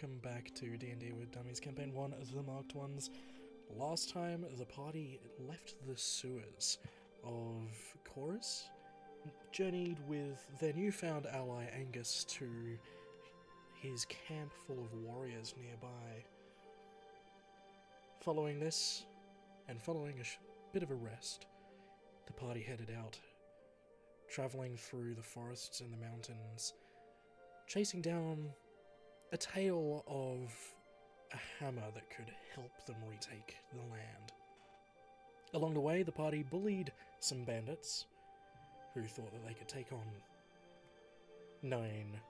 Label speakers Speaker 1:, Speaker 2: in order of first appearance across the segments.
Speaker 1: welcome back to D&D with Dummies Campaign 1 of the Marked Ones. Last time, the party left the sewers of Chorus, journeyed with their newfound ally Angus to his camp full of warriors nearby. Following this, and following a bit of a rest, the party headed out, travelling through the forests and the mountains, chasing down a tale of a hammer that could help them retake the land. Along the way, the party bullied some bandits who thought that they could take on 9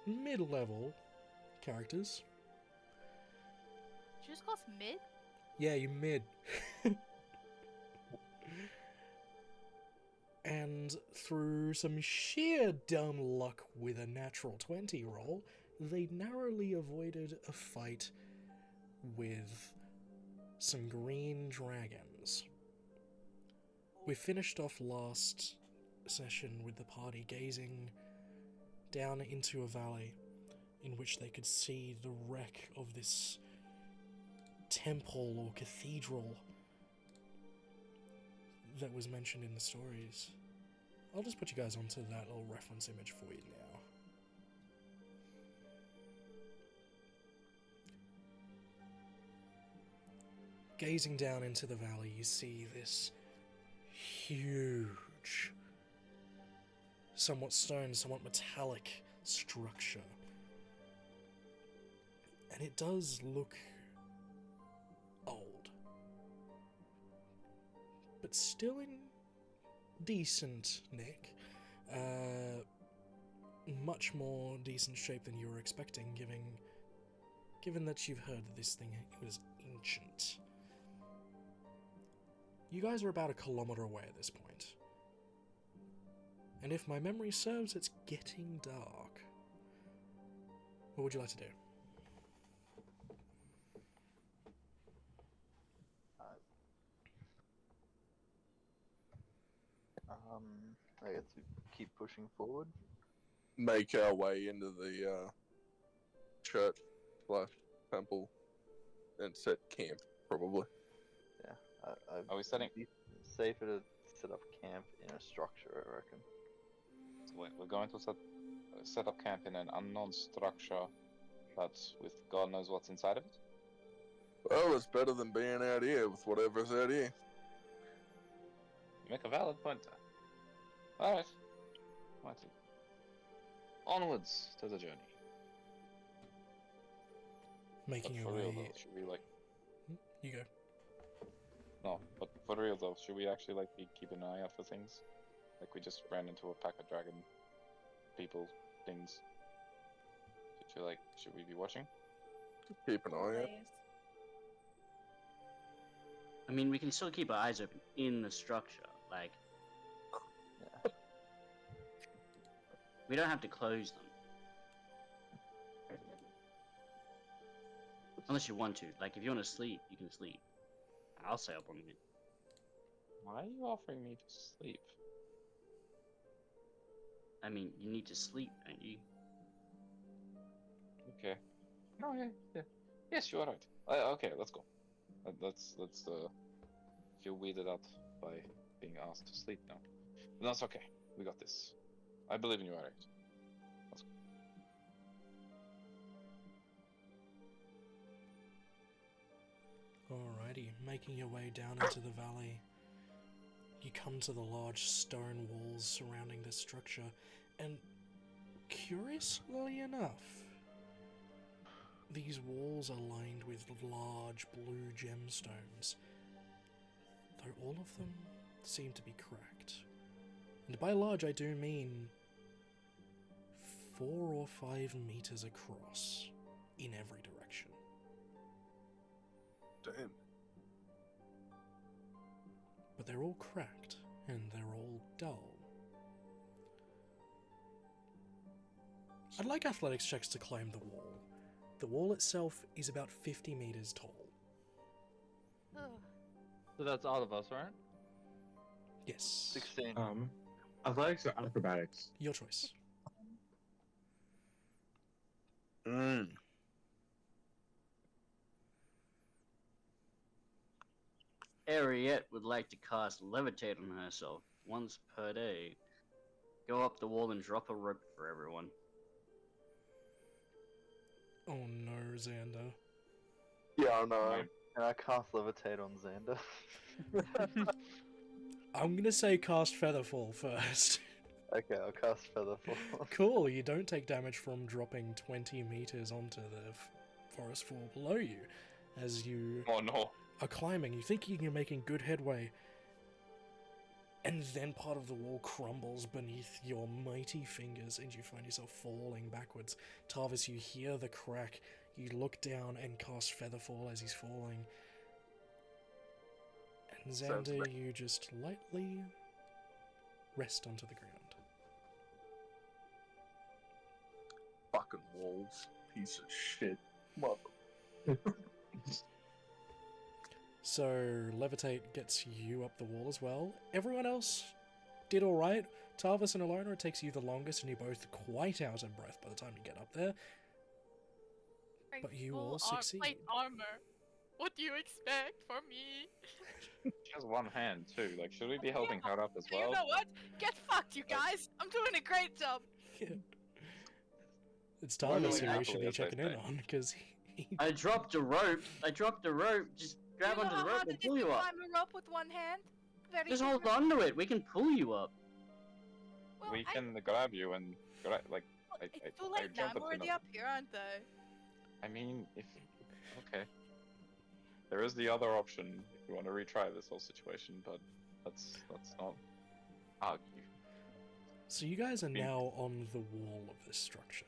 Speaker 1: mid-level characters.
Speaker 2: Did you just call us mid?
Speaker 1: Yeah, you mid. And through some sheer dumb luck with a natural 20 roll, they narrowly avoided a fight with some green dragons. We finished off last session with the party gazing down into a valley in which they could see the wreck of this temple or cathedral that was mentioned in the stories. I'll just put you guys onto that little reference image for you now. Gazing down into the valley, you see this huge, somewhat stone, somewhat metallic structure. And it does look old, but still in decent nick. Much more decent shape than you were expecting, given that you've heard that this thing was ancient. You guys are about 1 kilometer away at this point. And if my memory serves, it's getting dark. What would you like to do?
Speaker 3: I guess we keep pushing forward.
Speaker 4: Make our way into the church / temple and set camp, probably.
Speaker 3: Yeah,
Speaker 5: Are we setting?
Speaker 3: It's safer to set up camp in a structure, I reckon.
Speaker 5: So we're going to set up camp in an unknown structure, but with God knows what's inside of it.
Speaker 4: Well, it's better than being out here with whatever's out here.
Speaker 5: You make a valid point there. All right, mighty. Onwards to the journey.
Speaker 1: Making
Speaker 5: But
Speaker 1: your
Speaker 5: for real
Speaker 1: way...
Speaker 5: though, should we like?
Speaker 1: You go.
Speaker 5: No, but for real though, should we actually like be keeping an eye out for things? Like we just ran into a pack of dragon people things. Should we be watching?
Speaker 4: Keep an eye out.
Speaker 2: Please.
Speaker 6: I mean, we can still keep our eyes open in the structure. Like,
Speaker 3: Yeah.
Speaker 6: we don't have to close them. Unless you want to. Like, if you want to sleep, you can sleep. I'll stay up on it.
Speaker 5: Why are you offering me to sleep?
Speaker 6: I mean, you need to sleep, don't you?
Speaker 5: Okay. No, yeah. Yes, you are right. Okay, let's go. Let's feel weirded out by being asked to sleep now. But that's okay. We got this. I believe in you, Eric. Let's go.
Speaker 1: Alrighty, making your way down into the valley, you come to the large stone walls surrounding this structure, and curiously enough, these walls are lined with large blue gemstones, though all of them seem to be cracked. And by large, I do mean 4 or 5 meters across in every direction.
Speaker 4: Damn.
Speaker 1: But they're all cracked, and they're all dull. I'd like athletics checks to climb the wall. The wall itself is about 50 meters tall.
Speaker 2: Ugh.
Speaker 7: So that's all of us, right?
Speaker 1: Yes.
Speaker 3: 16.
Speaker 8: Athletics or acrobatics?
Speaker 1: Your choice.
Speaker 6: Harriet would like to cast Levitate on herself once per day. Go up the wall and drop a rope for everyone.
Speaker 1: Oh no, Xander.
Speaker 4: Yeah, I know.
Speaker 3: Can I cast levitate on Xander?
Speaker 1: I'm gonna say cast Featherfall first.
Speaker 3: Okay, I'll cast Featherfall.
Speaker 1: Cool, you don't take damage from dropping 20 meters onto the forest floor below you. As you
Speaker 5: Oh no.
Speaker 1: are climbing, you think you're making good headway, and then part of the wall crumbles beneath your mighty fingers and you find yourself falling backwards. Tarvis, you hear the crack, you look down and cast Featherfall as he's falling. And
Speaker 4: Sounds
Speaker 1: Xander,
Speaker 4: right.
Speaker 1: you just lightly rest onto the ground.
Speaker 4: Fucking walls. Piece of shit. Mother.
Speaker 1: So, Levitate gets you up the wall as well. Everyone else did alright. Tarvis and Alona, it takes you the longest, and you're both quite out of breath by the time you get up there. But you all succeed.
Speaker 2: Plate armor. What do you expect from me?
Speaker 5: She has one hand too. Like, should we be helping her up as well?
Speaker 2: You know what? Get fucked, you guys! I'm doing a great job!
Speaker 1: Yeah. It's
Speaker 5: We're
Speaker 1: Tarvis
Speaker 5: doing
Speaker 1: who we should
Speaker 5: happily,
Speaker 1: be
Speaker 5: as they
Speaker 1: checking in
Speaker 5: say.
Speaker 1: on, because he...
Speaker 6: I dropped a rope. Just grab
Speaker 2: you know
Speaker 6: onto
Speaker 2: how
Speaker 6: the rope
Speaker 2: hard
Speaker 6: and
Speaker 2: it is
Speaker 6: pull
Speaker 2: to
Speaker 6: you up.
Speaker 2: climb a rope with one hand? Very
Speaker 6: Just hold
Speaker 2: different.
Speaker 6: on to it. We can pull you up.
Speaker 2: Well,
Speaker 5: We can grab you and like.
Speaker 2: It's too
Speaker 5: I
Speaker 2: late now.
Speaker 5: jump
Speaker 2: I'm
Speaker 5: at
Speaker 2: already
Speaker 5: the-
Speaker 2: up here, aren't I?
Speaker 5: I mean, if okay, there is the other option if you want to retry this whole situation, but let's not argue.
Speaker 1: So you guys are
Speaker 5: Yeah.
Speaker 1: now on the wall of this structure.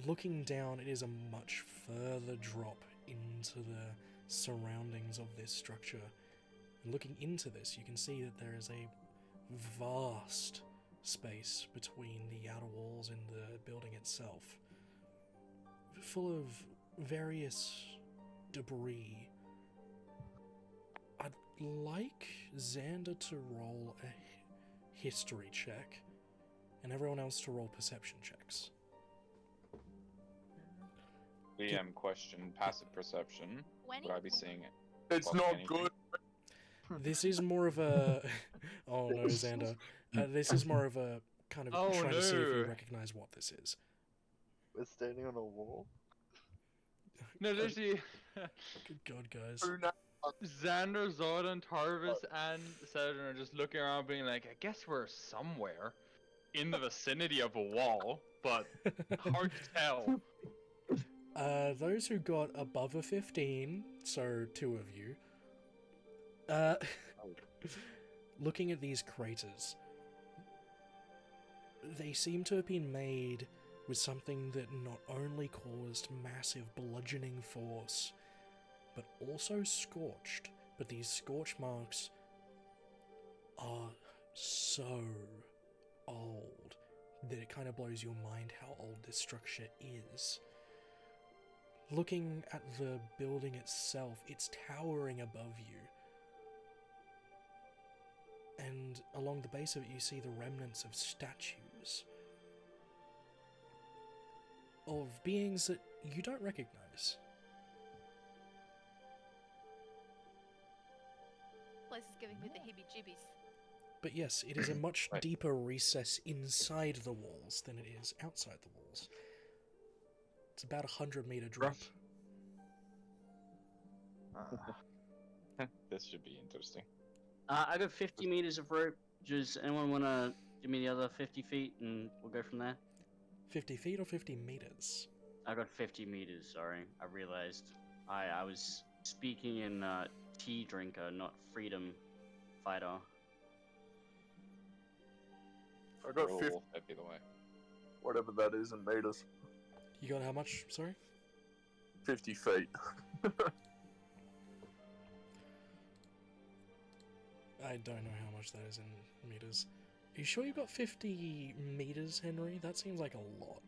Speaker 1: Looking down, it is a much further drop into the surroundings of this structure. And looking into this, you can see that there is a vast space between the outer walls and the building itself, full of various debris. I'd like Xander to roll a history check, and everyone else to roll perception checks.
Speaker 5: DM question: passive perception. Would I be seeing it?
Speaker 4: It's
Speaker 5: Fuck
Speaker 4: not
Speaker 5: anything.
Speaker 4: good.
Speaker 1: This is more of a... Oh no, Xander. This is more of a kind of
Speaker 7: Oh,
Speaker 1: trying to see if you
Speaker 7: no.
Speaker 1: recognize what this is.
Speaker 3: We're standing on a wall.
Speaker 7: No, literally,
Speaker 1: Good God, guys.
Speaker 4: Who knows?
Speaker 7: Xander, Zordon, Tarvis, and Seldon are just looking around being like, I guess we're somewhere in the vicinity of a wall, but hard to tell.
Speaker 1: Those who got above a 15, so 2 of you, looking at these craters, they seem to have been made with something that not only caused massive bludgeoning force, but also scorched. But these scorch marks are so old that it kind of blows your mind how old this structure is. Looking at the building itself, it's towering above you. And along the base of it, you see the remnants of statues of beings that you don't recognize.
Speaker 2: Place is giving me the heebie-jeebies.
Speaker 1: But yes, it is a much
Speaker 5: Right.
Speaker 1: deeper recess inside the walls than it is outside the walls. It's about 100-meter drop.
Speaker 5: This should be interesting.
Speaker 6: I got 50 meters of rope. Does anyone want to give me the other 50 feet and we'll go from there?
Speaker 1: 50 feet or 50 meters?
Speaker 6: I got 50 meters, sorry. I realized. I was speaking in tea drinker, not freedom fighter.
Speaker 4: I got
Speaker 5: Roll
Speaker 4: 50,
Speaker 5: either way.
Speaker 4: whatever that is in meters.
Speaker 1: You got how much? Sorry?
Speaker 4: 50 feet.
Speaker 1: I don't know how much that is in meters. Are you sure you got 50 meters, Henry? That seems like a lot.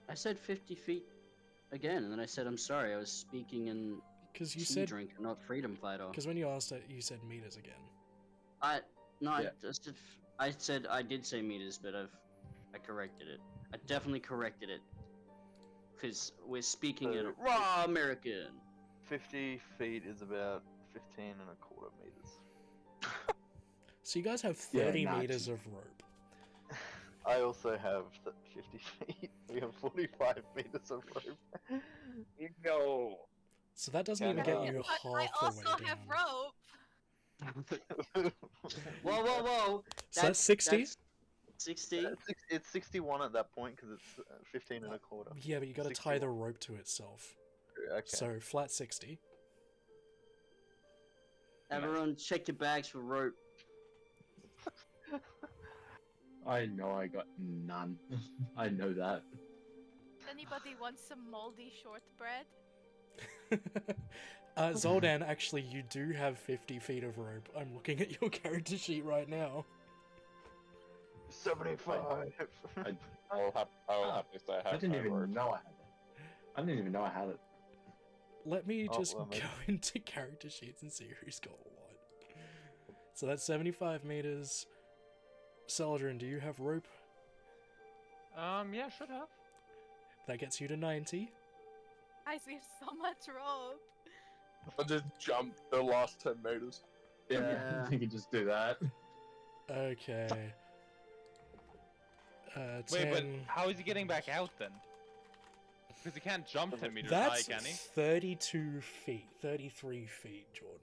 Speaker 6: I said 50 feet again, and then I said, I'm sorry, I was speaking in
Speaker 1: Because you
Speaker 6: tea
Speaker 1: said...
Speaker 6: drinker, not freedom fighter.
Speaker 1: Because when you asked it, you said meters again.
Speaker 6: No,
Speaker 4: Yeah.
Speaker 6: I said I did say meters, but I corrected it. I definitely corrected it. Because we're speaking in raw American.
Speaker 3: 50 feet is about 15 and a quarter meters.
Speaker 1: So you guys have
Speaker 8: Yeah,
Speaker 1: 30
Speaker 8: nah,
Speaker 1: meters
Speaker 8: gee.
Speaker 1: of rope.
Speaker 3: I also have 50 feet. We have 45 meters of rope.
Speaker 5: No.
Speaker 1: So that doesn't
Speaker 5: Yeah,
Speaker 1: even
Speaker 5: no.
Speaker 1: get you
Speaker 2: But
Speaker 1: half
Speaker 2: I
Speaker 1: the
Speaker 2: also
Speaker 1: way
Speaker 2: have
Speaker 1: down.
Speaker 2: rope.
Speaker 6: Whoa, whoa, whoa!
Speaker 1: So that's 60?
Speaker 6: That's 60.
Speaker 3: It's 61 at that point because it's 15 and a quarter.
Speaker 1: Yeah, but you gotta tie
Speaker 3: 61.
Speaker 1: the rope to itself.
Speaker 3: Okay.
Speaker 1: So flat 60.
Speaker 6: Everyone, check your bags for rope.
Speaker 8: I know I got none. I know that.
Speaker 2: Anybody want some moldy shortbread?
Speaker 1: Zoldan, actually, you do have 50 feet of rope. I'm looking at your character sheet right now.
Speaker 3: 75.
Speaker 5: I will have to say I
Speaker 8: I
Speaker 5: have
Speaker 8: didn't
Speaker 5: no
Speaker 8: even
Speaker 5: rope.
Speaker 8: know I had it. I didn't even know I had it.
Speaker 1: Let me
Speaker 3: Oh,
Speaker 1: just
Speaker 3: well, maybe-
Speaker 1: go into character sheets and see who's got what. So that's 75 meters. Celadrin, do you have rope?
Speaker 7: Yeah, should have.
Speaker 1: That gets you to 90.
Speaker 2: Guys, we have so much rope.
Speaker 4: I just jumped the last 10 meters.
Speaker 6: Yeah.
Speaker 8: You can just do that.
Speaker 1: Okay. 10.
Speaker 7: Wait, but how is he getting back out then? Because he can't jump 10 meters
Speaker 1: That's
Speaker 7: high, can he?
Speaker 1: 32 feet, 33 feet, Jordan.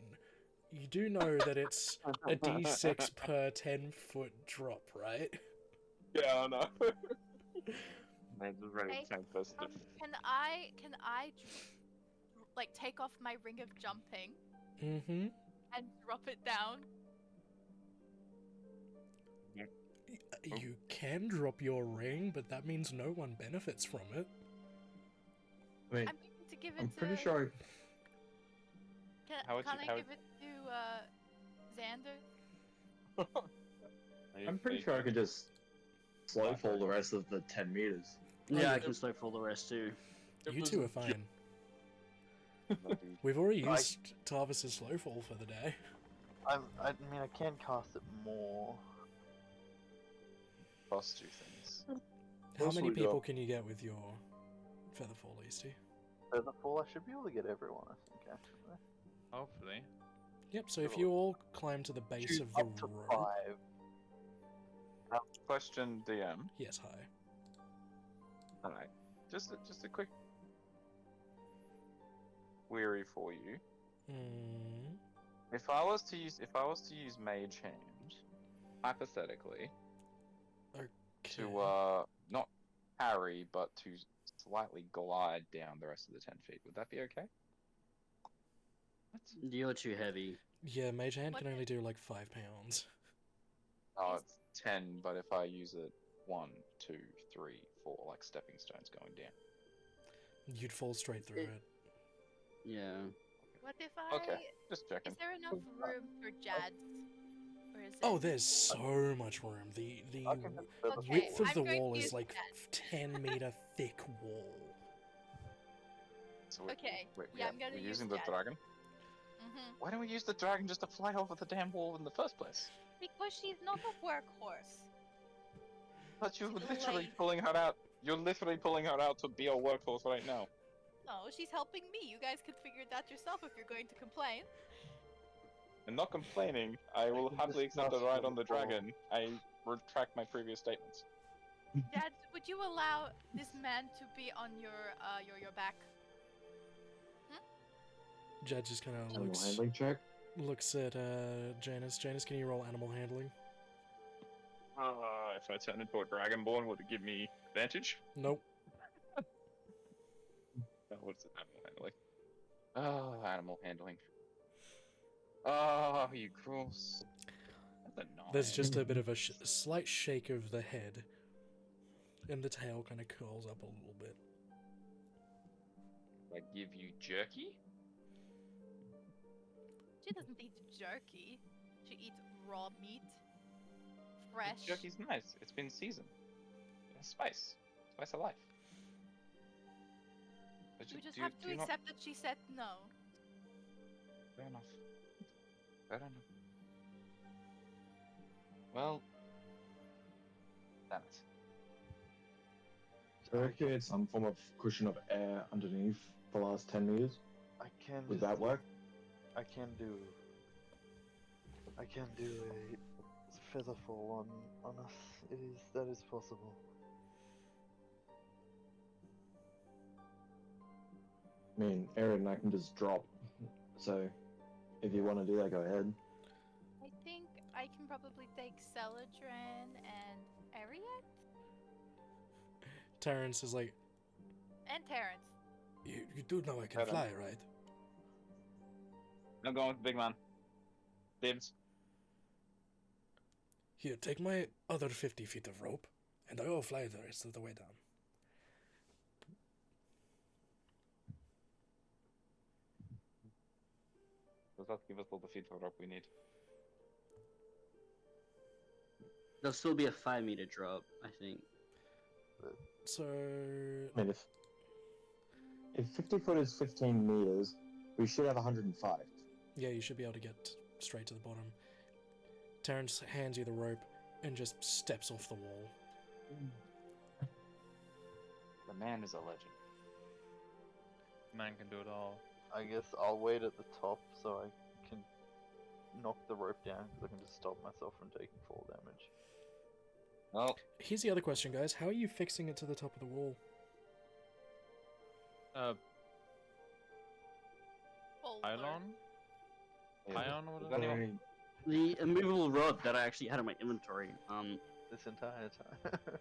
Speaker 1: You do know that it's a d6 per 10-foot drop, right?
Speaker 4: Yeah, I know.
Speaker 5: I'm just ready
Speaker 2: Hey,
Speaker 5: to tank this.
Speaker 2: Can I like take off my ring of jumping
Speaker 1: Mm-hmm.
Speaker 2: and drop it down?
Speaker 1: You can drop your ring, but that means no one benefits from it.
Speaker 8: I mean,
Speaker 2: I'm going to give it
Speaker 8: I'm
Speaker 2: to.
Speaker 8: pretty sure.
Speaker 5: How would
Speaker 2: Can
Speaker 5: you-
Speaker 2: I
Speaker 5: how
Speaker 2: give it to Xander?
Speaker 8: I'm pretty sure I could just slow fall the rest of the 10 meters.
Speaker 6: Yeah, I can slow for the rest too.
Speaker 1: You two are fine. We've already used Tarvis's slowfall for the day.
Speaker 3: I mean, I can cast it more.
Speaker 5: Cost you things.
Speaker 1: How
Speaker 4: What else
Speaker 1: many
Speaker 4: we got?
Speaker 1: people can you get with your Featherfall, Easty?
Speaker 3: Featherfall, I should be able to get everyone, I think, actually.
Speaker 7: Hopefully.
Speaker 1: Yep, so if you all climb to the base
Speaker 3: Choose
Speaker 1: of the
Speaker 3: up to
Speaker 1: rope...
Speaker 3: 5.
Speaker 5: Question, DM.
Speaker 1: Yes, hi.
Speaker 5: Alright. Just a quick query for you.
Speaker 1: Mm,
Speaker 5: If I was to use Mage Hand, hypothetically, to
Speaker 1: okay.
Speaker 5: not parry but to slightly glide down the rest of the 10 feet, would that be okay? What?
Speaker 6: You're too heavy.
Speaker 1: Yeah, Mage Hand
Speaker 2: What
Speaker 1: can only do like 5 pounds.
Speaker 5: Oh, it's 10, but if I use it 1, 2, 3, 4, like stepping stones going down.
Speaker 1: You'd fall straight through it.
Speaker 6: Yeah.
Speaker 2: What if I?
Speaker 5: Okay, just checking.
Speaker 2: Is there enough room for Jads? Or is it?
Speaker 1: Oh, there's so much room. The
Speaker 3: I can hit Featherfall.
Speaker 2: Okay,
Speaker 1: width of
Speaker 2: I'm
Speaker 1: the
Speaker 2: going to
Speaker 1: wall is
Speaker 2: use
Speaker 1: like
Speaker 2: that.
Speaker 1: 10-meter thick wall.
Speaker 5: So
Speaker 2: Okay,
Speaker 5: wait,
Speaker 2: yeah, I'm gonna
Speaker 5: we're
Speaker 2: use
Speaker 5: using the
Speaker 2: that.
Speaker 5: dragon?
Speaker 2: Mhm.
Speaker 5: Why don't we use the dragon just to fly over the damn wall in the first place?
Speaker 2: Because she's not a workhorse.
Speaker 5: But you're
Speaker 2: She's
Speaker 5: literally
Speaker 2: lame.
Speaker 5: pulling her out. You're literally pulling her out to be a workhorse right now.
Speaker 2: No, she's helping me. You guys can figure it out yourself if you're going to complain.
Speaker 5: I'm not complaining. I will happily accept a ride on the dragon. I retract my previous statements.
Speaker 2: Dad, would you allow this man to be on your back?
Speaker 1: Jed just kind of
Speaker 8: Animal
Speaker 1: looks
Speaker 8: handling check.
Speaker 1: at Janice. Janice, can you roll animal handling?
Speaker 5: If I turn into a dragonborn, would it give me advantage?
Speaker 1: Nope.
Speaker 5: What's it, animal handling? Oh, animal handling. Oh, you cruel. That's a
Speaker 1: There's
Speaker 5: nine.
Speaker 1: just a bit of a slight shake of the head, and the tail kind of curls up a little bit.
Speaker 5: I give you jerky?
Speaker 2: She doesn't eat jerky. She eats raw meat. Fresh.
Speaker 5: Jerky's nice. It's been seasoned. It's spice. Spice of life. But
Speaker 2: You just
Speaker 5: do
Speaker 2: have to
Speaker 5: do not-
Speaker 2: accept that she said no.
Speaker 5: Fair enough. Fair enough. Well, damn it.
Speaker 8: So I create some form of cushion of air underneath the last 10 meters.
Speaker 3: I can
Speaker 8: Would
Speaker 3: just
Speaker 8: that work?
Speaker 3: I can do a featherfall on us. That is possible.
Speaker 8: I mean, Aaron, I can just drop. So, if you want to do that, go ahead.
Speaker 2: I think I can probably take Celadrin and Ariat?
Speaker 1: Terrence is like,
Speaker 2: And Terrence.
Speaker 1: you do know I can
Speaker 5: Aaron.
Speaker 1: fly, right?
Speaker 5: I'm going with big man. Dibs.
Speaker 1: Here, take my other 50 feet of rope, and I will fly the rest of the way down.
Speaker 5: Does that give us all the feet of rope we need?
Speaker 6: There'll still be a 5-meter drop, I think.
Speaker 1: So,
Speaker 8: I mean, if 50 foot is 15 meters, we should have 105.
Speaker 1: yeah, you should be able to get straight to the bottom. Terrence hands you the rope and just steps off the wall.
Speaker 5: The man is a legend.
Speaker 7: Man can do it all.
Speaker 3: I guess I'll wait at the top so I can knock the rope down because I can just stop myself from taking fall damage.
Speaker 5: Well,
Speaker 1: Here's the other question, guys. How are you fixing it to the top of the wall?
Speaker 2: Boulder.
Speaker 7: Pylon?
Speaker 5: yeah,
Speaker 7: Pylon or
Speaker 5: does
Speaker 7: whatever?
Speaker 5: anyone-
Speaker 6: The immovable rod that I actually had in my inventory.
Speaker 3: This entire time.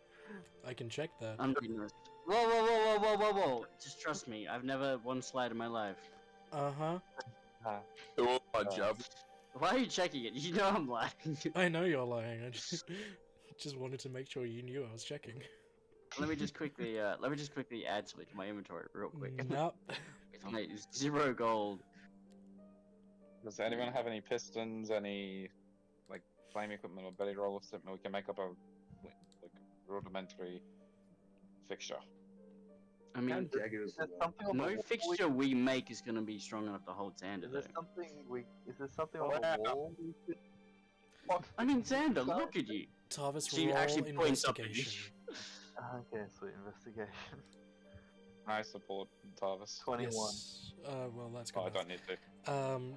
Speaker 1: I can check that.
Speaker 6: I'm being honest. Whoa! Just trust me. I've never one slide in my life.
Speaker 1: Uh-huh.
Speaker 4: Who are my job?
Speaker 6: Why are you checking it? You know I'm lying.
Speaker 1: I know you're lying. I just wanted to make sure you knew I was checking.
Speaker 6: let me just quickly add something to my inventory real quick.
Speaker 1: Nope.
Speaker 6: With my 0 gold.
Speaker 5: Does anyone have any pistons, any like flame equipment or belly roll or something? We can make up a like rudimentary fixture.
Speaker 6: I mean,
Speaker 8: How jagged is
Speaker 3: Is there
Speaker 8: the wall?
Speaker 3: something on the
Speaker 6: no
Speaker 3: wall
Speaker 6: fixture we make is gonna be strong enough to hold Xander
Speaker 3: Is
Speaker 6: though.
Speaker 3: there something on
Speaker 5: Wow.
Speaker 3: the wall we could... What?
Speaker 6: I mean, Xander, look at you.
Speaker 1: Tarvis,
Speaker 6: She
Speaker 1: roll
Speaker 6: actually points up at you.
Speaker 1: investigation.
Speaker 3: Okay, sweet investigation.
Speaker 5: I support Tarvis.
Speaker 3: 21.
Speaker 1: Yes. Well, that's good
Speaker 5: Oh, I
Speaker 1: enough.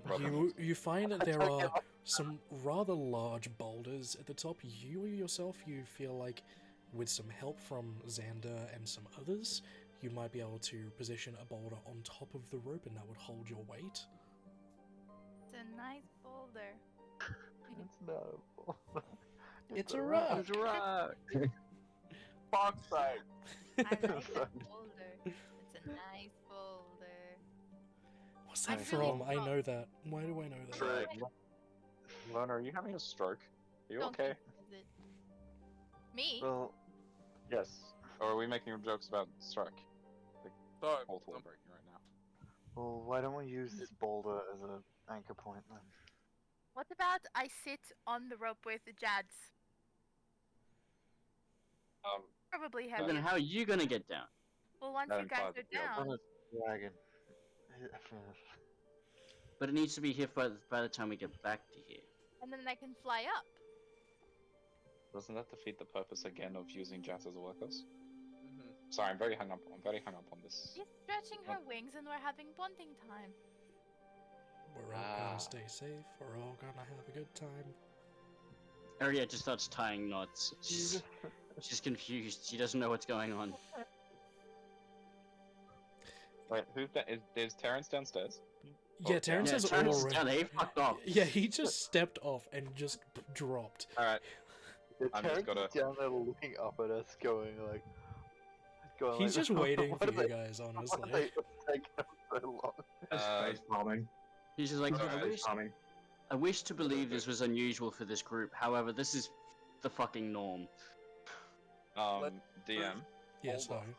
Speaker 5: don't need to.
Speaker 1: You find that
Speaker 3: I
Speaker 1: there
Speaker 3: don't
Speaker 1: are
Speaker 3: get
Speaker 1: some rather large boulders at the top. You yourself, you feel like with some help from Xander and some others, you might be able to position a boulder on top of the rope and that would hold your weight.
Speaker 2: It's a nice boulder.
Speaker 3: It's not a ball.
Speaker 1: It's a rock.
Speaker 3: Fuck's sake.
Speaker 2: I like that boulder. It's a nice boulder.
Speaker 1: What's that
Speaker 2: I
Speaker 1: from?
Speaker 2: really
Speaker 1: I
Speaker 2: don't.
Speaker 1: know that. Why do I know that?
Speaker 5: Right. Lona, are you having a stroke? Are you
Speaker 2: Don't
Speaker 5: okay?
Speaker 2: confuse it. Me?
Speaker 3: Well,
Speaker 5: Yes. Or are we making jokes about stroke?
Speaker 4: No,
Speaker 5: Both
Speaker 4: I'm-
Speaker 5: breaking right now.
Speaker 3: well, why don't we use this boulder as an anchor point then?
Speaker 2: What about I sit on the rope with the Jads? Probably
Speaker 6: Then
Speaker 2: heavy.
Speaker 6: how are you gonna get down?
Speaker 2: Well, once
Speaker 5: That
Speaker 2: you guys
Speaker 5: implies
Speaker 2: are
Speaker 5: that you're
Speaker 2: down,
Speaker 3: On a dragon.
Speaker 6: But it needs to be here by the time we get back to here.
Speaker 2: and then I can fly up.
Speaker 5: Doesn't that defeat the purpose again of using Jazz as a workhorse?
Speaker 4: Mhm.
Speaker 5: Sorry, I'm very hung up on this.
Speaker 2: She's stretching her wings and we're having bonding time.
Speaker 1: We're all
Speaker 5: Ah.
Speaker 1: gonna stay safe. We're all gonna have a good time.
Speaker 6: Ariel just starts tying knots. She's confused. She doesn't know what's going on.
Speaker 5: Wait, is Terrence downstairs?
Speaker 1: Yeah, Terrence
Speaker 6: Yeah,
Speaker 1: is
Speaker 6: Terrence is
Speaker 1: already.
Speaker 6: down there. He fucked off.
Speaker 1: Yeah, he just stepped off and just dropped.
Speaker 5: Alright,
Speaker 3: The
Speaker 5: I'm just
Speaker 3: Terrence
Speaker 5: gonna-
Speaker 3: is down there looking up at us, going like.
Speaker 1: He's just waiting for
Speaker 3: "What
Speaker 1: you
Speaker 3: are
Speaker 1: guys,
Speaker 3: Why are
Speaker 1: honestly.
Speaker 3: they taking so long?
Speaker 8: Just face palming.
Speaker 6: He's just like,
Speaker 5: Alright.
Speaker 8: Face palming.
Speaker 6: I wish to believe this was unusual for this group. However, this is the fucking norm.
Speaker 5: DM,
Speaker 1: Yes,
Speaker 4: Hold
Speaker 1: no.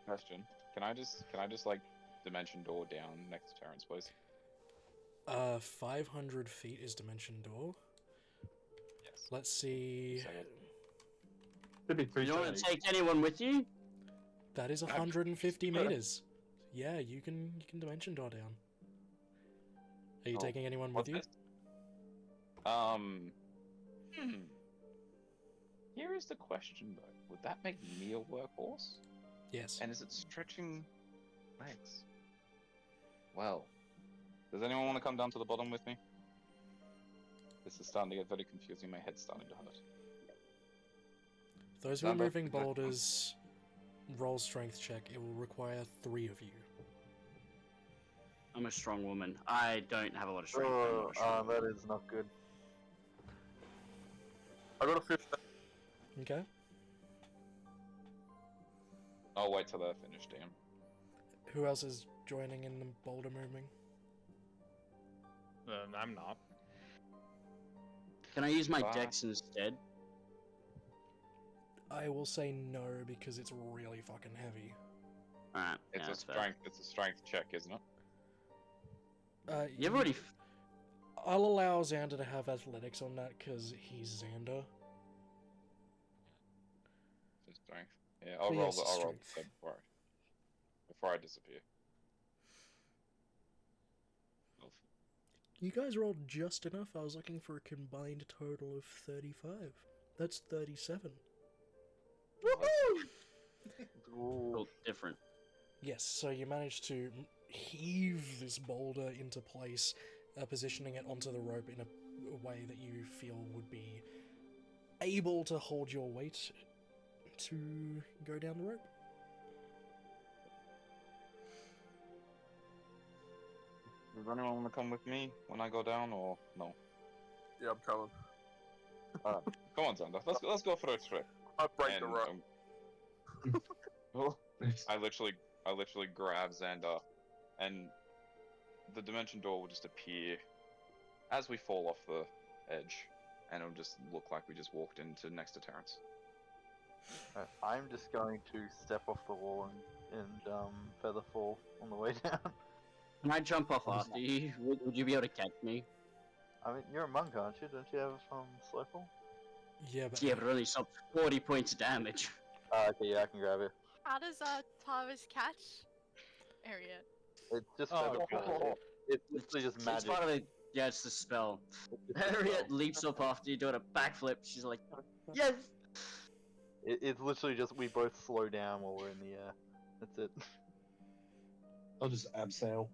Speaker 5: question. Can I just like dimension door down next to Terrence, please?
Speaker 1: 500 feet is dimension door.
Speaker 5: Yes.
Speaker 1: Let's see.
Speaker 5: Second.
Speaker 8: Could be
Speaker 6: You don't want
Speaker 8: 330.
Speaker 6: to take anyone with you?
Speaker 1: That is
Speaker 5: I'm
Speaker 1: 150
Speaker 5: sure.
Speaker 1: meters. Yeah, you can dimension door down. Are you
Speaker 5: Oh,
Speaker 1: taking anyone with
Speaker 5: What's
Speaker 1: you?
Speaker 5: this? Here is the question though. Would that make me a workhorse?
Speaker 1: Yes.
Speaker 5: And is it stretching legs? Well, Does anyone want to come down to the bottom with me? This is starting to get very confusing. My head's starting to hurt.
Speaker 1: Those who are
Speaker 5: Stand up,
Speaker 1: moving
Speaker 5: protect them.
Speaker 1: boulders, roll strength check. It will require 3 of you.
Speaker 6: I'm a strong woman. I don't have a lot of strength. I'm not
Speaker 3: Oh,
Speaker 6: a strong
Speaker 3: that
Speaker 6: woman.
Speaker 3: is not good.
Speaker 4: I got a 15.
Speaker 1: Okay.
Speaker 5: I'll wait till they're finished, damn.
Speaker 1: Who else is joining in the boulder moving?
Speaker 7: I'm not.
Speaker 6: Can I use my
Speaker 5: Fuck.
Speaker 6: dex instead?
Speaker 1: I will say no because it's really fucking heavy.
Speaker 6: Alright,
Speaker 5: It's
Speaker 6: yeah,
Speaker 5: a
Speaker 6: that's fair.
Speaker 5: strength. It's a strength check, isn't it?
Speaker 6: You've already.
Speaker 1: I'll allow Xander to have athletics on that because he's Xander.
Speaker 5: It's a strength. Yeah, I'll
Speaker 1: So
Speaker 5: roll
Speaker 1: yes,
Speaker 5: the. I'll roll the
Speaker 1: strength.
Speaker 5: before I disappear. Oof.
Speaker 1: You guys rolled just enough. I was looking for a combined total of 35. That's 37.
Speaker 3: Ooh.
Speaker 6: Well, different.
Speaker 1: Yes, so you managed to heave this boulder into place, positioning it onto the rope in a way that you feel would be able to hold your weight to go down the rope.
Speaker 5: Does anyone want to come with me when I go down, or no?
Speaker 4: Yeah, I'm coming.
Speaker 5: Come on, Xander. Let's go for a trip.
Speaker 4: I break the
Speaker 5: And,
Speaker 4: rope.
Speaker 5: I literally grab Xander, and the dimension door will just appear as we fall off the edge, and it'll just look like we just walked into next to Terrence.
Speaker 3: I'm just going to step off the wall and feather fall on the way down.
Speaker 6: Can I jump off after you? Would you be able to catch me?
Speaker 3: I mean, you're a monk, aren't you? Don't you have slow fall?
Speaker 1: Yeah, but
Speaker 6: Yeah, but it only stops 40 points of damage.
Speaker 3: Okay, yeah, I can grab it.
Speaker 2: How does Tarvis catch Harriet?
Speaker 3: It's just
Speaker 7: Oh,
Speaker 3: feather
Speaker 7: God.
Speaker 3: fall. It's literally just
Speaker 6: It's
Speaker 3: magic.
Speaker 6: part of the. Yeah, it's the spell. Harriet leaps up after you doing a backflip. She's like, yes!
Speaker 3: It's literally just we both slow down while we're in the air. That's it.
Speaker 8: I'll just abseil.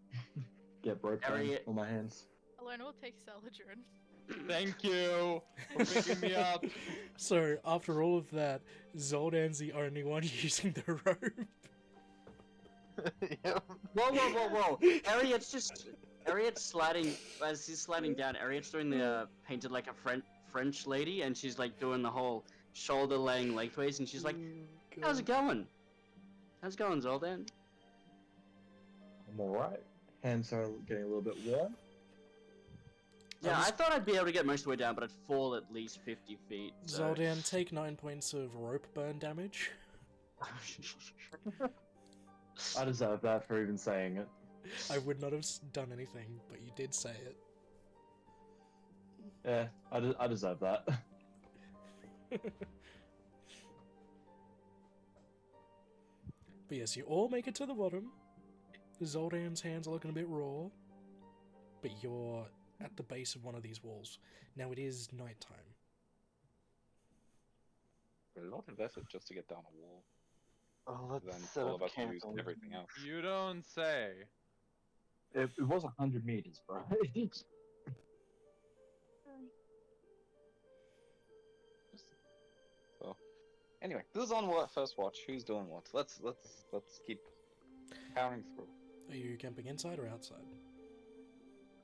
Speaker 8: Get rope down
Speaker 6: Harriet-
Speaker 8: on my hands.
Speaker 2: Alona will take Celadrin.
Speaker 7: Thank you for picking me up.
Speaker 1: so after all of that, Zoldan's the only one using the rope.
Speaker 3: Yep.
Speaker 6: Whoa! Harriet's sliding, as she's sliding down, Harriet's doing the, painted like a French lady, and she's like doing the whole shoulder laying lengthways, and she's like, how's it going? How's it going, Zoldan?
Speaker 8: I'm alright. Hands are getting a little bit warm.
Speaker 6: Yeah,
Speaker 1: was-
Speaker 6: I thought I'd be able to get most of the way down, but I'd fall at least 50 feet. So.
Speaker 1: Zoldan, take 9 points of rope burn damage.
Speaker 8: I deserve that for even saying it.
Speaker 1: I would not have done anything, but you did say it.
Speaker 8: Yeah, I deserve that.
Speaker 1: But yes, you all make it to the bottom. Zoldan's hands are looking a bit raw. But you're at the base of one of these walls. Now it is nighttime.
Speaker 5: A lot of effort just to get down a wall.
Speaker 3: Oh, let's
Speaker 5: Then
Speaker 3: set
Speaker 5: all
Speaker 3: up
Speaker 5: of us
Speaker 3: camp.
Speaker 5: lose everything else.
Speaker 7: You don't say.
Speaker 8: It was 100 meters, bro.
Speaker 5: So, anyway, this is on what first watch. Who's doing what? Let's keep powering through.
Speaker 1: Are you camping inside or outside?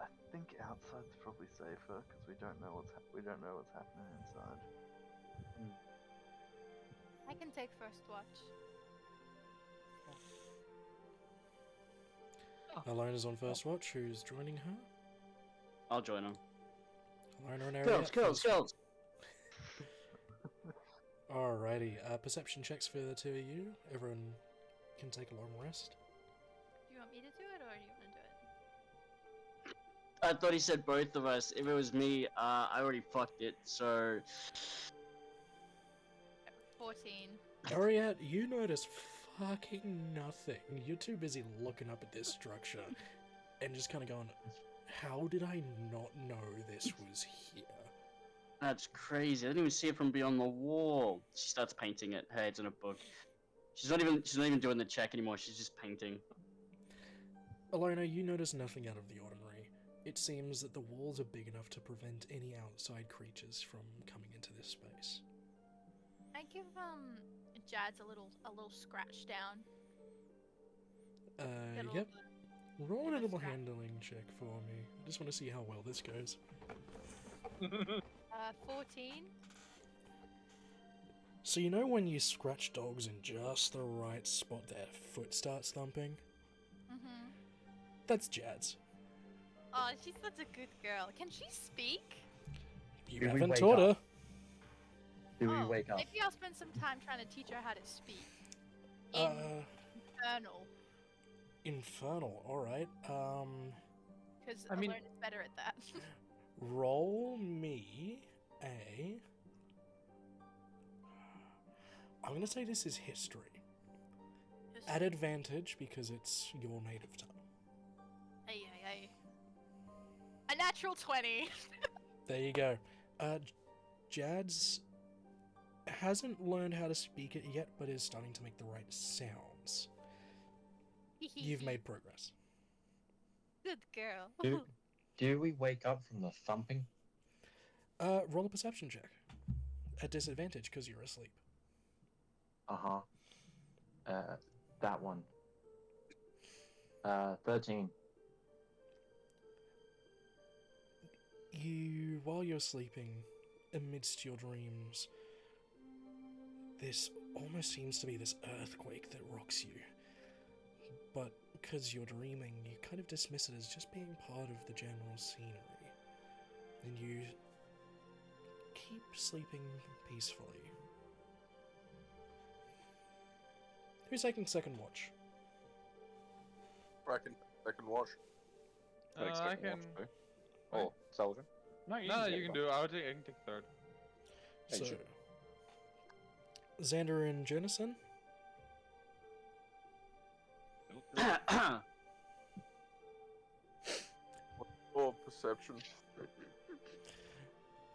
Speaker 3: I think outside's probably safer because we don't know what's happening inside.
Speaker 2: I can take first watch.
Speaker 1: Alona's on first watch. Who's joining her?
Speaker 6: I'll join them.
Speaker 1: Alona and Ariette.
Speaker 6: Kills!
Speaker 1: Alrighty. Perception checks for the two of you. Everyone can take a long rest.
Speaker 2: Do you want me to do it or do you want to do it?
Speaker 6: I thought he said both of us. If it was me, I already fucked it, so...
Speaker 2: 14.
Speaker 1: Ariette, you notice fucking nothing. You're too busy looking up at this structure and just kind of going, how did I not know this was here?
Speaker 6: That's crazy. I didn't even see it from beyond the wall. She starts painting it. Her head's in a book. She's not even doing the check anymore. She's just painting.
Speaker 1: Alona, you notice nothing out of the ordinary. it seems that the walls are big enough to prevent any outside creatures from coming into this space.
Speaker 2: I give Jads a little scratch down. Little,
Speaker 1: Yep. Roll an
Speaker 2: bit of a
Speaker 1: animal
Speaker 2: scratch.
Speaker 1: handling check for me. I just want to see how well this goes.
Speaker 2: 14.
Speaker 1: So you know when you scratch dogs in just the right spot, their foot starts thumping?
Speaker 2: Mm-hmm.
Speaker 1: That's Jad's.
Speaker 2: Oh, she's such a good girl. Can she speak?
Speaker 1: You
Speaker 8: Do we
Speaker 1: haven't
Speaker 8: wake
Speaker 1: taught
Speaker 8: up?
Speaker 1: her.
Speaker 8: Do we
Speaker 2: Oh,
Speaker 8: wake up?
Speaker 2: Maybe I'll spend some time trying to teach her how to speak.
Speaker 1: Uh,
Speaker 2: Infernal.
Speaker 1: infernal. Alright.
Speaker 2: Because
Speaker 7: I mean-
Speaker 2: Alone is better at that.
Speaker 1: Roll me a... I'm gonna say this is history.
Speaker 2: Just-
Speaker 1: At advantage because it's your native tongue.
Speaker 2: Ay, ay, ay. A natural 20.
Speaker 1: There you go. Jads hasn't learned how to speak it yet, but is starting to make the right sounds. You've made progress.
Speaker 2: Good girl.
Speaker 8: Do we wake up from the thumping?
Speaker 1: Roll a perception check. At disadvantage because you're asleep.
Speaker 8: Uh-huh. That one. 13.
Speaker 1: While you're sleeping, amidst your dreams, this almost seems to be this earthquake that rocks you. But because you're dreaming, you kind of dismiss it as just being part of the general scenery. And you keep sleeping peacefully. Who's taking second watch?
Speaker 4: I can watch.
Speaker 5: Take
Speaker 7: I
Speaker 5: second
Speaker 7: can.
Speaker 5: watch, too. Oh, Saladin? No,
Speaker 7: No, you can do it. I can take third.
Speaker 5: Hey,
Speaker 1: So,
Speaker 5: sure.
Speaker 1: Xander and Jenison?
Speaker 4: Or perception.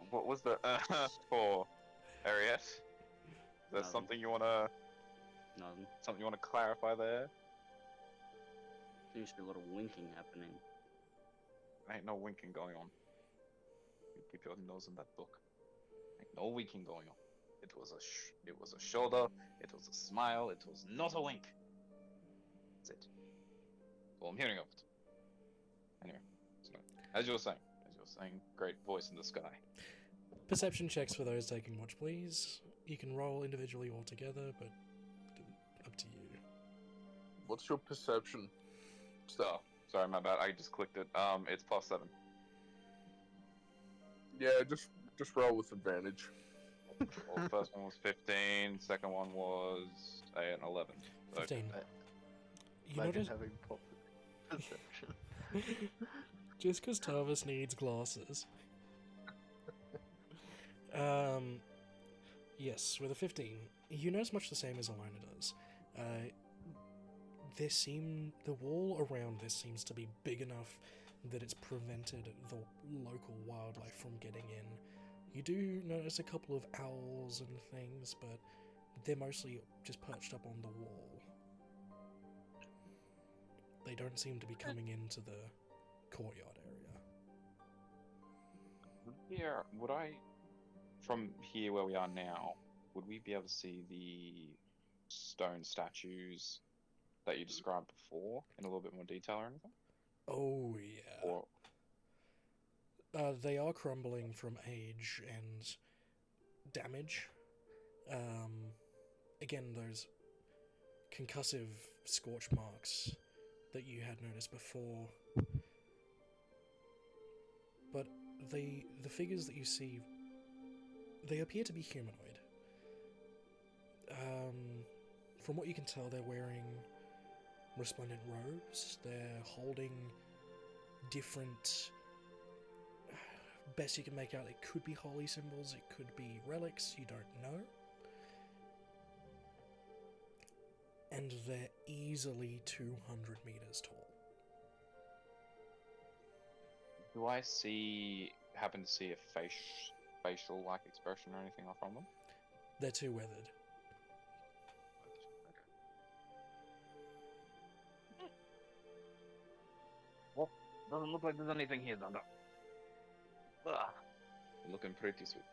Speaker 5: What was the for Ariette? Is there
Speaker 6: Nothing.
Speaker 5: something you wanna
Speaker 6: Nothing.
Speaker 5: clarify there?
Speaker 6: Seems to be a lot of winking happening.
Speaker 5: Ain't no winking going on. You keep your nose in that book. Ain't no winking going on. It was a shoulder. It was a smile. It was not a wink. That's it. Well, I'm hearing of it. Anyway, so, as you were saying, great voice in the sky.
Speaker 1: Perception checks for those taking watch, please. You can roll individually or together, but up to you.
Speaker 4: What's your perception?
Speaker 5: So, sorry, my bad. I just clicked it. It's +7.
Speaker 4: Yeah, just roll with advantage.
Speaker 5: Well, the first one was 15. Second one was 11. So,
Speaker 1: 15. You
Speaker 3: Imagine
Speaker 1: notice,
Speaker 3: having pop perception.
Speaker 1: just because Tarvis needs glasses. Yes, with a 15, you notice much the same as Alona does. The wall around this seems to be big enough that it's prevented the local wildlife from getting in. You do notice a couple of owls and things, but they're mostly just perched up on the wall. They don't seem to be coming into the courtyard area.
Speaker 5: here, from here where we are now, would we be able to see the stone statues that you described before in a little bit more detail or anything?
Speaker 1: Oh, yeah.
Speaker 5: Or
Speaker 1: They are crumbling from age and damage. Again, those concussive scorch marks that you had noticed before. But the figures that you see, they appear to be humanoid. From what you can tell, they're wearing resplendent robes. They're holding different... Best you can make out, it could be holy symbols, it could be relics, you don't know. And they're easily 200 meters tall.
Speaker 5: do I happen to see a facial-like expression or anything from them?
Speaker 1: They're too weathered.
Speaker 5: Okay. Doesn't look like there's anything here, Xander. Ah, looking pretty sweet.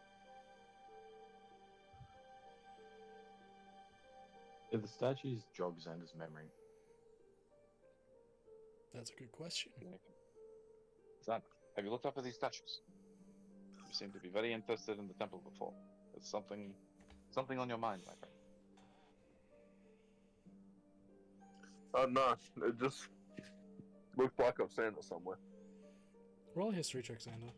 Speaker 8: Did the statues jog Xander's memory?
Speaker 1: That's a good question.
Speaker 5: Xander, have you looked up at these statues? You seem to be very interested in the temple before. There's something on your mind, my friend.
Speaker 4: Oh no, it just looked like I've seen it somewhere.
Speaker 1: Roll a history check, Xander.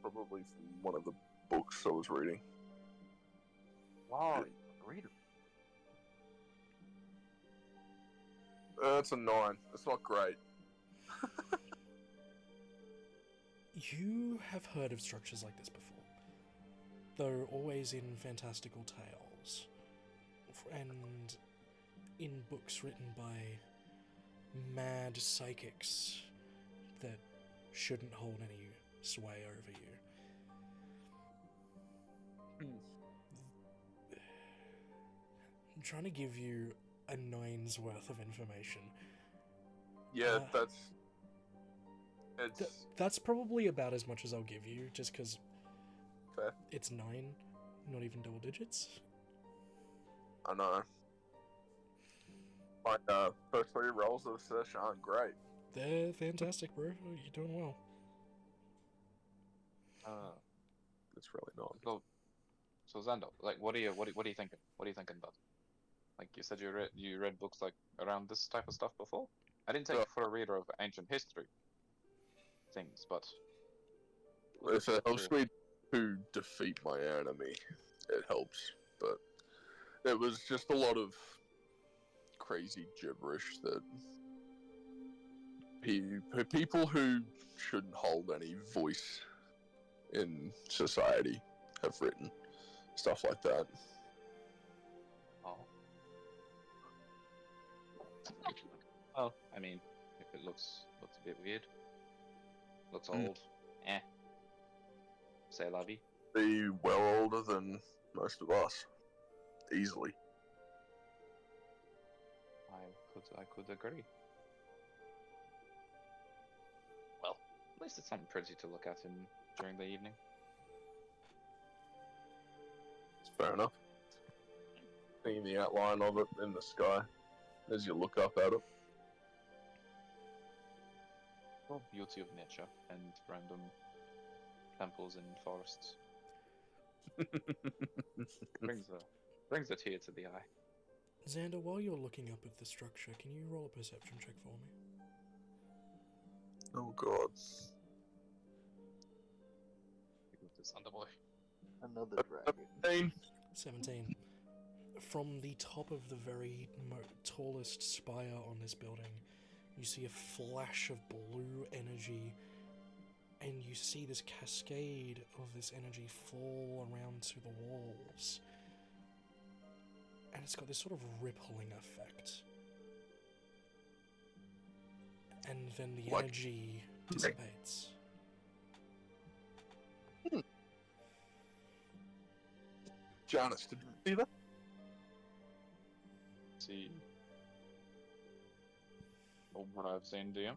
Speaker 4: Probably from one of the books I was reading.
Speaker 5: Wow, reader.
Speaker 4: It's a 9. It's not great.
Speaker 1: You have heard of structures like this before, though always in fantastical tales and in books written by mad psychics that shouldn't hold any sway over you. I'm trying to give you a 9's worth of information.
Speaker 4: Yeah,
Speaker 1: Uh,
Speaker 4: it's
Speaker 1: That's probably about as much as I'll give you, just because
Speaker 4: fair.
Speaker 1: it's 9, not even double digits.
Speaker 4: I know. My first 3 rolls of the session aren't great.
Speaker 1: They're fantastic, bro. You're doing well.
Speaker 4: It's really not.
Speaker 5: So Xander, like, what are you thinking? What are you thinking about? Like you said, you read books like around this type of stuff before. I didn't take you for a reader of ancient history things, but
Speaker 4: If it helps me to defeat my enemy, it helps. But it was just a lot of crazy gibberish that people who shouldn't hold any voice in society have written stuff like that.
Speaker 5: Oh. Well, I mean, if it looks a bit weird, looks old, say la vie.
Speaker 4: Be well older than most of us, easily.
Speaker 5: I could agree. Well, at least it's something pretty to look at during the evening.
Speaker 4: It's fair enough. Seeing the outline of it in the sky as you look up at it.
Speaker 5: Well, beauty of nature and random temples and forests brings a tear to the eye.
Speaker 1: Xander, while you're looking up at the structure, can you roll a perception check for me?
Speaker 4: Oh god.
Speaker 5: With this underboy.
Speaker 3: Another dragon.
Speaker 1: 17. From the top of the very tallest spire on this building, you see a flash of blue energy, and you see this cascade of this energy fall around to the walls. And it's got this sort of rippling effect. And then the
Speaker 4: Like-
Speaker 1: energy dissipates.
Speaker 4: Janice, did you see that?
Speaker 5: See what I've seen, do you?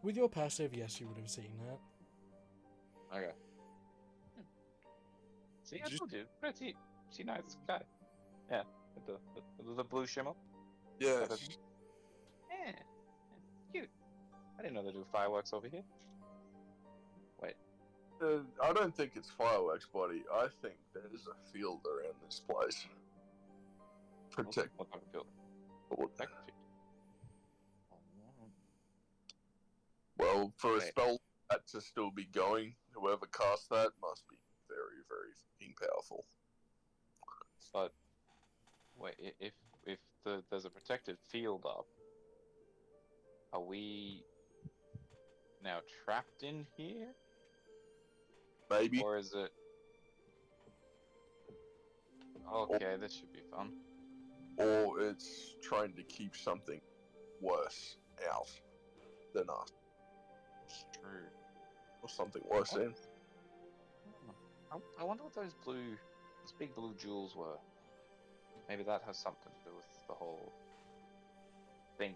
Speaker 1: With your passive, yes, you would have seen that.
Speaker 5: Okay. See, I told you, pretty nice guy. Yeah, with the blue shimmer.
Speaker 4: Yes.
Speaker 5: Yeah, cute. I didn't know they do fireworks over here. Wait,
Speaker 4: I don't think it's fireworks, buddy. I think there's a field around this place. Protect.
Speaker 5: what type of field? Protect the field.
Speaker 4: Well, for a
Speaker 5: Okay.
Speaker 4: spell that to still be going, whoever cast that must be very, very fucking powerful.
Speaker 5: But wait, if there's a protected field up, are we now trapped in here,
Speaker 4: Maybe.
Speaker 5: or is it? Okay, this should be fun.
Speaker 4: Or it's trying to keep something worse out than us.
Speaker 5: It's true.
Speaker 4: Or something worse in.
Speaker 5: I wonder what those big blue jewels were. Maybe that has something to do with the whole thing.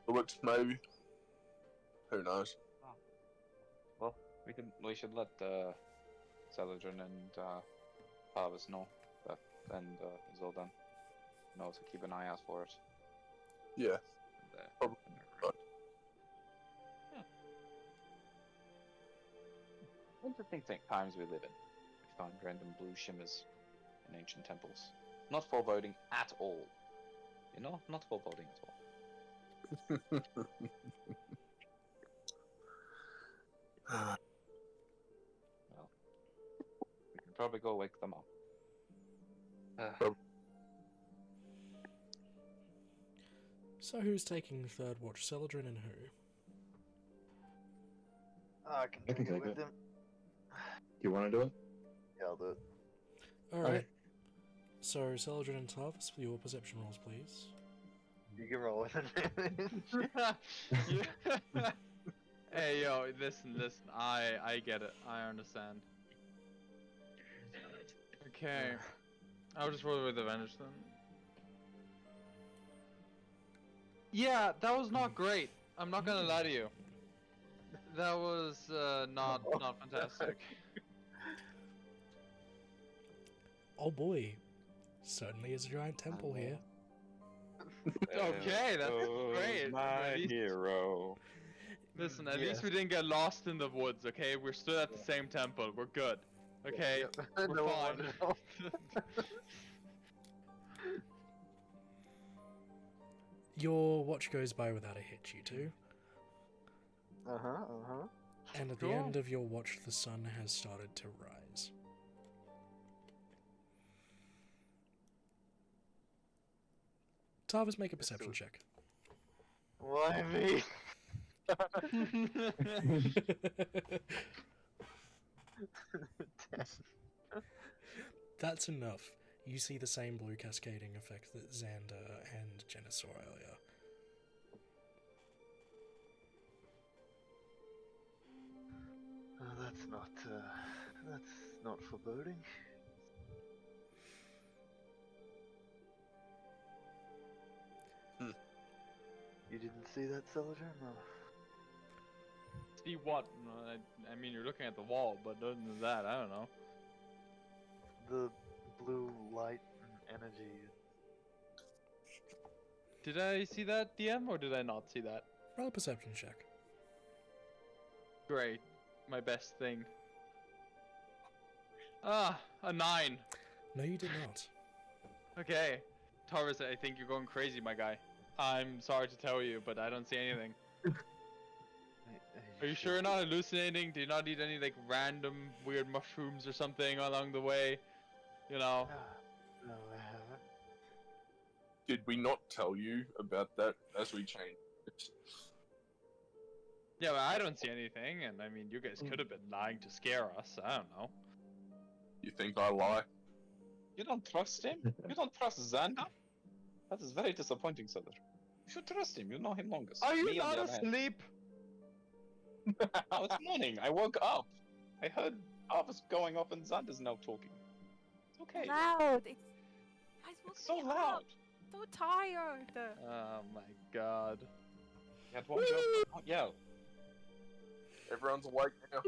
Speaker 4: Looks maybe. Who knows?
Speaker 5: Well, we should let Saladrin and Harvest know that, and Zoldan know to keep an eye out for it.
Speaker 4: Yeah.
Speaker 5: And,
Speaker 4: Probably not.
Speaker 5: Interesting times we live in. We find random blue shimmers in ancient temples. Not foreboding at all. You know, not foreboding at all. Well, we can probably go wake them up.
Speaker 1: So who's taking third watch? Celadrin and who?
Speaker 3: I can
Speaker 8: I can
Speaker 3: take it
Speaker 8: take
Speaker 3: with
Speaker 8: it.
Speaker 3: them.
Speaker 8: Do you want to do it?
Speaker 3: Yeah, I'll do it.
Speaker 1: Alright.
Speaker 8: Okay.
Speaker 1: So Celadrin and Tarvis, for your perception rolls, please.
Speaker 3: You can roll with advantage.
Speaker 7: Hey yo, listen. I get it. I understand. Okay. I'll just roll with advantage then. Yeah, that was not great. I'm not gonna lie to you. That was not fantastic.
Speaker 1: Oh boy. Certainly is a giant temple here.
Speaker 7: Okay, that's great. At
Speaker 5: My
Speaker 7: least-
Speaker 5: hero.
Speaker 7: Listen, at least we didn't get lost in the woods, okay? We're still at the same temple. We're good. Okay? We're
Speaker 3: No one
Speaker 7: fine.
Speaker 3: wanted to know.
Speaker 1: Your watch goes by without a hitch, you two.
Speaker 3: Uh-huh.
Speaker 1: And at the
Speaker 7: Cool.
Speaker 1: end of your watch, the sun has started to rise. Tarvis, make a perception check.
Speaker 3: Why me?
Speaker 1: That's enough. You see the same blue cascading effect that Xander and Jenna saw earlier.
Speaker 3: That's not foreboding.
Speaker 4: Hmm.
Speaker 3: You didn't see that, Celadrin? No.
Speaker 7: See what? No, I mean, you're looking at the wall, but other than that, I don't know.
Speaker 3: The blue light and energy.
Speaker 7: Did I see that, DM, or did I not see that?
Speaker 1: Roll a perception check.
Speaker 7: Great. My best thing. Ah, a 9.
Speaker 1: No, you did not.
Speaker 7: Okay. Tarvis, I think you're going crazy, my guy. I'm sorry to tell you, but I don't see anything. Are you sure you're not hallucinating? Do you not eat any, like, random weird mushrooms or something along the way? You know?
Speaker 3: No, I haven't.
Speaker 4: Did we not tell you about that as we changed it?
Speaker 7: Yeah, but I don't see anything, and I mean, you guys could have been lying to scare us. I don't know.
Speaker 4: You think I lie?
Speaker 5: You don't trust him? You don't trust Xander? That is very disappointing, Saladrin. You should trust him. You know him longest.
Speaker 7: Are you
Speaker 5: Me, on
Speaker 7: not
Speaker 5: the other hand-
Speaker 7: asleep?
Speaker 5: Oh, it's morning. I woke up. I heard Harvest going off and Xander's now talking. It's okay.
Speaker 2: Loud. It's guys, woke
Speaker 5: It's so
Speaker 2: me
Speaker 5: loud.
Speaker 2: Up. So tired.
Speaker 7: Oh my god.
Speaker 5: You had one job. Don't yell.
Speaker 4: Everyone's awake now.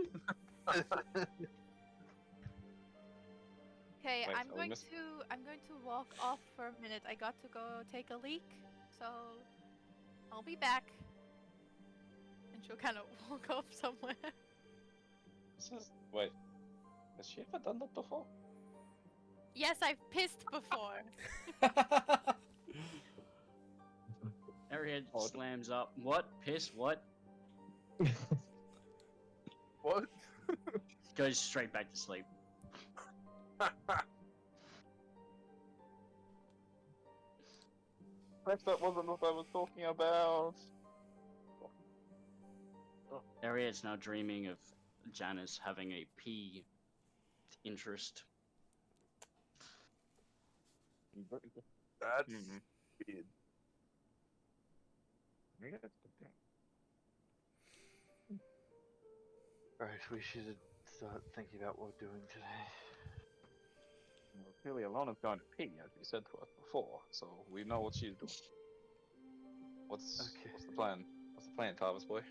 Speaker 2: Okay,
Speaker 5: Wait,
Speaker 2: I'm
Speaker 5: are we
Speaker 2: going
Speaker 5: miss-
Speaker 2: to walk off for a minute. I got to go take a leak, so I'll be back. And she'll kind of walk off somewhere.
Speaker 5: Wait. Has she ever done that before?
Speaker 2: Yes, I've pissed before.
Speaker 6: Airhead
Speaker 5: Oh.
Speaker 6: slams up. What? Piss? What?
Speaker 4: What?
Speaker 6: Goes straight back to sleep.
Speaker 5: Perhaps that wasn't what I was talking about.
Speaker 6: Ariad's now dreaming of Janice having a pea interest.
Speaker 4: That's
Speaker 5: Mhm.
Speaker 4: weird.
Speaker 3: Right, we should start thinking about what we're doing today.
Speaker 5: Well, clearly Alona's going to pee, as you said to us before, so we know what she's doing. What's
Speaker 3: Okay.
Speaker 5: the plan? What's the plan, Tarvis boy?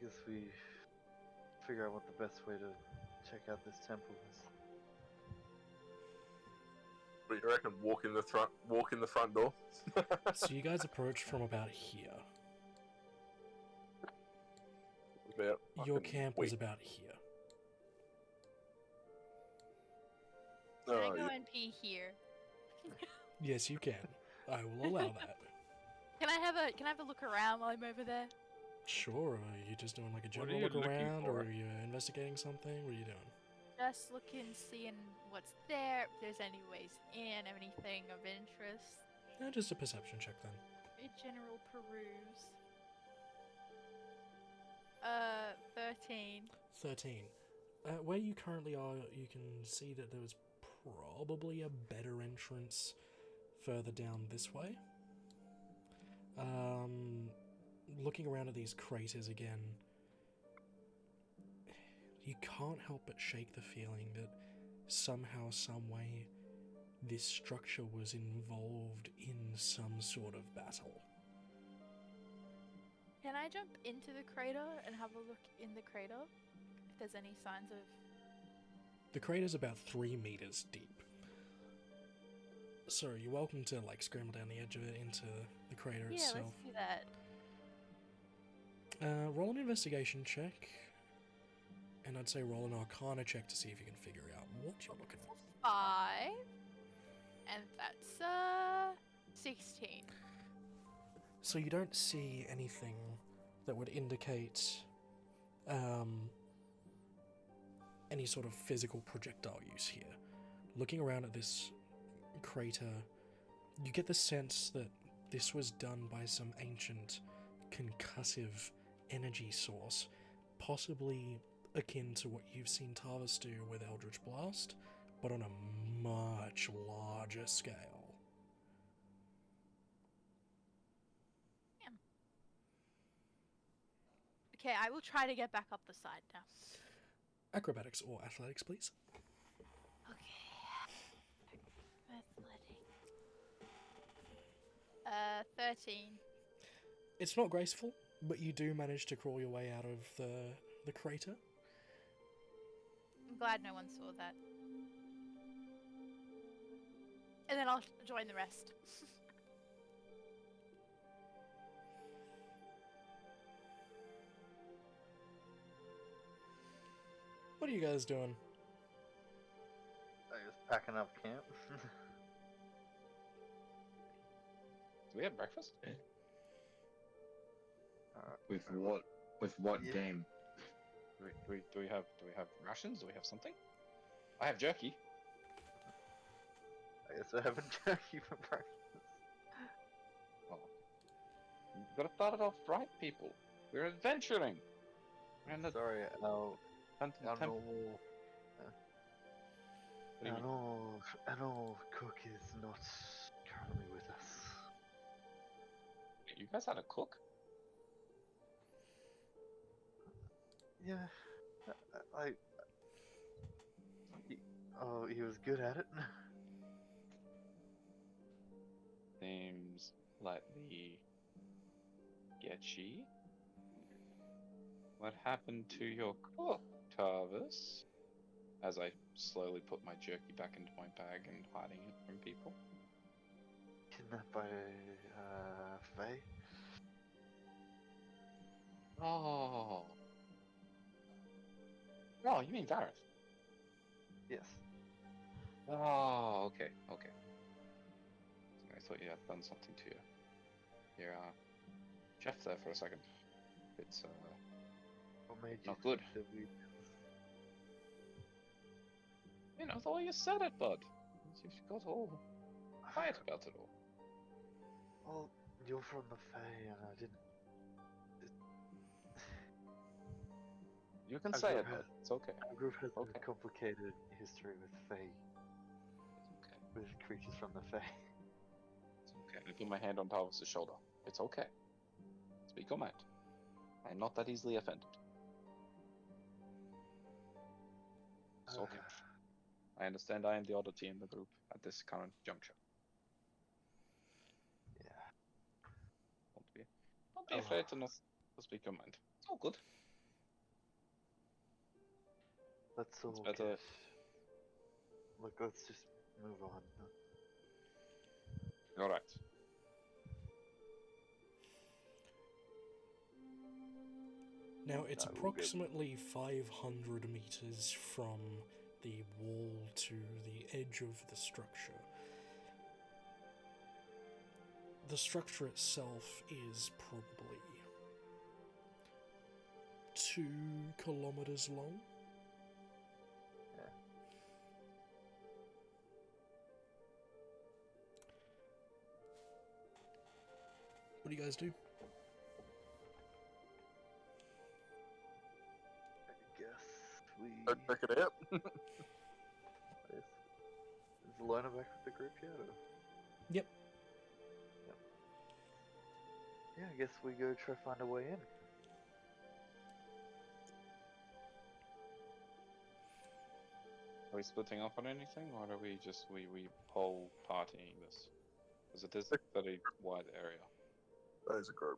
Speaker 3: guess we figure out what the best way to check out this temple is.
Speaker 4: What do you reckon? Walk in the front door.
Speaker 1: So you guys approach from about here.
Speaker 4: About
Speaker 1: Your
Speaker 4: fucking
Speaker 1: camp
Speaker 4: week.
Speaker 1: was about here.
Speaker 2: Can I
Speaker 4: Oh,
Speaker 2: go
Speaker 4: yeah.
Speaker 2: and pee here?
Speaker 1: Yes, you can. I will allow that.
Speaker 2: Can I have a look around while I'm over there?
Speaker 1: Sure. Are you just doing like a
Speaker 7: What are
Speaker 1: general
Speaker 7: you
Speaker 1: look
Speaker 7: looking
Speaker 1: around,
Speaker 7: for?
Speaker 1: or are you investigating something? What are you doing?
Speaker 2: Just looking, seeing what's there, if there's any ways in, anything of interest.
Speaker 1: Just a perception check then.
Speaker 2: A general peruse. 13.
Speaker 1: 13. Where you currently are, you can see that there was probably a better entrance further down this way. Looking around at these craters again, you can't help but shake the feeling that somehow, someway, this structure was involved in some sort of battle.
Speaker 2: Can I jump into the crater and have a look in the crater? If there's any signs of...
Speaker 1: The crater's about 3 meters deep. So you're welcome to like scramble down the edge of it into the crater
Speaker 2: Yeah,
Speaker 1: itself.
Speaker 2: let's do that.
Speaker 1: Roll an investigation check, and I'd say roll an Arcana check to see if you can figure out what you're looking for.
Speaker 2: 5. And that's 16.
Speaker 1: So you don't see anything that would indicate any sort of physical projectile use here. Looking around at this crater, you get the sense that this was done by some ancient concussive energy source, possibly akin to what you've seen Tarvis do with Eldritch Blast, but on a much larger scale.
Speaker 2: Okay, I will try to get back up the side now.
Speaker 1: Acrobatics or athletics, please.
Speaker 2: Okay. Athletic. 13.
Speaker 1: It's not graceful, but you do manage to crawl your way out of the crater.
Speaker 2: I'm glad no one saw that. And then I'll join the rest.
Speaker 1: What are you guys doing?
Speaker 3: I guess packing up camp.
Speaker 5: Do we have breakfast?
Speaker 8: With what? With what
Speaker 3: Yeah.
Speaker 8: game?
Speaker 5: Do we have rations? Do we have something? I have jerky.
Speaker 3: I guess I haven't jerky for breakfast.
Speaker 5: Oh. You gotta start it off right, people. We're adventuring. We're in the
Speaker 3: Sorry, our
Speaker 5: temple.
Speaker 3: normal,
Speaker 5: What do you mean?
Speaker 3: our normal cook is not currently with us.
Speaker 5: You guys had a cook?
Speaker 3: Yeah, he was good at it.
Speaker 5: Seems slightly sketchy. What happened to your cook, Tarvis? As I slowly put my jerky back into my bag and hiding it from people.
Speaker 3: Kidnapped by Faye.
Speaker 5: Oh. Oh, you mean Gareth?
Speaker 3: Yes.
Speaker 5: Oh, okay. I thought you had done something to your chef there for a second. It's
Speaker 3: What made you
Speaker 5: Not good.
Speaker 3: think that we?
Speaker 5: you know, the way you said it, bud. You got all quiet about it all.
Speaker 3: Well, you're from the Fae, and I didn't.
Speaker 5: You can
Speaker 3: I've
Speaker 5: say
Speaker 3: never
Speaker 5: it, bud.
Speaker 3: had-
Speaker 5: It's okay.
Speaker 3: Our group has
Speaker 5: Okay.
Speaker 3: a complicated history with Fae,
Speaker 5: It's okay.
Speaker 3: with creatures from the Fae.
Speaker 5: It's okay. I put my hand on Tarvis' shoulder. It's okay. Speak your mind. I am not that easily offended. It's okay. I understand I am the oddity in the group at this current juncture.
Speaker 3: Yeah.
Speaker 5: Don't be afraid to not to speak your mind. It's all good.
Speaker 3: Let's all
Speaker 5: better.
Speaker 3: get... Look, let's just move on.
Speaker 5: All right.
Speaker 1: Now, it's
Speaker 3: No, we'll get-
Speaker 1: approximately 500 meters from the wall to the edge of the structure. The structure itself is probably 2 kilometers long.
Speaker 3: Yeah.
Speaker 1: What do you guys do?
Speaker 3: I guess we...
Speaker 4: Go check it out.
Speaker 3: Is Lona back with the group yet? Or...
Speaker 1: Yep.
Speaker 3: Yeah, I guess we go try to find a way in.
Speaker 5: Are we splitting up on anything, or are we just we whole partying this? Because it is a very wide area.
Speaker 4: That is a group.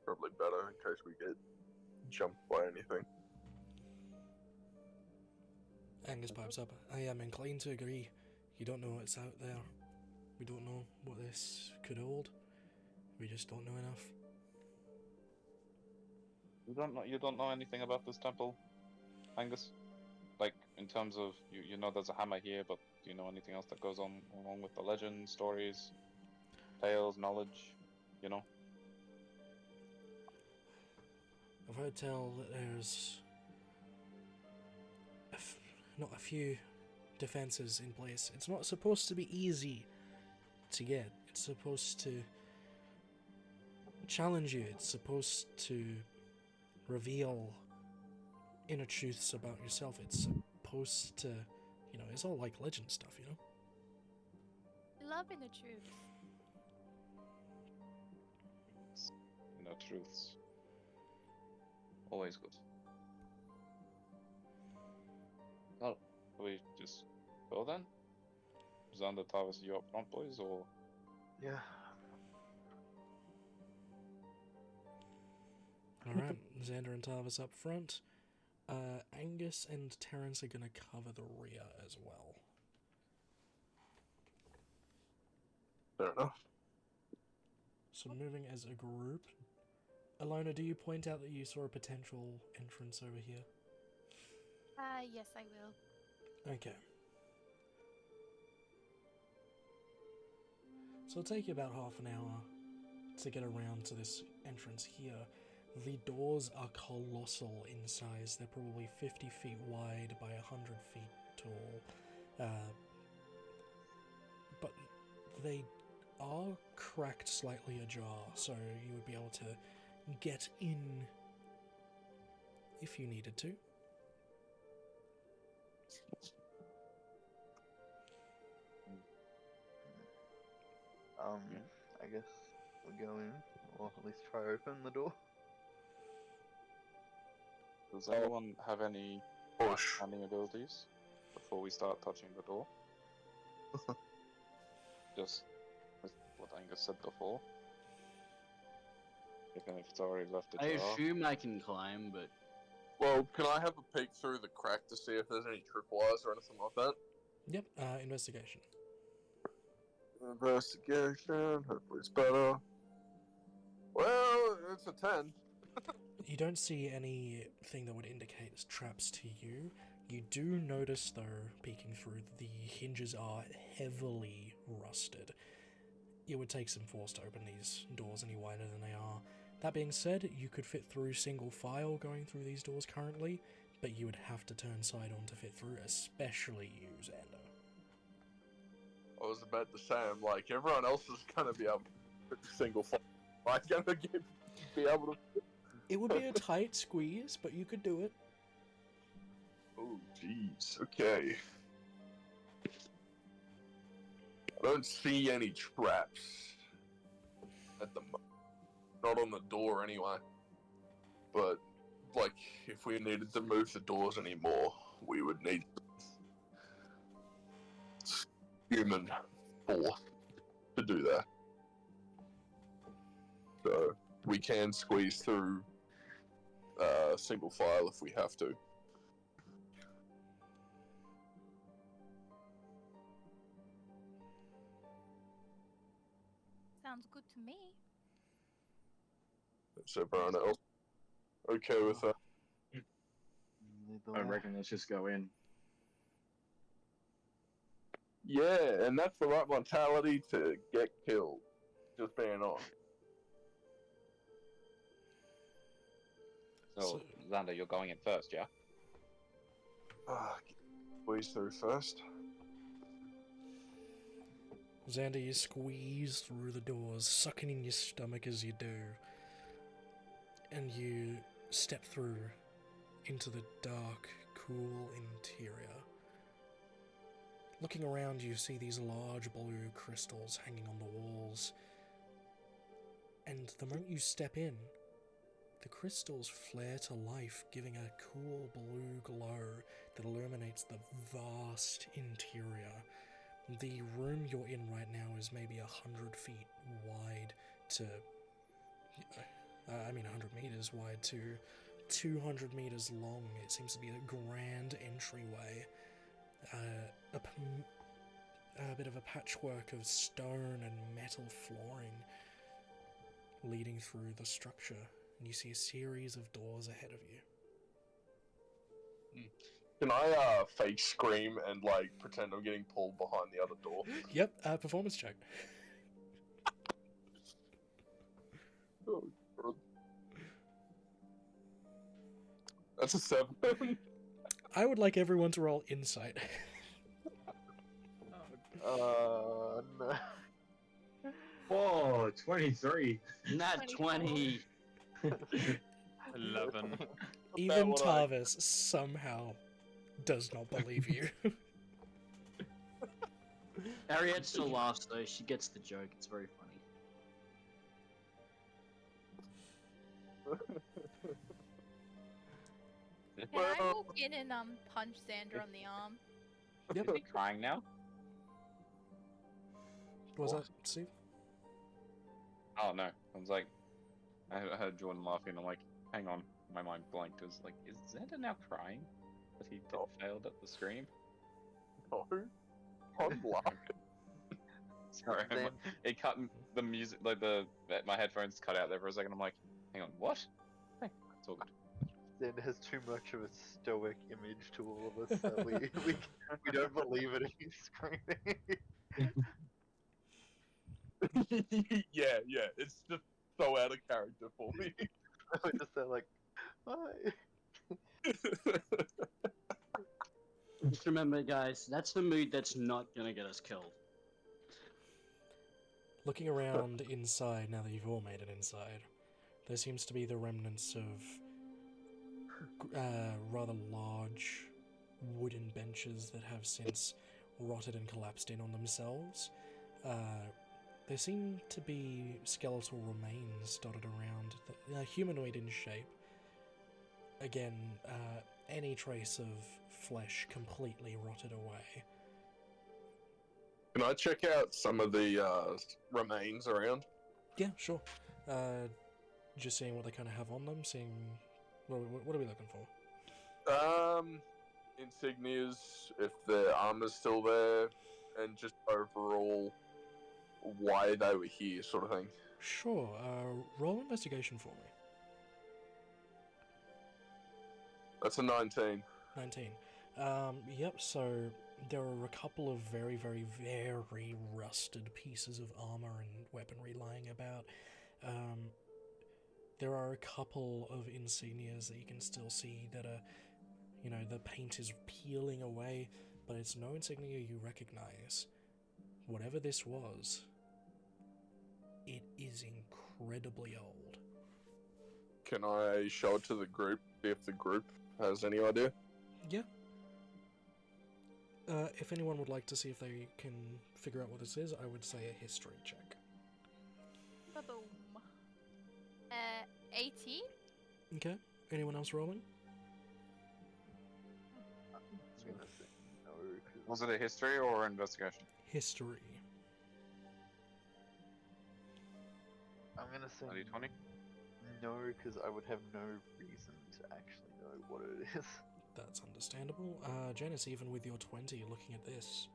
Speaker 4: Probably better in case we get jumped by anything.
Speaker 1: Angus pipes up. I am inclined to agree. You don't know what's out there. We don't know what this could hold. We just don't know enough.
Speaker 5: You don't know anything about this temple, Angus? Like, in terms of, you know there's a hammer here, but do you know anything else that goes on along with the legend, stories, tales, knowledge, you know?
Speaker 1: I've heard tell that there's not a few defenses in place. It's not supposed to be easy to get. It's supposed to challenge you. It's supposed to reveal inner truths about yourself. It's supposed to, it's all like legend stuff,
Speaker 2: Love in the truth.
Speaker 5: You know, truths. Always good. Well, we just go then? Xander, Tavis, you up front, boys, or?
Speaker 3: Yeah.
Speaker 1: Alright, Xander and Tarvis up front. Angus and Terrence are going to cover the rear as well.
Speaker 4: Fair enough.
Speaker 1: So moving as a group. Alona, do you point out that you saw a potential entrance over here?
Speaker 2: Yes, I will.
Speaker 1: Okay. So it'll take you about half an hour to get around to this entrance here. The doors are colossal in size. They're probably 50 feet wide by 100 feet tall. But they are cracked slightly ajar, so you would be able to get in if you needed to.
Speaker 3: I guess we'll go in, or at least try to open the door.
Speaker 5: Does anyone have any
Speaker 4: Push.
Speaker 5: handling abilities before we start touching the door? Just with what Angus said before. Even if it's already left
Speaker 6: I
Speaker 5: ajar.
Speaker 6: assume I can climb, but
Speaker 4: Well, can I have a peek through the crack to see if there's any tripwires or anything like that?
Speaker 1: Yep, investigation.
Speaker 4: Investigation, hopefully it's better. Well, it's a 10.
Speaker 1: You don't see anything that would indicate traps to you. You do notice, though, peeking through, the hinges are heavily rusted. It would take some force to open these doors any wider than they are. That being said, you could fit through single file going through these doors currently, but you would have to turn side on to fit through, especially you, Xander.
Speaker 4: I was about to say, I'm like, everyone else is gonna be able to single file. I'm gonna be able to.
Speaker 1: It would be a tight squeeze, but you could do it.
Speaker 4: Oh, jeez. Okay. I don't see any traps at the moment. Not on the door, anyway. But, like, if we needed to move the doors anymore, we would need human force to do that. So, we can squeeze through single file if we have to.
Speaker 2: Sounds good to me.
Speaker 4: Is everyone else okay with that?
Speaker 3: Lead the
Speaker 8: I
Speaker 3: way.
Speaker 8: reckon let's just go in.
Speaker 4: Yeah, and that's the right mentality to get killed. Just being on.
Speaker 5: So, Xander, you're going in first, yeah?
Speaker 4: Squeeze through first.
Speaker 1: Xander, you squeeze through the doors, sucking in your stomach as you do, and you step through into the dark, cool interior. Looking around, you see these large blue crystals hanging on the walls, and the moment you step in, the crystals flare to life, giving a cool blue glow that illuminates the vast interior. The room you're in right now is maybe 100 feet wide to, 100 meters wide to 200 meters long. It seems to be a grand entryway. A bit of a patchwork of stone and metal flooring leading through the structure, and you see a series of doors ahead of you.
Speaker 4: Can I fake scream and like pretend I'm getting pulled behind the other door?
Speaker 1: Yep, performance check.
Speaker 4: Oh, God. That's a 7.
Speaker 1: I would like everyone to roll insight.
Speaker 3: No.
Speaker 8: Whoa, 23.
Speaker 6: Nat 20.
Speaker 7: 11.
Speaker 1: Even
Speaker 4: what I-
Speaker 1: Tarvis somehow does not believe you.
Speaker 6: Harriet still laughs though. She gets the joke. It's very funny.
Speaker 2: Can I walk in and punch Xander on the arm?
Speaker 1: Yep.
Speaker 5: Is he crying now?
Speaker 1: Was that Steve?
Speaker 5: Oh no. I was like, I heard Jordan laughing. I'm like, hang on. My mind blanked. It was like, is Xander now crying? That he failed at the scream?
Speaker 4: No. I'm laughing.
Speaker 5: Sorry,
Speaker 3: Then-
Speaker 5: it cut the music, like my headphones cut out there for a second. I'm like, hang on, what? Hey, it's all good.
Speaker 3: Xander has too much of a stoic image to all of us that we don't believe it if he's screaming.
Speaker 4: Yeah. It's just so out of character for me.
Speaker 3: We just say like, hi.
Speaker 6: Just remember, guys, that's the mood that's not gonna get us killed.
Speaker 1: Looking around inside, now that you've all made it inside, there seems to be the remnants of rather large wooden benches that have since rotted and collapsed in on themselves. There seem to be skeletal remains dotted around, humanoid in shape. Again, any trace of flesh completely rotted away.
Speaker 4: Can I check out some of the remains around?
Speaker 1: Yeah, sure. Just seeing what they kind of have on them, seeing... What are we looking for?
Speaker 4: Insignias, if the armor's still there, and just overall why they were here, sort of thing.
Speaker 1: Sure, roll investigation for me.
Speaker 4: That's a 19.
Speaker 1: 19. Yep, so there are a couple of very, very, very rusted pieces of armor and weaponry lying about. There are a couple of insignias that you can still see that are, the paint is peeling away, but it's no insignia you recognize. Whatever this was, it is incredibly old.
Speaker 4: Can I show it to the group, see if the group has any idea?
Speaker 1: Yeah. If anyone would like to see if they can figure out what this is, I would say a history check.
Speaker 2: Ba-boom. 18?
Speaker 1: Okay. Anyone else rolling?
Speaker 3: I'm gonna say no. 'Cause
Speaker 5: Was it a history or investigation?
Speaker 1: History.
Speaker 3: I'm gonna say
Speaker 5: Are you 20?
Speaker 3: no, because I would have no reason to actually know what it is.
Speaker 1: That's understandable. Janice, even with your 20, looking at this,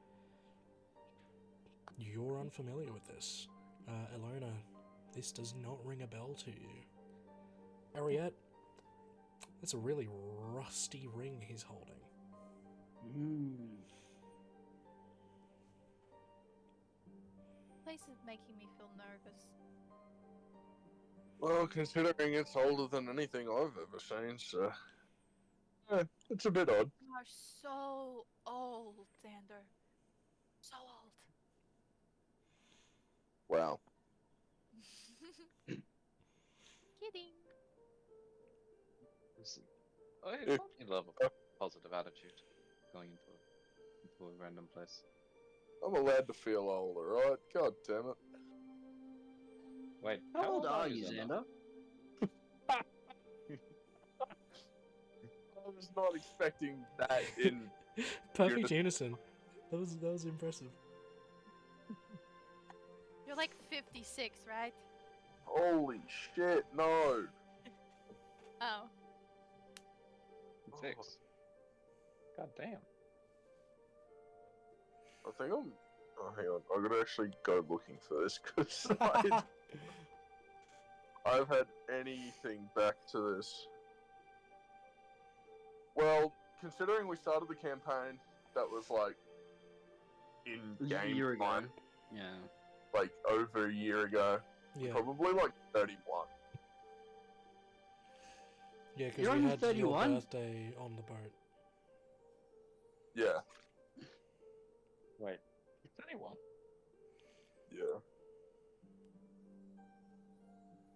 Speaker 1: you're unfamiliar with this. Elona, this does not ring a bell to you. Ariette, that's a really rusty ring he's holding.
Speaker 2: Place is making me feel nervous.
Speaker 4: Well, considering it's older than anything I've ever seen, so it's a bit odd.
Speaker 2: You are so old, Xander. So old.
Speaker 4: Wow.
Speaker 2: Kidding.
Speaker 5: I probably love a positive attitude going into a random place.
Speaker 4: I'm allowed to feel older, right? God damn it.
Speaker 5: Wait,
Speaker 6: How old are you, Xander?
Speaker 4: I was not expecting that in.
Speaker 1: Perfect unison. That was impressive.
Speaker 2: You're like 56, right?
Speaker 4: Holy shit, no.
Speaker 2: Oh.
Speaker 5: 6. God damn.
Speaker 4: I think I'm. Oh, hang on. I'm gonna actually go looking for this because I've had anything back to this. Well, considering we started the campaign, that was like in
Speaker 6: It was a
Speaker 4: game
Speaker 6: year ago.
Speaker 4: time,
Speaker 6: Yeah.
Speaker 4: like over a year ago.
Speaker 1: Yeah,
Speaker 4: Probably like 31.
Speaker 1: yeah, because
Speaker 6: You're
Speaker 1: we
Speaker 6: only
Speaker 1: had
Speaker 6: 31?
Speaker 1: your birthday on the boat.
Speaker 4: Yeah,
Speaker 5: Wait. 31.
Speaker 4: yeah.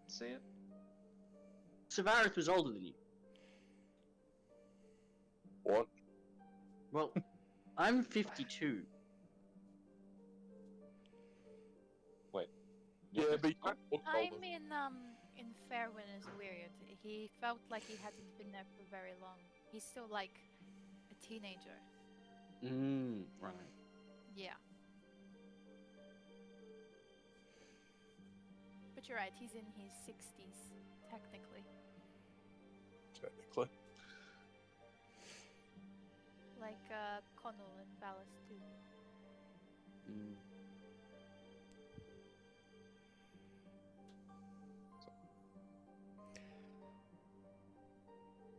Speaker 5: See it?
Speaker 6: Savarith was older than you.
Speaker 4: What?
Speaker 6: Well, I'm 52.
Speaker 4: Yeah, but you don't look
Speaker 2: I'm
Speaker 4: older.
Speaker 2: in Fairwind is weird. He felt like he hadn't been there for very long. He's still like a teenager.
Speaker 6: Right.
Speaker 2: Yeah. But you're right, he's in his 60s, technically.
Speaker 4: Technically.
Speaker 2: Like Connell and Valis too.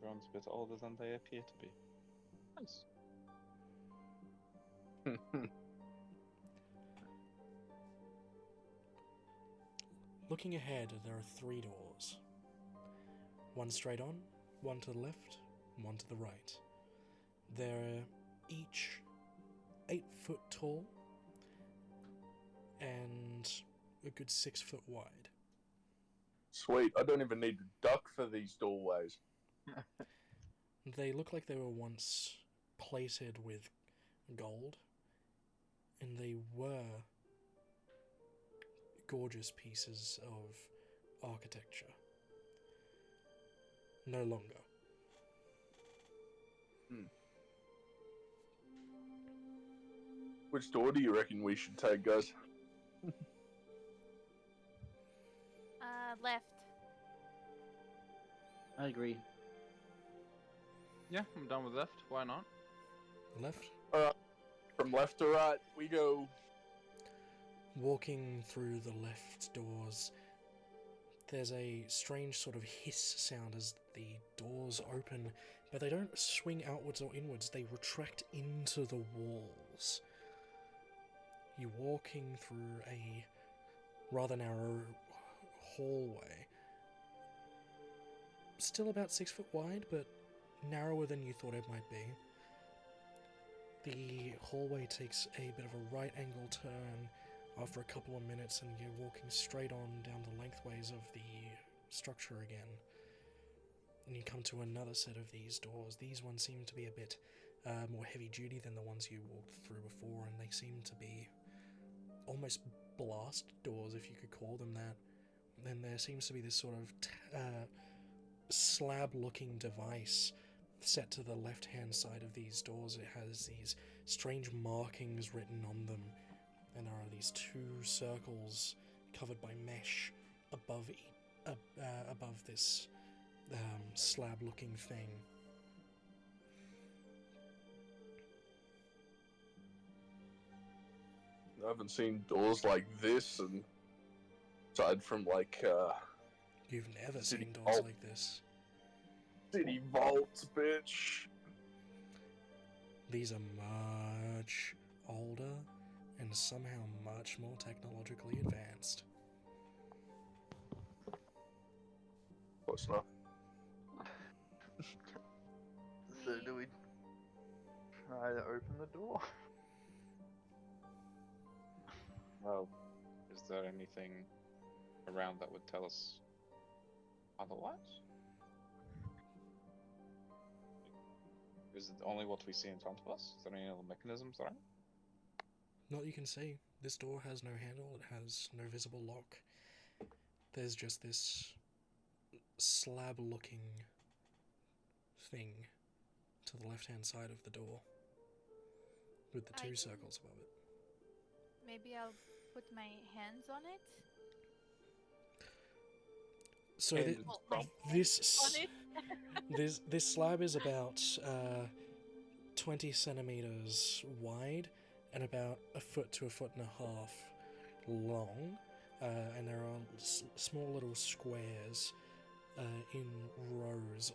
Speaker 5: Everyone's a bit older than they appear to be. Nice.
Speaker 1: Looking ahead, there are 3 doors. One straight on, one to the left, one to the right. They're each 8 foot tall and a good 6 foot wide.
Speaker 4: Sweet. I don't even need to duck for these doorways.
Speaker 1: They look like they were once plated with gold, and they were gorgeous pieces of architecture. No longer.
Speaker 4: Which door do you reckon we should take, guys?
Speaker 2: Left.
Speaker 6: I agree.
Speaker 7: Yeah, I'm done with left. Why not?
Speaker 1: Left?
Speaker 4: From left to right, we go.
Speaker 1: Walking through the left doors, there's a strange sort of hiss sound as the doors open, but they don't swing outwards or inwards, they retract into the walls. You're walking through a rather narrow hallway. Still about 6 foot wide, but narrower than you thought it might be. The hallway takes a bit of a right angle turn after a couple of minutes, and you're walking straight on down the lengthways of the structure again. And you come to another set of these doors. These ones seem to be a bit more heavy duty than the ones you walked through before, and they seem to be almost blast doors, if you could call them that. Then there seems to be this sort of slab-looking device set to the left-hand side of these doors. It has these strange markings written on them, and there are these 2 circles covered by mesh above above this slab-looking thing.
Speaker 4: I haven't seen doors like this in Aside from like
Speaker 1: You've never
Speaker 4: City
Speaker 1: seen doors
Speaker 4: vault.
Speaker 1: like this.
Speaker 4: city vaults, bitch.
Speaker 1: These are much older and somehow much more technologically advanced.
Speaker 4: Close enough.
Speaker 3: So do we try to open the door?
Speaker 5: Well, is there anything around that would tell us otherwise? Is it only what we see in front of us? Is there any other mechanisms around?
Speaker 1: Not you can see. This door has no handle, it has no visible lock. There's just this slab looking thing to the left hand side of the door with the
Speaker 2: I
Speaker 1: two
Speaker 2: can-
Speaker 1: circles above it.
Speaker 2: Maybe I'll put my hands on it.
Speaker 1: So
Speaker 4: And
Speaker 1: thi-
Speaker 4: it's
Speaker 2: Well, my
Speaker 4: from-
Speaker 1: this
Speaker 2: hands on it.
Speaker 1: this slab is about 20 centimeters wide and about a foot to a foot and a half long, and there are small little squares in rows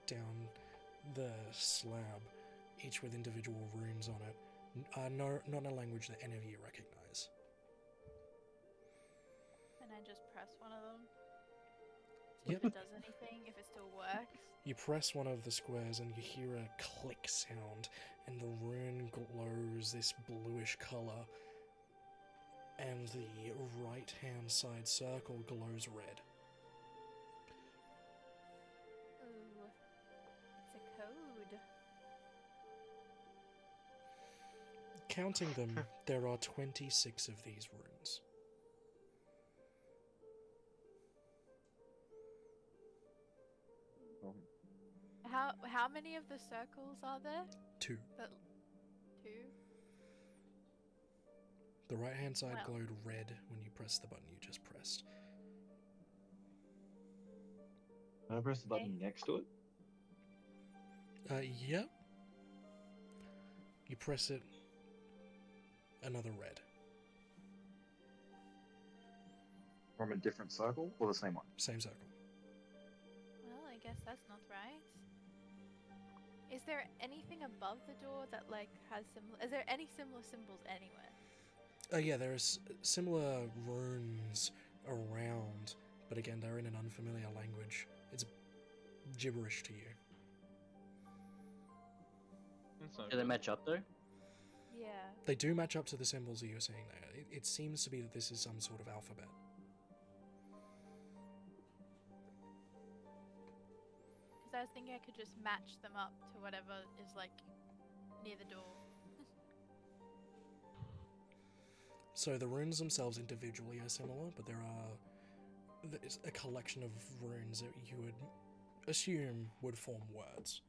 Speaker 1: down the slab, each with individual runes on it. Not a language that any of you recognize.
Speaker 2: And I just press one of them. See
Speaker 1: Yep.
Speaker 2: if it does anything, if it still works.
Speaker 1: You press one of the squares and you hear a click sound, and the rune glows this bluish color, and the right hand side circle glows red.
Speaker 2: Ooh. It's a code.
Speaker 1: Counting them, there are 26 of these runes.
Speaker 2: How many of the circles are there?
Speaker 1: 2.
Speaker 2: Two?
Speaker 1: The right hand side
Speaker 2: Wow.
Speaker 1: glowed red when you pressed the button you just pressed.
Speaker 8: Can I press the button next to it?
Speaker 1: Yep. You press it, another red.
Speaker 8: From a different circle or the same one?
Speaker 1: Same circle.
Speaker 2: Well, I guess that's not right. Is there anything above the door that like has similar? Is there any similar symbols anywhere?
Speaker 1: Yeah, there's similar runes around, but again, they're in an unfamiliar language. It's gibberish to you.
Speaker 7: That's not
Speaker 6: Do they
Speaker 7: good.
Speaker 6: match up though?
Speaker 2: Yeah.
Speaker 1: They do match up to the symbols that you're seeing there. It seems to be that this is some sort of alphabet.
Speaker 2: Because I was thinking I could just match them up to whatever is like near the door.
Speaker 1: So the runes themselves individually are similar, but there's a collection of runes that you would assume would form words.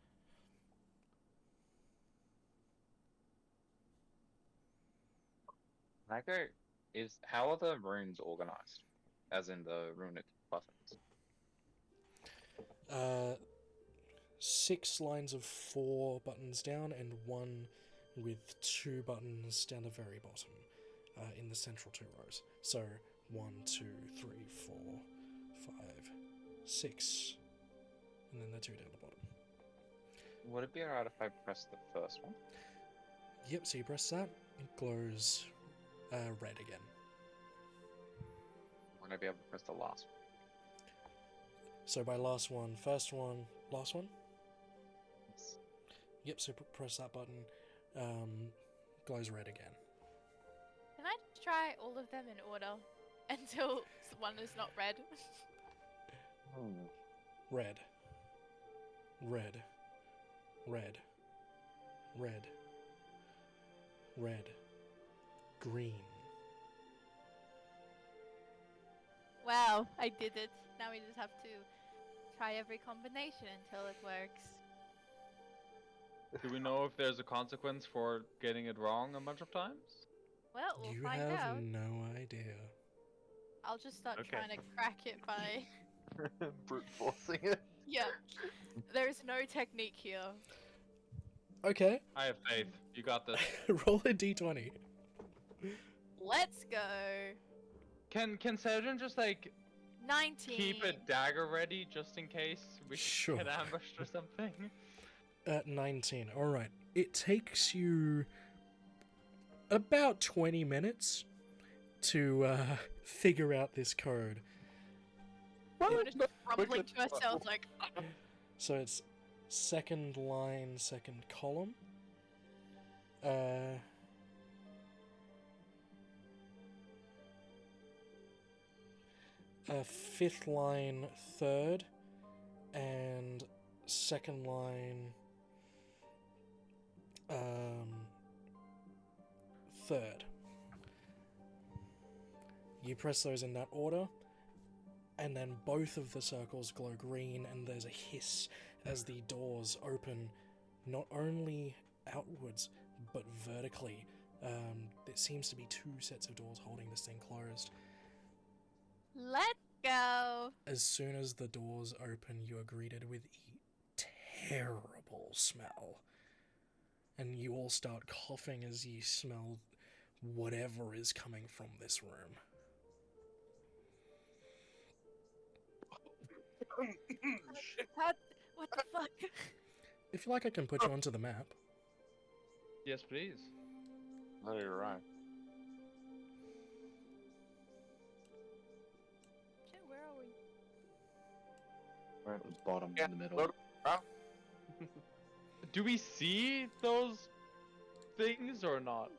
Speaker 5: Hacker, how are the runes organized? As in the runic buttons.
Speaker 1: 6 lines of 4 buttons down and 1 with 2 buttons down the very bottom in the central 2 rows. So 1, 2, 3, 4, 5, 6, and then the 2 down the bottom.
Speaker 5: Would it be alright if I press the first one?
Speaker 1: Yep, so you press that, it glows red again.
Speaker 5: Would I be able to press the last one?
Speaker 1: So by last one, first one, last one?
Speaker 5: Yes.
Speaker 1: Yep, so press that button, glows red again.
Speaker 2: Can I try all of them in order until one is not red?
Speaker 1: Red. Red. Red. Red. Red. Green.
Speaker 2: Wow, I did it. Now we just have to try every combination until it works.
Speaker 7: Do we know if there's a consequence for getting it wrong a bunch of times?
Speaker 2: Well, we'll
Speaker 1: You
Speaker 2: find
Speaker 1: have
Speaker 2: out.
Speaker 1: no idea.
Speaker 2: I'll just start
Speaker 7: Okay.
Speaker 2: trying to crack it by.
Speaker 3: Brute forcing it.
Speaker 2: Yeah. There's no technique here.
Speaker 1: Okay,
Speaker 7: I have faith. You got this.
Speaker 1: roll a d20.
Speaker 2: Let's go.
Speaker 7: Can Saladin just like
Speaker 2: 19.
Speaker 7: keep a dagger ready just in case we
Speaker 1: Sure.
Speaker 7: get ambushed or something?
Speaker 1: At 19. Alright. It takes you about 20 minutes to figure out this code.
Speaker 2: We're just rumbling to ourselves like,
Speaker 1: So it's second line, second column. Fifth line, third, and second line, third. You press those in that order, and then both of the circles glow green, and there's a hiss as the doors open, not only outwards, but vertically. There seems to be two sets of doors holding this thing closed.
Speaker 2: let's go.
Speaker 1: As soon as the doors open, you are greeted with a terrible smell. And you all start coughing as you smell whatever is coming from this room.
Speaker 2: What the fuck?
Speaker 1: If you like, I can put you onto the map.
Speaker 7: Yes, please.
Speaker 5: No, you're right.
Speaker 2: Shit, where are we?
Speaker 5: We're at the bottom
Speaker 4: Yeah,
Speaker 5: in the middle.
Speaker 4: load-
Speaker 7: Do we see those things or not?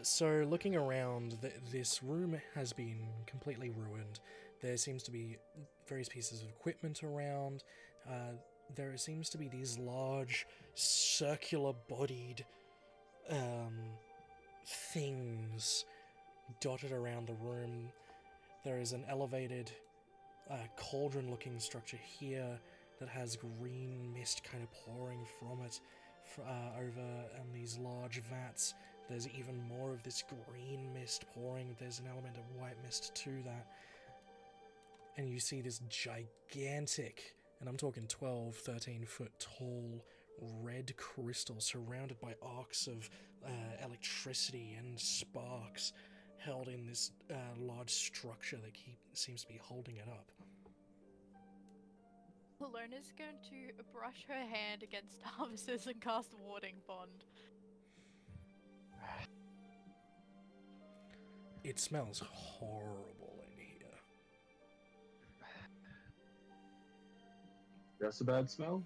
Speaker 1: So looking around, this room has been completely ruined. There seems to be various pieces of equipment around. There seems to be these large, circular-bodied things dotted around the room. There is an elevated, cauldron-looking structure here that has green mist kind of pouring from it over these large vats. There's even more of this green mist pouring. There's an element of white mist to that. And you see this gigantic, and I'm talking 12, 13 foot tall, red crystal surrounded by arcs of electricity and sparks held in this large structure that seems to be holding it up.
Speaker 2: Alona's going to brush her hand against Harvesters and cast Warding Bond.
Speaker 1: It smells horrible in here.
Speaker 8: Just a bad smell?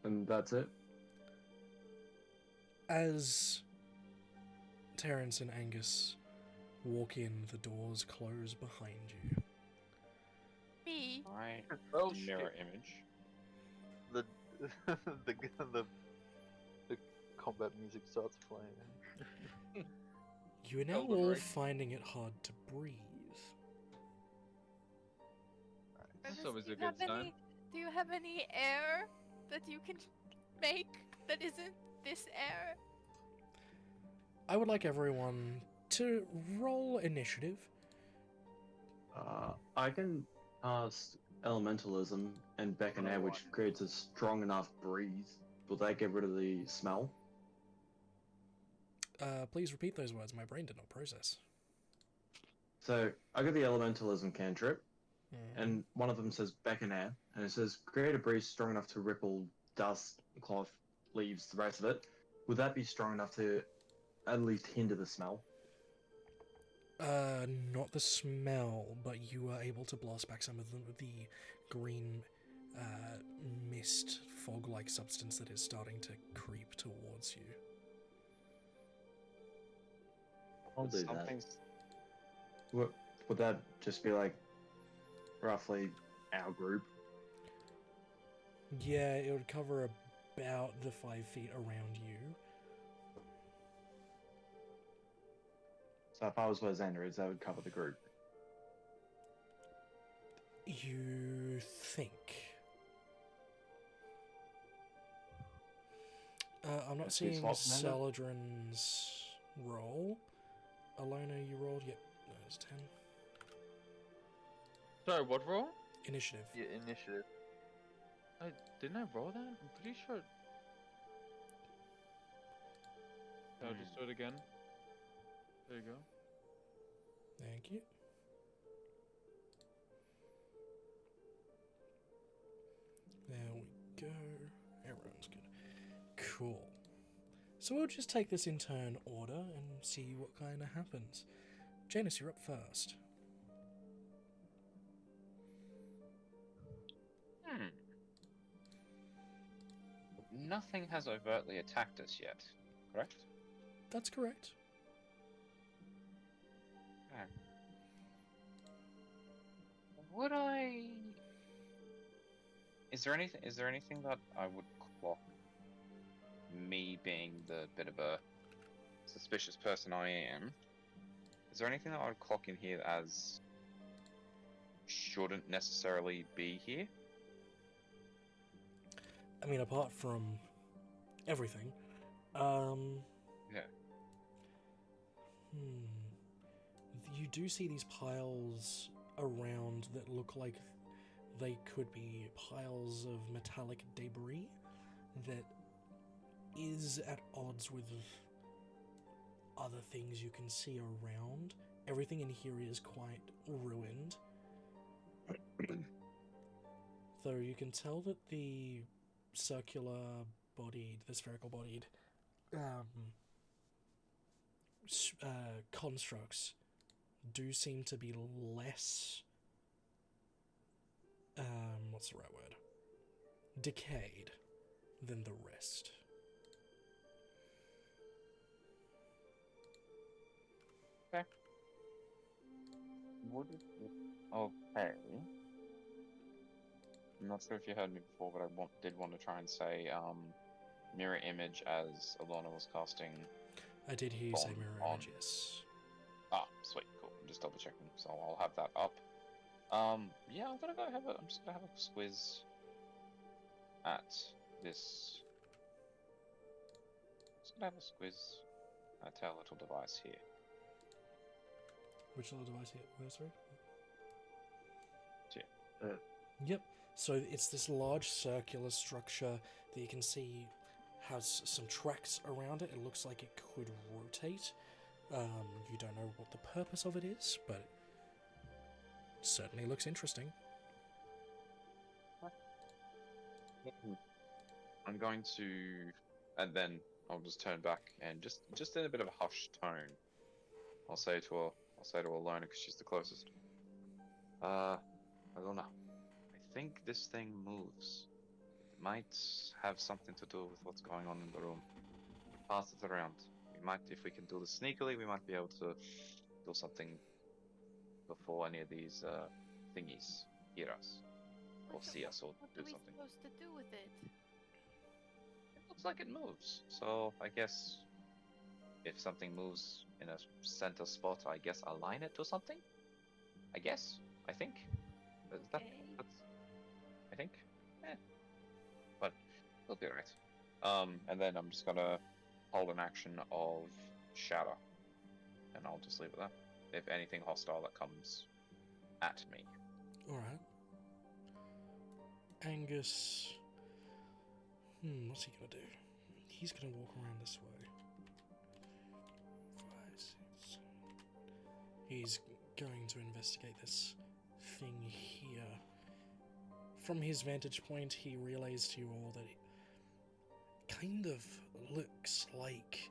Speaker 8: And that's it?
Speaker 1: As Terrence and Angus walk in, the doors close behind you.
Speaker 2: Me?
Speaker 5: Right.
Speaker 4: Oh,
Speaker 5: Mirror
Speaker 4: shit.
Speaker 5: image.
Speaker 3: The the combat music starts playing.
Speaker 1: You are now
Speaker 7: Elden
Speaker 1: all
Speaker 7: Ring.
Speaker 1: finding it hard to breathe.
Speaker 7: That's
Speaker 2: Rivers,
Speaker 7: always
Speaker 2: do
Speaker 7: a
Speaker 2: you have
Speaker 7: good sign.
Speaker 2: Do you have any air that you can make that isn't this air?
Speaker 1: I would like everyone to roll initiative.
Speaker 8: I can cast Elementalism and Beckon Air, which creates a strong enough breeze. Will that get rid of the smell?
Speaker 1: Please repeat those words. My brain did not process.
Speaker 8: So I got the Elementalism cantrip,
Speaker 1: Mhm.
Speaker 8: and one of them says Beckon Air, and it says create a breeze strong enough to ripple dust, cloth, leaves, the rest of it. Would that be strong enough to at least hinder the smell?
Speaker 1: Not the smell, but you are able to blast back some of the green mist, fog-like substance that is starting to creep towards you.
Speaker 8: I'll do that.
Speaker 5: Something's
Speaker 8: Would that just be like roughly our group?
Speaker 1: Yeah, it would cover about the 5 feet around you.
Speaker 8: So if I was where Xander is, that would cover the group.
Speaker 1: You think. I'm not
Speaker 8: Let's do
Speaker 1: seeing
Speaker 8: swap, Amanda.
Speaker 1: Saladrin's roll. Alona, you rolled? Yep, that was 10.
Speaker 7: Sorry, what roll?
Speaker 1: Initiative.
Speaker 3: Yeah, initiative.
Speaker 7: Didn't I roll that? I'm pretty sure. I'll just do it again. There you go.
Speaker 1: Thank you. There we go. Everyone's good. Cool. So we'll just take this in turn order and see what kind of happens. Janus, you're up first.
Speaker 5: Nothing has overtly attacked us yet, correct?
Speaker 1: That's correct.
Speaker 5: Okay. Would I? Is there anything that I would clock? Me being the bit of a suspicious person I am, is there anything that I would clock in here as shouldn't necessarily be here?
Speaker 1: I mean, apart from everything,
Speaker 5: Yeah.
Speaker 1: You do see these piles around that look like they could be piles of metallic debris that is at odds with other things you can see around. Everything in here is quite ruined. Though you can tell that the circular-bodied, the spherical-bodied constructs do seem to be less, what's the right word? Decayed than the rest.
Speaker 5: Okay. Okay. I'm not sure if you heard me before, but I did want to try and say mirror image as Alana was casting.
Speaker 1: I did hear you say
Speaker 5: On-
Speaker 1: mirror
Speaker 5: on.
Speaker 1: image, yes.
Speaker 5: Ah, sweet, cool. I'm just double checking, so I'll have that up. Yeah, I'm just gonna have a squiz at this. Just gonna have a squiz at our little device here.
Speaker 1: Which little device here? Where, sorry?
Speaker 5: Yeah.
Speaker 1: Yep. So it's this large circular structure that you can see has some tracks around it. It looks like it could rotate. You don't know what the purpose of it is, but it certainly looks interesting.
Speaker 5: I'm going to, and then I'll just turn back and just in a bit of a hushed tone, I'll say to Alona because she's the closest. Alona, I think this thing moves. It might have something to do with what's going on in the room. Pass it around. We might, if we can do this sneakily, we might be able to do something before any of these thingies hear us or see us or do
Speaker 2: What are we
Speaker 5: something.
Speaker 2: supposed to do with it?
Speaker 5: It looks like it moves. So I guess if something moves in a center spot, I guess align it to something. I guess. I think. Is that,
Speaker 2: Okay.
Speaker 5: that's, I think. But it'll be alright. And then I'm just gonna hold an action of shatter, and I'll just leave it there. If anything hostile that comes at me.
Speaker 1: Alright. Angus. What's he gonna do? He's gonna walk around this way. 5, 6. He's going to investigate this thing here. From his vantage point, he relays to you all that it kind of looks like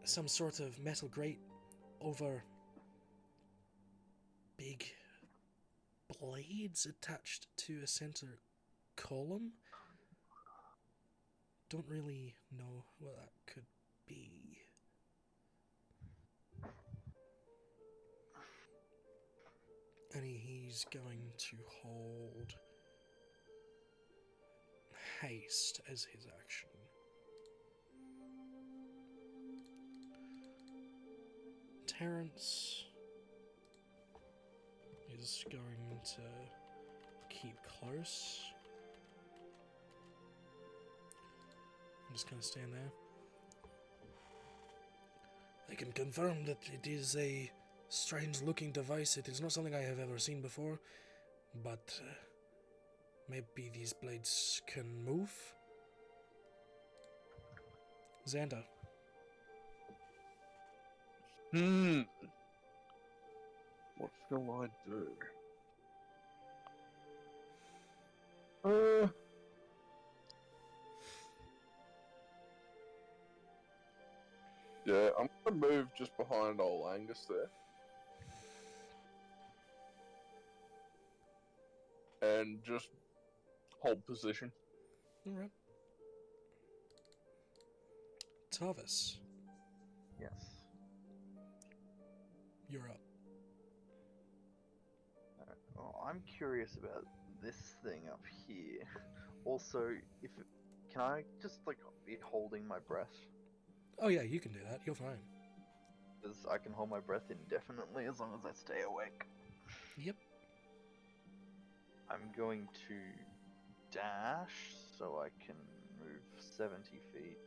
Speaker 1: some sort of metal grate over big blades attached to a center column. Don't really know what that could be. And he's going to hold haste as his action. Terrence is going to keep close. I'm just gonna stand there. I can confirm that it is a strange looking device. It is not something I have ever seen before, but maybe these blades can move. Xander.
Speaker 4: What shall I do? Yeah, I'm gonna move just behind old Angus there. And just hold position.
Speaker 1: Alright. Tarvis,
Speaker 3: Yes.
Speaker 1: you're up.
Speaker 3: Alright, well, I'm curious about this thing up here. Also, can I just like be holding my breath?
Speaker 1: Oh yeah, you can do that. You're fine.
Speaker 3: Because I can hold my breath indefinitely as long as I stay awake.
Speaker 1: Yep.
Speaker 3: I'm going to dash so I can move 70 feet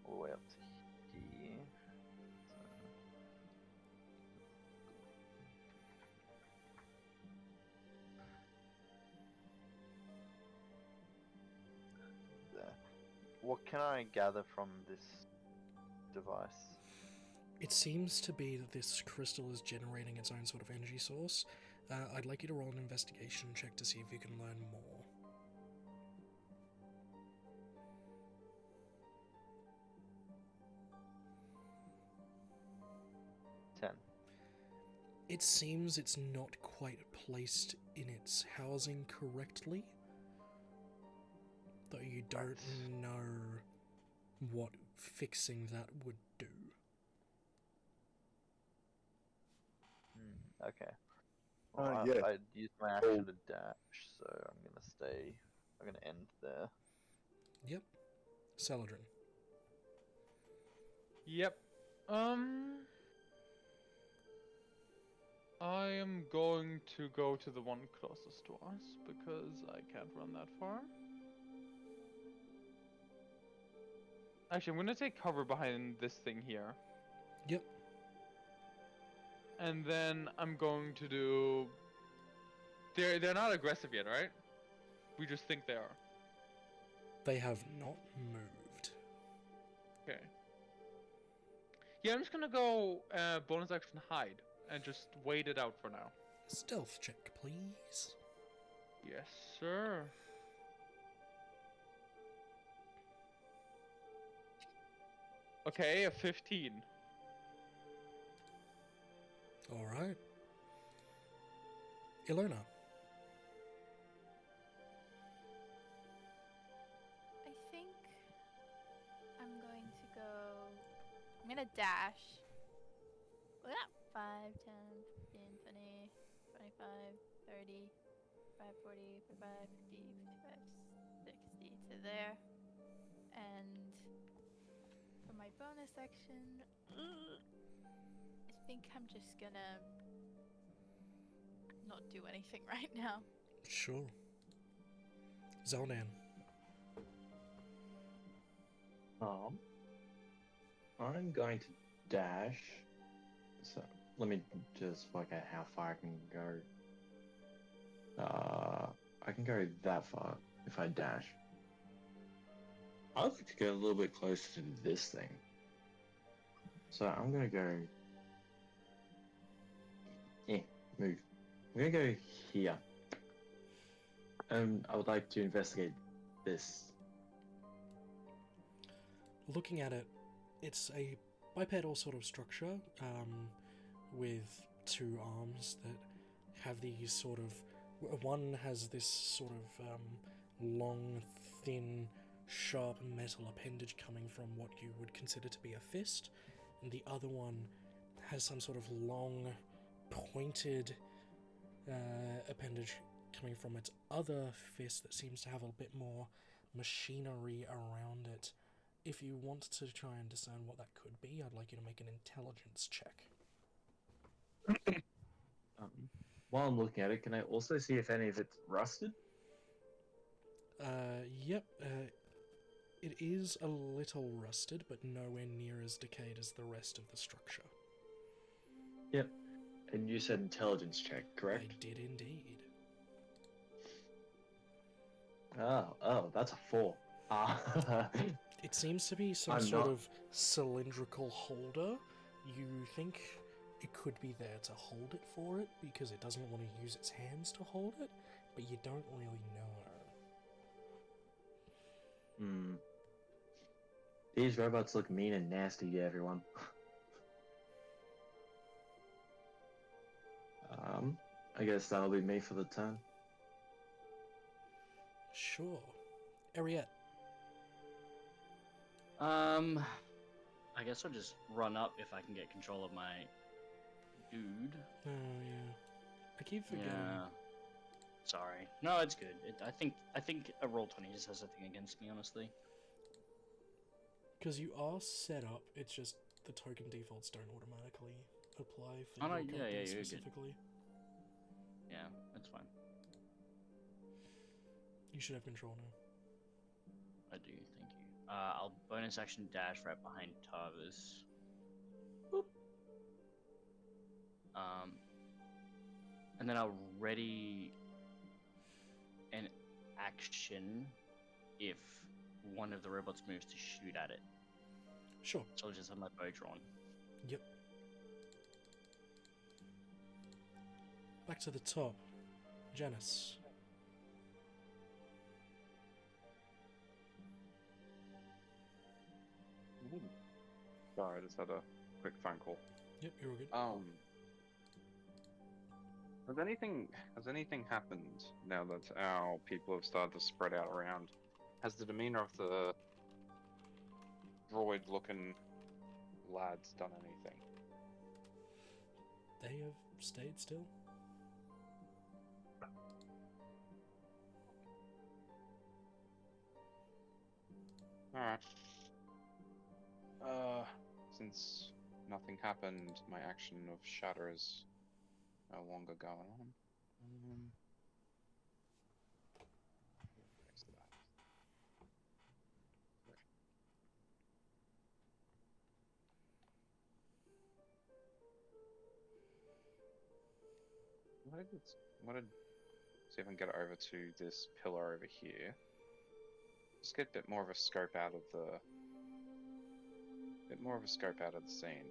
Speaker 3: all the way up to here. So, there. What can I gather from this device?
Speaker 1: It seems to be that this crystal is generating its own sort of energy source. I'd like you to roll an investigation check to see if you can learn more. It seems it's not quite placed in its housing correctly, though you don't know what fixing that would do.
Speaker 3: Okay. Well,
Speaker 4: yeah.
Speaker 3: I used my action to dash, so I'm gonna stay. I'm gonna end there.
Speaker 1: Yep. Saladrin.
Speaker 7: Yep. I am going to go to the one closest to us because I can't run that far. Actually, I'm gonna take cover behind this thing here.
Speaker 1: Yep.
Speaker 7: And then I'm going to do. They're not aggressive yet, right? We just think they are.
Speaker 1: They have not moved.
Speaker 7: Okay. Yeah, I'm just gonna go bonus action hide and just wait it out for now.
Speaker 1: Stealth check, please.
Speaker 7: Yes, sir. Okay, a 15.
Speaker 1: Alright. Ilona.
Speaker 2: I think I'm going to go. I'm gonna dash. Well, yeah. 5, 10, 15, 20, 25, 30, 35, 40, 45, 50, 55, 60 to there. And for my bonus action, I think I'm just gonna not do anything right now.
Speaker 1: Sure. Zoldan.
Speaker 8: I'm going to dash. So let me just work out how far I can go. I can go that far if I dash. I'd like to go a little bit closer to this thing. So I'm gonna go. Move. I'm gonna go here. I would like to investigate this.
Speaker 1: Looking at it, it's a bipedal sort of structure, with two arms that have these sort of. One has this sort of long, thin, sharp metal appendage coming from what you would consider to be a fist, and the other one has some sort of long, pointed appendage coming from its other fist that seems to have a bit more machinery around it. If you want to try and discern what that could be, I'd like you to make an intelligence check.
Speaker 8: While I'm looking at it, can I also see if any of it's rusted?
Speaker 1: Yep, it is a little rusted, but nowhere near as decayed as the rest of the structure.
Speaker 8: Yep. And you said intelligence check, correct?
Speaker 1: I did indeed.
Speaker 8: Oh, that's a 4.
Speaker 1: It seems to be some
Speaker 8: I'm
Speaker 1: sort
Speaker 8: not-
Speaker 1: of cylindrical holder. You think it could be there to hold it for it because it doesn't want to use its hands to hold it, but you don't really know.
Speaker 8: Hmm. These robots look mean and nasty to everyone. I guess that'll be me for the turn.
Speaker 1: Sure. Ariette.
Speaker 6: I guess I'll just run up if I can get control of my dude.
Speaker 1: Oh, yeah. I keep forgetting.
Speaker 6: Yeah. Sorry. No, it's good. I think a roll 20 just has something against me, honestly.
Speaker 1: Because you are set up, it's just the token defaults don't automatically apply for
Speaker 6: Oh, no,
Speaker 1: your
Speaker 6: yeah,
Speaker 1: character
Speaker 6: yeah, you're good.
Speaker 1: specifically.
Speaker 6: Yeah, that's fine.
Speaker 1: You should have control now.
Speaker 6: I do, thank you. I'll bonus action dash right behind Tarvis. Boop. And then I'll ready an action if one of the robots moves to shoot at it.
Speaker 1: Sure.
Speaker 6: So I'll just have my bow drawn.
Speaker 1: Yep. Back to the top. Janice.
Speaker 9: Sorry, I just had a quick phone call.
Speaker 1: Yep, you're all good.
Speaker 9: Has anything happened now that our people have started to spread out around? Has the demeanor of the droid-looking lads done anything?
Speaker 1: They have stayed still.
Speaker 9: Alright. Since nothing happened, my action of shatter is no longer going on. Where's that? What did see if I can get over to this pillar over here. Just get a bit more of a scope out of the scene.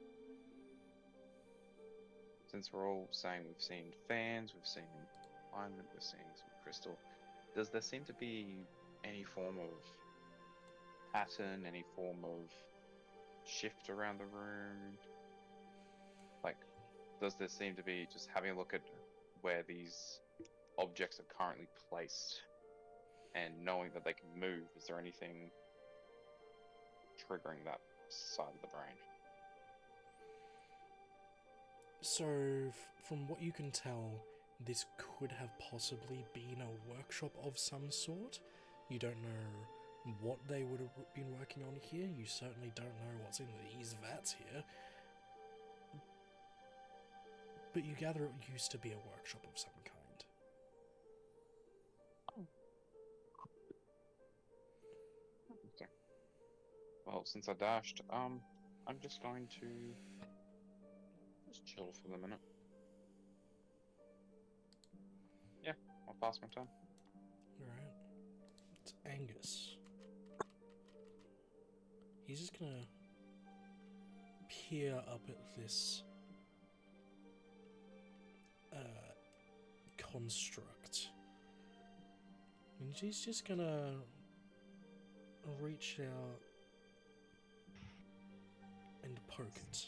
Speaker 9: Since we're all saying we've seen fans, we've seen alignment, we're seeing some crystal, does there seem to be any form of pattern, any form of shift around the room? Like, does there seem to be, just having a look at where these objects are currently placed and knowing that they can move, is there anything triggering that side of the brain?
Speaker 1: So, from what you can tell, this could have possibly been a workshop of some sort. You don't know what they would have been working on here. You certainly don't know what's in these vats here. But you gather it used to be a workshop of some kind.
Speaker 9: Okay. Well, since I dashed, I'm just going to just chill for the minute. Yeah, I'll pass my turn.
Speaker 1: Alright. It's Angus. He's just gonna peer up at this construct. And he's just gonna reach out and poke it.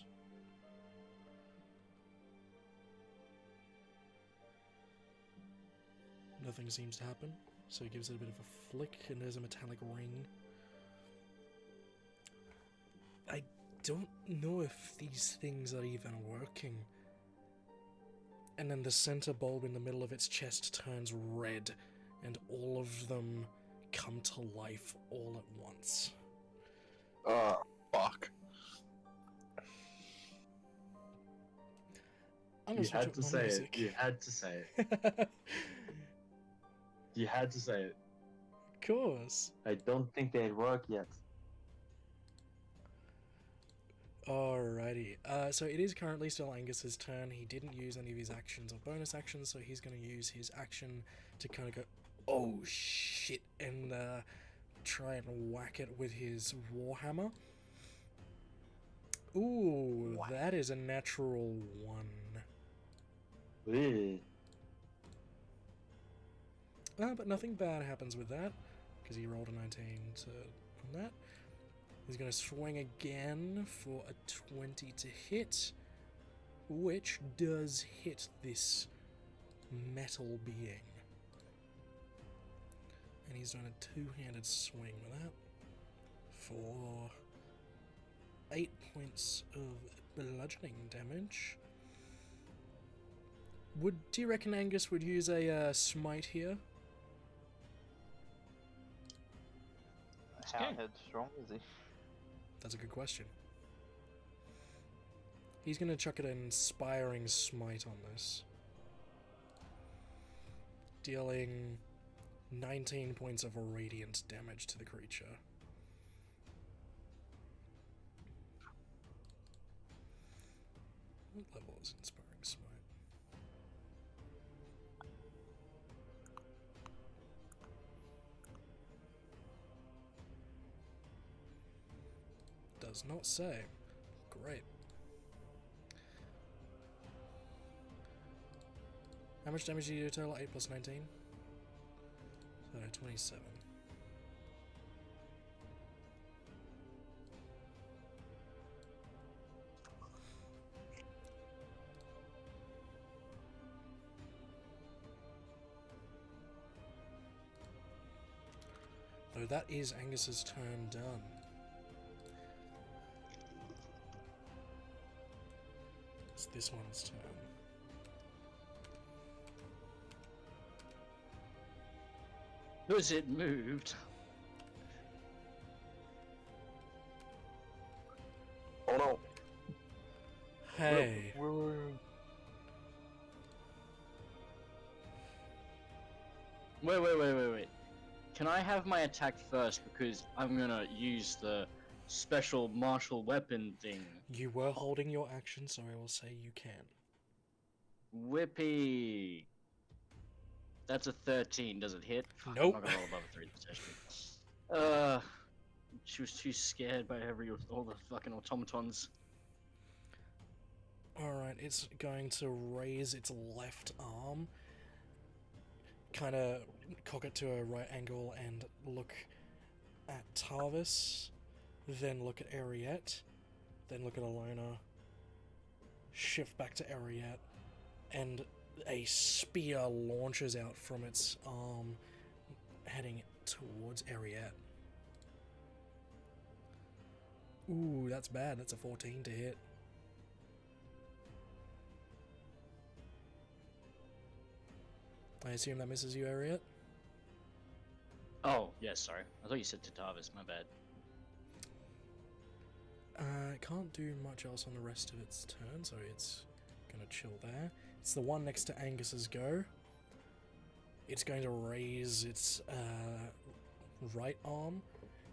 Speaker 1: Nothing seems to happen, so he gives it a bit of a flick, and there's a metallic ring. I don't know if these things are even working. And then the center bulb in the middle of its chest turns red, and all of them come to life all at once.
Speaker 4: Ah, fuck.
Speaker 1: I'm
Speaker 8: You
Speaker 1: gonna
Speaker 8: had
Speaker 1: switch
Speaker 8: to
Speaker 1: up my
Speaker 8: say it.
Speaker 1: music.
Speaker 8: You had to say it. You had to say it.
Speaker 1: Of course.
Speaker 8: I don't think they'd work yet.
Speaker 1: Alrighty, so it is currently still Angus's turn. He didn't use any of his actions or bonus actions, so he's going to use his action to kind of go, oh shit, and try and whack it with his warhammer. Ooh, that is a natural 1.
Speaker 6: Ugh.
Speaker 1: But nothing bad happens with that, because he rolled a 19 on that. He's going to swing again for a 20 to hit, which does hit this metal being. And he's doing a two-handed swing with that for 8 points of bludgeoning damage. Do you reckon Angus would use a smite here?
Speaker 3: How headstrong is he?
Speaker 1: That's a good question. He's going to chuck an inspiring smite on this, dealing 19 points of radiant damage to the creature. What level is inspiring smite? Does not say. Great. How much damage do you do total? 8 plus 19? So 27. Though that is Angus's turn done. It's this one's turn.
Speaker 6: Was it moved?
Speaker 4: Oh no.
Speaker 1: Hey.
Speaker 6: Wait. Can I have my attack first because I'm gonna use the special martial weapon thing?
Speaker 1: You were holding your action, so I will say you can.
Speaker 6: Whippy. That's a 13. Does it hit? Fuck,
Speaker 1: Nope.
Speaker 6: I'm not gonna roll above a 3 this she was too scared by all the fucking automatons.
Speaker 1: Alright, it's going to raise its left arm, kind of cock it to a right angle and look at Tarvis, then look at Ariette, then look at Alona, shift back to Ariette, and a spear launches out from its arm, heading towards Ariette. Ooh, that's bad. That's a 14 to hit. I assume that misses you, Ariette?
Speaker 6: Oh, yeah, sorry. I thought you said to Tarvis, my bad.
Speaker 1: It can't do much else on the rest of its turn, so it's gonna chill there. It's the one next to Angus's go. It's going to raise its right arm,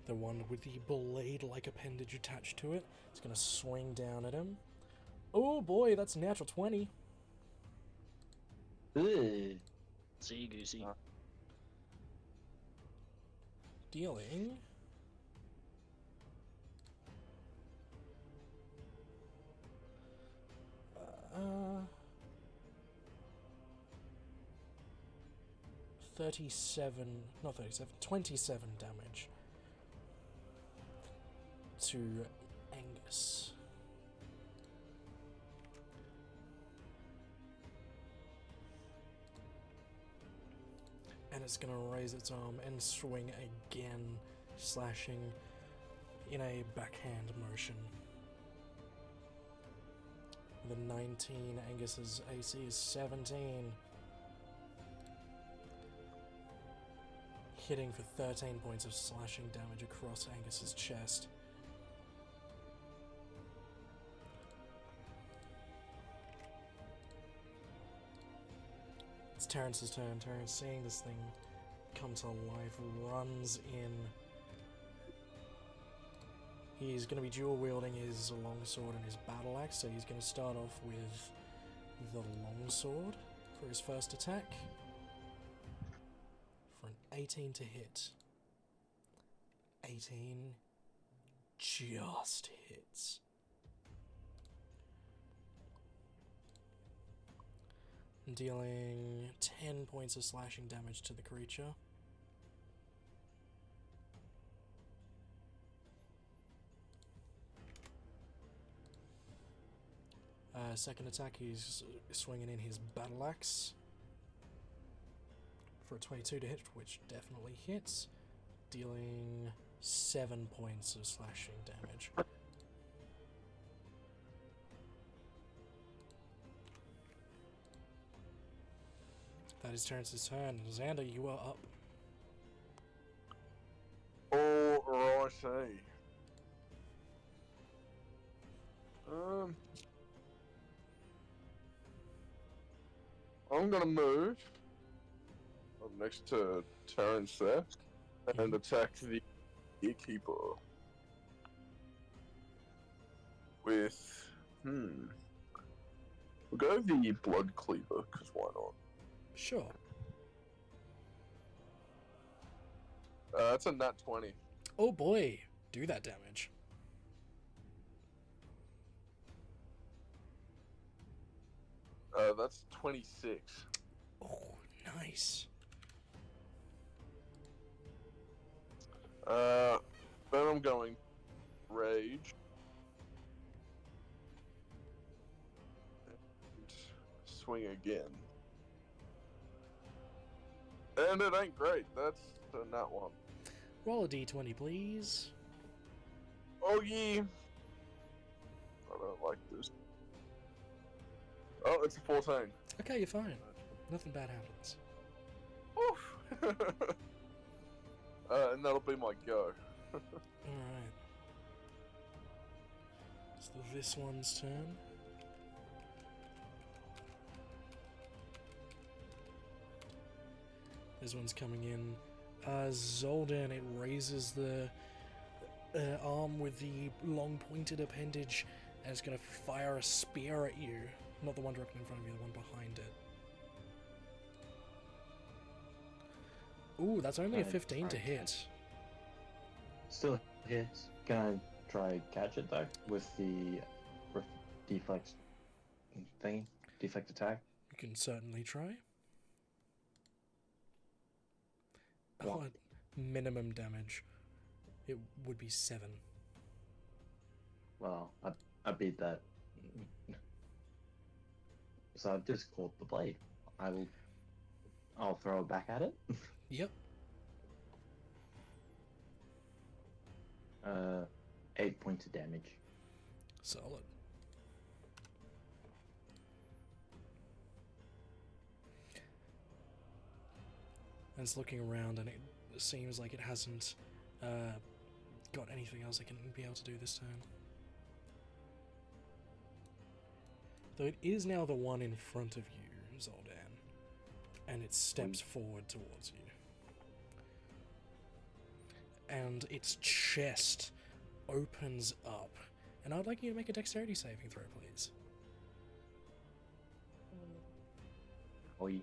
Speaker 1: the one with the blade-like appendage attached to it. It's gonna swing down at him. Oh boy, that's a natural 20.
Speaker 6: Ugh. See, Goosey.
Speaker 1: Dealing 27 damage to Angus. And it's gonna raise its arm and swing again, slashing in a backhand motion. The 19, Angus's AC is 17. Hitting for 13 points of slashing damage across Angus's chest. It's Terrence's turn. Terrence, seeing this thing come to life, runs in. He's going to be dual wielding his longsword and his battle axe, so he's going to start off with the longsword for his first attack. For an 18 to hit. 18 just hits. dealing 10 points of slashing damage to the creature. Second attack, he's swinging in his battle axe for a 22 to hit, which definitely hits, dealing 7 points of slashing damage. That is Terrence's turn. Xander, you are up.
Speaker 4: Alrighty. I'm gonna move up next to Terrence there and attack the Earkeeper with we'll go the Blood Cleaver, because why not?
Speaker 1: Sure.
Speaker 4: That's a nat 20.
Speaker 1: Oh boy, do that damage.
Speaker 4: That's 26.
Speaker 1: Oh, nice.
Speaker 4: Then I'm going Rage. And swing again. And it ain't great. That's a nat 1.
Speaker 1: Roll a d20, please.
Speaker 4: Oh, yeah. I don't like this. Oh, it's a 14.
Speaker 1: Okay, you're fine. Nothing bad happens.
Speaker 4: Oof. And that'll be my go.
Speaker 1: Alright. So this one's turn. This one's coming in. Zoldan, it raises the arm with the long pointed appendage and it's going to fire a spear at you. Not the one directly in front of you, the one behind it. Ooh, that's only a 15 to hit.
Speaker 8: Still hits. Can I try catch it though with the deflect thingy? Deflect attack?
Speaker 1: You can certainly try.
Speaker 8: What?
Speaker 1: Oh, minimum damage. It would be 7.
Speaker 8: Well, I beat that. So I've just caught the blade. I'll throw it back at it.
Speaker 1: Yep.
Speaker 8: 8 points of damage.
Speaker 1: Solid. And it's looking around and it seems like it hasn't got anything else it can be able to do this turn. Though it is now the one in front of you, Zoldan, and it steps forward towards you. And its chest opens up. And I'd like you to make a dexterity saving throw, please.
Speaker 8: Oi.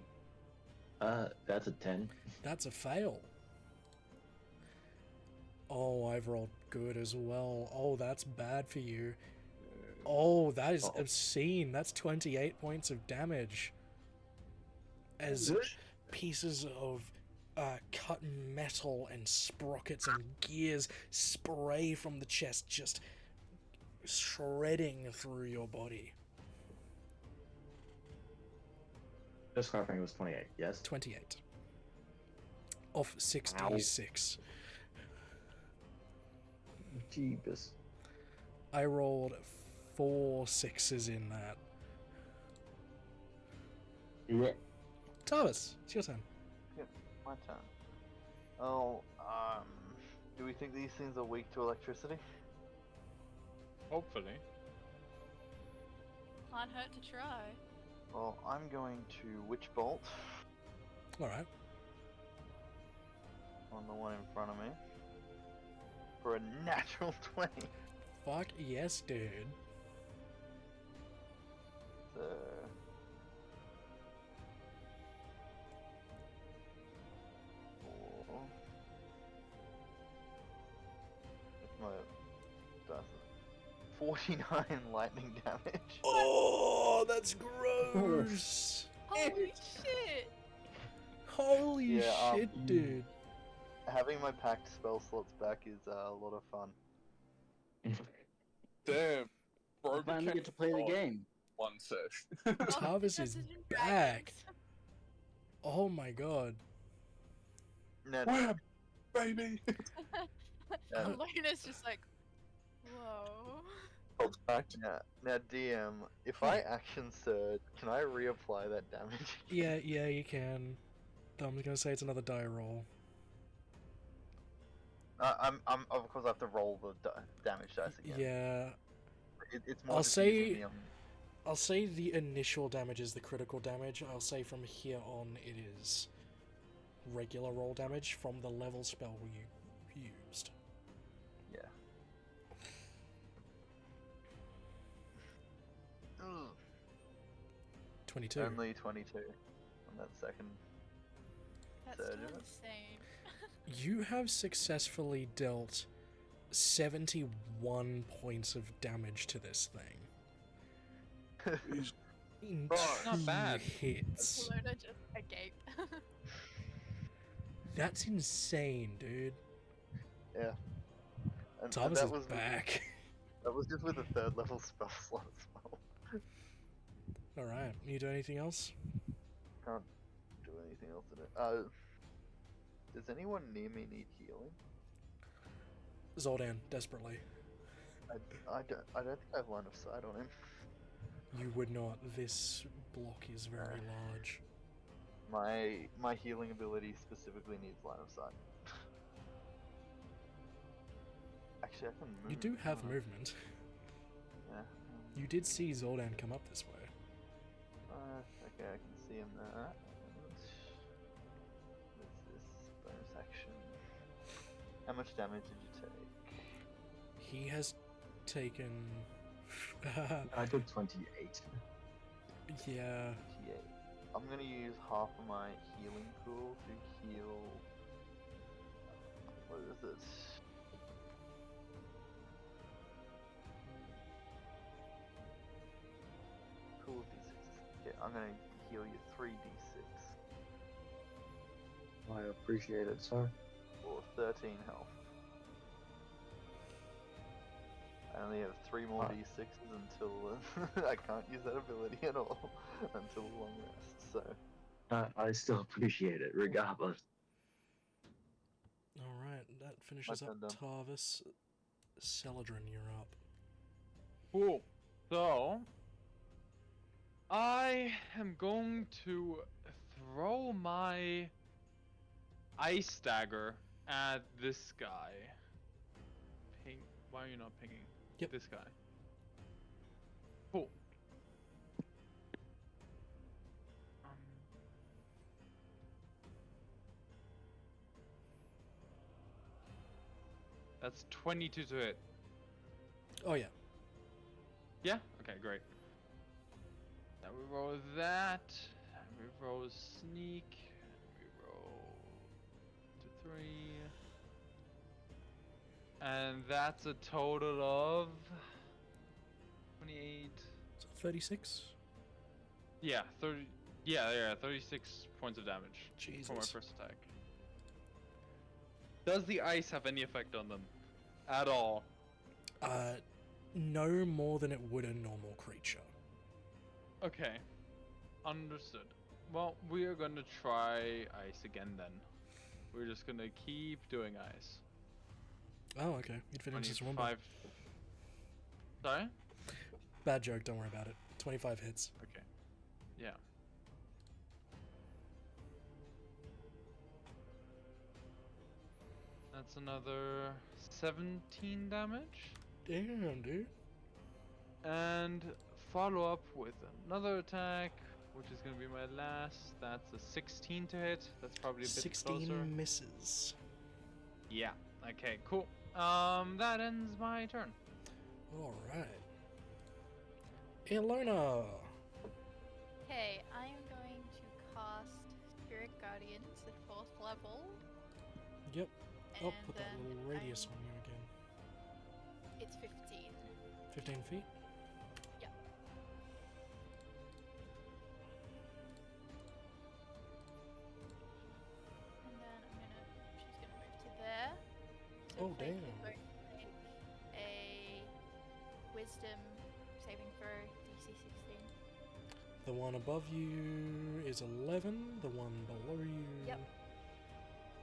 Speaker 8: That's a 10.
Speaker 1: That's a fail. Oh, I've rolled good as well. Oh, that's bad for you. Oh, that is obscene. That's 28 points of damage. As pieces of cut metal and sprockets and gears spray from the chest, just shredding through your body.
Speaker 8: Just clarifying, it was 28, yes?
Speaker 1: 28. Off 66.
Speaker 8: Jeebus.
Speaker 1: I rolled 4 6s in that.
Speaker 8: Yeah.
Speaker 1: Thomas, it's your turn.
Speaker 3: Yep, my turn. Oh, do we think these things are weak to electricity?
Speaker 7: Hopefully.
Speaker 2: Can't hurt to try.
Speaker 3: Well, I'm going to Witch Bolt
Speaker 1: Alright.
Speaker 3: on the one in front of me for a natural 20.
Speaker 1: Fuck yes, dude.
Speaker 3: So... Four. My dice. 49 lightning damage.
Speaker 1: Oh, that's gross.
Speaker 2: Holy shit!
Speaker 1: Holy
Speaker 3: Yeah,
Speaker 1: shit, dude.
Speaker 3: Having my packed spell slots back is a lot of fun.
Speaker 4: Damn, bro,
Speaker 6: I finally
Speaker 4: became
Speaker 6: get to play the
Speaker 4: God
Speaker 6: game.
Speaker 4: one sesh.
Speaker 1: Tarvis is
Speaker 2: Dungeons and
Speaker 1: back.
Speaker 2: Dragons.
Speaker 1: Oh my god.
Speaker 3: Now,
Speaker 4: Wham, baby.
Speaker 2: Alona's just like, whoa.
Speaker 3: now, DM, if I action surge, can I reapply that damage?
Speaker 1: Yeah, you can. I'm gonna say it's another die roll.
Speaker 3: I'm of course I have to roll the damage dice again.
Speaker 1: Yeah.
Speaker 3: It's more
Speaker 1: I'll
Speaker 3: just
Speaker 1: say-
Speaker 3: using the,
Speaker 1: I'll say the initial damage is the critical damage. I'll say from here on it is regular roll damage from the level spell you used.
Speaker 3: yeah. Ugh,
Speaker 1: 22.
Speaker 3: only 22 on that second.
Speaker 2: That's
Speaker 3: Surge
Speaker 2: still
Speaker 3: of it.
Speaker 2: insane.
Speaker 1: You have successfully dealt 71 points of damage to this thing. In
Speaker 3: Not
Speaker 1: 2
Speaker 7: bad.
Speaker 1: hits.
Speaker 2: Alona just agape.
Speaker 1: That's insane, dude.
Speaker 3: Yeah. And
Speaker 1: Tarvis
Speaker 3: that
Speaker 1: is
Speaker 3: was
Speaker 1: back.
Speaker 3: that was just with a 3rd level spell slot as well.
Speaker 1: Alright, you do anything else?
Speaker 3: Can't do anything else in it. Does anyone near me need healing?
Speaker 1: Zoldan, desperately.
Speaker 3: I don't think I have line of sight on him.
Speaker 1: You would not. This block is very large.
Speaker 3: My healing ability specifically needs line of sight. Actually, I can move.
Speaker 1: You do have
Speaker 3: can't I?
Speaker 1: movement.
Speaker 3: Yeah.
Speaker 1: You did see Zoldan come up this way.
Speaker 3: Okay, I can see him there. What's this bonus action? How much damage did you take?
Speaker 1: He has taken.
Speaker 8: I did 28.
Speaker 1: Yeah.
Speaker 3: 28. I'm gonna use half of my healing pool to heal. What is this? Pool of d6s. Okay, I'm gonna heal you 3d6
Speaker 8: I appreciate it, sir.
Speaker 3: for 13 health. I only have 3 more
Speaker 8: Ah.
Speaker 3: d6s until I can't use that ability at all until long rest. So
Speaker 8: I still appreciate it, regardless.
Speaker 1: Alright, that finishes
Speaker 3: turn
Speaker 1: up
Speaker 3: done.
Speaker 1: Tarvis. Celadrin, you're up.
Speaker 7: Cool. So, I am going to throw my ice dagger at this guy. Ping. Why are you not pinging?
Speaker 1: Yep.
Speaker 7: This guy. Cool. That's 22 to hit.
Speaker 1: Oh, yeah.
Speaker 7: Yeah? Okay, great. Now we roll that. We roll sneak. We roll 2, 3. And that's a total of 28.
Speaker 1: So 36?
Speaker 7: Yeah, 30. Yeah, 36 points of damage for my
Speaker 1: Jesus.
Speaker 7: first attack. Does the ice have any effect on them? At all?
Speaker 1: No more than it would a normal creature.
Speaker 7: Okay. Understood. Well, we are gonna try ice again then. We're just gonna keep doing ice.
Speaker 1: Oh, okay. You'd fit into this one.
Speaker 7: 25. Sorry?
Speaker 1: Bad joke, don't worry about it. 25 hits.
Speaker 7: Okay. Yeah. That's another 17 damage.
Speaker 1: Damn, dude.
Speaker 7: And follow up with another attack, which is going to be my last. That's a 16 to hit. That's probably a bit
Speaker 1: 16
Speaker 7: closer.
Speaker 1: misses.
Speaker 7: Yeah. Okay, cool. That ends my turn.
Speaker 1: Alright. Ilona!
Speaker 2: Okay, I am going to cast Spirit Guardians at 4th level.
Speaker 1: Yep. I'll
Speaker 2: and
Speaker 1: put that
Speaker 2: then
Speaker 1: little radius
Speaker 2: I'm-
Speaker 1: on you again.
Speaker 2: It's 15.
Speaker 1: 15 feet?
Speaker 2: Yep. they
Speaker 1: damn.
Speaker 2: can both make a wisdom saving throw DC 16.
Speaker 1: The one above you is 11. The one below you
Speaker 2: Yep.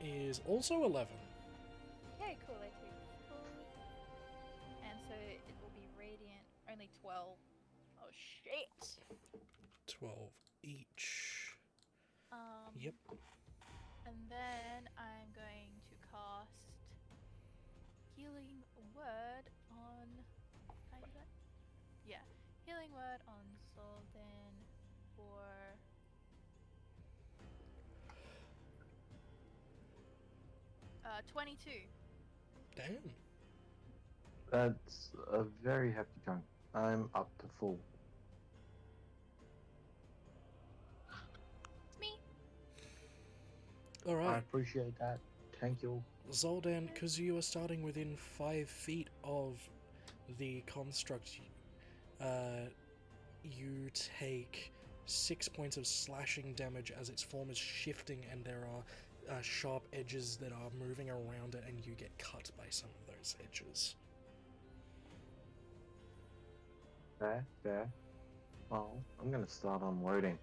Speaker 1: is also 11.
Speaker 2: Okay, cool. They take full. And so it will be radiant. Only 12. Oh shit.
Speaker 1: 12 each. Yep.
Speaker 2: And then I'm going to cast Healing Word on. Can I do that? Yeah. Healing Word on Zoldan for. 22.
Speaker 1: Damn.
Speaker 3: That's a very hefty chunk. I'm up to full.
Speaker 2: It's me.
Speaker 3: I
Speaker 1: Alright.
Speaker 3: appreciate that. Thank you.
Speaker 1: Zoldan, because you are starting within 5 feet of the construct, you take 6 points of slashing damage as its form is shifting and there are sharp edges that are moving around it and you get cut by some of those edges.
Speaker 3: Fair. Well, I'm gonna start unloading.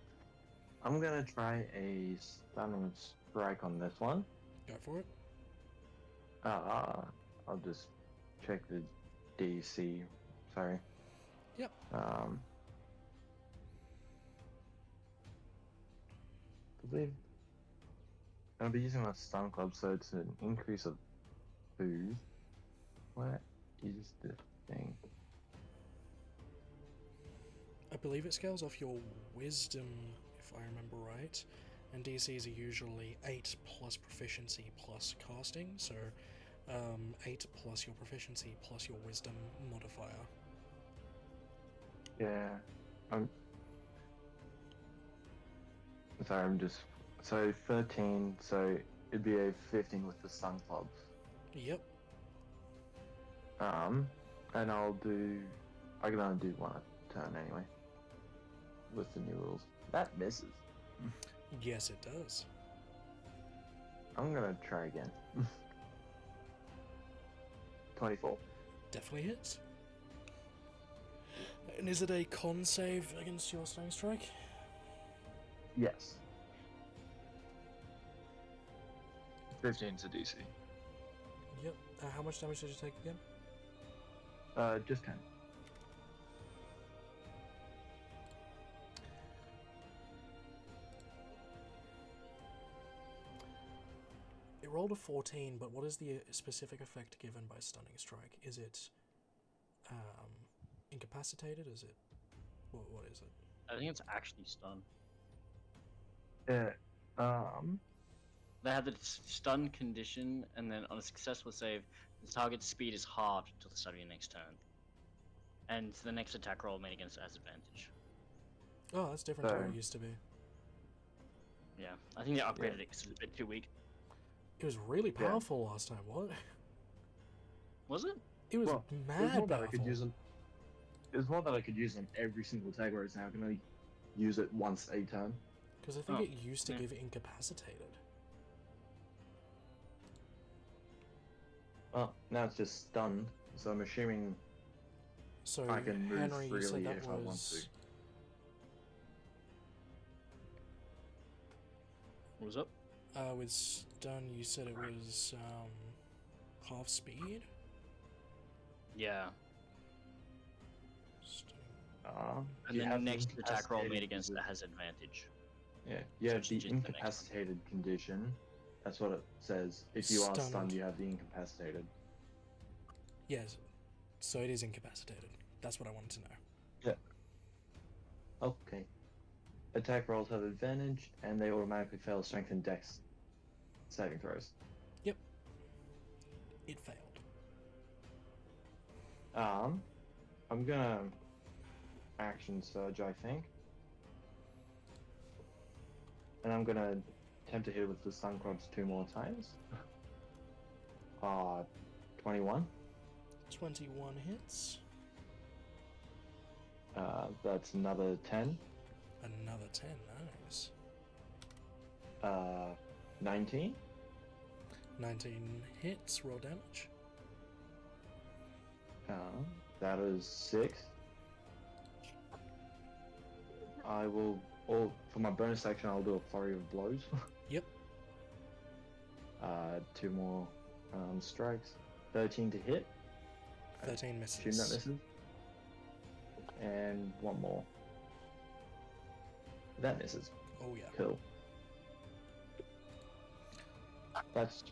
Speaker 3: I'm gonna try a stunning strike on this one.
Speaker 1: Go for it.
Speaker 3: I'll just check the DC. Sorry.
Speaker 1: Yep.
Speaker 3: I believe I'll be using my stun club, so it's an increase of 2. What is the thing?
Speaker 1: I believe it scales off your wisdom, if I remember right, and DCs are usually 8 plus proficiency plus casting, so 8 plus your proficiency plus your wisdom modifier.
Speaker 3: Yeah. Sorry, I'm just. So 13, so it'd be a 15 with the stun club.
Speaker 1: Yep.
Speaker 3: And I can only do one a turn anyway. With the new rules. That misses.
Speaker 1: Yes, it does.
Speaker 3: I'm gonna try again. 24.
Speaker 1: Definitely hits. And is it a con save against your stunning strike?
Speaker 3: Yes.
Speaker 5: 15 to DC.
Speaker 1: Yep. How much damage did you take again?
Speaker 3: Just 10.
Speaker 1: It rolled a 14, but what is the specific effect given by stunning strike? Is it incapacitated? Is it what is it?
Speaker 6: I think it's actually stun.
Speaker 3: Yeah.
Speaker 6: They have the stun condition, and then on a successful save, the target's speed is halved until the start of your next turn. And the next attack roll made against it has advantage.
Speaker 1: Oh, that's different to what
Speaker 3: So-
Speaker 1: it used to be.
Speaker 6: Yeah, I think they upgraded it because it was a bit too weak.
Speaker 1: It was really powerful last time. What?
Speaker 6: Was it?
Speaker 1: It was
Speaker 3: Well, it was
Speaker 1: mad
Speaker 3: more that I could
Speaker 1: powerful.
Speaker 3: use on. It was more that I could use on every single tag, whereas now I can only use it once a turn.
Speaker 1: Because I think
Speaker 6: Oh,
Speaker 1: it used to
Speaker 6: yeah.
Speaker 1: give it incapacitated.
Speaker 3: Well, now it's just stunned, so I'm assuming
Speaker 1: So
Speaker 3: I can move
Speaker 1: Henry, you said
Speaker 3: freely
Speaker 1: that
Speaker 3: if I want
Speaker 1: was
Speaker 6: What was up?
Speaker 1: with stun. You said it was half speed.
Speaker 6: Yeah.
Speaker 1: Stunning.
Speaker 6: And
Speaker 3: you
Speaker 6: then
Speaker 3: have
Speaker 6: the
Speaker 3: the
Speaker 6: next attack roll made
Speaker 3: incapacitated
Speaker 6: against it
Speaker 3: condition.
Speaker 6: has advantage.
Speaker 3: Yeah, you have
Speaker 6: it's
Speaker 3: the
Speaker 6: just the next one.
Speaker 3: incapacitated condition. That's what it says. If you are
Speaker 1: Stunned.
Speaker 3: stunned, you have the incapacitated.
Speaker 1: Yes. So it is incapacitated. That's what I wanted to know.
Speaker 3: Okay. Attack rolls have advantage, and they automatically fail strength and dex saving throws.
Speaker 1: It failed.
Speaker 3: I'm gonna action surge, I think, and I'm gonna attempt to hit with the stun clubs 2 more times. 21.
Speaker 1: 21 hits.
Speaker 3: That's another 10.
Speaker 1: Another 10. Nice.
Speaker 3: 19.
Speaker 1: 19 hits. Roll damage.
Speaker 8: That is 6. I will, or for my bonus action, I'll do a flurry of blows.
Speaker 1: Yep.
Speaker 8: 2 more strikes. 13 to hit.
Speaker 1: 13
Speaker 8: Assume that
Speaker 1: misses.
Speaker 8: misses. And 1 more. That misses.
Speaker 1: Oh yeah.
Speaker 8: Cool. That's...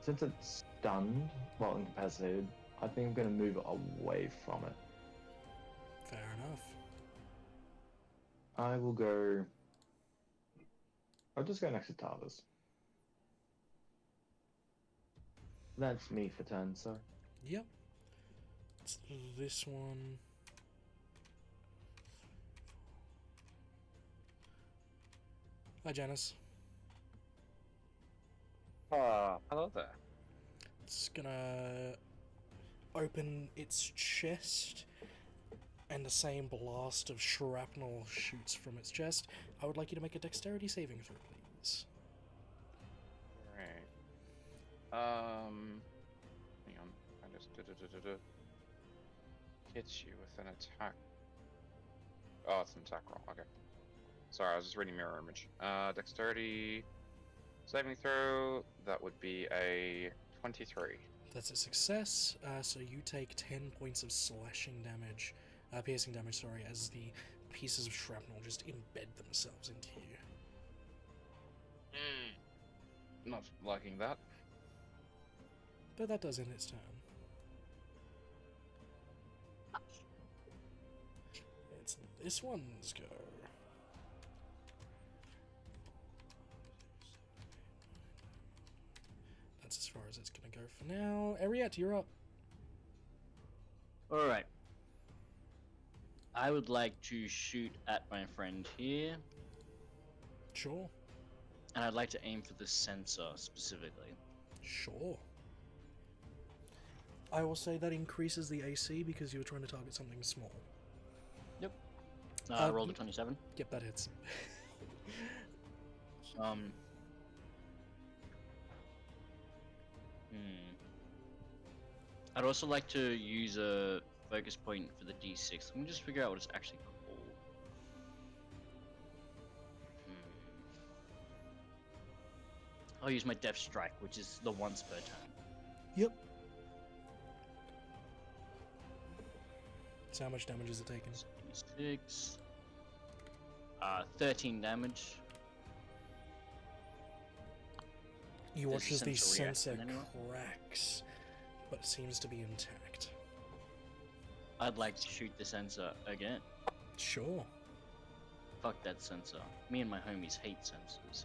Speaker 8: Since it's stunned, well, incapacitated, I think I'm going to move away from it.
Speaker 1: Fair enough.
Speaker 8: I will go... I'll just go next to Tarvis. That's me for turn, so...
Speaker 1: Yep. It's this one. Hi, Janice.
Speaker 5: Hello there.
Speaker 1: It's gonna open its chest, and the same blast of shrapnel shoots from its chest. I would like you to make a dexterity saving throw, please.
Speaker 9: Right. Hang on. I just hits you with an attack. Oh, it's an attack roll. Okay. Sorry, I was just reading mirror image. Dexterity saving throw. That would be a 23.
Speaker 1: That's a success. So you take 10 points of slashing damage, piercing damage. Sorry, as the pieces of shrapnel just embed themselves into you.
Speaker 9: Not liking that.
Speaker 1: But that does end its turn. It's this one's go. That's as far as it's gonna go for now. Ariette, you're up.
Speaker 6: Alright. I would like to shoot at my friend here,
Speaker 1: Sure.
Speaker 6: and I'd like to aim for the sensor specifically.
Speaker 1: Sure. I will say that increases the AC because you were trying to target something small.
Speaker 6: I rolled a 27.
Speaker 1: Yep, that hits.
Speaker 6: I'd also like to use a focus point for the D6. Let me just figure out what it's actually called. I'll use my Death Strike, which is the once per turn.
Speaker 1: Yep. So how much damage is it taking?
Speaker 6: D6. 13 damage.
Speaker 1: You
Speaker 6: Does
Speaker 1: watch
Speaker 6: the
Speaker 1: as the
Speaker 6: sensor react
Speaker 1: sensor
Speaker 6: in any way?
Speaker 1: cracks, but seems to be intact.
Speaker 6: I'd like to shoot the sensor again.
Speaker 1: Sure.
Speaker 6: Fuck that sensor. Me and my homies hate sensors.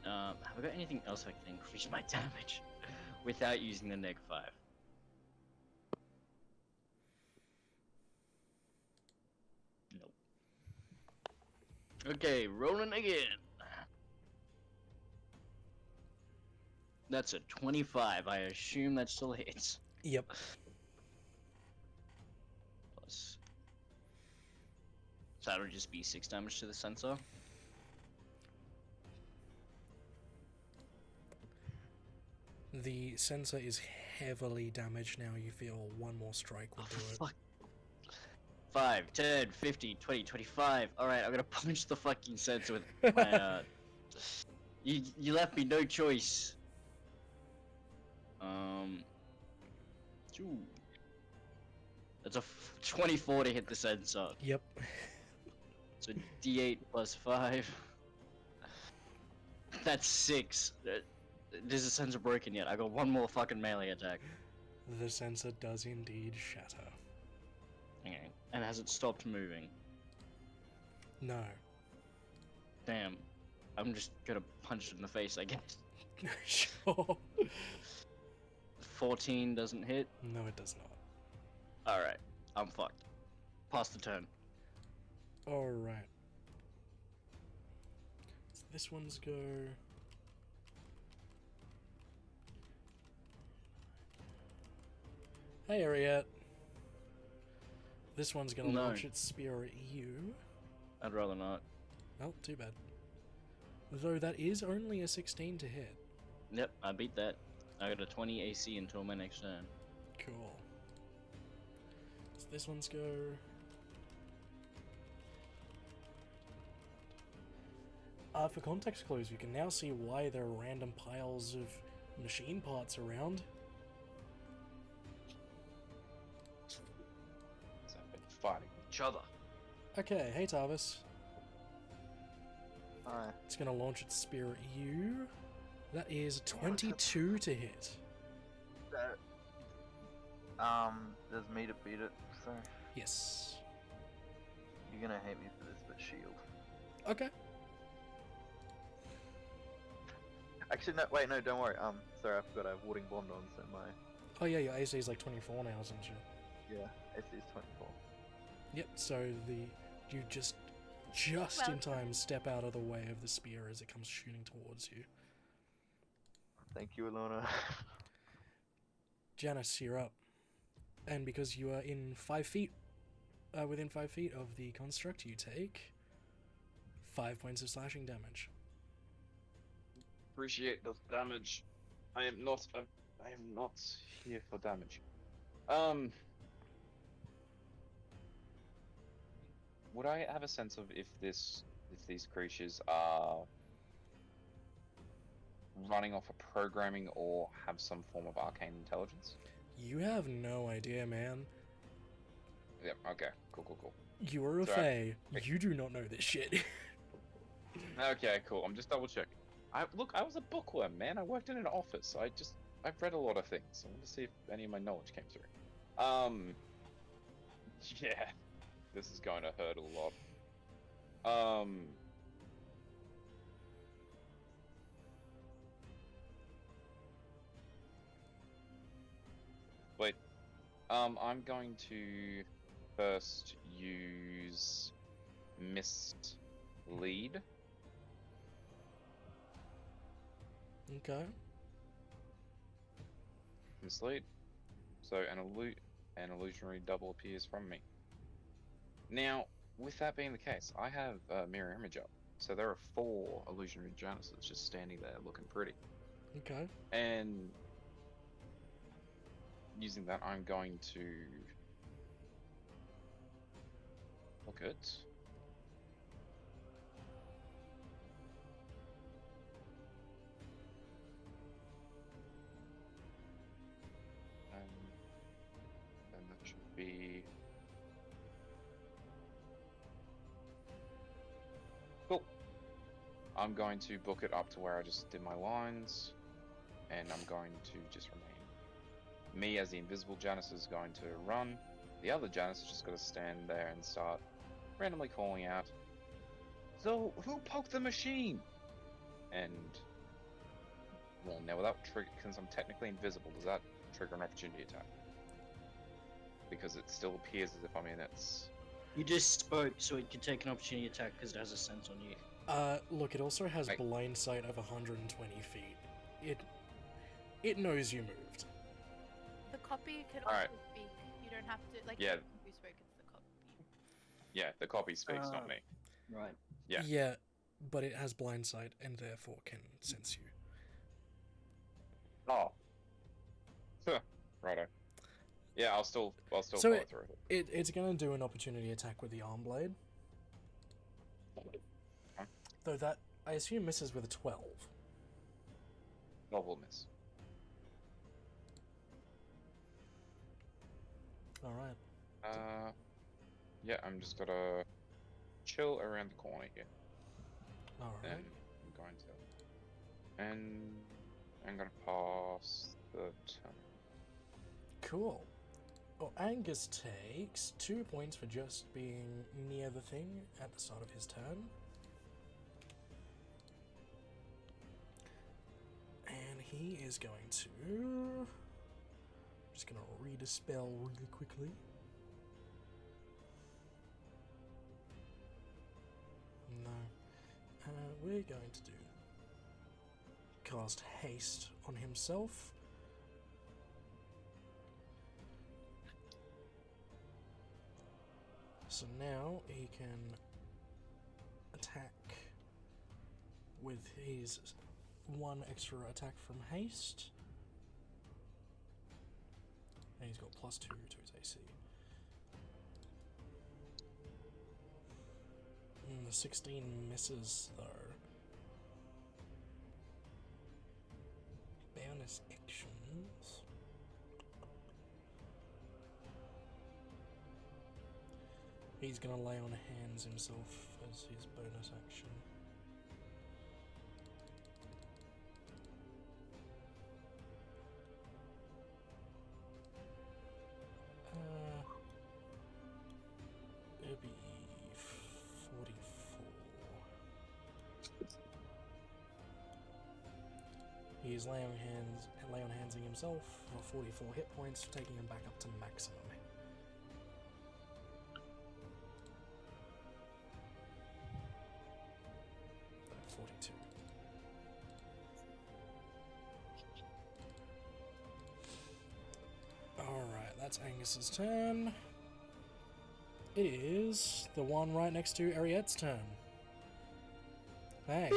Speaker 6: Have I got anything else I can increase my damage without using the neg 5? Nope. Okay, rolling again. That's a 25. I assume that still hits.
Speaker 1: Yep.
Speaker 6: Plus. So that'll just be 6 damage to the sensor.
Speaker 1: The sensor is heavily damaged now. You feel one more strike will do it.
Speaker 6: Fuck. 5, 10, 15, 20, 25. Alright, I'm gonna punch the fucking sensor with my, You left me no choice. Ooh. That's a 24 to hit the sensor.
Speaker 1: Yep.
Speaker 6: So D8 plus 5. That's 6. Is the sensor broken yet? I got one more fucking melee attack.
Speaker 1: The sensor does indeed shatter.
Speaker 6: Okay. And has it stopped moving?
Speaker 1: No.
Speaker 6: Damn. I'm just gonna punch it in the face, I guess.
Speaker 1: Sure.
Speaker 6: 14 doesn't hit.
Speaker 1: No, it does not.
Speaker 6: Alright. I'm fucked. Pass the turn.
Speaker 1: Alright. So this one's go. Hey, Ariette. This one's gonna
Speaker 6: No.
Speaker 1: launch its spear at you.
Speaker 6: I'd rather not.
Speaker 1: Oh, too bad. Though that is only a 16 to hit.
Speaker 6: Yep, I beat that. I got a 20 AC until my next turn.
Speaker 1: Cool. So this one's go. For context clues, you can now see why there are random piles of machine parts around.
Speaker 5: They've been fighting each other.
Speaker 1: Okay, hey Tarvis.
Speaker 3: Hi.
Speaker 1: It's gonna launch its spear at you. That is 22 to hit.
Speaker 3: There's me to beat it, so
Speaker 1: Yes.
Speaker 3: you're gonna hate me for this, but shield.
Speaker 1: Okay.
Speaker 3: Actually, no, wait, no, don't worry. Sorry, I forgot I have warding bond on, so my
Speaker 1: Oh yeah, your AC is like 24 now, isn't it?
Speaker 3: AC is 24.
Speaker 1: Yep. So you just in time step out of the way of the spear as it comes shooting towards you.
Speaker 3: Thank you, Alona.
Speaker 1: Janice, you're up. And because you are in 5 feet, within 5 feet of the construct, you take 5 points of slashing damage.
Speaker 5: Appreciate the damage. I am not here for damage. Would I have a sense of if these creatures are running off a programming or have some form of arcane intelligence?
Speaker 1: You have no idea, man.
Speaker 5: Yeah, okay. Cool.
Speaker 1: You are a
Speaker 5: Sorry.
Speaker 1: fae. You do not know this shit.
Speaker 5: Okay, cool. I'm just double checking. Look, I was a bookworm, man. I worked in an office. I've read a lot of things. I want to see if any of my knowledge came through. Yeah. This is going to hurt a lot. Wait. I'm going to first use Mist Lead.
Speaker 1: Okay.
Speaker 5: Mislead. So an illusionary double appears from me. Now, with that being the case, I have a mirror image up. So there are 4 illusionary Janices just standing there looking pretty.
Speaker 1: Okay.
Speaker 5: And using that, I'm going to look at and that should be cool. I'm going to book it up to where I just did my lines, and I'm going to just remain. Me as the invisible Janice is going to run. The other Janice is just going to stand there and start randomly calling out, "So, who poked the machine?" And well, now without trigger, since I'm technically invisible, does that trigger an opportunity attack? Because it still appears as if I'm in its.
Speaker 6: You just spoke, so it could take an opportunity attack because it has a sense on you.
Speaker 1: Look, it also has
Speaker 5: Right.
Speaker 1: blind sight of 120 feet. It knows you moved.
Speaker 2: The copy can also
Speaker 5: Alright.
Speaker 2: speak. You don't have to like.
Speaker 5: Yeah.
Speaker 2: Who spoke? It's the copy.
Speaker 5: Yeah, the copy speaks, not me.
Speaker 6: Right.
Speaker 5: Yeah.
Speaker 1: Yeah, but it has blind sight and therefore can sense you.
Speaker 5: Oh. Huh. Righto. Yeah, I'll still
Speaker 1: So
Speaker 5: follow through with it.
Speaker 1: It's gonna do an opportunity attack with the arm blade.
Speaker 5: Huh?
Speaker 1: Though that, I assume, misses with a 12.
Speaker 5: Novel miss.
Speaker 1: Alright.
Speaker 5: Yeah, I'm just gonna chill around the corner here.
Speaker 1: Alright.
Speaker 5: And I'm going to. And I'm gonna pass the turn.
Speaker 1: Cool. Well, Angus takes 2 points for just being near the thing at the start of his turn. And he is going to... I'm just going to read a spell really quickly. No. We're going to do... cast Haste on himself. So now he can attack with his 1 extra attack from haste. And he's got +2 to his AC. The 16 misses though. Bonus actions. He's gonna lay on hands himself as his bonus action. It'll be 44. He's lay on handsing himself for 44 hit points, taking him back up to maximum. 42. Alright, that's Angus's turn. It is the one right next to Ariette's turn. Hey.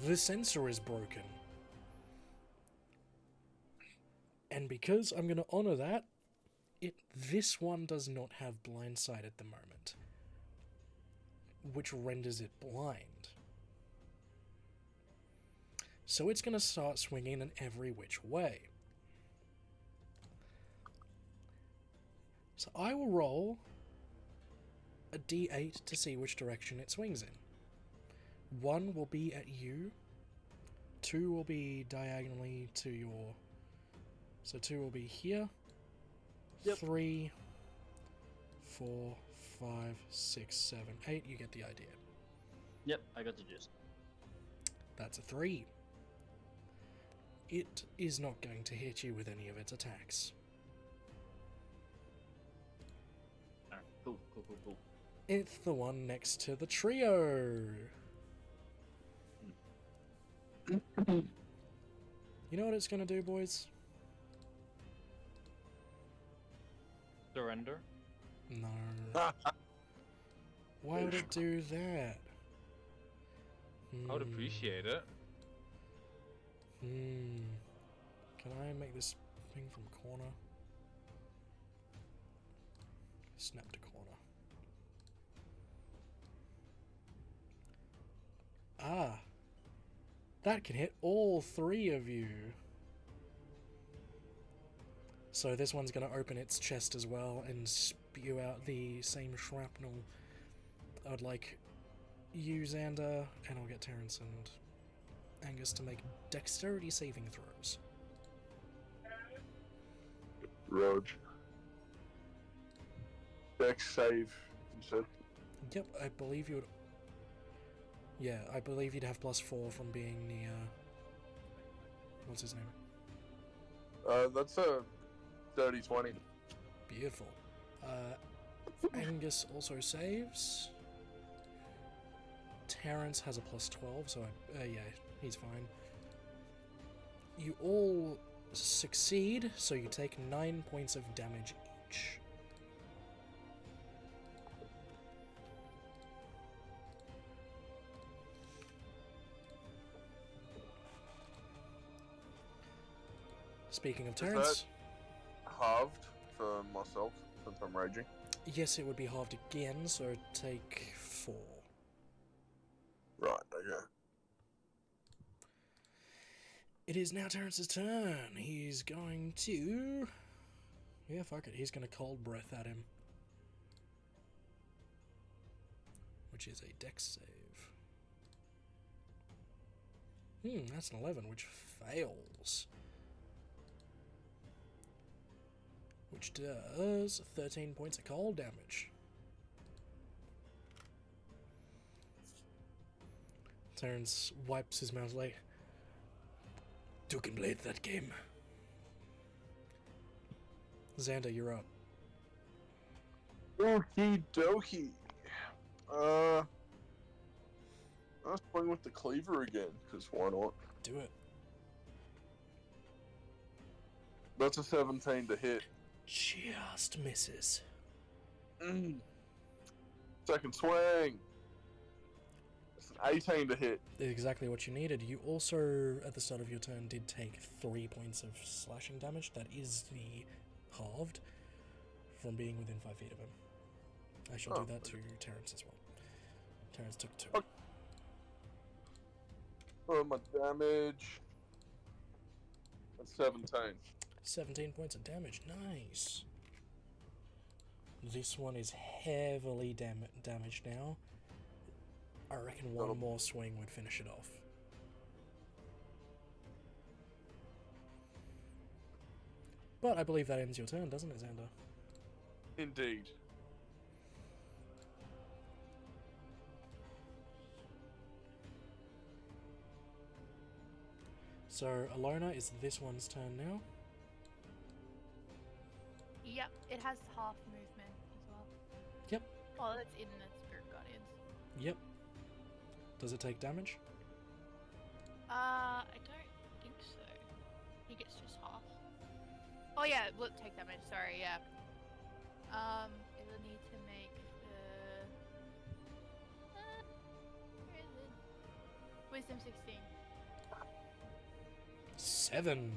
Speaker 1: The sensor is broken. And because I'm going to honor that, this one does not have blindside at the moment, which renders it blind. So it's going to start swinging in every which way. So I will roll a d8 to see which direction it swings in. 1 will be at you, 2 will be diagonally to your... So 2 will be here,
Speaker 6: Yep.
Speaker 1: 3, 4, 5, 6, 7, 8, you get the idea.
Speaker 6: Yep, I got the gist.
Speaker 1: That's a 3. It is not going to hit you with any of its attacks.
Speaker 6: Alright, cool.
Speaker 1: It's the one next to the trio. You know what it's gonna do, boys?
Speaker 7: Surrender.
Speaker 1: No. Why would it do that?
Speaker 7: I would appreciate it.
Speaker 1: Can I make this thing from corner? Snap to corner. Ah. That can hit all 3 of you. So this one's going to open its chest as well and spew out the same shrapnel. I'd like you, Xander, and I'll get Terrence and Angus to make dexterity saving throws.
Speaker 4: Rog. Dex save, you said?
Speaker 1: Yep, I believe you would... Yeah, I believe you'd have +4 from being near... What's his name?
Speaker 4: That's a 30-20.
Speaker 1: Beautiful. Angus also saves. Terrence has a +12, so yeah, he's fine. You all succeed, so you take 9 points of damage each. Speaking of Terrence,
Speaker 4: Halved for myself, since I'm raging.
Speaker 1: yes, it would be halved again, so take 4.
Speaker 4: Right, okay.
Speaker 1: It is now Terrence's turn. He's going to... Yeah, fuck it. He's going to cold breath at him. Which is a dex save. That's an 11, which fails. Which does 13 points of cold damage. Terrence wipes his mouth like... You can play that game. Xander, you're up.
Speaker 4: Okie dokie. I was playing with the cleaver again, because why not?
Speaker 1: Do it.
Speaker 4: That's a 17 to hit.
Speaker 1: Just misses.
Speaker 4: Second swing. It's an 18 to hit.
Speaker 1: Exactly what you needed. You also, at the start of your turn, did take 3 points of slashing damage. That is the halved from being within 5 feet of him. I shall
Speaker 4: Oh,
Speaker 1: do that to Terrence as well. Terrence took 2.
Speaker 4: Okay. My damage. That's 17.
Speaker 1: 17 points of damage. Nice. This one is heavily damaged now. I reckon one more swing would finish it off. But I believe that ends your turn, doesn't it, Xander?
Speaker 4: Indeed.
Speaker 1: So, Alona, is this one's turn now?
Speaker 2: Yep, it has half movement as well.
Speaker 1: Yep.
Speaker 2: Well, it's in the Spirit Guardians.
Speaker 1: Yep. Does it take damage?
Speaker 2: I don't think so. I think it's just half. Oh yeah, it will take damage, sorry, yeah. It'll need to make the... where is it? Wisdom 16.
Speaker 1: 7.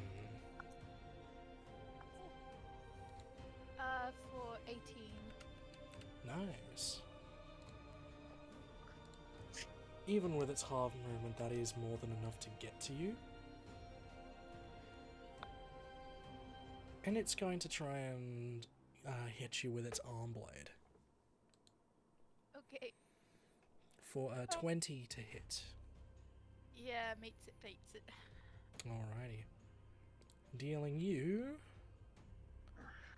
Speaker 2: For 18.
Speaker 1: Nice. Even with its half movement, that is more than enough to get to you. And it's going to try and hit you with its arm blade.
Speaker 2: Okay.
Speaker 1: For a 20 to hit.
Speaker 2: Yeah, beats it.
Speaker 1: Alrighty. Dealing you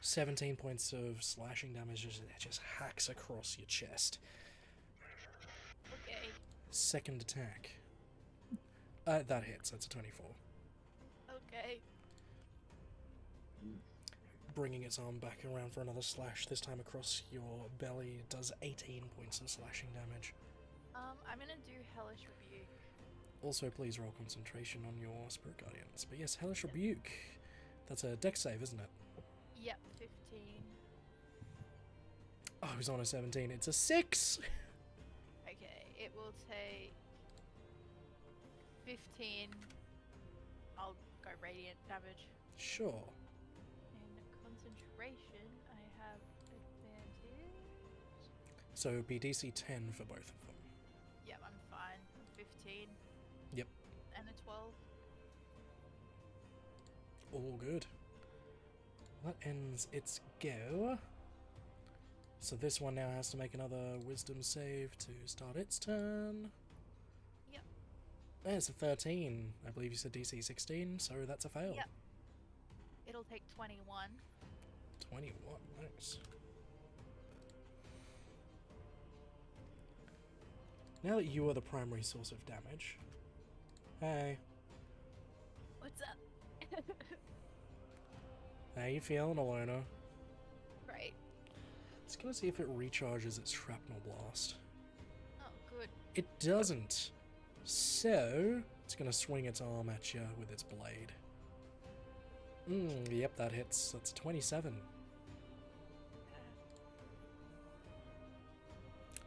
Speaker 1: 17 points of slashing damage as it just hacks across your chest.
Speaker 2: Okay.
Speaker 1: Second attack. That hits, that's a 24.
Speaker 2: Okay.
Speaker 1: Bringing its arm back around for another slash, this time across your belly, does 18 points of slashing damage.
Speaker 2: I'm gonna do Hellish Rebuke.
Speaker 1: Also, please roll concentration on your Spirit Guardians. But yes, Hellish Rebuke. That's a dex save, isn't it?
Speaker 2: Yep, 15.
Speaker 1: Oh, it was on a 17. It's a 6!
Speaker 2: Okay, it will take 15. I'll go radiant damage.
Speaker 1: Sure.
Speaker 2: In concentration, I have advantage.
Speaker 1: So it would be DC 10 for both of them.
Speaker 2: Yep, I'm fine. 15.
Speaker 1: Yep.
Speaker 2: And a 12.
Speaker 1: All good. That ends its go. So this one now has to make another wisdom save to start its turn.
Speaker 2: Yep.
Speaker 1: There's a 13. I believe you said DC 16, so that's a fail.
Speaker 2: Yep. It'll take 21.
Speaker 1: 21, nice. Now that you are the primary source of damage. Hey,
Speaker 2: What's up?
Speaker 1: how you feeling, Alona?
Speaker 2: Right.
Speaker 1: It's gonna see if it recharges its shrapnel blast.
Speaker 2: Oh, good.
Speaker 1: It doesn't. So, it's gonna swing its arm at you with its blade. Yep, that hits. That's 27.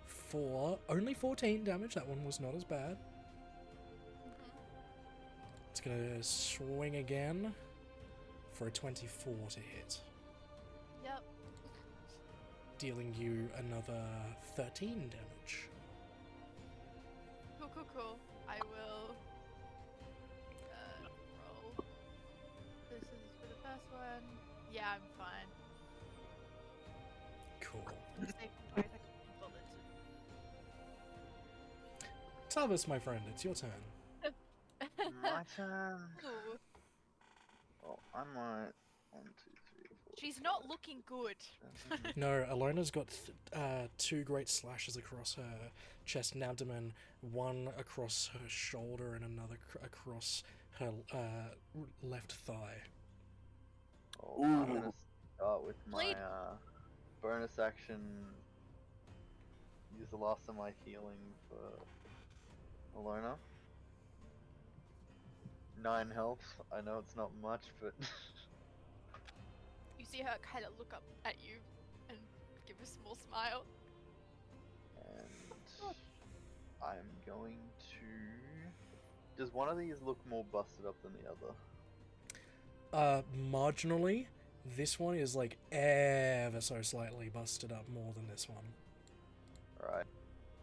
Speaker 1: For only 14 damage, that one was not as bad. It's gonna swing again for a 24 to hit,
Speaker 2: Yep.
Speaker 1: dealing you another 13 damage.
Speaker 2: Cool. I will roll. This is for the first one. Yeah, I'm fine.
Speaker 1: Cool.
Speaker 2: I'm safe for 5 seconds. Bullets.
Speaker 1: Tavis, my friend, it's your turn.
Speaker 3: My turn.
Speaker 2: Cool.
Speaker 3: Oh, I might. 1, 2, 3, 4.
Speaker 2: She's not looking good.
Speaker 1: No, Alona's got 2 great slashes across her chest and abdomen, one across her shoulder and another across her left thigh.
Speaker 3: Oh, I'm gonna start with my
Speaker 2: Bleed.
Speaker 3: bonus action. Use the last of my healing for Alona. 9 health. I know it's not much, but
Speaker 2: You see her kind of look up at you and give a small smile.
Speaker 3: and I'm going to. Does one of these look more busted up than the other?
Speaker 1: Marginally, This one is like ever so slightly busted up more than this one.
Speaker 3: Alright.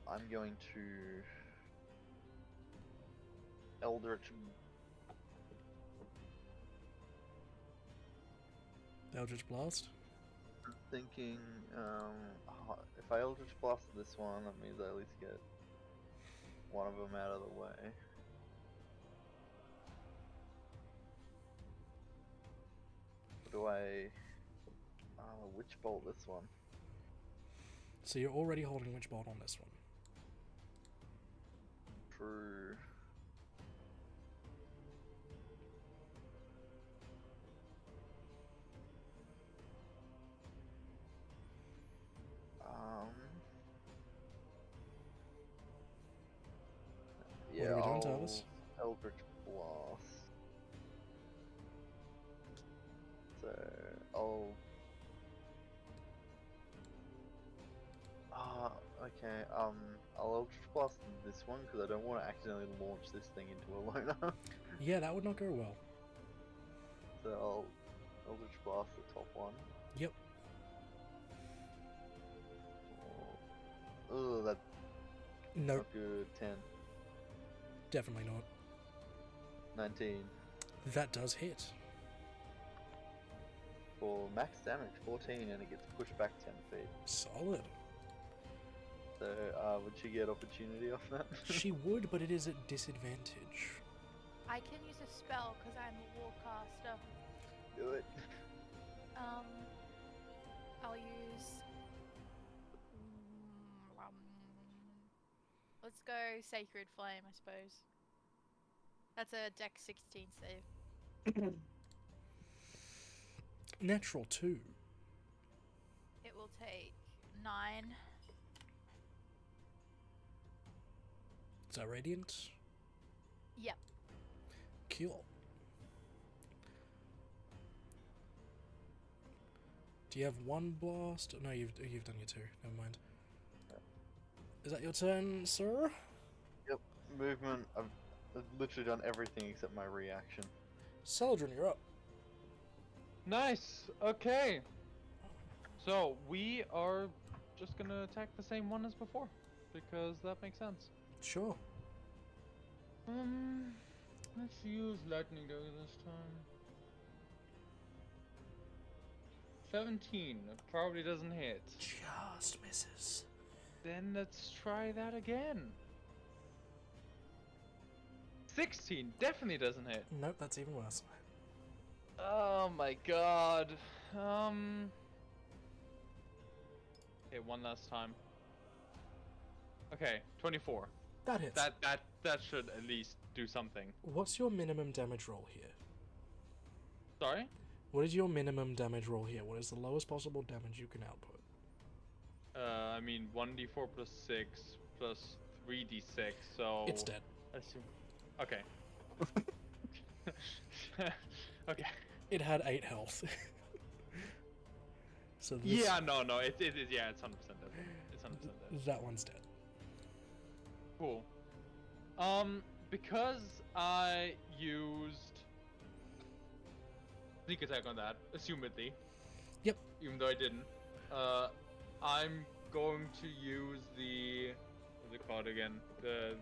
Speaker 3: I'm going to Eldritch.
Speaker 1: Eldritch Blast.
Speaker 3: I'm thinking, if I Eldritch Blast this one, that means I at least get one of them out of the way. Do I Witch Bolt this one?
Speaker 1: So you're already holding Witch Bolt on this one.
Speaker 3: True. Yeah,
Speaker 1: are we doing,
Speaker 3: I'll
Speaker 1: Tavis?
Speaker 3: Eldritch Blast. So I'll. Okay. I'll Eldritch Blast this one because I don't want to accidentally launch this thing into a loner.
Speaker 1: Yeah, that would not go well.
Speaker 3: So I'll Eldritch Blast the top one.
Speaker 1: Yep.
Speaker 3: Oh, that's
Speaker 1: Nope,
Speaker 3: not good. 10,
Speaker 1: definitely not.
Speaker 3: 19
Speaker 1: That does hit.
Speaker 3: for max damage, 14, and it gets pushed back 10 feet.
Speaker 1: Solid.
Speaker 3: So would she get opportunity off that?
Speaker 1: She would, but it is at disadvantage.
Speaker 2: I can use a spell because I'm a warcaster.
Speaker 3: Do it.
Speaker 2: I'll use. Let's go Sacred Flame, I suppose. That's a Dex 16 save.
Speaker 1: Natural 2.
Speaker 2: It will take 9.
Speaker 1: Is that radiant?
Speaker 2: Yep.
Speaker 1: Cool. Do you have one blast? No, you've done your 2. Never mind. Is that your turn, sir?
Speaker 3: Yep. Movement. I've literally done everything except my reaction.
Speaker 1: Saladrin, you're up.
Speaker 7: Nice. Okay. So we are just gonna attack the same one as before because that makes sense.
Speaker 1: Sure.
Speaker 7: Let's use lightning dagger this time. 17. It probably doesn't hit.
Speaker 1: Just misses.
Speaker 7: Then let's try that again. 16 definitely doesn't hit.
Speaker 1: Nope, that's even worse.
Speaker 7: Oh my god. Okay, one last time. Okay, 24.
Speaker 1: That hits.
Speaker 7: That should at least do something.
Speaker 1: What's your minimum damage roll here?
Speaker 7: Sorry?
Speaker 1: What is your minimum damage roll here? What is the lowest possible damage you can output?
Speaker 7: I mean 1d4 plus 6 plus 3d6, so
Speaker 1: It's dead.
Speaker 7: Assume. Okay. Okay.
Speaker 1: It had 8 health. So this,
Speaker 7: Yeah, no, it is, yeah, it's 100% dead. It's 100% dead.
Speaker 1: that one's dead.
Speaker 7: Cool. Because I used sneak attack on that, assumedly.
Speaker 1: Yep.
Speaker 7: Even though I didn't. I'm going to use the what's it called again? The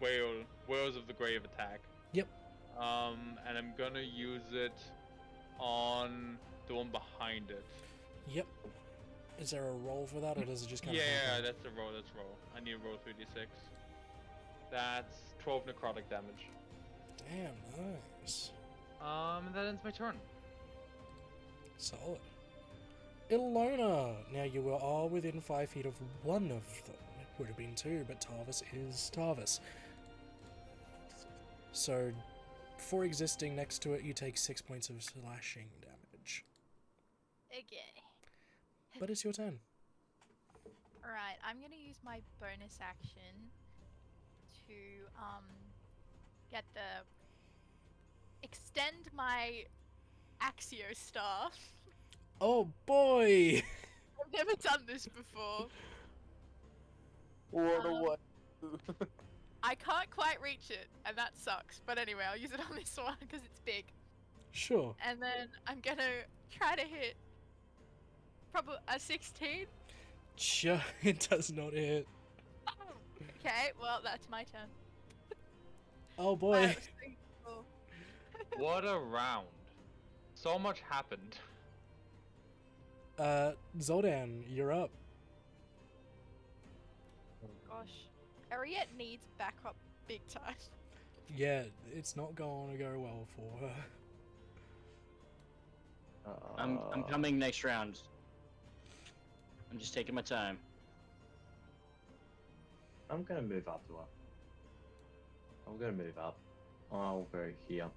Speaker 7: Whales of the Grave attack.
Speaker 1: Yep.
Speaker 7: And I'm gonna use it on the one behind it.
Speaker 1: Yep. Is there a roll for that, or does it just kind
Speaker 7: Yeah,
Speaker 1: of happen?
Speaker 7: that's a roll. That's roll. I need to roll 3d6. That's 12 necrotic damage.
Speaker 1: Damn, nice.
Speaker 7: That ends my turn.
Speaker 1: Solid. Ilona! Now you were all within 5 feet of one of them. It would have been 2, but Tarvis is Tarvis. So, for existing next to it, you take 6 points of slashing damage.
Speaker 2: Okay.
Speaker 1: But it's your turn.
Speaker 2: Alright, I'm gonna use my bonus action to get the extend my Axio staff.
Speaker 1: Oh boy!
Speaker 2: I've never done this before.
Speaker 3: What a what?
Speaker 2: I can't quite reach it, and that sucks. But anyway, I'll use it on this one because it's big.
Speaker 1: Sure.
Speaker 2: and then I'm gonna try to hit probably a 16.
Speaker 1: Sure, it does not hit.
Speaker 2: Okay, well that's my turn.
Speaker 1: Oh
Speaker 2: I
Speaker 1: boy.
Speaker 2: was thinking, oh,
Speaker 7: What a round. So much happened.
Speaker 1: Zoldan, you're up.
Speaker 2: gosh, Ariette needs backup big time.
Speaker 1: Yeah, it's not going to go well for her.
Speaker 6: I'm coming next round. I'm just taking my time.
Speaker 8: I'm gonna move up to her. I'm gonna move up. I'll go here.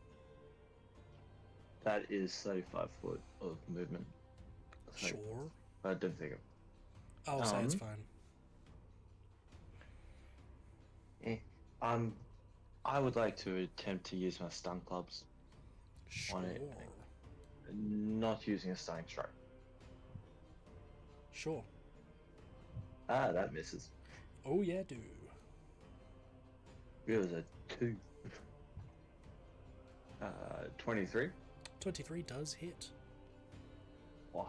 Speaker 8: That is 35 foot of movement. So,
Speaker 1: Sure.
Speaker 8: I didn't think of.
Speaker 1: I'll say it's
Speaker 8: Um,
Speaker 1: fine.
Speaker 8: I would like to attempt to use my stun clubs,
Speaker 1: Sure.
Speaker 8: on it. not using a stunning strike.
Speaker 1: Sure.
Speaker 8: Ah, that misses.
Speaker 1: Oh yeah, do.
Speaker 8: It was a 2. 23.
Speaker 1: 23 does hit.
Speaker 8: Wow.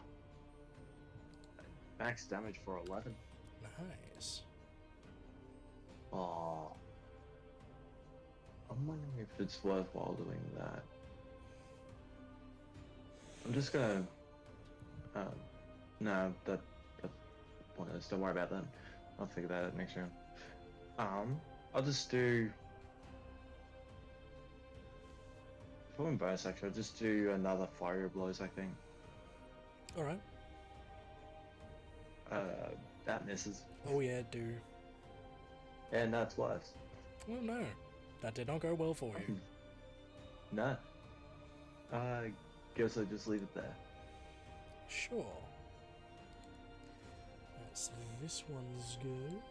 Speaker 8: Max damage for 11.
Speaker 1: Nice.
Speaker 8: Oh. I'm wondering if it's worthwhile doing that. I'm just gonna. No, that's pointless. Don't worry about that. I'll figure that out next round. I'll just do. If I'm in bonus action, I'll just do another fire blows, I think.
Speaker 1: Alright.
Speaker 8: That misses.
Speaker 1: Oh yeah, do.
Speaker 8: And that's worse.
Speaker 1: Oh no. That did not go well for you.
Speaker 8: No. Guess I'll just leave it there.
Speaker 1: Sure. Right, so this one's good.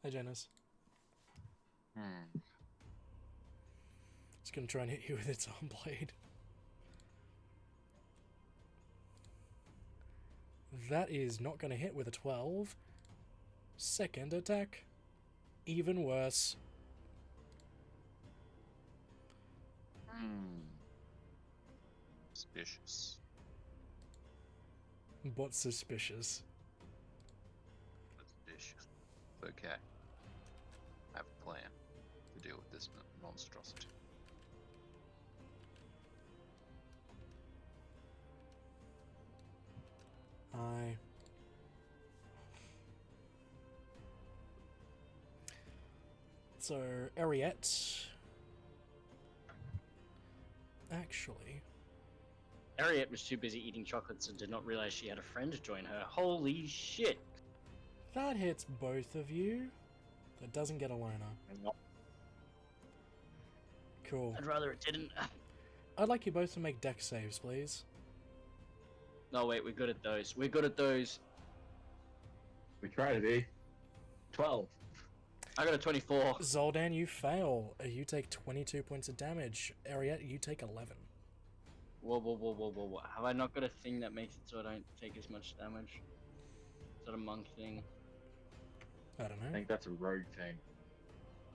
Speaker 1: Hi, Janice. It's gonna try and hit you with its arm blade. That is not gonna hit with a 12. Second attack. Even worse.
Speaker 9: Suspicious.
Speaker 1: What's suspicious?
Speaker 9: Suspicious. Okay. I have a plan to deal with this monstrosity.
Speaker 1: Aye. So, Ariette. Actually,
Speaker 6: Ariette was too busy eating chocolates and did not realize she had a friend join her. Holy shit!
Speaker 1: that hits both of you. That doesn't get a loner. Cool.
Speaker 6: I'd rather it didn't.
Speaker 1: I'd like you both to make dex saves, please.
Speaker 6: No, wait, we're good at those. We're good at those.
Speaker 8: We try to be. 12.
Speaker 6: I got a 24.
Speaker 1: Zoldan, you fail. You take 22 points of damage. Ariette, you take 11.
Speaker 6: Whoa, whoa, whoa, whoa, whoa, whoa. Have I not got a thing that makes it so I don't take as much damage? Is that a monk thing?
Speaker 1: I don't
Speaker 8: I
Speaker 1: know.
Speaker 8: think that's a rogue thing.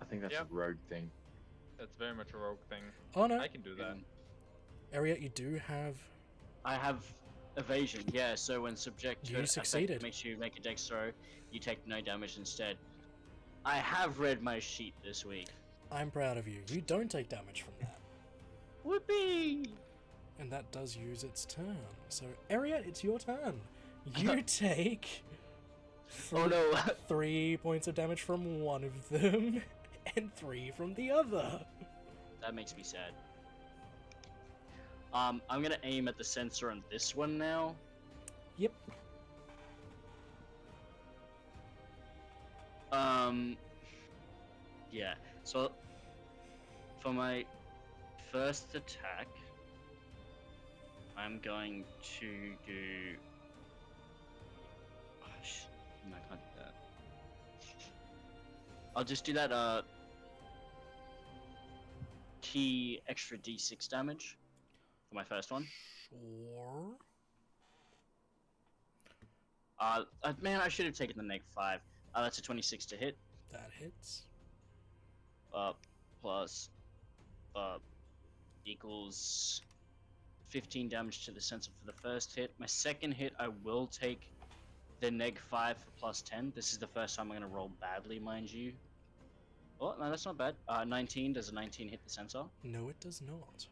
Speaker 8: I think that's
Speaker 7: Yep.
Speaker 8: a rogue thing.
Speaker 7: That's very much a rogue thing.
Speaker 1: Oh no.
Speaker 7: I can do that.
Speaker 1: Ariette, you do have...
Speaker 6: I have evasion, yeah, so when subject to
Speaker 1: You
Speaker 6: an effect
Speaker 1: succeeded.
Speaker 6: that makes you make a dex throw, you take no damage instead. I have read my sheet this week.
Speaker 1: I'm proud of you. You don't take damage from that.
Speaker 6: Whoopee!
Speaker 1: And that does use its turn. So, Ariette, it's your turn. You take...
Speaker 6: Oh no!
Speaker 1: 3 points of damage from one of them, and 3 from the other.
Speaker 6: That makes me sad. I'm gonna aim at the sensor on this one now.
Speaker 1: Yep.
Speaker 6: Yeah. So, for my first attack, I'm going to do. Oh, no, I can't do that. I'll just do that. T extra D6 damage for my first one.
Speaker 1: Sure.
Speaker 6: Man, I should have taken the -5. That's a 26 to hit.
Speaker 1: That hits.
Speaker 6: plus equals 15 damage to the sensor for the first hit. My second hit, I will take the -5 for +10. This is the first time I'm going to roll badly, mind you. Oh, no, that's not bad. 19. Does a 19 hit the sensor?
Speaker 1: No, it does not.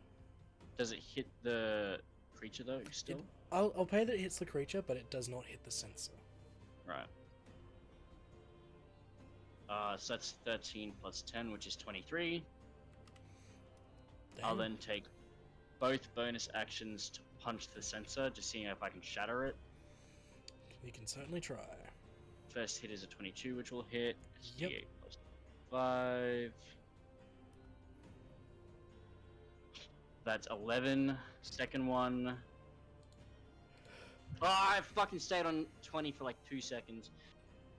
Speaker 6: Does it hit the creature, though, still?
Speaker 1: I'll pay that it hits the creature, but it does not hit the sensor.
Speaker 6: Right. So that's 13 plus 10, which is 23. I'll
Speaker 1: Damn.
Speaker 6: then take both bonus actions to punch the sensor, just seeing if I can shatter it.
Speaker 1: You can certainly try.
Speaker 6: First hit is a 22, which will hit. It's
Speaker 1: Yep.
Speaker 6: D8 plus 5. That's 11. Second one. Oh, I fucking stayed on 20 for like 2 seconds.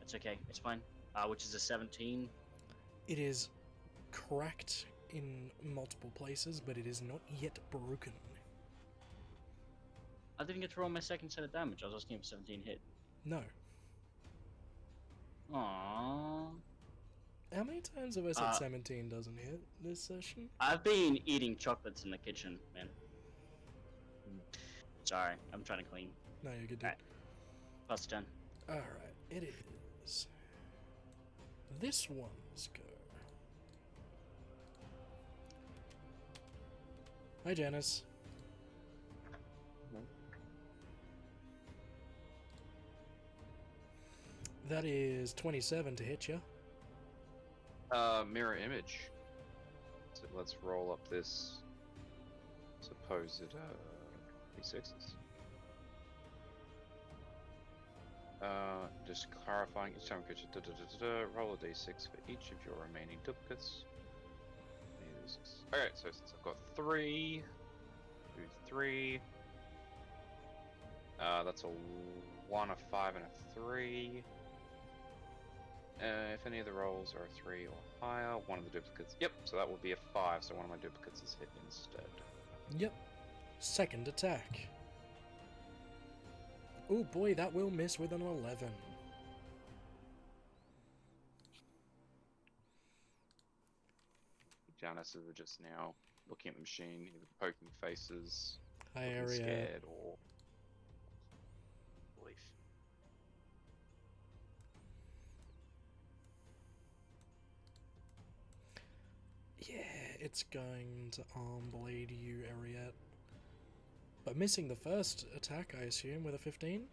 Speaker 6: That's okay, it's fine. Which is a 17.
Speaker 1: It is cracked in multiple places, but it is not yet broken.
Speaker 6: I didn't get to roll my second set of damage. I was asking for 17 hit.
Speaker 1: No.
Speaker 6: Aww.
Speaker 1: How many times have I said 17 doesn't hit this session?
Speaker 6: I've been eating chocolates in the kitchen, man. Sorry, I'm trying to clean.
Speaker 1: No, you're good, dude.
Speaker 6: Alright. Plus 10.
Speaker 1: Alright, it is. This one's go. Hi, Janice. That is 27 to hit you.
Speaker 9: Mirror image. So let's roll up this supposed d6s. Just clarifying each time creature. Roll a d6 for each of your remaining duplicates. Alright, so since I've got 3, do 3. That's a 1, a 5, and a 3. If any of the rolls are a 3 or higher, one of the duplicates. Yep, so that would be a 5, so one of my duplicates is hit instead.
Speaker 1: Yep. Second attack. Oh boy, that will miss with an 11.
Speaker 9: Janice is just now looking at the machine, either poking faces,
Speaker 1: Hi,
Speaker 9: looking
Speaker 1: area.
Speaker 9: scared, or belief.
Speaker 1: Yeah, it's going to arm blade you, Ariette. But missing the first attack, I assume, with a 15?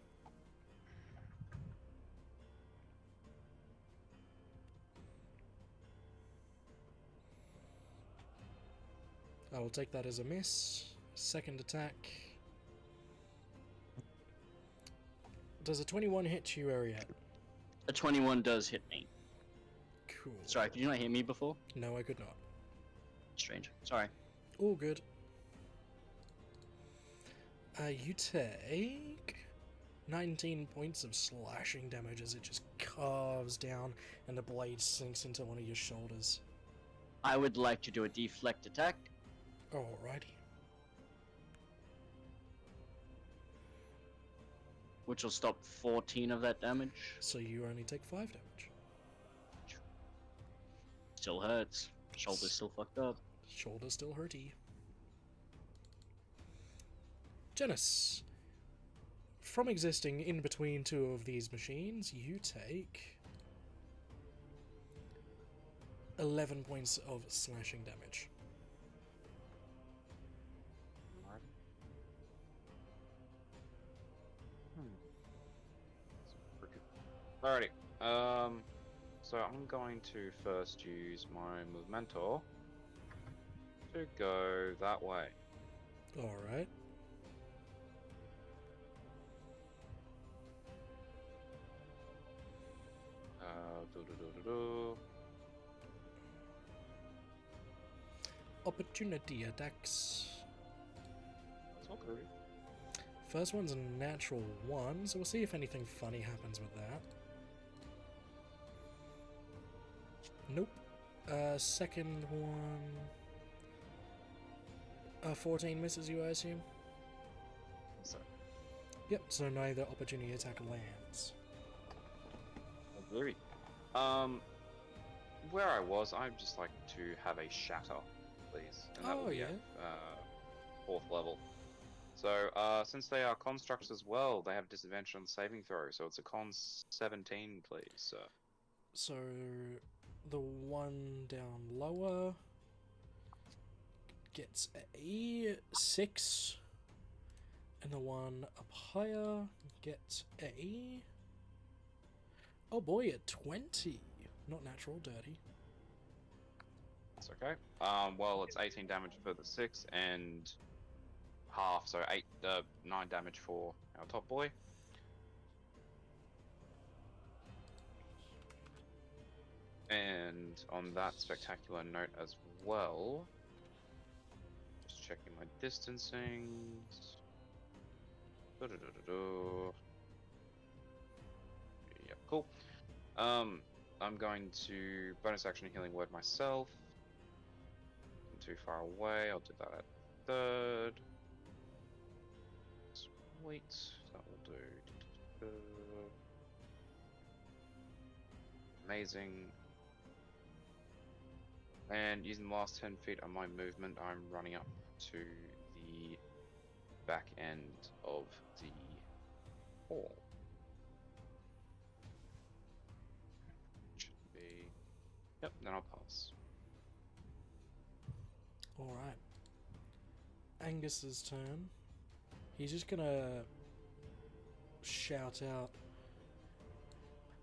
Speaker 1: I will take that as a miss. Second attack. Does a 21 hit you, Ariette?
Speaker 6: A 21 does hit me.
Speaker 1: Cool.
Speaker 6: Sorry, could you not hear me before?
Speaker 1: No, I could not.
Speaker 6: Strange. Sorry.
Speaker 1: All good. You take 19 points of slashing damage as it just carves down and the blade sinks into one of your shoulders.
Speaker 6: I would like to do a deflect attack.
Speaker 1: Alrighty.
Speaker 6: Which will stop 14 of that damage.
Speaker 1: So you only take 5 damage.
Speaker 6: Still hurts. Shoulder's still fucked up.
Speaker 1: Shoulder still hurty. Janice, from existing in between two of these machines, you take 11 points of slashing damage.
Speaker 9: Alrighty. So I'm going to first use my Movementor to go that way.
Speaker 1: Alright. Opportunity attacks.
Speaker 9: It's not good.
Speaker 1: First one's a natural 1, so we'll see if anything funny happens with that. Nope. Second one... 14 misses you, I assume?
Speaker 9: So,
Speaker 1: Yep, so neither opportunity attack lands.
Speaker 9: very. where I was, I'd just like to have a shatter, please. And that
Speaker 1: Oh,
Speaker 9: will be
Speaker 1: yeah.
Speaker 9: at 4th level. So, since they are constructs as well, they have disadvantage on the saving throw, so it's a con 17, please, sir.
Speaker 1: So the one down lower gets a 6, and the one up higher gets a, oh boy, a 20. Not natural, dirty.
Speaker 9: That's okay. Well, it's 18 damage for the 6 and half, so 9 damage for our top boy. And on that spectacular note as well, just checking my distancing. Yep, cool. I'm going to bonus action healing word myself. I'm too far away. I'll do that at 3rd. Sweet. That will do. Amazing. And using the last 10 feet of my movement, I'm running up to the back end of the hall. Should be. Yep, then I'll pass.
Speaker 1: Alright. Angus's turn. He's just gonna shout out,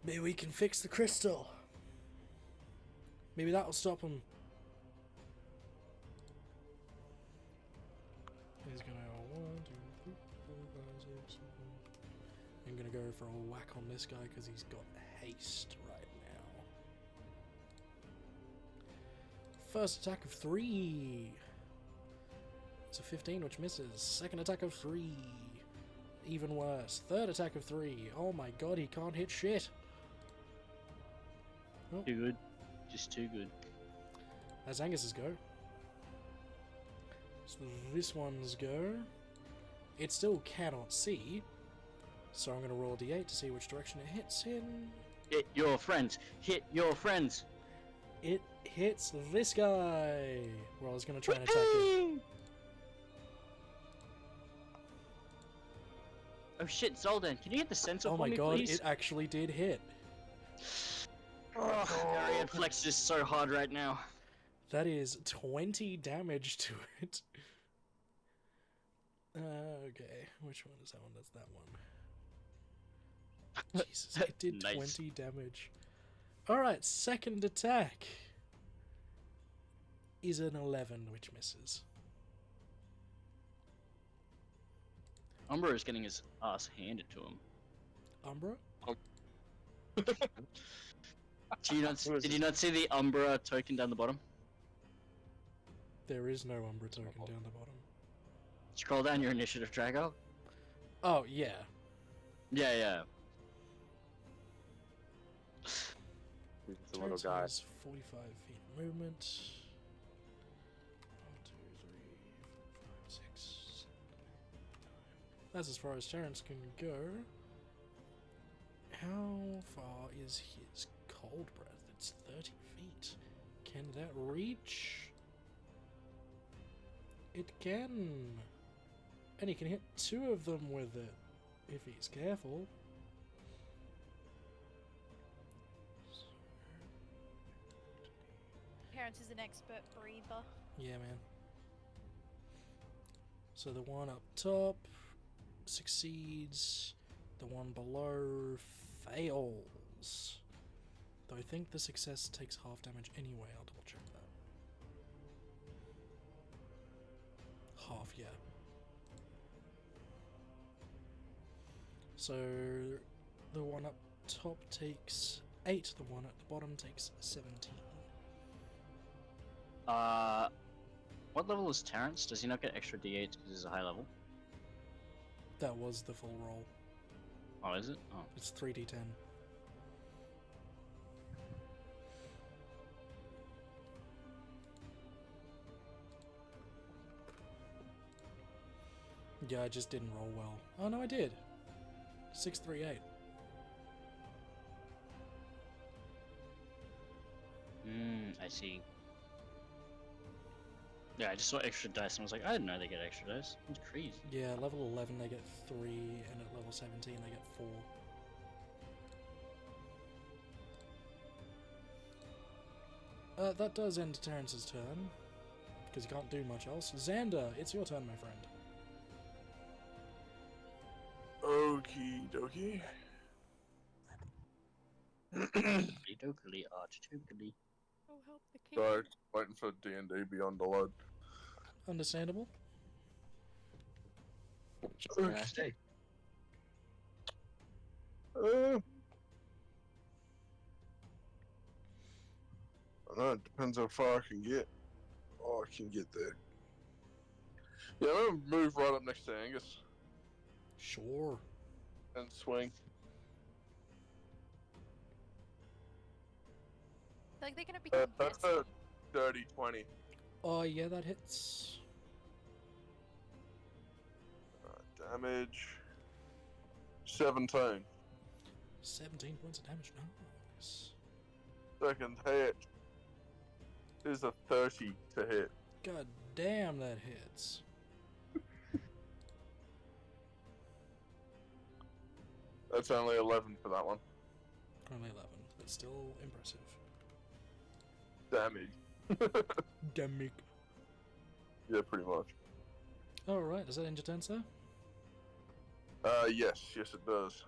Speaker 1: maybe we can fix the crystal. Maybe that'll stop him. He's gonna 1, 2, 3, 4, 5, 6, 7. I'm gonna go for a whack on this guy because he's got haste right now. First attack of 3. It's a 15, which misses. Second attack of 3. Even worse. Third attack of 3. Oh my god, he can't hit shit. Oh,
Speaker 6: Too good. Just too good.
Speaker 1: that's Angus's go. So this one's go. It still cannot see. So I'm going to roll a d8 to see which direction it hits in.
Speaker 6: Hit your friends. Hit your friends.
Speaker 1: It hits this guy. Well, I was going to try and attack him.
Speaker 6: Oh shit, Zoldan, can you get the sensor
Speaker 1: Oh
Speaker 6: for
Speaker 1: my
Speaker 6: me,
Speaker 1: god,
Speaker 6: please?
Speaker 1: it actually did hit.
Speaker 6: Arian Flex is so hard right now.
Speaker 1: That is 20 damage to it. Okay, which one is that one? That's that one. Jesus, it did
Speaker 6: Nice.
Speaker 1: 20 damage. Alright, second attack is an 11, which misses.
Speaker 6: Umbra is getting his ass handed to him.
Speaker 1: Umbra?
Speaker 6: Did you not see the Umbra token down the bottom?
Speaker 1: There is no Umbra token down the bottom.
Speaker 6: Scroll down your initiative tracker.
Speaker 1: Oh, yeah.
Speaker 6: Yeah.
Speaker 9: It's a little
Speaker 1: Total
Speaker 9: guy.
Speaker 1: is 45 feet movement. 1, 2, 3, 4, 5, 6, 7, 8, 9. That's as far as Terrence can go. How far is his cold breath? It's 30 feet. Can that reach? It can. And he can hit 2 of them with it, if he's careful.
Speaker 2: Terrence is an expert breather.
Speaker 1: Yeah, man. So the one up top succeeds. The one below fails. Though I think the success takes half damage anyway. I'll double check that. Half, yeah. So the one up top takes 8. The one at the bottom takes 17.
Speaker 6: What level is Terrence? Does he not get extra d8s because he's a high level?
Speaker 1: That was the full roll.
Speaker 6: Oh, is it? Oh.
Speaker 1: It's 3d10. Yeah, I just didn't roll well. Oh no, I did. 638.
Speaker 6: I see. Yeah, I just saw extra dice and I was like, I didn't know they get extra dice. That's crazy.
Speaker 1: Yeah, level 11 they get 3, and at level 17 they get 4. That does end Terrence's turn, because he can't do much else. Xander, it's your turn, my friend.
Speaker 4: Okie dokie.
Speaker 6: Dokily, archokily.
Speaker 2: Oh, help the king.
Speaker 4: Sorry, waiting for D&D Beyond to load.
Speaker 1: Understandable.
Speaker 8: Nice day.
Speaker 4: I don't know, it depends how far I can get. Oh, I can get there. Yeah, I'm gonna move right up next to Angus
Speaker 1: Sure.
Speaker 4: and swing.
Speaker 2: I feel like they're gonna become
Speaker 4: That's a dirty 20.
Speaker 1: Oh, yeah, that hits.
Speaker 4: Damage 17.
Speaker 1: 17 points of damage. Nice.
Speaker 4: Second hit is a 30 to hit.
Speaker 1: God damn, that hits.
Speaker 4: That's only 11 for that one.
Speaker 1: Only 11, but still impressive.
Speaker 4: Damage.
Speaker 1: Damage.
Speaker 4: Yeah, pretty much.
Speaker 1: Alright, does that end your turn, sir?
Speaker 4: Yes, it does.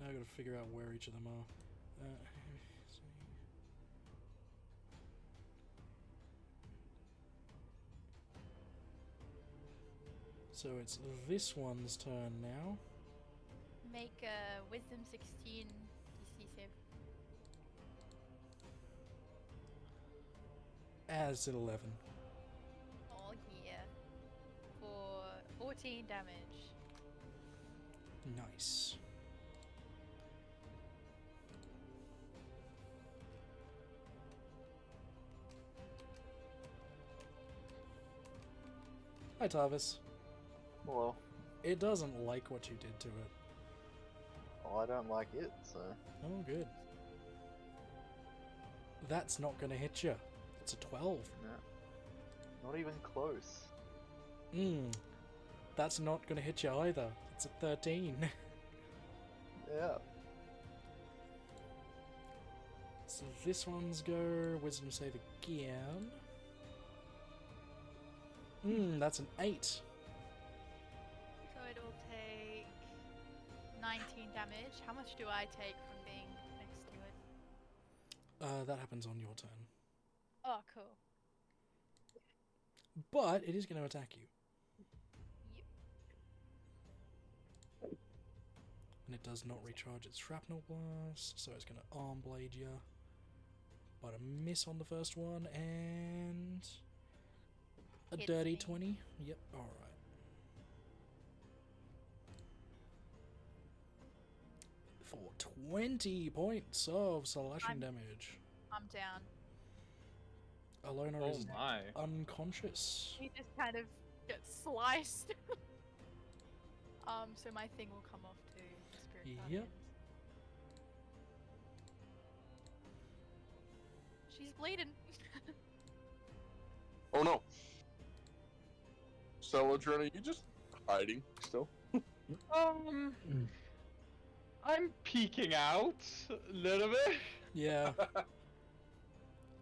Speaker 1: Now I've got to figure out where each of them are. So it's this one's turn now.
Speaker 2: Make a Wisdom 16 DC save.
Speaker 1: As an 11.
Speaker 2: Oh yeah. For 14 damage.
Speaker 1: Nice. Hi, Tarvis.
Speaker 3: Well,
Speaker 1: It doesn't like what you did to it.
Speaker 3: well, I don't like it, so.
Speaker 1: Oh, good. That's not gonna hit you. It's a 12.
Speaker 3: No. Not even close.
Speaker 1: That's not gonna hit you either. It's a 13.
Speaker 3: Yeah.
Speaker 1: So this one's go wisdom save again. That's an 8.
Speaker 2: So it'll take 19 damage. How much do I take from being next to it?
Speaker 1: That happens on your turn.
Speaker 2: Oh, cool.
Speaker 1: But it is going to attack you.
Speaker 2: Yep.
Speaker 1: And it does not recharge its shrapnel blast, so it's going to arm blade you. But a miss on the first one, and a
Speaker 2: Hits
Speaker 1: dirty
Speaker 2: me.
Speaker 1: 20. Yep, alright. For 20 points of slashing
Speaker 2: I'm-
Speaker 1: damage.
Speaker 2: I'm down.
Speaker 1: Alona
Speaker 7: Oh
Speaker 1: is
Speaker 7: my.
Speaker 1: unconscious.
Speaker 2: He just kind of gets sliced. So my thing will come off too. The spirit
Speaker 1: Yep.
Speaker 2: guardians. She's bleeding.
Speaker 4: Oh no. Celadrin, are you just hiding still?
Speaker 7: I'm peeking out a little bit.
Speaker 1: Yeah.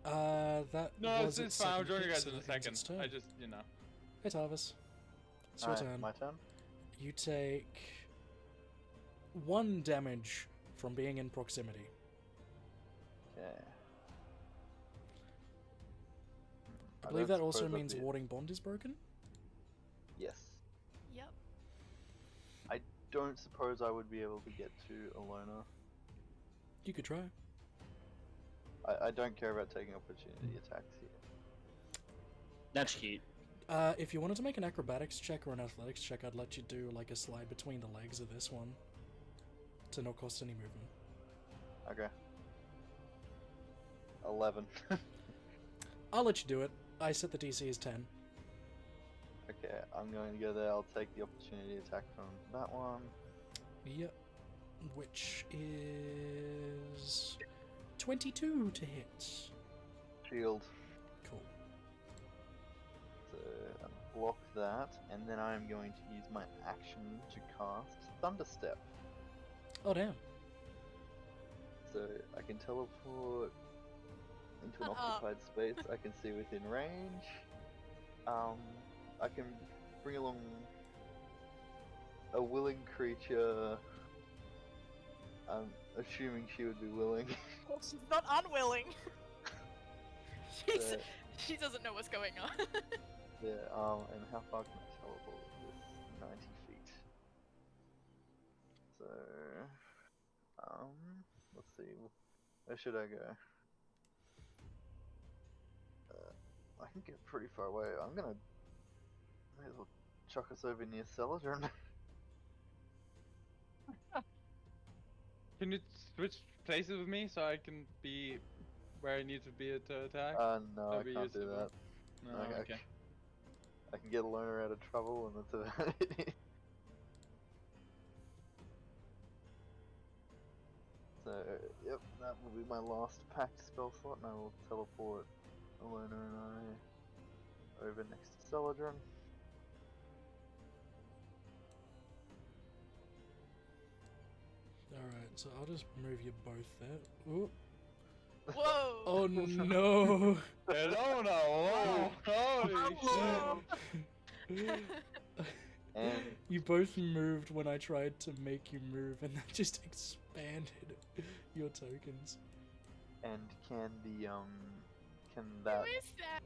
Speaker 1: That
Speaker 7: No,
Speaker 1: was
Speaker 7: it's
Speaker 1: its
Speaker 7: fine. I'm
Speaker 1: second
Speaker 7: joining you
Speaker 1: hit,
Speaker 7: guys
Speaker 1: so
Speaker 7: in a
Speaker 1: that ends its
Speaker 7: second.
Speaker 1: turn.
Speaker 7: I just,
Speaker 1: Hey, Tarvis. It's your
Speaker 3: Alright,
Speaker 1: turn.
Speaker 3: my turn?
Speaker 1: You take 1 damage from being in proximity.
Speaker 3: Okay.
Speaker 1: I believe
Speaker 3: don't
Speaker 1: that also
Speaker 3: suppose I'd
Speaker 1: means
Speaker 3: be-
Speaker 1: warding bond is broken.
Speaker 3: Yes.
Speaker 2: Yep.
Speaker 3: I don't suppose I would be able to get to Alona.
Speaker 1: You could try.
Speaker 3: I don't care about taking opportunity attacks here.
Speaker 6: That's cute.
Speaker 1: If you wanted to make an acrobatics check or an athletics check, I'd let you do like a slide between the legs of this one to not cost any movement.
Speaker 3: Okay. 11.
Speaker 1: I'll let you do it. I set the DC as 10.
Speaker 3: Okay, I'm going to go there. I'll take the opportunity attack from that one.
Speaker 1: Yep. Which is 22 to hit.
Speaker 3: Shield.
Speaker 1: Cool.
Speaker 3: So block that, and then I'm going to use my action to cast Thunderstep.
Speaker 1: Oh damn.
Speaker 3: So I can teleport into an
Speaker 2: Shut up.
Speaker 3: occupied space I can see within range. I can bring along a willing creature. I'm assuming she would be willing.
Speaker 2: Well, she's not unwilling.
Speaker 3: Uh,
Speaker 2: She doesn't know what's going on.
Speaker 3: Yeah, and how far can I teleport with this? 90 feet. So, let's see, where should I go? I can get pretty far away. I'm gonna, may as well chuck us over near Celadon.
Speaker 7: Can you switch places with me so I can be where I need to be to attack?
Speaker 3: No, I
Speaker 7: That'd be
Speaker 3: can't do
Speaker 7: useful.
Speaker 3: that.
Speaker 7: No, okay.
Speaker 3: I can get a loner out of trouble, and that's about it. So, yep, that will be my last packed spell slot, and I will teleport Alona and I over next to Celadon.
Speaker 1: Alright, so I'll just move you both there. Ooh.
Speaker 2: Whoa!
Speaker 1: Oh no!
Speaker 7: Hello now! Whoa! Holy shit!
Speaker 3: And
Speaker 1: You both moved when I tried to make you move, and that just expanded your tokens.
Speaker 3: and can the
Speaker 2: Who is that?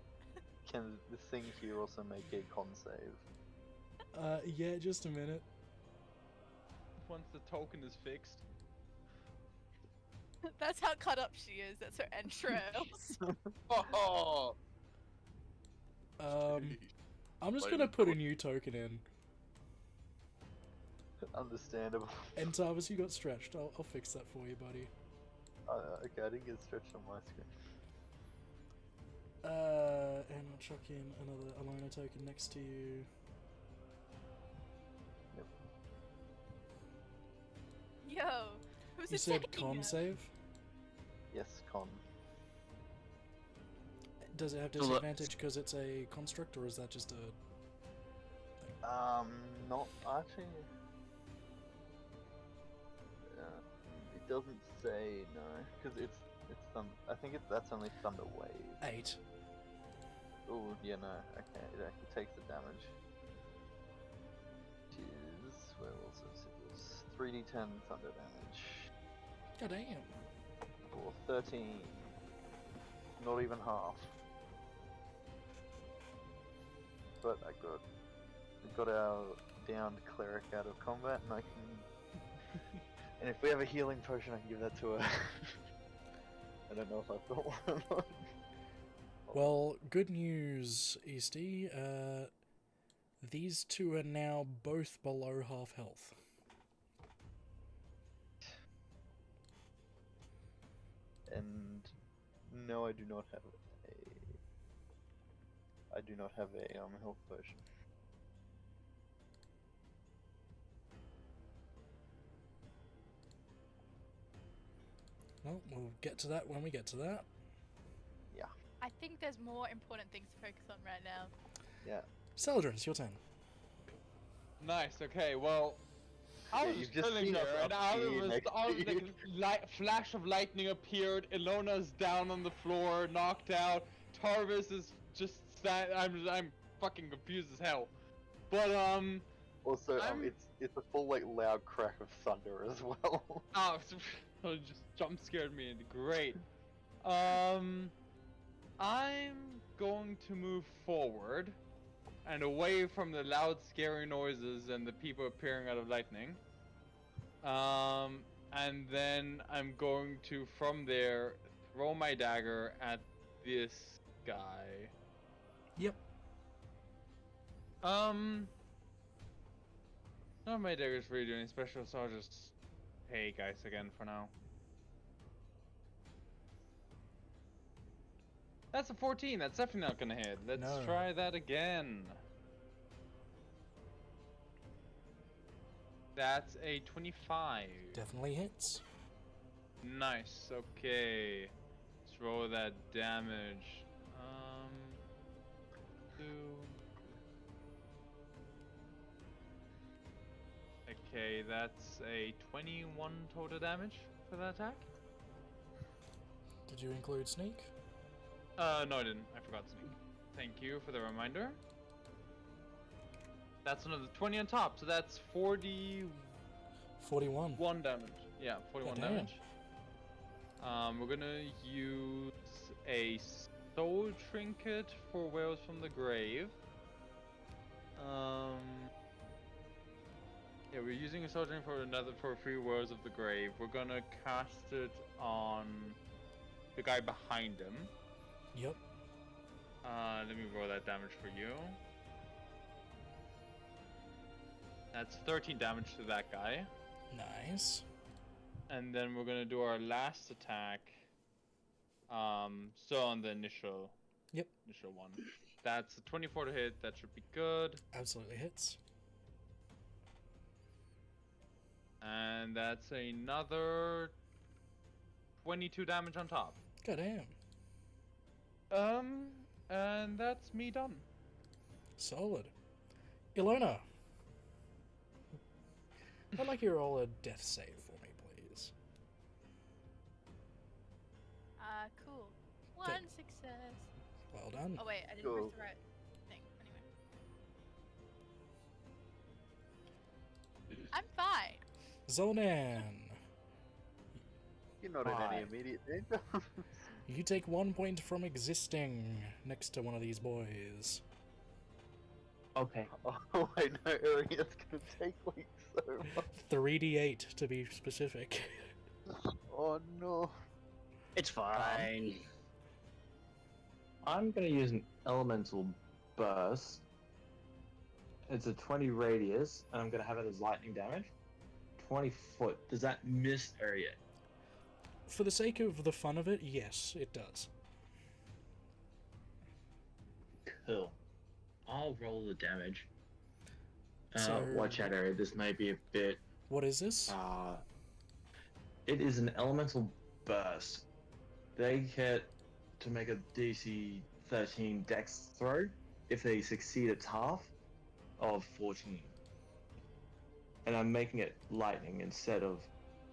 Speaker 3: can the thing here also make a con save?
Speaker 1: Yeah, just a minute.
Speaker 7: Once the token is fixed.
Speaker 2: That's how cut up she is. That's her entrails.
Speaker 4: Oh,
Speaker 1: I'm just
Speaker 4: Like,
Speaker 1: gonna put a new token in.
Speaker 3: Understandable.
Speaker 1: And Tarvis, you got stretched. I'll fix that for you, buddy.
Speaker 3: Okay, I didn't get stretched on my screen.
Speaker 1: And I'll chuck in another Alona token next to you.
Speaker 2: Yo, who's
Speaker 1: You said
Speaker 2: attacking
Speaker 1: con
Speaker 2: us?
Speaker 1: save?
Speaker 3: Yes, con.
Speaker 1: Does it have
Speaker 6: So look-
Speaker 1: disadvantage because it's a construct, or is that just a...
Speaker 3: Not actually. It doesn't say no, because it's I think that's only Thunder Wave.
Speaker 1: 8?
Speaker 3: Oh yeah, no. Okay, it actually takes the damage. It is where was this? It was 3d10 thunder damage
Speaker 1: God damn.
Speaker 3: for 13. Not even half. But I got our downed cleric out of combat, and I can. And if we have a healing potion, I can give that to her. I don't know if I've got one or not.
Speaker 1: Well, good news, Easty. These two are now both below half health.
Speaker 3: And no, I do not have a health potion.
Speaker 1: Well, we'll get to that when we get to that.
Speaker 2: I think there's more important things to focus on right now.
Speaker 3: Yeah.
Speaker 1: Celadrin, it's your turn.
Speaker 7: Nice, okay, well. I
Speaker 3: Yeah,
Speaker 7: was
Speaker 3: you've
Speaker 7: just
Speaker 3: just
Speaker 7: chilling
Speaker 3: seen us
Speaker 7: here, and
Speaker 3: up
Speaker 7: out
Speaker 3: here
Speaker 7: of
Speaker 3: next
Speaker 7: a
Speaker 3: to you.
Speaker 7: flash of lightning appeared. Ilona's down on the floor, knocked out. Tarvis is just I'm fucking confused as hell. But
Speaker 3: Also,
Speaker 7: I'm-
Speaker 3: it's a full like loud crack of thunder as well.
Speaker 7: oh, it just jump scared me. Great. I'm going to move forward and away from the loud, scary noises and the people appearing out of lightning. And then I'm going to, from there, throw my dagger at this guy.
Speaker 1: Yep.
Speaker 7: None of my daggers really do anything special, so I'll just hey guys again for now. That's a 14. That's definitely not gonna hit. Let's
Speaker 1: No.
Speaker 7: try that again. That's a 25.
Speaker 1: Definitely hits.
Speaker 7: Nice. Okay. Let's roll that damage. 2. Okay, that's a 21 total damage for that attack.
Speaker 1: Did you include sneak?
Speaker 7: No, I didn't. I forgot sneak. Thank you for the reminder. That's another 20 on top, so that's 41
Speaker 1: 41.
Speaker 7: damage. Yeah, 41
Speaker 1: Goddamn.
Speaker 7: damage. We're gonna use a soul trinket for Whales from the Grave. Yeah, we're using a soul trinket for 3 Whales of the Grave. We're gonna cast it on the guy behind him.
Speaker 1: Yep.
Speaker 7: Let me roll that damage for you. That's 13 damage to that guy.
Speaker 1: Nice.
Speaker 7: And then we're gonna do our last attack. So on the initial one. That's a 24 to hit, that should be good.
Speaker 1: Absolutely hits.
Speaker 7: And that's another 22 damage on top.
Speaker 1: Goddamn.
Speaker 7: And that's me done.
Speaker 1: Solid. Ilona. I'd like you to roll a death save for me, please.
Speaker 2: Cool. One success.
Speaker 1: Well done.
Speaker 2: Oh wait, I didn't
Speaker 3: Cool.
Speaker 2: press the right thing. Anyway. I'm fine.
Speaker 1: Zonan.
Speaker 3: You're not in any immediate danger.
Speaker 1: You take 1 point from existing next to one of these boys.
Speaker 8: Okay.
Speaker 3: Oh, I know, Arian's gonna take like so much.
Speaker 1: 3d8 to be specific.
Speaker 3: Oh no.
Speaker 6: It's fine.
Speaker 8: I'm gonna use an elemental burst. It's a 20 radius, and I'm gonna have it as lightning damage. 20 foot. Does that miss area?
Speaker 1: For the sake of the fun of it, yes, it does.
Speaker 8: Cool. I'll roll the damage.
Speaker 1: So-
Speaker 8: Watch out, area. This may be a bit.
Speaker 1: What is this?
Speaker 8: It is an elemental burst. They get to make a DC 13 dex throw. If they succeed, it's half of 14. And I'm making it lightning instead of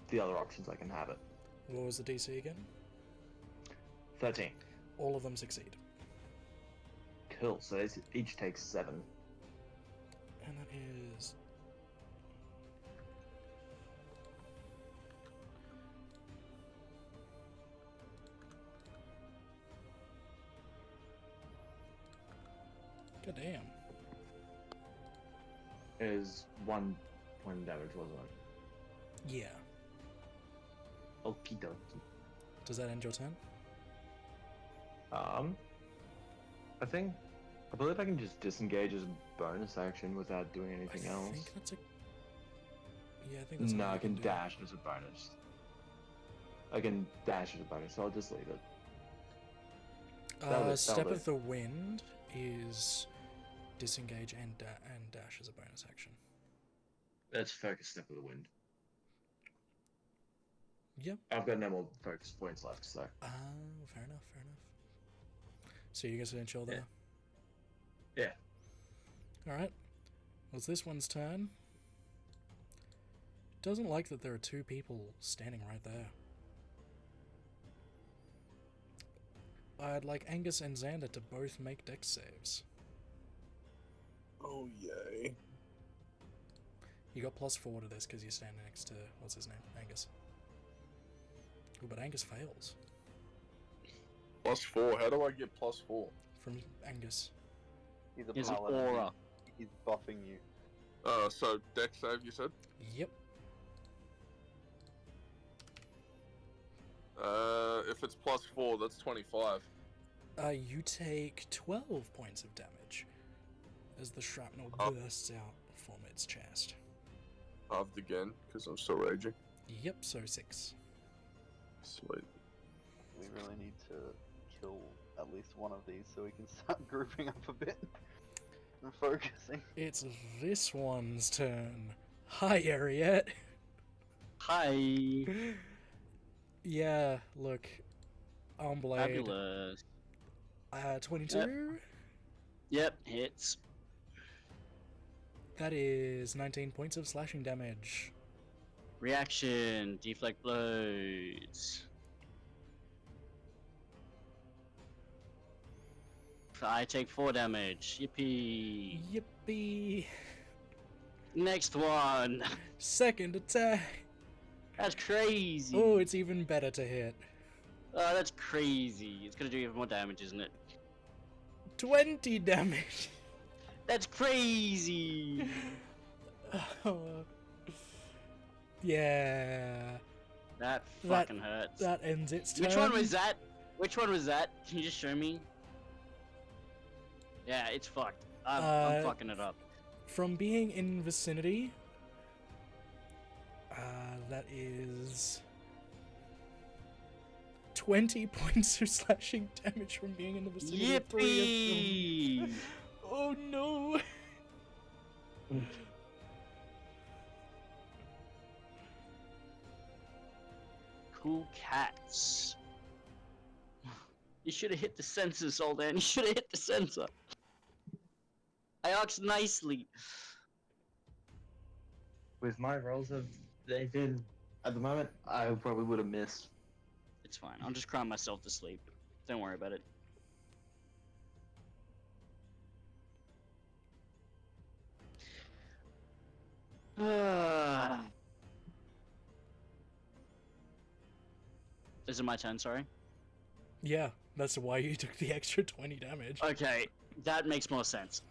Speaker 8: the other options I can have it.
Speaker 1: What was the DC again?
Speaker 8: 13.
Speaker 1: All of them succeed.
Speaker 8: Cool. So they each takes 7.
Speaker 1: And that is... God damn.
Speaker 8: Is 1 point of damage, wasn't it?
Speaker 1: Yeah.
Speaker 8: Okie dokie.
Speaker 1: Does that end your turn?
Speaker 8: I believe I can just disengage as a bonus action without doing anything
Speaker 1: I
Speaker 8: else.
Speaker 1: think that's a... Yeah, I think that's
Speaker 8: No,
Speaker 1: all
Speaker 8: I
Speaker 1: you
Speaker 8: can
Speaker 1: do.
Speaker 8: dash as a bonus. I can dash as a bonus, so I'll just leave it. That'll do,
Speaker 1: Step
Speaker 8: that'll
Speaker 1: of the Wind is disengage and dash as a bonus action.
Speaker 8: Let's focus Step of the Wind.
Speaker 1: Yep.
Speaker 8: I've got no more focus points left, so.
Speaker 1: Oh, fair enough, fair enough. So you guys gonna chill there?
Speaker 8: Yeah.
Speaker 1: Alright. Well, it's this one's turn. Doesn't like that there are 2 people standing right there. I'd like Angus and Xander to both make dex saves.
Speaker 4: Oh, yay.
Speaker 1: You got +4 to this because you're standing next to, what's his name? Angus. Ooh, but Angus fails.
Speaker 4: +4. How do I get +4?
Speaker 1: From Angus.
Speaker 3: He's a
Speaker 6: He's an
Speaker 3: paladin.
Speaker 6: aura.
Speaker 3: He's buffing you.
Speaker 4: So dex save, you said?
Speaker 1: Yep.
Speaker 4: If it's +4, that's 25.
Speaker 1: You take 12 points of damage as the shrapnel bursts out from its chest.
Speaker 4: Halved again, because I'm still raging.
Speaker 1: Yep, so 6.
Speaker 4: Sweet.
Speaker 3: We really need to kill at least one of these so we can start grouping up a bit and focusing.
Speaker 1: It's this one's turn. Hi, Ariette.
Speaker 6: Hi.
Speaker 1: Yeah, look. On blade.
Speaker 6: Fabulous.
Speaker 1: 22?
Speaker 6: Yep, hits.
Speaker 1: That is 19 points of slashing damage.
Speaker 6: Reaction. Deflect blows. I take 4 damage. Yippee.
Speaker 1: Yippee.
Speaker 6: Next one.
Speaker 1: Second attack.
Speaker 6: That's crazy.
Speaker 1: Oh, it's even better to hit.
Speaker 6: Oh, that's crazy. It's gonna do even more damage, isn't it?
Speaker 1: 20 damage.
Speaker 6: That's crazy.
Speaker 1: Yeah.
Speaker 6: That fucking hurts.
Speaker 1: That ends its turn.
Speaker 6: Which one was that? Which one was that? Can you just show me? Yeah, it's fucked. I'm fucking it up.
Speaker 1: From being in vicinity, that is 20 points of slashing damage from being in the vicinity of 3 of them.
Speaker 6: Yippee!
Speaker 1: Oh no!
Speaker 6: Cool cats. You should have hit the sensor, Soldan. You should have hit the sensor. I asked nicely.
Speaker 8: With my rolls of they've been at the moment, I probably would have missed.
Speaker 6: It's fine. I'll just cry myself to sleep. Don't worry about it. Is it my turn? Sorry.
Speaker 1: Yeah, that's why you took the extra 20 damage.
Speaker 6: Okay, that makes more sense.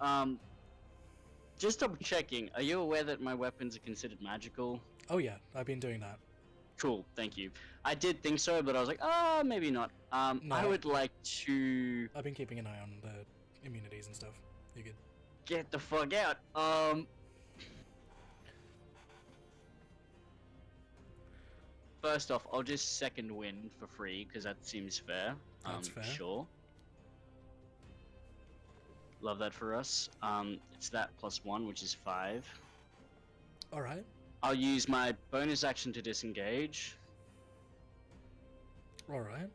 Speaker 6: Just double checking. Are you aware that my weapons are considered magical?
Speaker 1: Oh yeah, I've been doing that.
Speaker 6: Cool, thank you. I did think so, but I was like, maybe not.
Speaker 1: No.
Speaker 6: I would like to
Speaker 1: I've been keeping an eye on the immunities and stuff. You good?
Speaker 6: get the fuck out. First off, I'll just second win for free because that seems fair.
Speaker 1: That's fair.
Speaker 6: Sure. Love that for us. It's that +1, which is 5.
Speaker 1: Alright.
Speaker 6: I'll use my bonus action to disengage.
Speaker 1: Alright.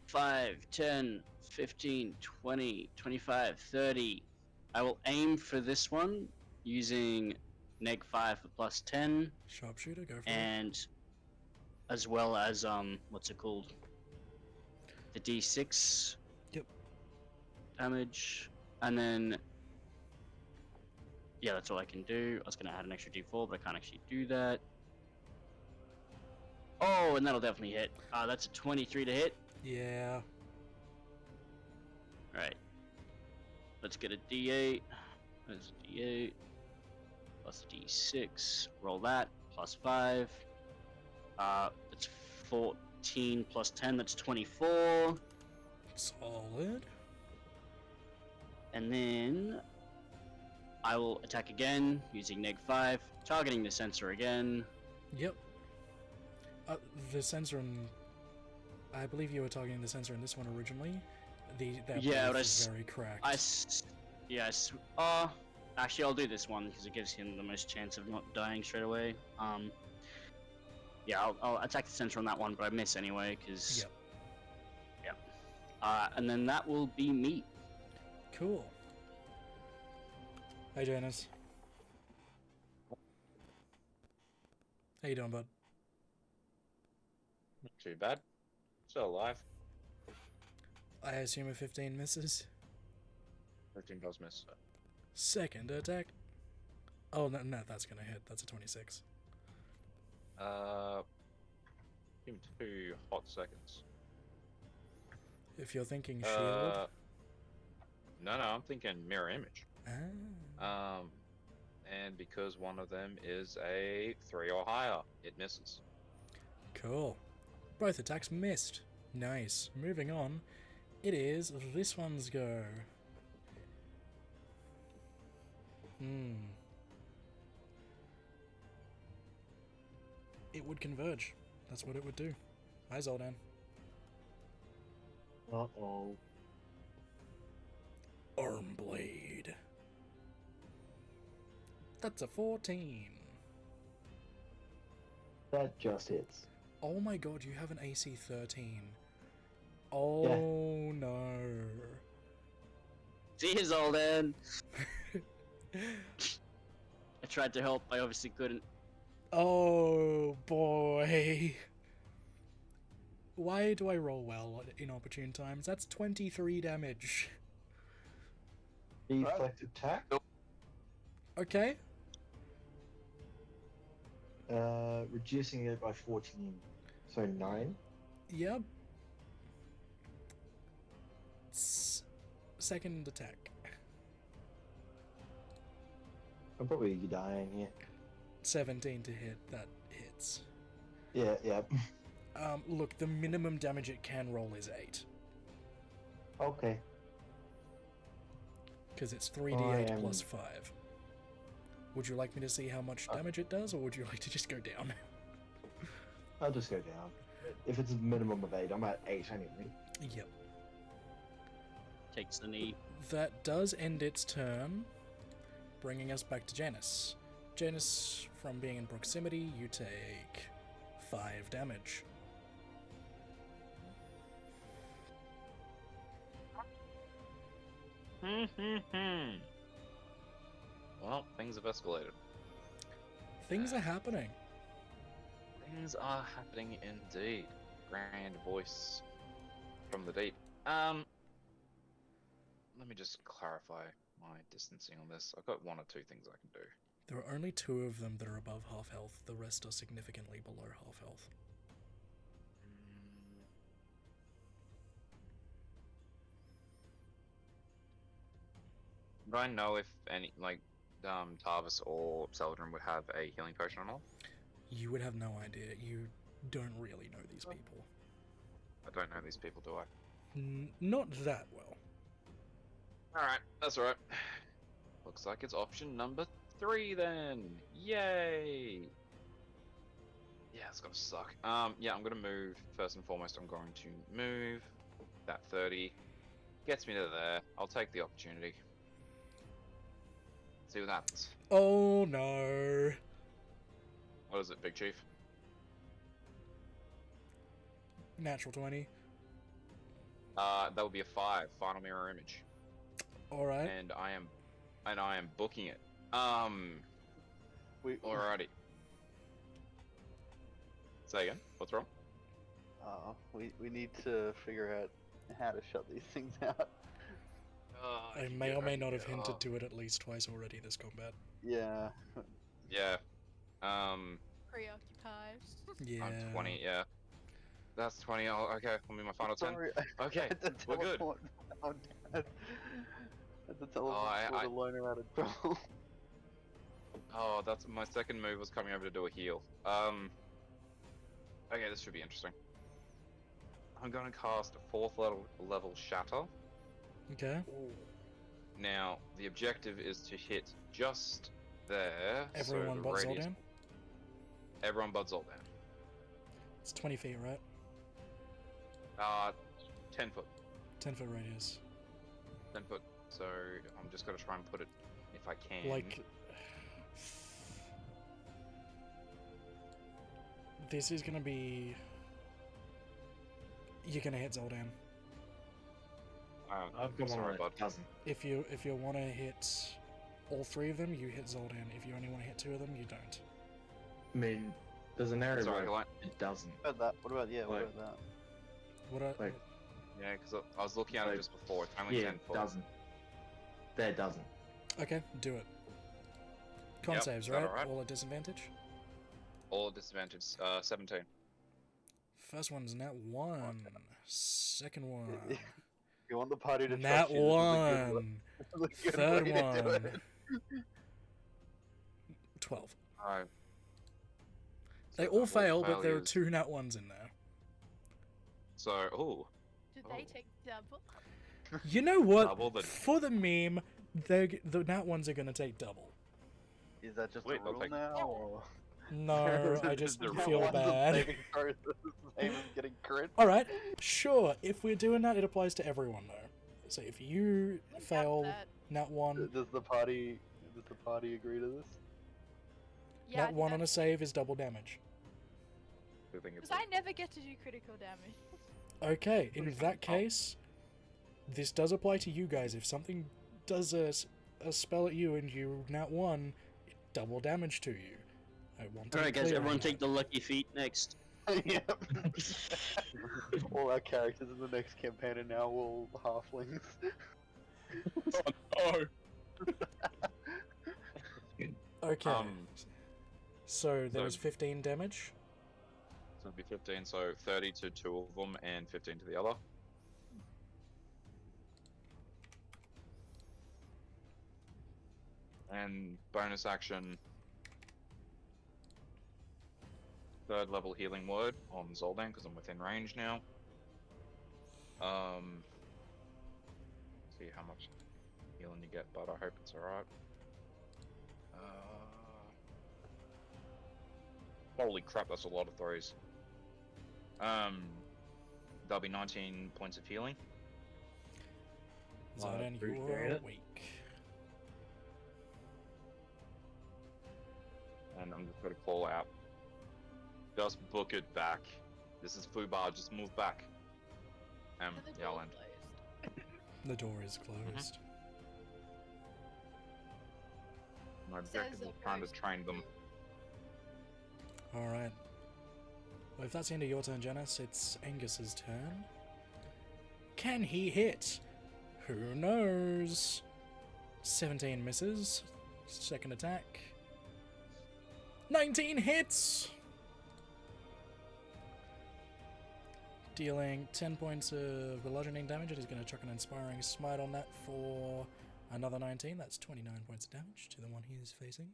Speaker 6: 5, 10, 15, 20, 25, 30. I will aim for this one using -5 for +10,
Speaker 1: Sharpshooter, go for it.
Speaker 6: and as well as what's it called? The D6.
Speaker 1: Yep.
Speaker 6: Damage, and then yeah, that's all I can do. I was gonna add an extra D4, but I can't actually do that. Oh, and that'll definitely hit. That's a 23 to hit.
Speaker 1: Yeah.
Speaker 6: Alright. Let's get a D8. There's a D8. Plus a D6. Roll that. +5. That's 14 plus 10. That's 24.
Speaker 1: Solid.
Speaker 6: And then I will attack again using -5, targeting the sensor again.
Speaker 1: Yep. The sensor in... I believe you were targeting the sensor in this one originally. That
Speaker 6: Yeah, but
Speaker 1: is very cracked.
Speaker 6: Actually, I'll do this one because it gives him the most chance of not dying straight away. Yeah, I'll attack the sensor on that one, but I miss anyway because.
Speaker 1: Yep.
Speaker 6: Yep. And then that will be me.
Speaker 1: Cool. Hey, Janice. How you doing, bud?
Speaker 9: Not too bad. Still alive.
Speaker 1: I assume a 15 misses.
Speaker 9: 13 does miss.
Speaker 1: Second attack. Oh, no, that's gonna hit. That's a 26.
Speaker 9: Give me 2 hot seconds.
Speaker 1: If you're thinking shield.
Speaker 9: No, I'm thinking mirror image.
Speaker 1: Ah.
Speaker 9: And because one of them is a 3 or higher, it misses.
Speaker 1: Cool. Both attacks missed. Nice. Moving on. It is this one's go. It would converge. That's what it would do. Hi, Zoldan.
Speaker 8: Uh-oh.
Speaker 1: Armblade. That's a 14.
Speaker 8: That just hits.
Speaker 1: Oh my god, you have an AC 13. Oh no.
Speaker 6: See his old end. I tried to help, I obviously couldn't.
Speaker 1: Oh boy. Why do I roll well at inopportune times? That's 23 damage.
Speaker 8: Deflect attack.
Speaker 1: Okay.
Speaker 8: Reducing it by 14. So 9.
Speaker 1: Yep. Second attack.
Speaker 8: I'm probably dying here.
Speaker 1: 17 to hit. That hits.
Speaker 8: Yeah, yeah.
Speaker 1: Look, the minimum damage it can roll is 8.
Speaker 8: Okay.
Speaker 1: Because it's 3d8
Speaker 8: am-
Speaker 1: plus 5. Would you like me to see how much damage it does, or would you like to just go down?
Speaker 8: I'll just go down. If it's a minimum of 8, I'm at 8 anyway.
Speaker 1: Yep.
Speaker 6: Takes the knee.
Speaker 1: That does end its turn, bringing us back to Janice. Janice, from being in proximity, you take 5 damage.
Speaker 9: Well, things have escalated.
Speaker 1: Things are happening.
Speaker 9: Things are happening indeed. Grand voice from the deep. Let me just clarify my distancing on this. I've got 1 or 2 things I can do.
Speaker 1: There are only 2 of them that are above half health. The rest are significantly below half health.
Speaker 9: Do I know if any, like, Tarvis or Seldrin would have a healing potion or not?
Speaker 1: You would have no idea. You don't really know these people.
Speaker 9: I don't know these people, do I?
Speaker 1: Not that well.
Speaker 9: Alright, that's alright. Looks like it's option number 3 then. Yay! Yeah, it's gonna suck. Yeah, I'm gonna move. First and foremost, I'm going to move. That 30 gets me to there. I'll take the opportunity. See what happens.
Speaker 1: Oh no.
Speaker 9: What is it, Big Chief?
Speaker 1: Natural 20.
Speaker 9: That would be a 5. Final mirror image.
Speaker 1: Alright.
Speaker 9: And I am booking it.
Speaker 3: We
Speaker 9: Alrighty. Say again. What's wrong?
Speaker 3: we need to figure out how to shut these things out.
Speaker 1: I may or may not have hinted to it at least twice already this combat.
Speaker 3: Yeah.
Speaker 9: Yeah.
Speaker 2: Preoccupied.
Speaker 1: Yeah.
Speaker 9: I'm 20. Yeah. That's 20. Oh, okay. I'll be my final 10.
Speaker 3: Sorry,
Speaker 9: Okay,
Speaker 3: I had to
Speaker 9: we're good.
Speaker 3: teleport down. I had to teleport
Speaker 9: I-
Speaker 3: the loner out of trouble.
Speaker 9: Oh, that's my second move was coming over to do a heal. Okay, this should be interesting. I'm going to cast a 4th level Shatter.
Speaker 1: Okay.
Speaker 9: Now, the objective is to hit just there.
Speaker 1: Everyone
Speaker 9: so
Speaker 1: but
Speaker 9: the radius...
Speaker 1: Zoldan?
Speaker 9: Everyone but Zoldan.
Speaker 1: It's 20 feet, right?
Speaker 9: 10 foot.
Speaker 1: 10 foot radius.
Speaker 9: 10 foot. So I'm just going to try and put it if I can.
Speaker 1: Like... This is gonna be... You're gonna hit Zoldan.
Speaker 8: I've got one
Speaker 9: sorry,
Speaker 8: that
Speaker 9: bud.
Speaker 8: doesn't.
Speaker 1: If you want to hit all 3 of them, you hit Zoldan. If you only want to hit 2 of them, you don't.
Speaker 8: I mean, there's an area
Speaker 9: Sorry,
Speaker 8: where
Speaker 9: like-
Speaker 8: it doesn't.
Speaker 3: What about that? What about what
Speaker 8: Like-
Speaker 3: about that?
Speaker 1: What I...
Speaker 8: Like,
Speaker 9: Yeah, because I was looking at it
Speaker 8: Like,
Speaker 9: just before. It's only
Speaker 8: yeah,
Speaker 9: 10 foot.
Speaker 8: doesn't. There doesn't.
Speaker 1: Okay, do it. Con
Speaker 9: Yep,
Speaker 1: saves,
Speaker 9: is that
Speaker 1: right?
Speaker 9: alright?
Speaker 1: All at disadvantage?
Speaker 9: All disadvantage. 17.
Speaker 1: First one's nat 1. Second one.
Speaker 3: You want the party to
Speaker 1: Nat
Speaker 3: trust you. This is a good
Speaker 1: 1. Third
Speaker 3: way to do
Speaker 1: one.
Speaker 3: it.
Speaker 1: 12.
Speaker 9: Alright.
Speaker 1: They all fail, but there are 2 nat 1s in there.
Speaker 9: So, ooh.
Speaker 2: Do
Speaker 9: Oh.
Speaker 2: they take double?
Speaker 1: You know what?
Speaker 9: Double the-
Speaker 1: For the meme, the nat 1s are gonna take double.
Speaker 3: Is that just
Speaker 9: Wait,
Speaker 3: a
Speaker 9: they'll
Speaker 3: rule
Speaker 9: take-
Speaker 3: now? Or...
Speaker 1: No, I just
Speaker 9: The
Speaker 1: feel
Speaker 3: One's a
Speaker 1: bad.
Speaker 3: saving throw, the same as getting crit.
Speaker 1: Alright, sure. If we're doing that, it applies to everyone, though. So if you
Speaker 2: Look at
Speaker 1: fail
Speaker 2: that.
Speaker 1: nat 1,
Speaker 3: Does the party agree to this?
Speaker 2: Yeah,
Speaker 1: That 1 on a save is double damage.
Speaker 9: I think it's
Speaker 2: because I never get to do critical damage.
Speaker 1: Okay, in that case, this does apply to you guys. If something does a spell at you and you nat 1, double damage to you. I want to be
Speaker 6: Alright, guys,
Speaker 1: clear on
Speaker 6: everyone
Speaker 1: that.
Speaker 6: take the lucky feet next.
Speaker 3: Yep. All our characters in the next campaign are now all halflings.
Speaker 4: Oh,
Speaker 1: Okay, so there
Speaker 9: so-
Speaker 1: was 15 damage.
Speaker 9: So it'd be 15, so 30 to two of them and 15 to the other. And bonus action, 3rd level healing word on Zoldan because I'm within range now. See how much healing you get, but I hope it's alright. Holy crap, that's a lot of throws. There'll be 19 points of healing.
Speaker 1: Zodan, you
Speaker 8: appreciate
Speaker 1: are
Speaker 8: it.
Speaker 1: weak.
Speaker 9: And I'm just gonna call out. Just book it back. This is Fubar, just move back.
Speaker 2: The
Speaker 9: Yeah, I'll
Speaker 2: door's
Speaker 9: end.
Speaker 2: closed.
Speaker 1: The door is closed.
Speaker 9: My
Speaker 2: Says
Speaker 9: objective
Speaker 2: the
Speaker 9: is trying to
Speaker 2: ghost.
Speaker 9: train them.
Speaker 1: Alright. Well, if that's the end of your turn, Janice, it's Angus's turn. Can he hit? Who knows? 17 misses. Second attack. 19 hits! Dealing 10 points of bludgeoning damage, and he's going to chuck an Inspiring Smite on that for another 19. That's 29 points of damage to the one he is facing.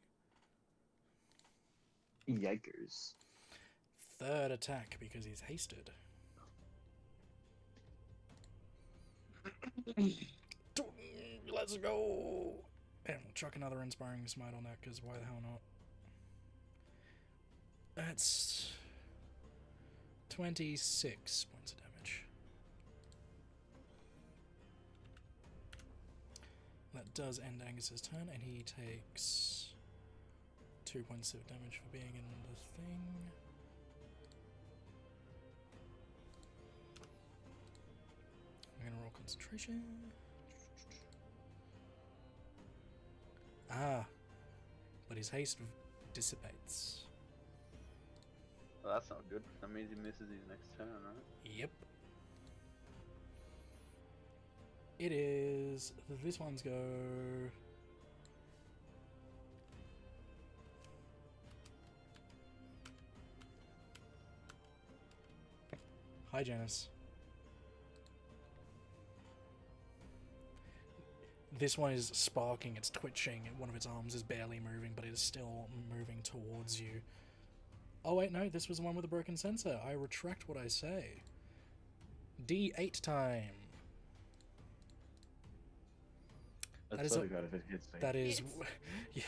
Speaker 8: Yikers.
Speaker 1: Third attack because he's hasted. Let's go! And we'll chuck another Inspiring Smite on that because why the hell not? That's 26 points of damage. That does end Angus's turn, and he takes 2 points of damage for being in the thing. I'm gonna roll concentration. Ah, but his haste dissipates.
Speaker 3: Well, that's not good. That means he misses his next turn, right?
Speaker 1: Yep. It is. This one's go. Hi, Janice. This one is sparking, it's twitching, and one of its arms is barely moving, but it is still moving towards you. Oh wait, no, this was the one with the broken sensor. I retract what I say. D8 time.
Speaker 8: I
Speaker 1: That is
Speaker 8: swear
Speaker 1: a-
Speaker 8: to God if it hits me.
Speaker 1: That is... Yeah.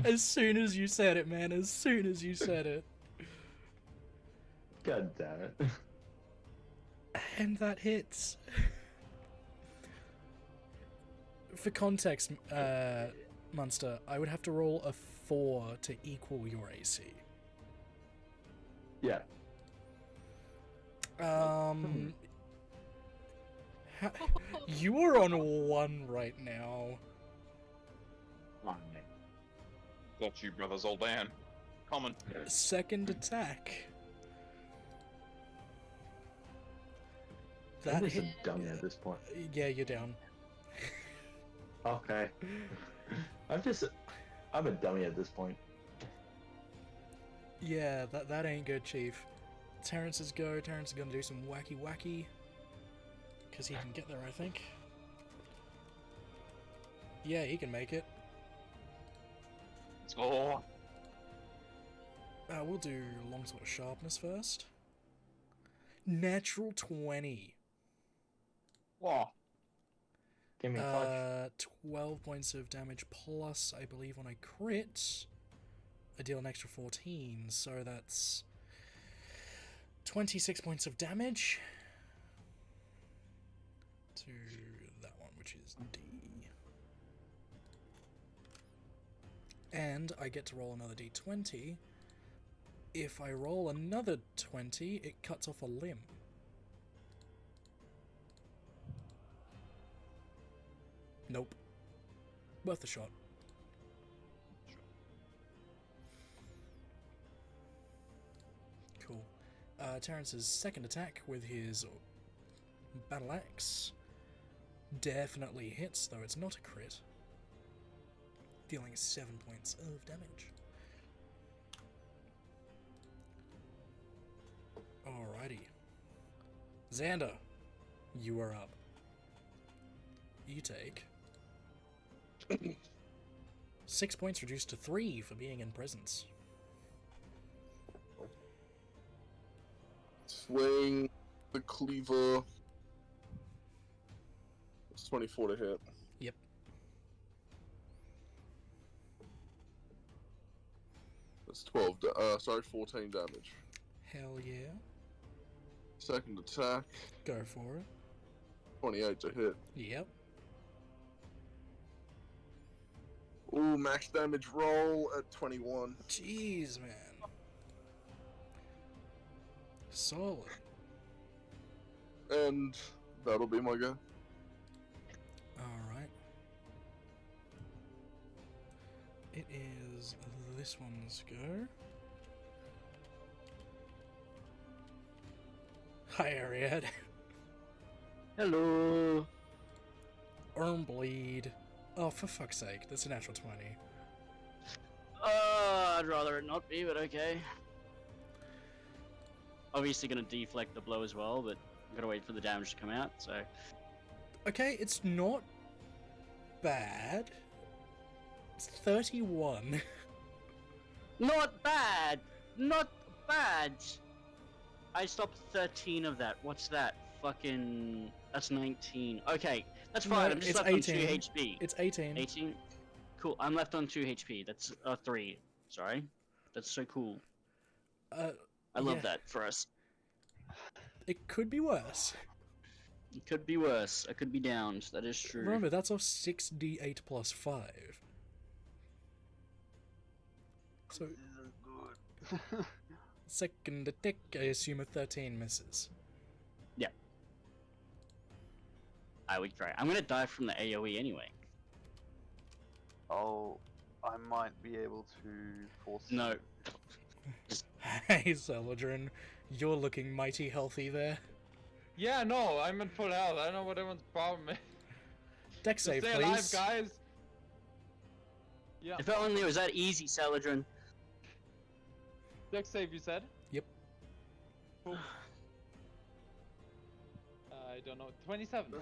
Speaker 1: As soon as you said it, man, as soon as you said it.
Speaker 8: God damn it.
Speaker 1: And that hits. For context, Munster, I would have to roll a 4 to equal your AC.
Speaker 8: Yeah.
Speaker 1: You are on 1 right now.
Speaker 9: Got you, brother Zoldan. Common.
Speaker 1: Second attack.
Speaker 8: I'm
Speaker 1: That
Speaker 8: just
Speaker 1: hit.
Speaker 8: a dummy at this point.
Speaker 1: Yeah, you're down.
Speaker 8: Okay. I'm a dummy at this point.
Speaker 1: Yeah, that ain't good, Chief. Terrence's go. Terrence is gonna do some wacky. Because he can get there, I think. Yeah, he can make it.
Speaker 9: Let's go.
Speaker 1: We'll do longsword of sharpness first. Natural 20.
Speaker 9: Wow.
Speaker 8: Give me touch.
Speaker 1: 12 points of damage plus, I believe, when I crit, I deal an extra 14, so that's 26 points of damage to that one, which is D. And I get to roll another d20. If I roll another 20, it cuts off a limb. Nope. Worth a shot. Cool. Terrence's second attack with his battle axe definitely hits, though it's not a crit. Dealing 7 points of damage. Alrighty. Xander, you are up. You take 6 points reduced to 3 for being in presence.
Speaker 4: Swing the cleaver. It's 24 to hit.
Speaker 1: Yep.
Speaker 4: That's 14 damage.
Speaker 1: Hell yeah.
Speaker 4: Second attack,
Speaker 1: Go for it.
Speaker 4: 28 to hit.
Speaker 1: Yep.
Speaker 4: Ooh, max damage roll at 21.
Speaker 1: Jeez, man. Solid.
Speaker 4: And that'll be my go.
Speaker 1: Alright. It is this one's go. Hi, Ariad.
Speaker 6: Hello.
Speaker 1: Arm bleed. Oh, for fuck's sake, that's a natural 20.
Speaker 6: I'd rather it not be, but okay. Obviously gonna deflect the blow as well, but I'm gonna wait for the damage to come out, so...
Speaker 1: Okay, it's not bad. It's 31.
Speaker 6: Not bad! Not bad! I stopped 13 of that. What's that? Fucking... That's 19. Okay, that's fine.
Speaker 1: No,
Speaker 6: I'm just
Speaker 1: it's
Speaker 6: left
Speaker 1: 18.
Speaker 6: on 2 HP.
Speaker 1: It's 18.
Speaker 6: 18? Cool. I'm left on 2 HP. That's 3. Sorry. That's so cool. I love
Speaker 1: Yeah.
Speaker 6: that for us.
Speaker 1: It could be worse.
Speaker 6: It could be worse. I could be downed. That is true.
Speaker 1: Remember, that's off 6d8 plus 5. So, second attack, I assume a 13 misses.
Speaker 6: I would try. I'm gonna die from the AoE anyway.
Speaker 3: Oh, I might be able to force.
Speaker 6: No.
Speaker 1: Hey, Celadrin, you're looking mighty healthy there.
Speaker 7: Yeah, no, I'm in full health. I don't know what everyone's problem is.
Speaker 1: Deck save,
Speaker 7: Stay
Speaker 1: please.
Speaker 7: alive, guys. Yeah.
Speaker 6: If only it was that easy, Saladrin.
Speaker 7: Deck save, you said?
Speaker 1: Yep.
Speaker 7: Cool. I don't know. 27.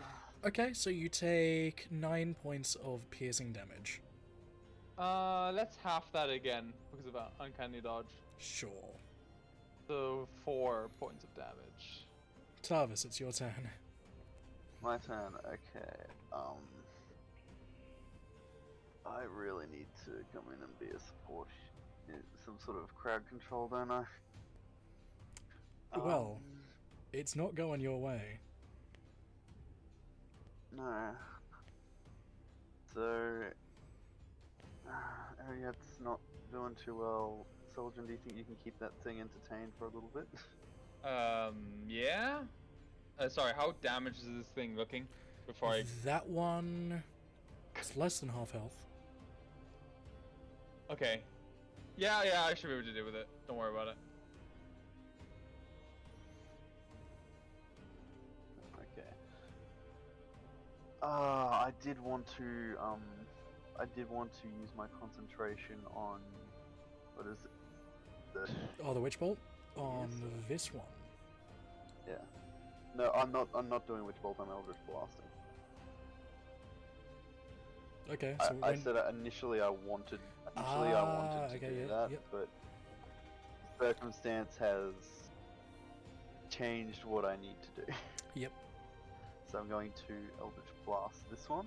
Speaker 1: Okay, so you take 9 points of piercing damage.
Speaker 7: Let's half that again because of uncanny dodge.
Speaker 1: Sure.
Speaker 7: So 4 points of damage.
Speaker 1: Tarvis, it's your turn.
Speaker 3: My turn. Okay. I really need to come in and be a support. Some sort of crowd control, don't I?
Speaker 1: Well, it's not going your way.
Speaker 3: No. So, Ariad's not doing too well. Soldier, do you think you can keep that thing entertained for a little bit?
Speaker 7: Yeah? Sorry, how damaged is this thing looking? Before I...
Speaker 1: That one... It's less than half health.
Speaker 7: Okay. Yeah, I should be able to deal with it. Don't worry about it.
Speaker 3: Okay. I did want to use my concentration on, what is it?
Speaker 1: Oh, the Witch Bolt? On
Speaker 3: Yes,
Speaker 1: this one.
Speaker 3: Yeah. No, I'm not doing Witch Bolt, I'm Eldritch Blasting.
Speaker 1: Okay, so
Speaker 3: I
Speaker 1: when-
Speaker 3: said initially I wanted to
Speaker 1: okay,
Speaker 3: do
Speaker 1: yeah,
Speaker 3: that,
Speaker 1: yep.
Speaker 3: but circumstance has changed what I need to do.
Speaker 1: Yep.
Speaker 3: So I'm going to Eldritch Blast this one.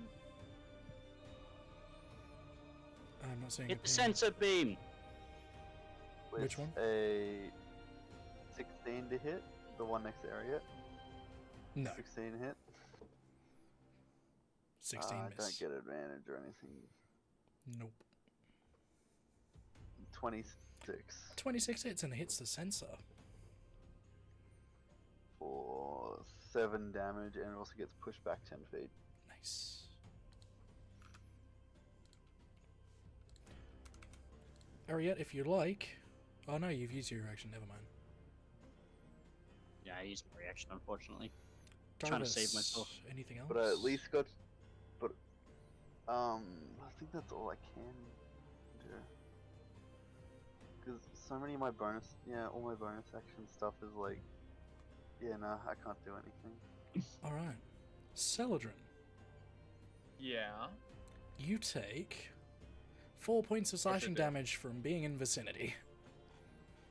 Speaker 1: I'm not seeing
Speaker 6: Hit
Speaker 1: a
Speaker 6: the
Speaker 1: ping.
Speaker 6: sensor beam.
Speaker 3: With
Speaker 1: Which one?
Speaker 3: A 16 to hit, the one next to Ariat.
Speaker 1: No,
Speaker 3: 16 hit.
Speaker 1: 16
Speaker 3: I
Speaker 1: miss.
Speaker 3: don't get advantage or anything.
Speaker 1: Nope.
Speaker 3: 26
Speaker 1: 26 hits and hits the sensor.
Speaker 3: for 7 damage, and it also gets pushed back 10 feet.
Speaker 1: Nice. Ariette, if you like. Oh no, you've used your reaction, never mind.
Speaker 6: Yeah, I used my reaction, unfortunately. Trying to save
Speaker 1: Jarvis,
Speaker 6: myself.
Speaker 1: Anything else?
Speaker 3: But I at least got. But I think that's all I can do. Because so many of my bonus, all my bonus action stuff is like, no, I can't do anything.
Speaker 1: Alright. Celadrin,
Speaker 7: Yeah.
Speaker 1: you take 4 points of
Speaker 7: Of course I
Speaker 1: slashing
Speaker 7: do.
Speaker 1: damage from being in vicinity.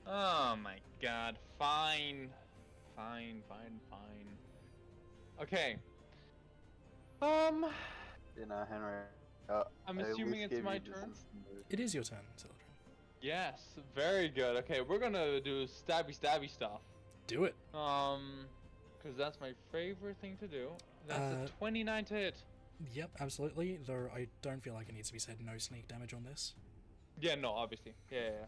Speaker 7: Oh my god. Fine. Fine. Okay.
Speaker 3: Henry.
Speaker 7: I'm
Speaker 3: I at
Speaker 7: assuming
Speaker 3: least
Speaker 7: it's
Speaker 3: gave
Speaker 7: my
Speaker 3: you this
Speaker 7: turn.
Speaker 3: instant move.
Speaker 1: It is your turn, Celadrin.
Speaker 7: Yes. Very good. Okay, we're gonna do stabby stuff.
Speaker 1: Do it.
Speaker 7: Because that's my favorite thing to do. That's a 29 to hit.
Speaker 1: Yep, absolutely. Though I don't feel like it needs to be said no sneak damage on this.
Speaker 7: Yeah, no, obviously. Yeah.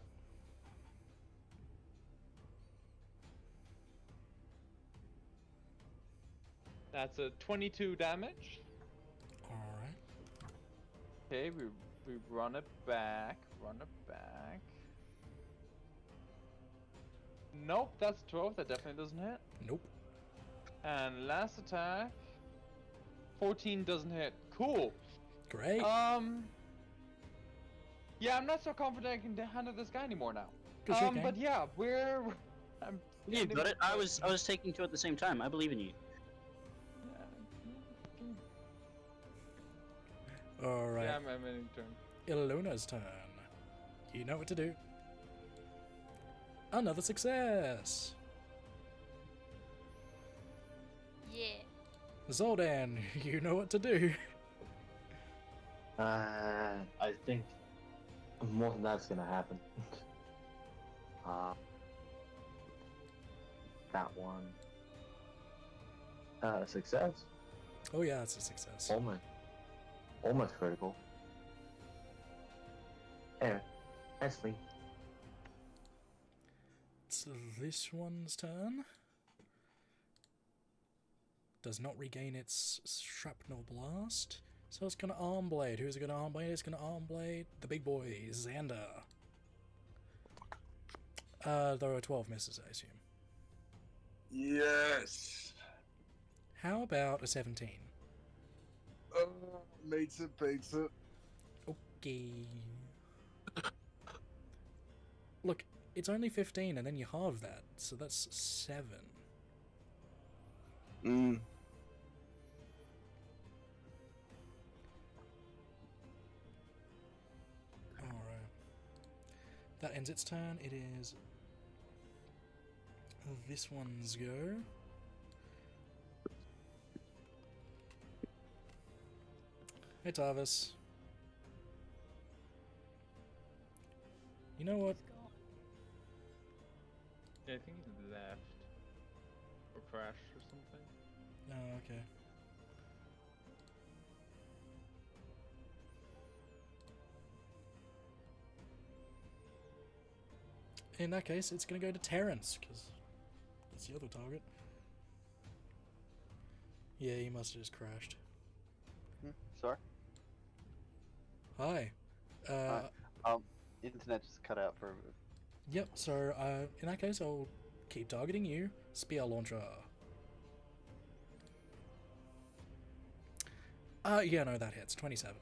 Speaker 7: That's a 22 damage.
Speaker 1: Alright.
Speaker 7: Okay, we run it back. Nope, that's 12. That definitely doesn't hit.
Speaker 1: Nope.
Speaker 7: And last attack, 14 doesn't hit. Cool.
Speaker 1: Great.
Speaker 7: Yeah, I'm not so confident I can handle this guy anymore now.
Speaker 1: Good shit, gang.
Speaker 7: But yeah, I'm.
Speaker 6: You got it. I was taking 2 at the same time. I believe in you.
Speaker 1: Alright.
Speaker 7: Yeah, I'm ending turn.
Speaker 1: Iluna's turn. You know what to do. Another success!
Speaker 2: Yeah.
Speaker 1: Zoldan, you know what to do.
Speaker 8: I think more than that's gonna happen. That one. Success.
Speaker 1: Oh yeah, that's a success.
Speaker 8: Almost critical. Anyway, nicely.
Speaker 1: It's this one's turn. Does not regain its shrapnel blast. So it's gonna arm blade. Who's it gonna arm blade? It's gonna arm blade the big boy, Xander. There are 12 misses, I assume.
Speaker 4: Yes.
Speaker 1: How about a 17?
Speaker 4: Makes it.
Speaker 1: Okay. Look, it's only 15 and then you halve that, so that's 7. Alright. That ends its turn. It is this one's go. Hey, Tarvis. You know what?
Speaker 2: He's gone.
Speaker 7: Yeah, I think he left. Or crashed or something.
Speaker 1: Oh, okay. In that case, it's going to go to Terrence, because that's the other target. Yeah, he must have just crashed.
Speaker 3: Sorry?
Speaker 1: Hi.
Speaker 3: Internet just cut out for a bit.
Speaker 1: Yep, so in that case, I'll keep targeting you. Spear launcher. Yeah, no, that hits. 27.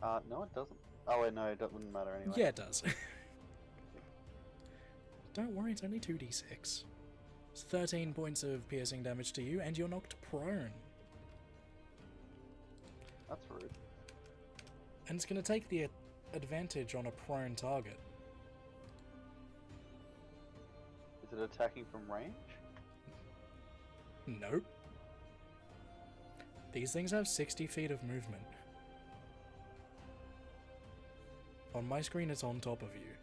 Speaker 3: No, it doesn't. Oh, wait, no, it wouldn't matter anyway.
Speaker 1: Yeah, it does. Don't worry, it's only 2d6. It's 13 points of piercing damage to you, and you're knocked prone.
Speaker 3: That's rude.
Speaker 1: And it's going to take the advantage on a prone target.
Speaker 3: Is it attacking from range?
Speaker 1: Nope. These things have 60 feet of movement. On my screen, it's on top of you.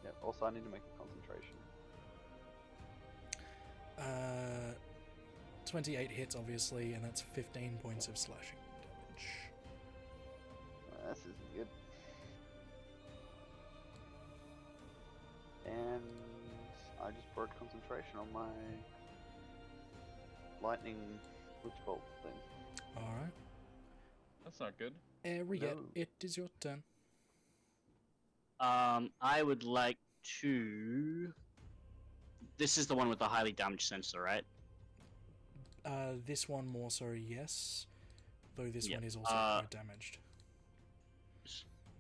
Speaker 3: Yeah, also I need to make a concentration.
Speaker 1: 28 hits, obviously, and that's 15 points of slashing damage.
Speaker 3: This isn't good. broad concentration on my lightning witch bolt thing.
Speaker 1: Alright.
Speaker 7: That's not good.
Speaker 1: Ariet,
Speaker 3: No.
Speaker 1: it is your turn.
Speaker 6: I would like to. This is the one with the highly damaged sensor, right?
Speaker 1: This one more so, yes. Though this
Speaker 6: Yep,
Speaker 1: one is also quite damaged.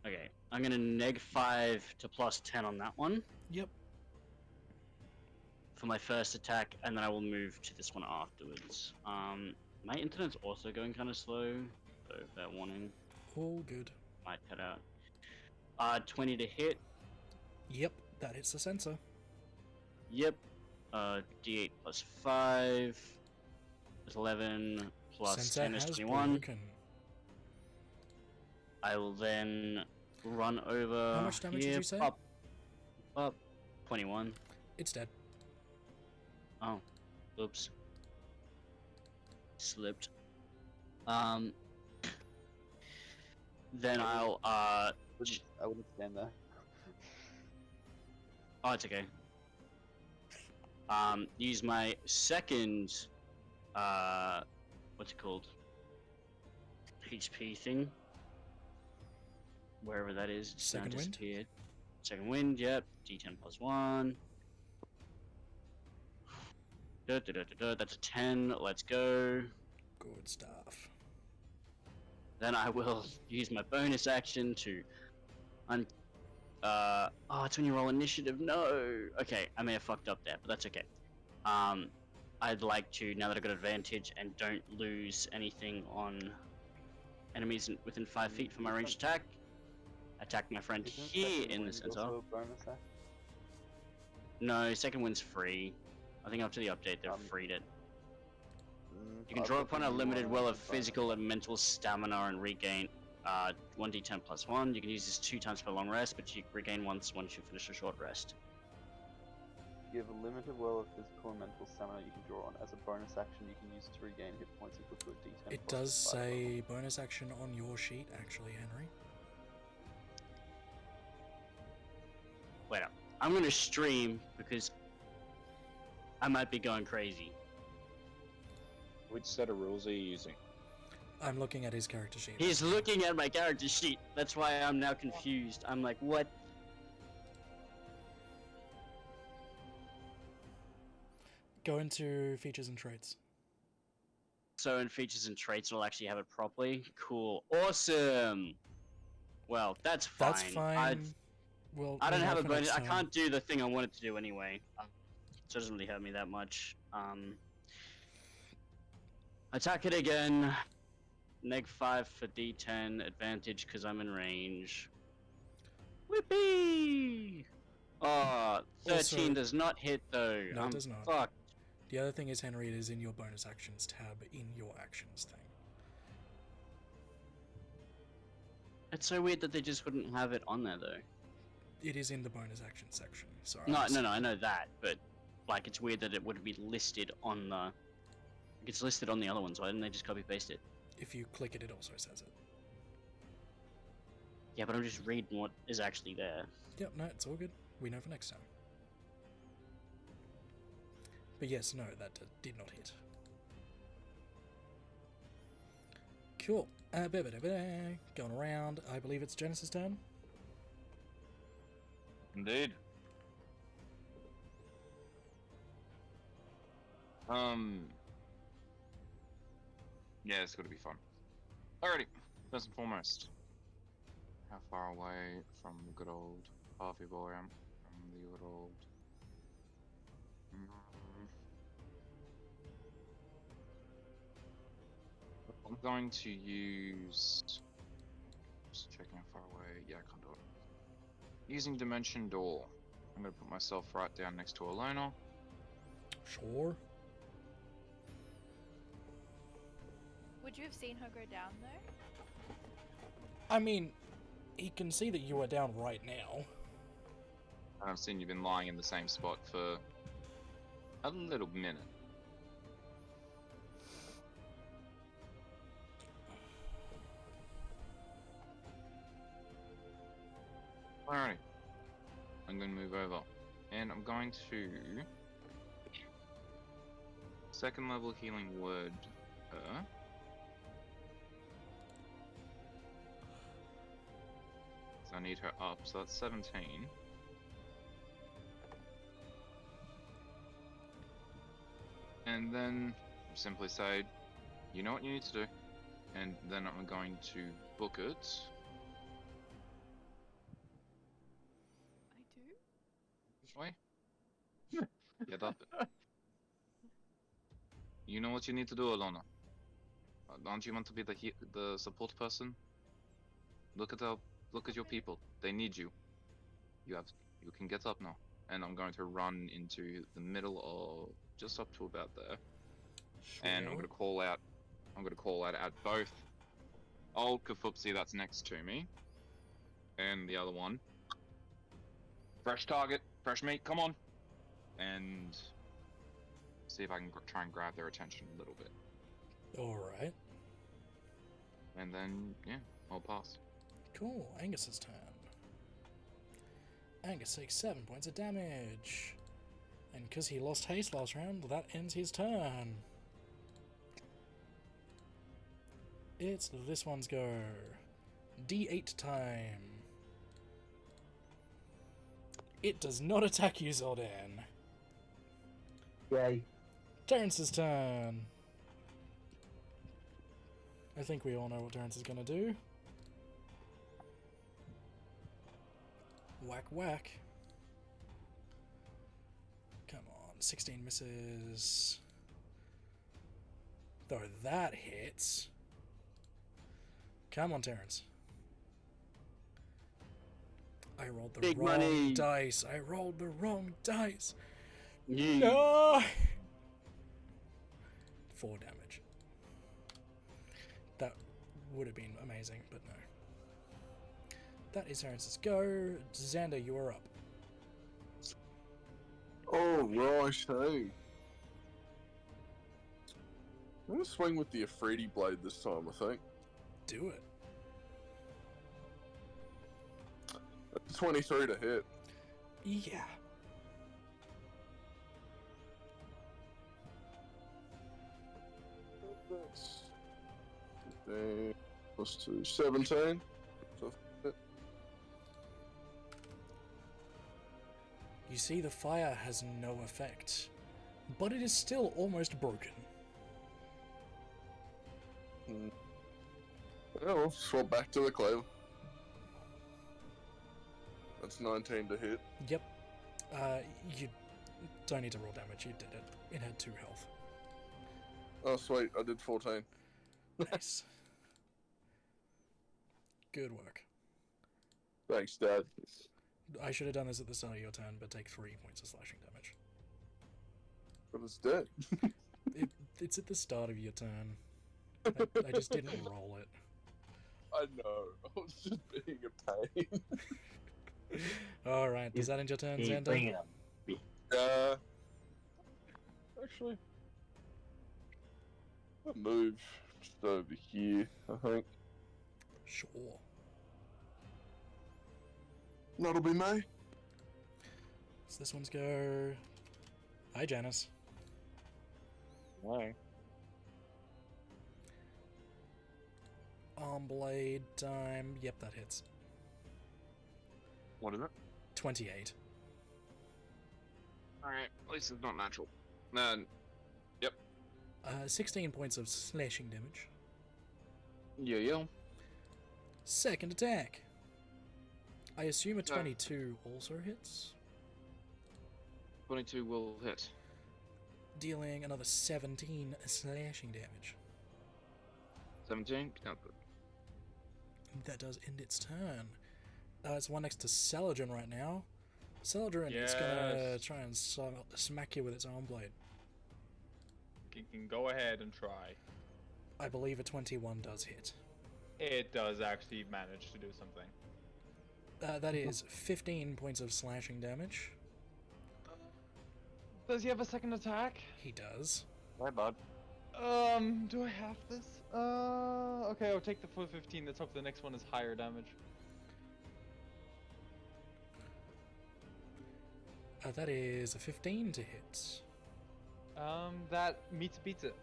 Speaker 6: Okay, I'm gonna -5 to +10 on that one
Speaker 1: Yep.
Speaker 6: for my first attack, and then I will move to this one afterwards. My internet's also going kind of slow, so fair warning.
Speaker 1: All good.
Speaker 6: Might cut out. 20 to hit.
Speaker 1: Yep, that hits the sensor.
Speaker 6: Yep. D8 +5. That's 11 plus
Speaker 1: Sensor
Speaker 6: 10 is
Speaker 1: has
Speaker 6: 21.
Speaker 1: broken.
Speaker 6: I will then run over.
Speaker 1: How much damage did
Speaker 6: here,
Speaker 1: you say?
Speaker 6: Up. 21.
Speaker 1: It's dead.
Speaker 6: Oh, oops. Slipped. Then I'll
Speaker 3: I wouldn't stand there.
Speaker 6: oh, it's okay. Use my second what's it called? HP thing. Wherever that is, it's now
Speaker 1: Second wind?
Speaker 6: disappeared. Second wind, yep. D10 +1. That's a 10. Let's go.
Speaker 1: Good stuff.
Speaker 6: Then I will use my bonus action to it's when you roll initiative. No. Okay, I may have fucked up there, but that's okay. I'd like to, now that I've got advantage and don't lose anything on enemies within 5 feet from my ranged attack my friend
Speaker 3: Isn't
Speaker 6: here
Speaker 3: second
Speaker 6: in the
Speaker 3: wind
Speaker 6: center.
Speaker 3: also a bonus action?
Speaker 6: No, second wind's free. I think after the update they've freed it. You can
Speaker 3: I've
Speaker 6: draw
Speaker 3: got
Speaker 6: upon
Speaker 3: the
Speaker 6: a
Speaker 3: new
Speaker 6: limited
Speaker 3: one
Speaker 6: well
Speaker 3: as
Speaker 6: of
Speaker 3: a bonus.
Speaker 6: physical and mental stamina and regain 1d10 +1. You can use this 2 times per long rest, but you regain once you finish a short rest.
Speaker 3: You have a limited well of physical and mental stamina you can draw on. As a bonus action, you can use it to regain hit points equal to a D10.
Speaker 1: It
Speaker 3: plus
Speaker 1: does
Speaker 3: 5 level.
Speaker 1: say bonus action on your sheet, actually, Henry.
Speaker 6: Wait up. I'm gonna stream because I might be going crazy.
Speaker 9: Which set of rules are you using?
Speaker 1: I'm looking at his character sheet.
Speaker 6: He's looking at my character sheet. That's why I'm now confused. I'm like, what?
Speaker 1: Go into features and traits.
Speaker 6: So in features and traits, it'll actually have it properly. Cool. Awesome. Well, that's fine.
Speaker 1: That's fine. Well,
Speaker 6: I don't
Speaker 1: move
Speaker 6: have
Speaker 1: on
Speaker 6: a
Speaker 1: for next
Speaker 6: bonus. I
Speaker 1: time.
Speaker 6: can't do the thing I wanted to do anyway. So it doesn't really hurt me that much. Attack it again. -5 for D10. Advantage because I'm in range. Whippy! Oh, 13
Speaker 1: Also-
Speaker 6: does not hit though.
Speaker 1: No, it
Speaker 6: I'm
Speaker 1: does not.
Speaker 6: fucked.
Speaker 1: The other thing is, Henry, it is in your bonus actions tab in your actions thing.
Speaker 6: It's so weird that they just wouldn't have it on there though.
Speaker 1: It is in the bonus action section. Sorry.
Speaker 6: No, I know that, but like it's weird that it would be listed on the. It's listed on the other ones. Why didn't they just copy paste it?
Speaker 1: If you click it, it also says it.
Speaker 6: Yeah, but I'm just reading what is actually there.
Speaker 1: Yep, no, it's all good. We know for next time. But yes, no, that did not hit. Cool. Going around. I believe it's Genesis' turn.
Speaker 5: Indeed. Yeah, it's gonna be fun. Alrighty, first and foremost, how far away from good old Harvey Boy am from the good old? I'm going to use. Just checking how far away. Yeah, I can't do it. Using Dimension Door, I'm gonna put myself right down next to Alona.
Speaker 1: Sure.
Speaker 2: Would you have seen her go down though?
Speaker 1: I mean, he can see that you are down right now.
Speaker 5: And I've seen you've been lying in the same spot for a little minute. Alrighty. I'm going to move over. And I'm going to
Speaker 9: second level healing word her. So I need her up, so that's 17. And then simply say, you know what you need to do. And then I'm going to book it.
Speaker 2: I do.
Speaker 9: This way. Get up. You know what you need to do, Alona. Don't you want to be the support person? Look at your people. They need you. You can get up now. And I'm going to run into the middle of just up to about there. And I'm
Speaker 1: Sure.
Speaker 9: gonna call out. At both old Kafupsi that's next to me, and the other one. Fresh target, fresh meat. Come on, and see if I can try and grab their attention a little bit.
Speaker 1: Alright.
Speaker 9: And then yeah, I'll pass.
Speaker 1: Cool. Angus's turn. Angus takes 7 points of damage. And because he lost haste last round, that ends his turn. It's this one's go. D8 time. It does not attack you, Zoldan.
Speaker 8: Yay.
Speaker 1: Terrence's turn. I think we all know what Terrence is gonna do. Whack whack. Come on, 16 misses. Though that hits. Come on, Terrence. I rolled the
Speaker 6: Big
Speaker 1: wrong
Speaker 6: money.
Speaker 1: dice. I rolled the wrong dice.
Speaker 6: Yeah.
Speaker 1: No! 4 damage. That would have been amazing, but no. That is Terrence's go. Xander, you are up.
Speaker 4: Oh, right, hey. I'm gonna swing with the Afridi blade this time, I think.
Speaker 1: Do it.
Speaker 4: 23 to hit.
Speaker 1: Yeah.
Speaker 4: That's 15 plus 2, 17. So
Speaker 1: You see the fire has no effect, but it is still almost broken.
Speaker 4: yeah, we'll swap back to the cleaver. That's 19 to hit.
Speaker 1: Yep. You don't need to roll damage, you did it. It had 2 health.
Speaker 4: Oh, sweet, I did 14.
Speaker 1: Nice. Good work.
Speaker 4: Thanks, Dad.
Speaker 1: I should have done this at the start of your turn, but take 3 points of slashing damage.
Speaker 4: But it's dead.
Speaker 1: It's at the start of your turn. I just didn't roll it.
Speaker 4: I know, I was just being a pain.
Speaker 1: Alright, does that end your turn,
Speaker 8: Yeah,
Speaker 1: Xander?
Speaker 8: bring it up.
Speaker 4: Actually, I'll move just over here, I think.
Speaker 1: Sure.
Speaker 4: That'll be me.
Speaker 1: So this one's go. Hi, Janice.
Speaker 5: Why?
Speaker 1: Arm blade time. Yep, that hits.
Speaker 9: What is it?
Speaker 1: 28.
Speaker 9: Alright, at least it's not natural.
Speaker 1: 16 points of slashing damage.
Speaker 9: Yeah.
Speaker 1: Second attack. I assume a 22 also hits,
Speaker 9: 22 will hit.
Speaker 1: dealing another 17 slashing damage.
Speaker 9: 17? Can't put.
Speaker 1: That does end its turn. It's one next to Saladrin right now. Saladrin is gonna
Speaker 7: Yes.
Speaker 1: try and smack you with its arm blade.
Speaker 7: You can go ahead and try.
Speaker 1: I believe a 21 does hit.
Speaker 7: It does actually manage to do something.
Speaker 1: That is 15 points of slashing damage.
Speaker 7: Does he have a second attack?
Speaker 1: He does.
Speaker 3: Bye, bud.
Speaker 7: Do I have this? Okay, I'll take the full 15. Let's hope the next one is higher damage.
Speaker 1: That is a 15 to hit.
Speaker 7: That meets beats it.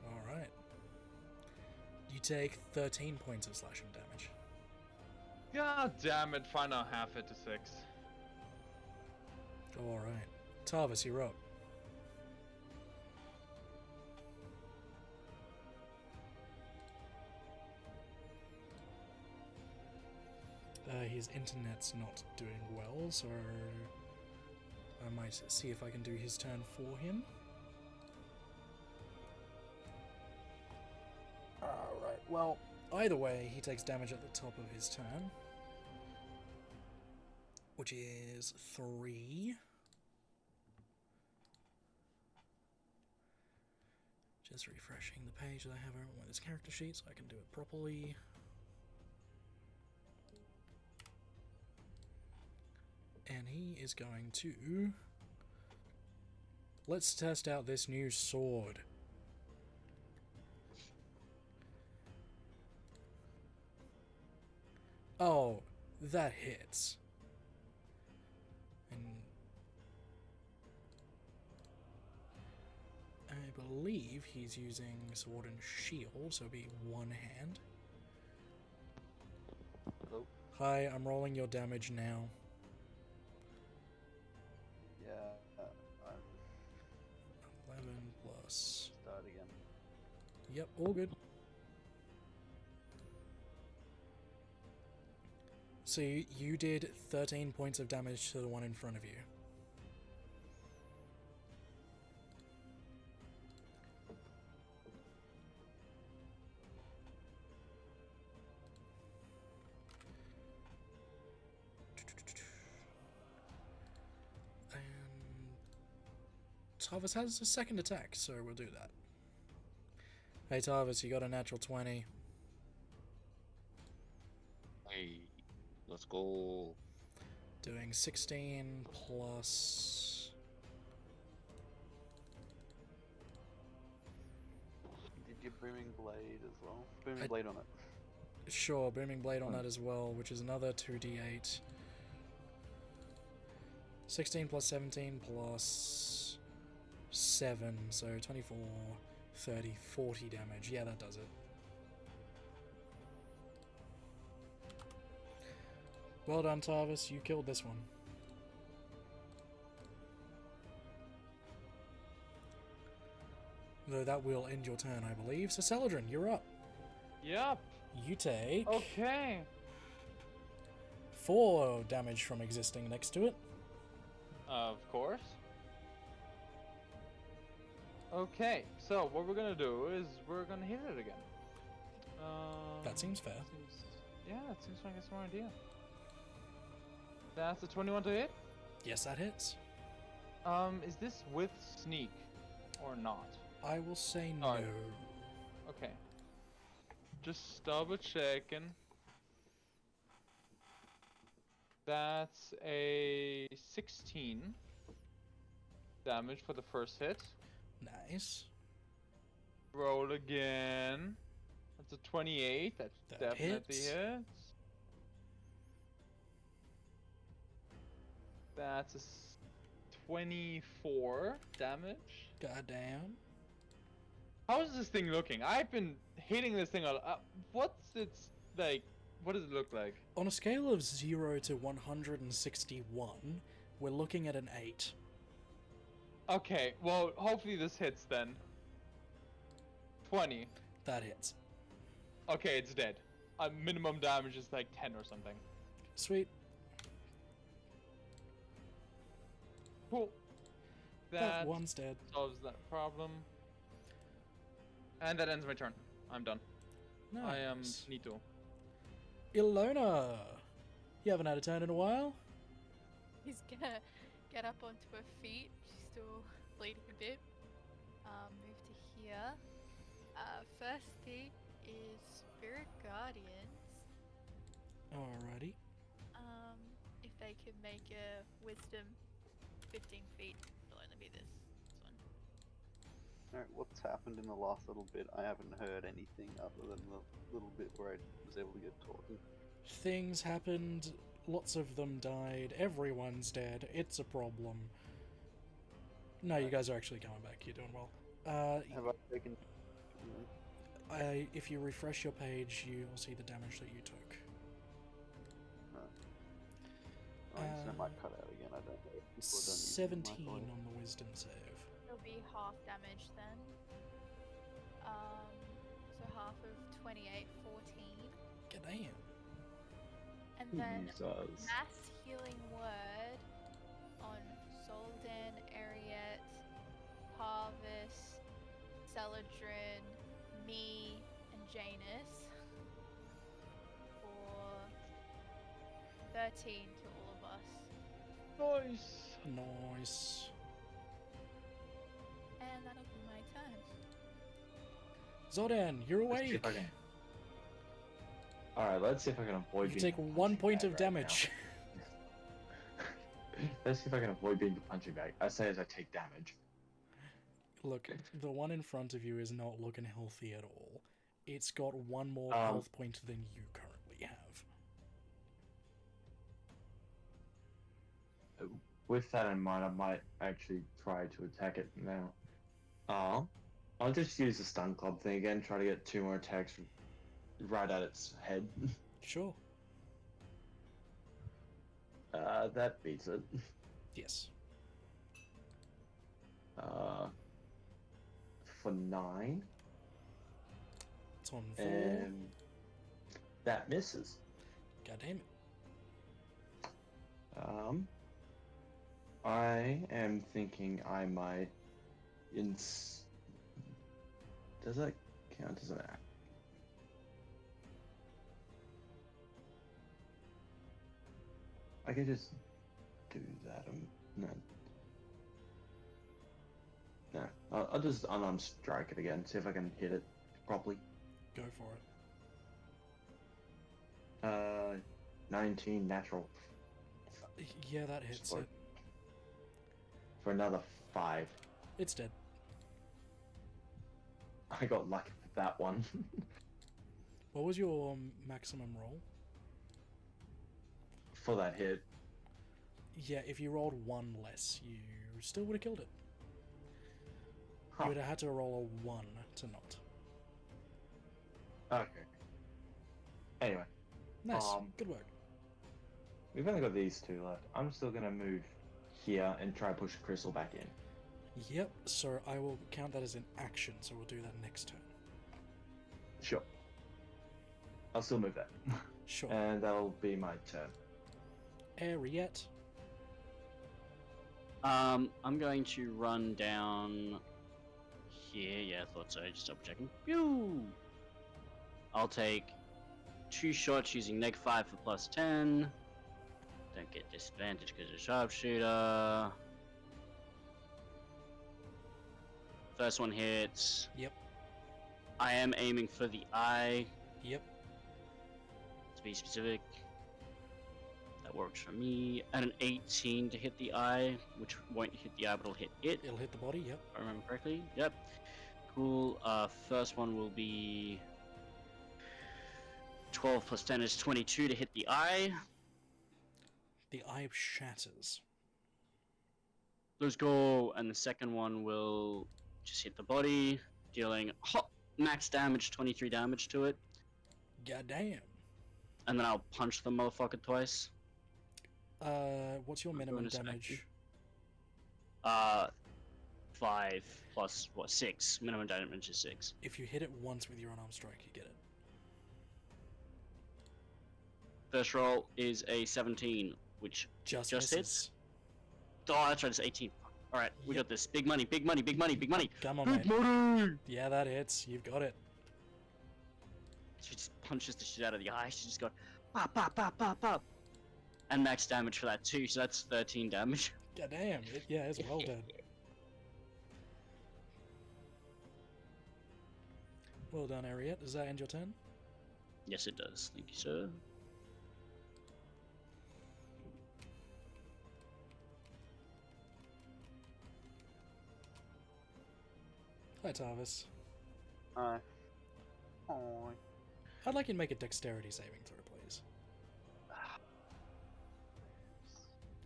Speaker 1: Alright. You take 13 points of slashing damage.
Speaker 7: God damn it! Fine, I'll half it to 6.
Speaker 1: Alright. Tarvis, you're up. His internet's not doing well, so I might see if I can do his turn for him. Alright, well, either way, he takes damage at the top of his turn, which is 3. Just refreshing the page that I have open with this character sheet so I can do it properly. And he is going to... Let's test out this new sword. Oh, that hits. And I believe he's using sword and shield, so it'll be one hand.
Speaker 3: Hello?
Speaker 1: Hi, I'm rolling your damage now.
Speaker 3: Yeah,
Speaker 1: 11 plus...
Speaker 3: start again.
Speaker 1: Yep, all good. So you did 13 points of damage to the one in front of you. And Tarvis has a second attack, so we'll do that. Hey Tarvis, you got a natural 20.
Speaker 9: Hey, let's go.
Speaker 1: Doing 16 plus...
Speaker 3: Did you Booming Blade as well? Booming
Speaker 1: I-
Speaker 3: Blade on it.
Speaker 1: Sure, Booming Blade on that as well, which is another 2d8. 16 plus 17 plus 7, so 24, 30, 40 damage. Yeah, that does it. Well done, Tarvis. You killed this one. Though that will end your turn, I believe. So, Celadrin, you're up.
Speaker 7: Yep.
Speaker 1: You take
Speaker 7: Okay.
Speaker 1: 4 damage from existing next to it.
Speaker 7: Of course. Okay, so what we're gonna do is we're gonna hit it again.
Speaker 1: That seems fair.
Speaker 7: Yeah, that seems like a smart idea. That's a 21 to hit.
Speaker 1: Yes, that hits.
Speaker 7: Is this with sneak or not?
Speaker 1: I will say no.
Speaker 7: Alright. Okay. Just double checking. That's a 16 damage for the first hit.
Speaker 1: Nice.
Speaker 7: Roll again. That's a 28. That definitely
Speaker 1: hits.
Speaker 7: hits. That's a 24 damage.
Speaker 1: Goddamn.
Speaker 7: How is this thing looking? I've been hitting this thing a lot. What's its like? What does it look like?
Speaker 1: On a scale of 0 to 161, we're looking at an 8.
Speaker 7: Okay, well, hopefully this hits then. 20.
Speaker 1: That hits.
Speaker 7: Okay, it's dead. Minimum damage is like 10 or something.
Speaker 1: Sweet.
Speaker 7: Cool.
Speaker 1: That
Speaker 7: That
Speaker 1: one's dead.
Speaker 7: solves that problem. And that ends my turn. I'm done.
Speaker 1: Nice.
Speaker 7: I am Nito.
Speaker 1: Ilona! You haven't had a turn in a while?
Speaker 2: He's gonna get up onto her feet. She's still bleeding a bit. Move to here. First thing is Spirit Guardians.
Speaker 1: Alrighty.
Speaker 2: If they could make a Wisdom 15 feet, it'll only be this one.
Speaker 3: Alright, what's happened in the last little bit? I haven't heard anything other than the little bit where I was able to get talking.
Speaker 1: Things happened, lots of them died, everyone's dead, it's a problem. No, you guys are actually coming back. You're doing well.
Speaker 3: Have I taken?
Speaker 1: If you refresh your page, you will see the damage that you took.
Speaker 3: Oh, internet might cut out again. I don't know. If people don't use
Speaker 1: 17
Speaker 3: my voice.
Speaker 1: on the wisdom save.
Speaker 2: It'll be half damage then. So half of 28, 14.
Speaker 1: Goddamn.
Speaker 2: And then
Speaker 8: Jesus.
Speaker 2: mass healing word on Soldan, Ariet, Parvis, Celadrin, me, and Janus for 13 to all of us.
Speaker 5: Nice.
Speaker 1: Nice.
Speaker 2: And that'll be my turn.
Speaker 1: Zodan, you're
Speaker 8: Let's see
Speaker 1: awake.
Speaker 8: if I can. Alright, let's see if I can avoid
Speaker 1: You
Speaker 8: being
Speaker 1: take
Speaker 8: the
Speaker 1: 1
Speaker 8: punching
Speaker 1: point
Speaker 8: bag
Speaker 1: of
Speaker 8: right now.
Speaker 1: damage.
Speaker 8: Let's see if I can avoid being the punching bag. I say as I take damage.
Speaker 1: Look, the one in front of you is not looking healthy at all. It's got 1 more
Speaker 8: Um,
Speaker 1: health point than you currently have.
Speaker 8: With that in mind, I might actually try to attack it now. I'll just use the stun club thing again, try to get 2 more attacks right at its head.
Speaker 1: Sure.
Speaker 8: That beats it.
Speaker 1: Yes.
Speaker 8: For 9,
Speaker 1: It's on 4.
Speaker 8: and that misses.
Speaker 1: God damn it.
Speaker 8: I am thinking I might does that count as an act? I could just do that. No. No. I'll just unarmed strike it again, see if I can hit it properly.
Speaker 1: Go for it.
Speaker 8: 19 natural
Speaker 1: Yeah, that hits
Speaker 8: for,
Speaker 1: it.
Speaker 8: for another 5.
Speaker 1: It's dead.
Speaker 8: I got lucky with that one.
Speaker 1: What was your maximum roll?
Speaker 8: For that hit.
Speaker 1: Yeah, if you rolled 1 less, you still would have killed it.
Speaker 8: Huh.
Speaker 1: You would have had to roll a 1 to not.
Speaker 8: Okay. Anyway,
Speaker 1: Nice.
Speaker 8: Um,
Speaker 1: Good work.
Speaker 8: we've only got these 2 left. I'm still gonna move here and try to push Crystal back in.
Speaker 1: Yep, so I will count that as an action, so we'll do that next turn.
Speaker 8: Sure. I'll still move that.
Speaker 1: Sure.
Speaker 8: And that'll be my turn.
Speaker 1: Ariette.
Speaker 6: I'm going to run down here. Yeah, I thought so. Just double checking. Pew! I'll take 2 shots using -5 for +10. Don't get disadvantage because of sharpshooter. First one hits.
Speaker 1: Yep.
Speaker 6: I am aiming for the eye,
Speaker 1: Yep.
Speaker 6: to be specific. That works for me. And an 18 to hit the eye, which won't hit the eye, but it'll hit it.
Speaker 1: It'll hit the body. Yep.
Speaker 6: If I remember correctly. Yep. Cool. First one will be 12 plus 10 is 22 to hit the eye.
Speaker 1: The eye shatters.
Speaker 6: Let's go. And the second one will just hit the body, dealing max damage, 23 damage to it.
Speaker 1: God damn.
Speaker 6: And then I'll punch the motherfucker twice.
Speaker 1: What's your
Speaker 6: I'll go
Speaker 1: minimum
Speaker 6: into
Speaker 1: damage?
Speaker 6: action. 5 plus, what, 6. Minimum damage is 6.
Speaker 1: If you hit it once with your unarmed strike, you get it.
Speaker 6: First roll is a 17, which
Speaker 1: Just
Speaker 6: Just
Speaker 1: misses.
Speaker 6: Oh, that's right, it's 18. Alright, we
Speaker 1: Yep.
Speaker 6: got this. Big money, big money, big money, big money.
Speaker 1: Come on,
Speaker 6: Big
Speaker 1: mate.
Speaker 6: money!
Speaker 1: Yeah, that hits. You've got it.
Speaker 6: She just punches the shit out of the eye. She just got pop, pop, pop, pop, pop. And max damage for that too, so that's 13 damage.
Speaker 1: God damn. Yeah, it's well done. Well done, Ariette. Does that end your turn?
Speaker 6: Yes, it does. Thank you, sir.
Speaker 1: Hi, Tarvis.
Speaker 3: Hi. Oh.
Speaker 1: I'd like you to make a dexterity saving throw, please.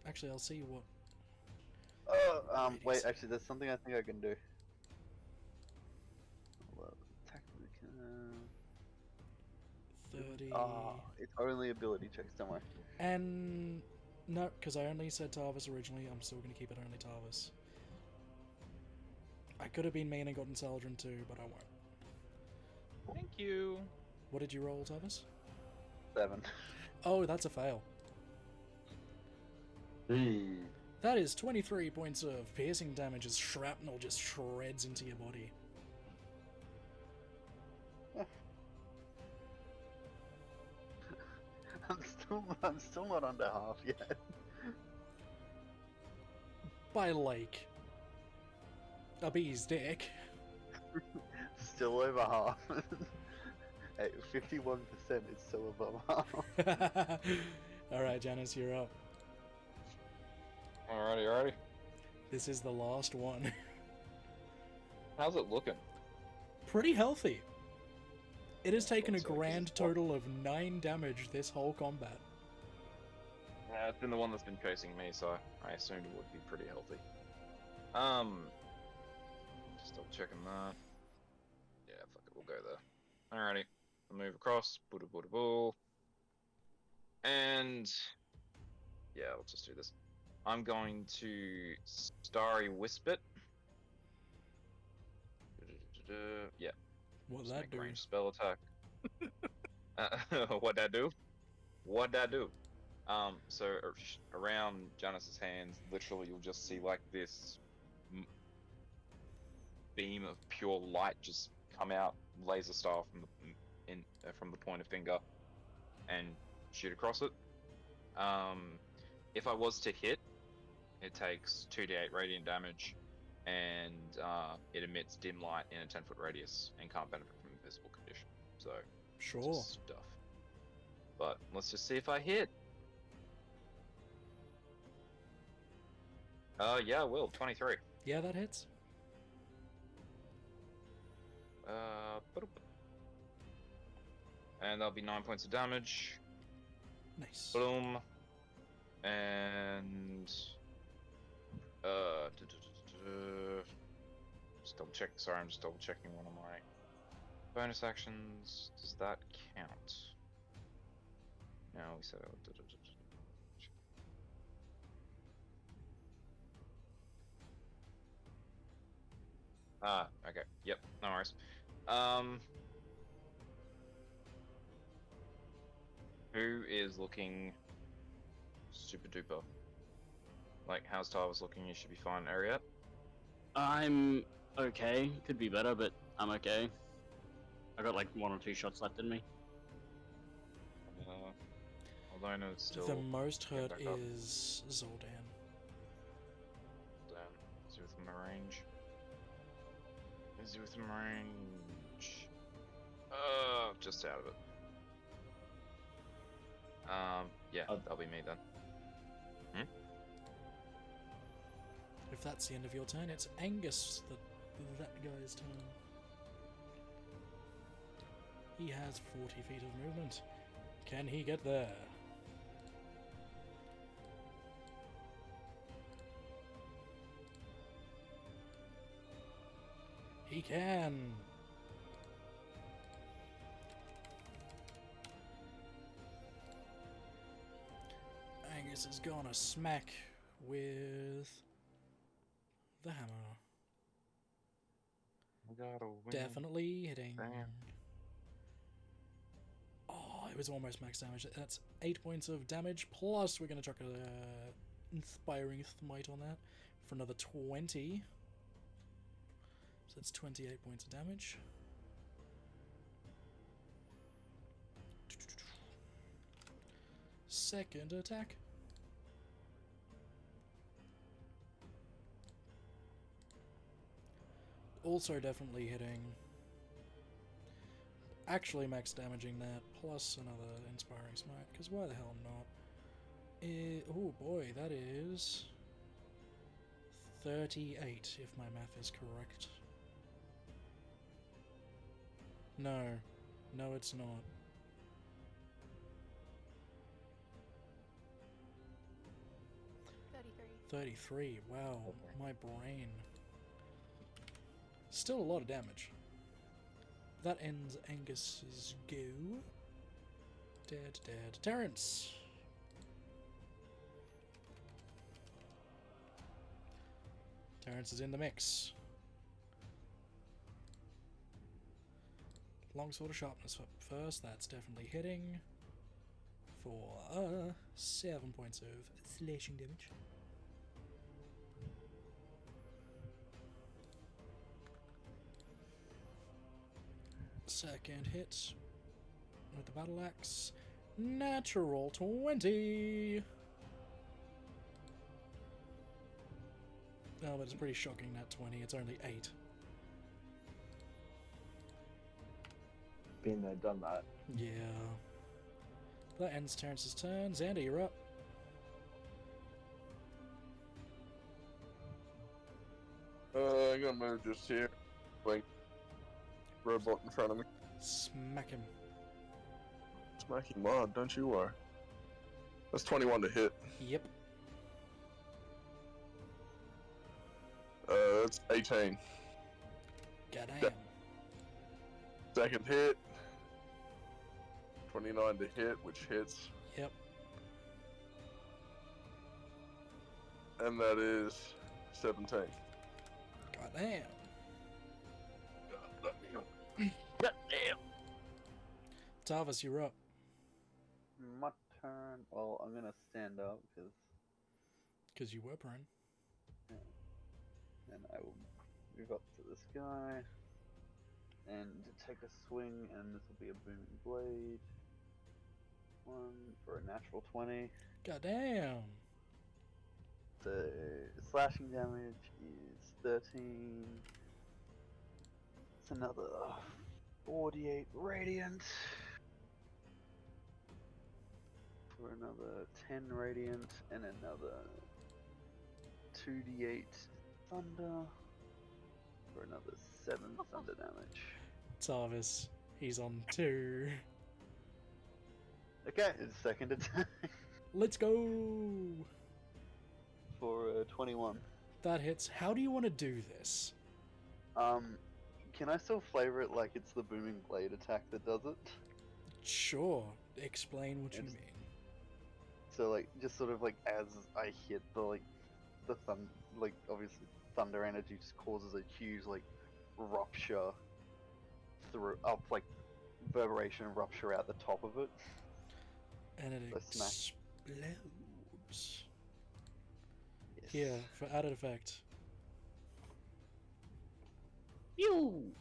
Speaker 1: Actually, I'll see what.
Speaker 3: Oh, wait,
Speaker 1: Ladies.
Speaker 3: actually, there's something I think I can do. Well, attack.
Speaker 1: 30.
Speaker 3: It's only ability checks, don't worry.
Speaker 1: And no, because I only said Tarvis originally, I'm still going to keep it only Tarvis. I could have been mean and gotten Saldrin too, but I won't.
Speaker 7: Thank you.
Speaker 1: What did you roll, Tarvis?
Speaker 3: 7.
Speaker 1: Oh, that's a fail.
Speaker 8: Ooh.
Speaker 1: That is 23 points of piercing damage as shrapnel just shreds into your body.
Speaker 3: I'm still not under half yet.
Speaker 1: By like a bee's dick.
Speaker 3: Still over half. Hey, 51% is still above half.
Speaker 1: Alright, Janice, you're up.
Speaker 5: Alrighty.
Speaker 1: This is the last one.
Speaker 5: How's it looking?
Speaker 1: Pretty healthy. It has taken a
Speaker 5: thought so, 'cause
Speaker 1: grand
Speaker 5: it's what-
Speaker 1: total of 9 damage this whole combat.
Speaker 5: Yeah, it's been the one that's been chasing me, so I assumed it would be pretty healthy. Just double checking that. Yeah, fuck it, we'll go there. Alrighty, I'll move across. Boo. And yeah, let's just do this. I'm going to Starry Wisp it. Yeah,
Speaker 1: What'd
Speaker 5: just
Speaker 1: that
Speaker 5: make
Speaker 1: do?
Speaker 5: a ranged spell attack. What'd that do? So around Janice's hands, literally, you'll just see like this beam of pure light just come out, laser style from the point of finger, and shoot across it. If I was to hit, it takes 2d8 radiant damage, and it emits dim light in a 10-foot radius and can't benefit from invisible condition. So
Speaker 1: Sure.
Speaker 5: just stuff. But let's just see if I hit. Yeah, I will. 23.
Speaker 1: Yeah, that hits.
Speaker 5: And that'll be 9 points of damage.
Speaker 1: Nice.
Speaker 5: Boom. And just double check. Sorry, I'm just double checking one of my bonus actions. Does that count? No, we said it would. Okay. Yep, no worries. Who is looking super duper? Like, how's Tarvis looking? You should be fine, Ariat.
Speaker 6: I'm okay. Could be better, but I'm okay. I got like 1 or 2 shots left in me.
Speaker 5: Although I know it's still.
Speaker 1: The most hurt
Speaker 5: back up.
Speaker 1: is Zoldan.
Speaker 5: Damn. Is he within my range? Is he within my range? Just out of it. Yeah, that'll be me then.
Speaker 1: If that's the end of your turn, it's Angus, that guy's turn. He has 40 feet of movement. Can he get there? He can! Angus is gonna smack with the hammer.
Speaker 5: We gotta win.
Speaker 1: Definitely hitting.
Speaker 5: Damn.
Speaker 1: Oh, it was almost max damage. That's 8 points of damage, plus we're going to chuck a Inspiring Smite on that for another 20. So that's 28 points of damage. Second attack. Also definitely hitting. Actually max damaging that, plus another Inspiring Smite, because why the hell not? Oh boy, that is 38, if my math is correct. No, it's not. 33. Wow, my brain. Still a lot of damage. That ends Angus's go. Dead. Terrence! Terrence is in the mix. Longsword of Sharpness up first, that's definitely hitting. For 7 points of slashing damage. Second hit with the battle axe. Natural 20! Oh, but it's pretty shocking, that 20. It's only 8.
Speaker 3: Been there, done that.
Speaker 1: Yeah. That ends Terrence's turn. Xander, you're up.
Speaker 4: I'm gonna move just here. Wait. Robot in front of me.
Speaker 1: Smack him.
Speaker 4: Smacking mod, don't you worry. That's 21 to hit.
Speaker 1: Yep.
Speaker 4: That's 18.
Speaker 1: Goddamn.
Speaker 4: Second hit. 29 to hit, which hits.
Speaker 1: Yep.
Speaker 4: And that is 17.
Speaker 1: Goddamn. Tarvis, you're up.
Speaker 3: My turn. Well, I'm gonna stand up
Speaker 1: Because you were prone.
Speaker 3: and I will move up to this guy and take a swing, and this will be a booming blade. 1 for a natural 20.
Speaker 1: Goddamn.
Speaker 3: The slashing damage is 13. It's another 48 radiant. For another 10 radiant, and another 2d8 thunder. For another 7 thunder damage.
Speaker 1: Tarvis, he's on 2.
Speaker 3: Okay, his second attack
Speaker 1: Let's go!
Speaker 3: for 21.
Speaker 1: That hits. How do you want to do this?
Speaker 3: Can I still flavor it like it's the booming blade attack that does it?
Speaker 1: Sure. Explain what you
Speaker 3: It's-
Speaker 1: mean.
Speaker 3: So like, just sort of like as I hit the obviously thunder energy just causes a huge like rupture like reverberation rupture out the top of it.
Speaker 1: And it
Speaker 3: A smack.
Speaker 1: explodes.
Speaker 3: Yes.
Speaker 1: Here, for added effect.
Speaker 6: You.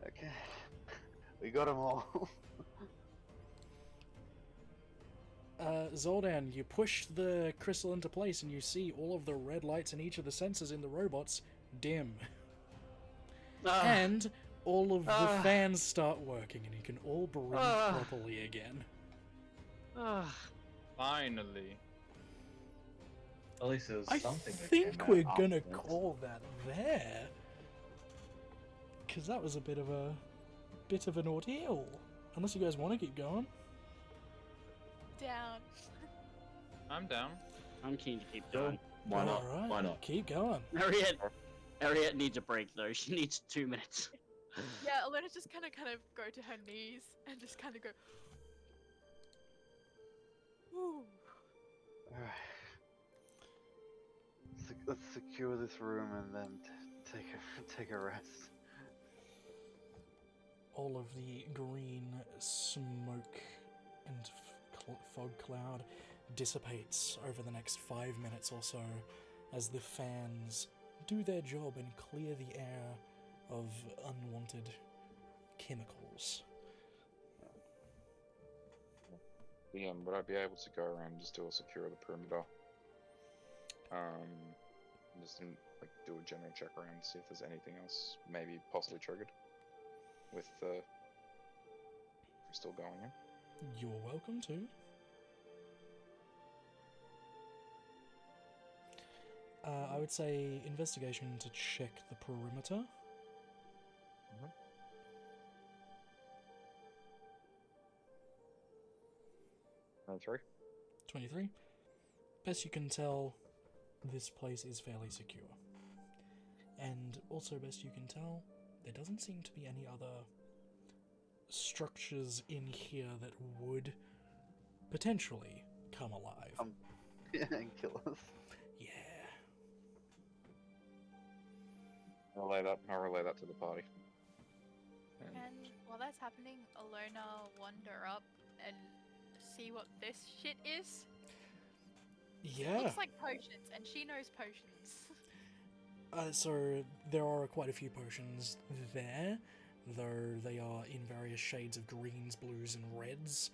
Speaker 3: Okay. We got them all.
Speaker 1: Zoldan, you push the crystal into place and you see all of the red lights in each of the sensors in the robots dim. And all of the fans start working and you can all breathe properly again.
Speaker 7: Finally.
Speaker 8: At least there was
Speaker 1: I
Speaker 8: something that
Speaker 1: think
Speaker 8: came
Speaker 1: we're
Speaker 8: out
Speaker 1: gonna
Speaker 8: afterwards.
Speaker 1: call that there. Because that was a bit of an ordeal. Unless you guys want to keep going.
Speaker 2: Down.
Speaker 7: I'm down.
Speaker 6: I'm keen to keep
Speaker 8: Go.
Speaker 6: going.
Speaker 8: Why not?
Speaker 1: Alright,
Speaker 8: Why not?
Speaker 1: keep going.
Speaker 6: Harriet needs a break though. She needs 2 minutes.
Speaker 2: Yeah, Alena just kind of go to her knees and just kind of go. Ooh.
Speaker 3: Alright. Let's secure this room and then take a rest.
Speaker 1: All of the green smoke and fog cloud dissipates over the next 5 minutes or so as the fans do their job and clear the air of unwanted chemicals.
Speaker 5: Liam, would I be able to go around and just do a secure the perimeter? Just like do a general check around and see if there's anything else maybe possibly triggered with the crystal going in.
Speaker 1: You're welcome to. I would say investigation to check the perimeter.
Speaker 5: 3.
Speaker 1: 23. Best you can tell, this place is fairly secure. And also, best you can tell, there doesn't seem to be any other structures in here that would potentially come alive.
Speaker 3: And kill us.
Speaker 1: Yeah.
Speaker 5: I'll relay that to the party.
Speaker 2: And while that's happening, Alona wander up and see what this shit is.
Speaker 1: Yeah.
Speaker 2: Looks like potions, and she knows potions.
Speaker 1: So there are quite a few potions there, though they are in various shades of greens, blues, and reds.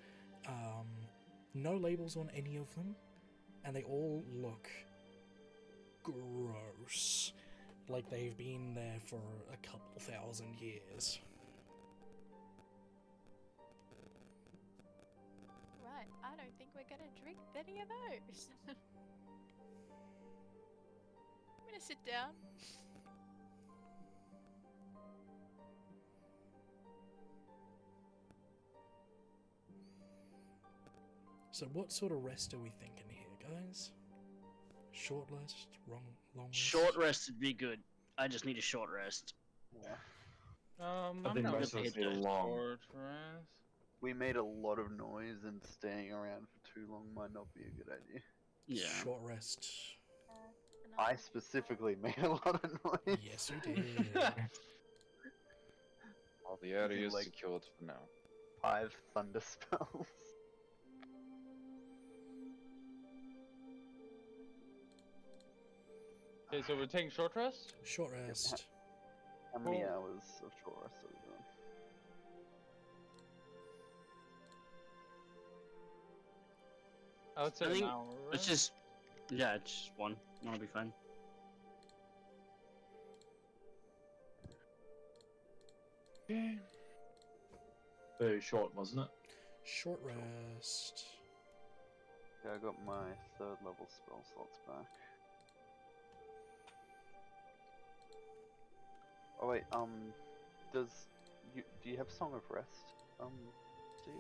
Speaker 1: No labels on any of them, and they all look gross. Like they've been there for a couple thousand years.
Speaker 2: Right, I don't think we're gonna drink any of those. I'm gonna sit down.
Speaker 1: So what sort of rest are we thinking here, guys? Short rest, long rest?
Speaker 6: Short rest would be good. I just need a short rest.
Speaker 3: Yeah.
Speaker 7: I'm
Speaker 8: I think
Speaker 7: not
Speaker 8: most of us
Speaker 7: really
Speaker 8: need a long.
Speaker 7: short rest.
Speaker 3: We made a lot of noise, and staying around for too long might not be a good idea.
Speaker 6: Yeah.
Speaker 1: Short rest.
Speaker 3: I specifically made a lot of noise.
Speaker 1: Yes, you did.
Speaker 5: Well, the area is
Speaker 3: like-
Speaker 5: secured for now.
Speaker 3: 5 thunder spells.
Speaker 7: Okay, so we're taking short rest?
Speaker 1: Short rest.
Speaker 3: How many
Speaker 7: Well-
Speaker 3: hours of short rest are we doing?
Speaker 7: I would say
Speaker 6: I think
Speaker 7: an hour.
Speaker 6: Let's
Speaker 7: right?
Speaker 6: just, yeah, it's just one. That'll be fine.
Speaker 7: Okay.
Speaker 8: Very short, wasn't it?
Speaker 1: Short rest.
Speaker 3: Okay, I got my 3rd level spell slots back. Oh wait, do you have Song of Rest, Steve?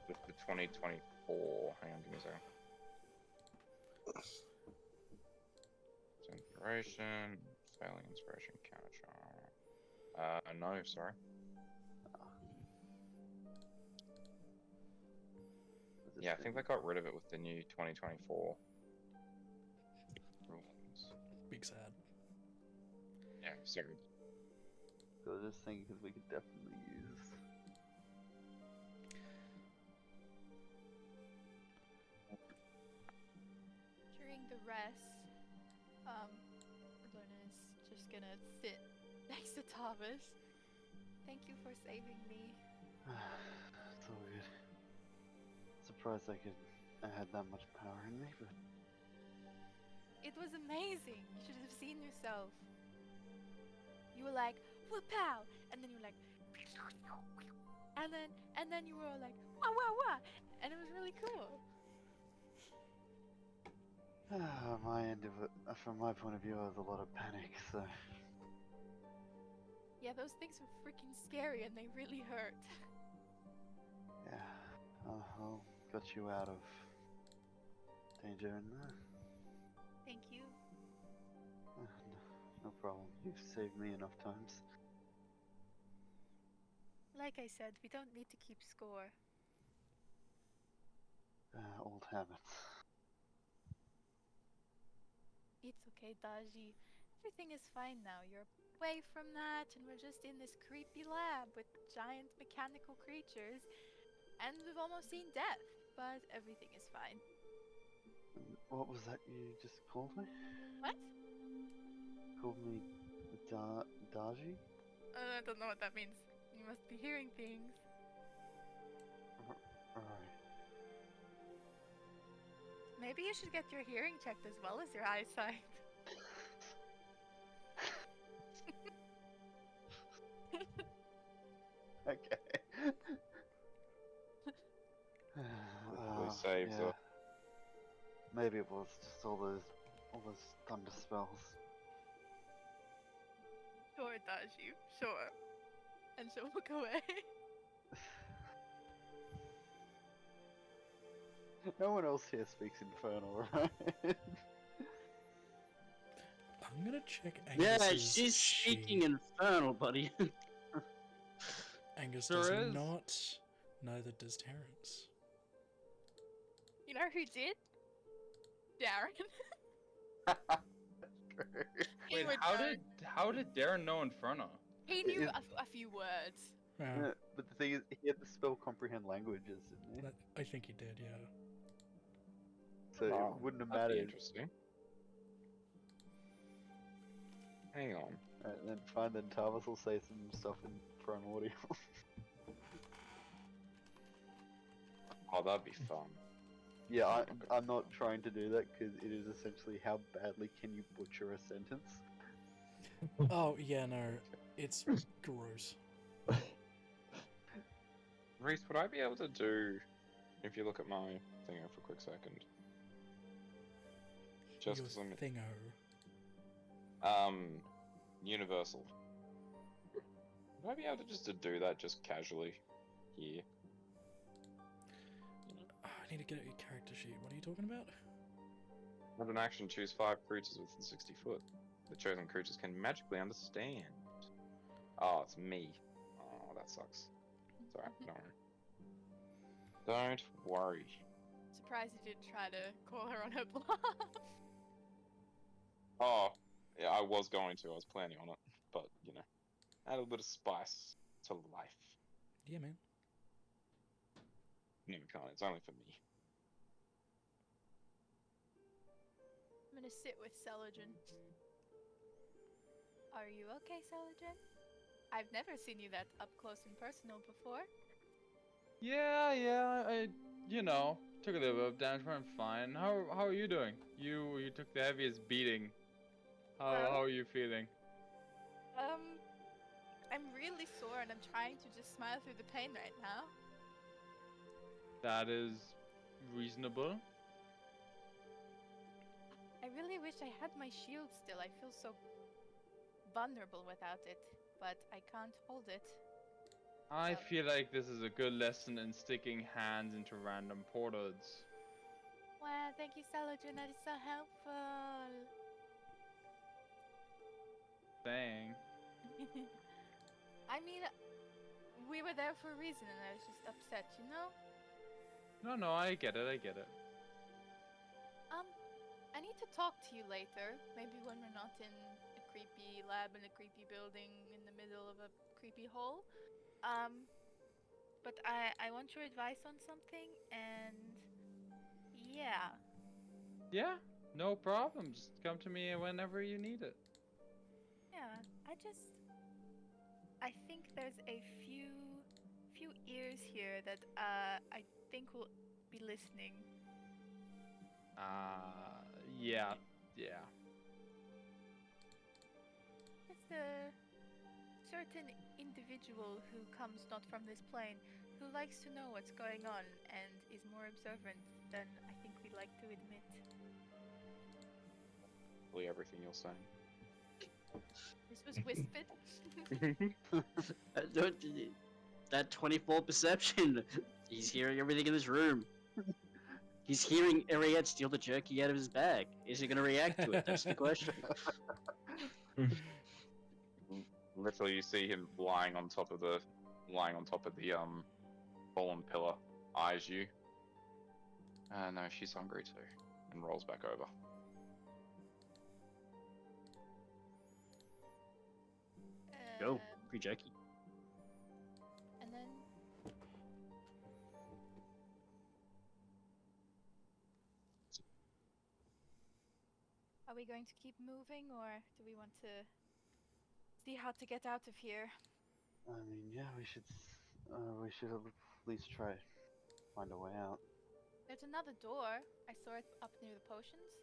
Speaker 9: With the 2024, hang on, give me a second. Inspiration, failing inspiration counter charm. No, sorry.
Speaker 3: Is this
Speaker 9: Yeah, I
Speaker 3: thing-
Speaker 9: think they got rid of it with the new 2024 rules.
Speaker 1: Big sad.
Speaker 9: Yeah, so
Speaker 3: I was just thinking because we could definitely use.
Speaker 2: During the rest, Luna's just gonna sit next to Thomas. Thank you for saving me.
Speaker 3: It's all good. Surprised I had that much power in me, but
Speaker 2: It was amazing. You should have seen yourself. You were like, "Whoop-pow!" and then you were like, and then you were all like, "Wah wah wah!" and it was really cool.
Speaker 3: my end of it, from my point of view, I was a lot of panic. So
Speaker 2: Yeah, those things were freaking scary and they really hurt.
Speaker 3: yeah, I'll got you out of danger in there.
Speaker 2: Thank you.
Speaker 3: No problem. You've saved me enough times.
Speaker 2: Like I said, we don't need to keep score.
Speaker 3: Old habits.
Speaker 2: It's okay, Daji. Everything is fine now. You're away from that, and we're just in this creepy lab with giant mechanical creatures, and we've almost seen death, but everything is fine.
Speaker 3: What was that you just called me?
Speaker 2: What?
Speaker 3: Called me Daji?
Speaker 2: I don't know what that means. You must be hearing things.
Speaker 3: Alright.
Speaker 2: Maybe you should get your hearing checked as well as your eyesight.
Speaker 3: Okay.
Speaker 9: Hopefully saves
Speaker 3: yeah.
Speaker 9: us.
Speaker 3: Maybe it was just all those thunder spells.
Speaker 2: Sure, Daji. Sure. and she'll look away.
Speaker 3: No one else here speaks Infernal, right?
Speaker 1: I'm gonna check
Speaker 6: Yeah,
Speaker 1: Angus's
Speaker 6: she's speaking infernal, buddy.
Speaker 1: Angus
Speaker 7: There
Speaker 1: does
Speaker 7: is.
Speaker 1: not. Neither does Terrence.
Speaker 2: You know who did? Darren. He
Speaker 7: Wait,
Speaker 2: would
Speaker 7: how
Speaker 2: know.
Speaker 7: did Darren know Inferno?
Speaker 2: He knew
Speaker 3: It-
Speaker 2: a few words.
Speaker 1: Yeah,
Speaker 3: But the thing is, he had the spell comprehend languages, didn't he?
Speaker 1: I think he did, yeah.
Speaker 3: So
Speaker 5: Oh,
Speaker 3: it wouldn't have
Speaker 5: that'd be
Speaker 3: mattered.
Speaker 5: interesting. Hang on.
Speaker 3: Then fine, then Tarvis will say some stuff in front audio.
Speaker 5: Oh, that'd be fun.
Speaker 3: Yeah, I'm not trying to do that because it is essentially how badly can you butcher a sentence.
Speaker 1: Oh, yeah, no. It's gross.
Speaker 5: Reese, would I be able to do, if you look at my thing for a quick second? Just
Speaker 1: Your
Speaker 5: because I'm
Speaker 1: thingo.
Speaker 5: Universal. Would I be able to just to do that just casually here?
Speaker 1: Oh, I need to get out your character sheet. What are you talking about?
Speaker 5: With an action, choose 5 creatures within 60 foot. The chosen creatures can magically understand. Oh, it's me. Oh, that sucks. It's alright, don't worry.
Speaker 2: Surprised you didn't try to call her on her bluff.
Speaker 5: Oh, yeah, I was going to. I was planning on it. But, you know, add a little bit of spice to life.
Speaker 1: Yeah, man.
Speaker 5: No, we can't. It's only for me.
Speaker 2: I'm gonna sit with Celadrin. Are you okay, Celadrin? I've never seen you that up close and personal before.
Speaker 7: Yeah, I took a little bit of damage, but I'm fine. How are you doing? You took the heaviest beating. How are you feeling?
Speaker 2: I'm really sore and I'm trying to just smile through the pain right now.
Speaker 7: That is reasonable.
Speaker 2: I really wish I had my shield still. I feel so vulnerable without it, but I can't hold it.
Speaker 7: I feel like this is a good lesson in sticking hands into random portals.
Speaker 2: Wow, thank you, Celadrin. That is so helpful.
Speaker 7: Dang.
Speaker 2: I mean, we were there for a reason and I was just upset, you know?
Speaker 7: No, I get it.
Speaker 2: I need to talk to you later. Maybe when we're not in a creepy lab in a creepy building in the middle of a creepy hole. But I want your advice on something, and yeah.
Speaker 7: Yeah, no problem. Just come to me whenever you need it.
Speaker 2: Yeah, I think there's a few ears here that I think will be listening.
Speaker 7: Yeah.
Speaker 2: It's a certain individual who comes not from this plane, who likes to know what's going on and is more observant than I think we'd like to admit.
Speaker 5: Believe everything you're saying.
Speaker 2: This was whispered.
Speaker 6: That 24 perception. He's hearing everything in this room. He's hearing Ariette steal the jerky out of his bag. Is he going to react to it? That's the question.
Speaker 5: Literally, you see him lying on top of the fallen pillar, eyes you. No, she's hungry too, and rolls back over.
Speaker 6: Go, free jerky.
Speaker 2: And then are we going to keep moving, or do we want to see how to get out of here?
Speaker 3: I mean, yeah, we should at least try find a way out.
Speaker 2: There's another door. I saw it up near the potions.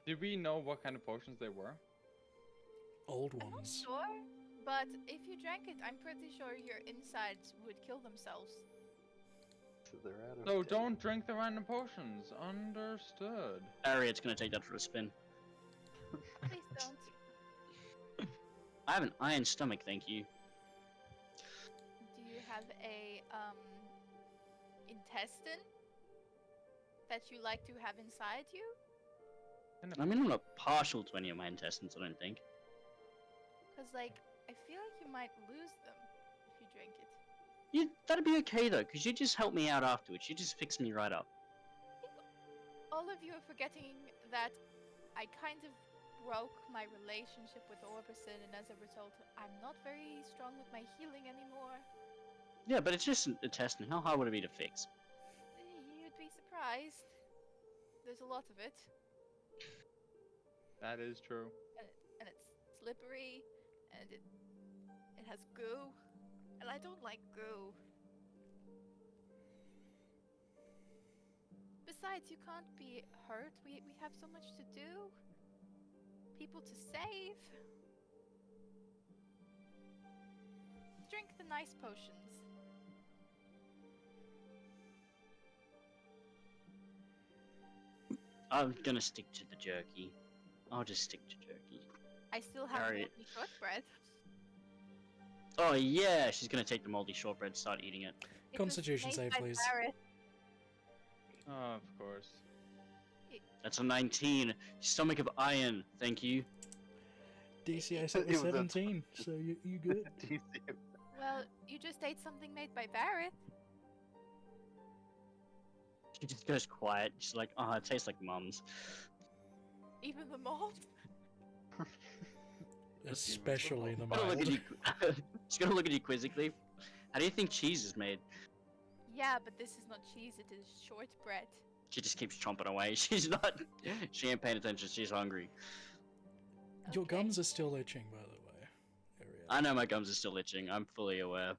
Speaker 7: Did we know what kind of potions they were?
Speaker 1: Old
Speaker 2: I'm not
Speaker 1: ones.
Speaker 2: sure, but if you drank it, I'm pretty sure your insides would kill themselves.
Speaker 3: So they're out of.
Speaker 7: So
Speaker 3: date.
Speaker 7: don't drink the random potions. Understood.
Speaker 6: Ariette's going to take that for a spin.
Speaker 2: Please don't.
Speaker 6: I have an iron stomach, thank you.
Speaker 2: Do you have a intestine that you like to have inside you?
Speaker 6: I mean, I'm not partial to any of my intestines, I don't think.
Speaker 2: Cause like I feel like you might lose them if you drink it.
Speaker 6: That'd be okay though, because you just help me out afterwards. You just fix me right up.
Speaker 2: All of you are forgetting that I kind of broke my relationship with Orbison, and as a result, I'm not very strong with my healing anymore.
Speaker 6: Yeah, but it's just a testing. How hard would it be to fix?
Speaker 2: You'd be surprised. There's a lot of it,
Speaker 7: That is true.
Speaker 2: and it's slippery, and it has goo, and I don't like goo. Besides, you can't be hurt. We have so much to do. People to save. Drink the nice potions.
Speaker 6: I'm gonna stick to the jerky. I'll just stick to jerky.
Speaker 2: I still have
Speaker 6: Alright.
Speaker 2: moldy shortbread.
Speaker 6: Oh yeah, she's gonna take the moldy shortbread, start eating it.
Speaker 2: It was
Speaker 1: Constitution
Speaker 2: made
Speaker 1: save,
Speaker 2: by
Speaker 1: please.
Speaker 2: Barrett.
Speaker 7: Oh, of course.
Speaker 6: That's a 19. Stomach of iron, thank you.
Speaker 1: DC I set was
Speaker 3: It was a
Speaker 1: 17, so you good.
Speaker 2: Well, you just ate something made by Barrett.
Speaker 6: She just goes quiet. She's like, oh, it tastes like mum's.
Speaker 2: Even the mold.
Speaker 1: Especially the
Speaker 6: She's gonna look at
Speaker 1: mild.
Speaker 6: you. She's gonna look at you quizzically. How do you think cheese is made?
Speaker 2: Yeah, but this is not cheese, it is shortbread.
Speaker 6: She just keeps chomping away. She's not. She ain't paying attention. She's hungry.
Speaker 1: Your
Speaker 2: Okay.
Speaker 1: gums are still itching, by the way. Ariel.
Speaker 6: I know my gums are still itching. I'm fully aware.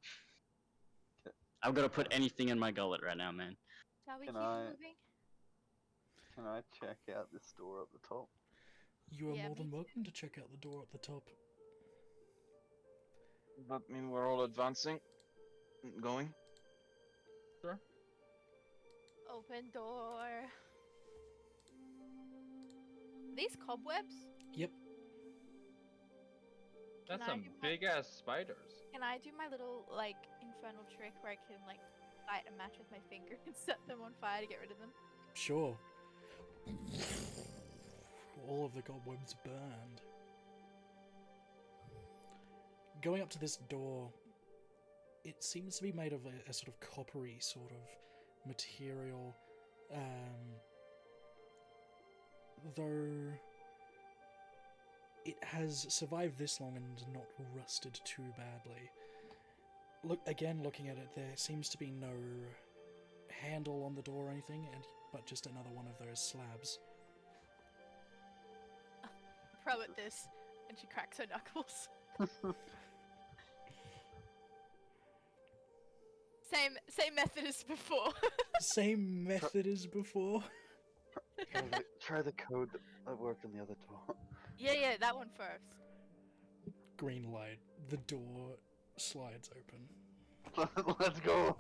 Speaker 6: I'm gonna put anything in my gullet right now, man.
Speaker 2: Shall we
Speaker 3: Can
Speaker 2: keep
Speaker 3: I-
Speaker 2: moving?
Speaker 3: Can I check out this door up the top?
Speaker 1: You are
Speaker 2: Yeah,
Speaker 1: more than
Speaker 2: me too.
Speaker 1: welcome to check out the door at the top.
Speaker 5: But I mean, we're all advancing, going.
Speaker 2: Open door. These cobwebs?
Speaker 1: Yep.
Speaker 7: That's
Speaker 2: Can I
Speaker 7: some
Speaker 2: do my-
Speaker 7: big ass spiders.
Speaker 2: Can I do my little, like, infernal trick where I can, like, light a match with my finger and set them on fire to get rid of them?
Speaker 1: Sure. All of the cobwebs burned. Going up to this door, it seems to be made of a sort of coppery sort of material, though it has survived this long and not rusted too badly. Looking at it, there seems to be no handle on the door or anything, but just another one of those slabs.
Speaker 2: Pro at this, and she cracks her knuckles. Same method as before.
Speaker 1: Same method as before.
Speaker 3: Try the code that worked on the other door.
Speaker 2: yeah, that one first.
Speaker 1: Green light. The door slides open.
Speaker 3: Let's go.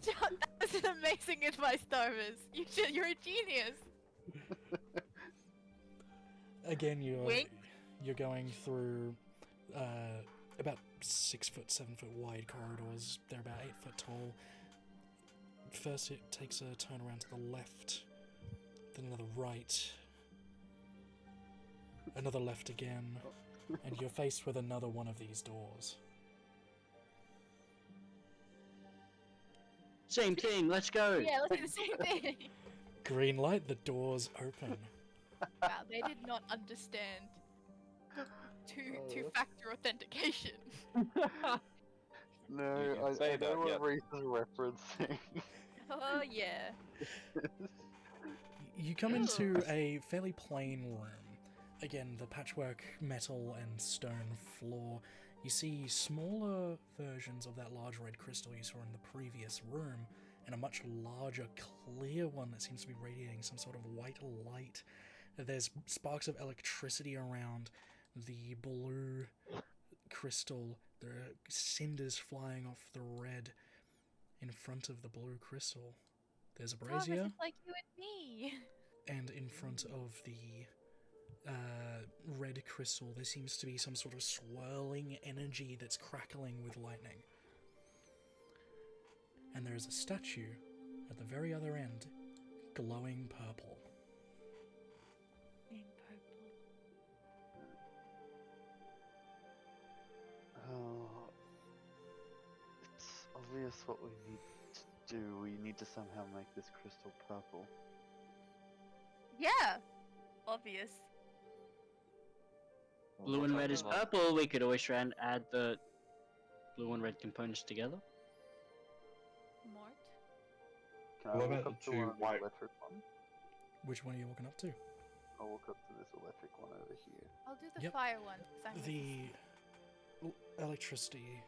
Speaker 2: John, that was an amazing advice, Darvis. You're a genius.
Speaker 1: Again,
Speaker 2: Wink.
Speaker 1: you're going through about 6 foot, 7 foot wide corridors. They're about 8 foot tall. First, it takes a turn around to the left, then another right, another left again, and you're faced with another one of these doors.
Speaker 6: Same thing. Let's go.
Speaker 2: Yeah, let's do the same thing.
Speaker 1: Green light. The doors open.
Speaker 2: Wow, they did not understand two-factor authentication.
Speaker 3: No,
Speaker 5: can
Speaker 3: I
Speaker 5: say
Speaker 3: know
Speaker 5: that,
Speaker 3: what
Speaker 5: yeah.
Speaker 3: Reese is referencing.
Speaker 2: Oh yeah.
Speaker 1: You come into a fairly plain room. Again, the patchwork metal and stone floor. You see smaller versions of that large red crystal you saw in the previous room, and a much larger clear one that seems to be radiating some sort of white light. There's sparks of electricity around the blue crystal. There are cinders flying off the red in front of the blue crystal. There's a
Speaker 2: Thomas,
Speaker 1: brazier,
Speaker 2: it's like you and me.
Speaker 1: and in front of the red crystal, there seems to be some sort of swirling energy that's crackling with lightning. And there is a statue at the very other end, glowing purple.
Speaker 2: In purple.
Speaker 3: Oh, it's obvious what we need to do. We need to somehow make this crystal purple.
Speaker 2: Yeah, obvious.
Speaker 6: Blue and red is purple. We could always try and add the blue and red components together.
Speaker 2: Mort.
Speaker 3: Can I
Speaker 8: What
Speaker 3: walk
Speaker 8: about
Speaker 3: up
Speaker 8: the
Speaker 3: to
Speaker 8: two
Speaker 3: one of the
Speaker 8: white-
Speaker 3: electric one?
Speaker 1: Which one are you walking up to?
Speaker 3: I'll walk up to this electric one over here.
Speaker 2: I'll do the
Speaker 1: Yep.
Speaker 2: fire one. 'Cause I'm
Speaker 1: The electricity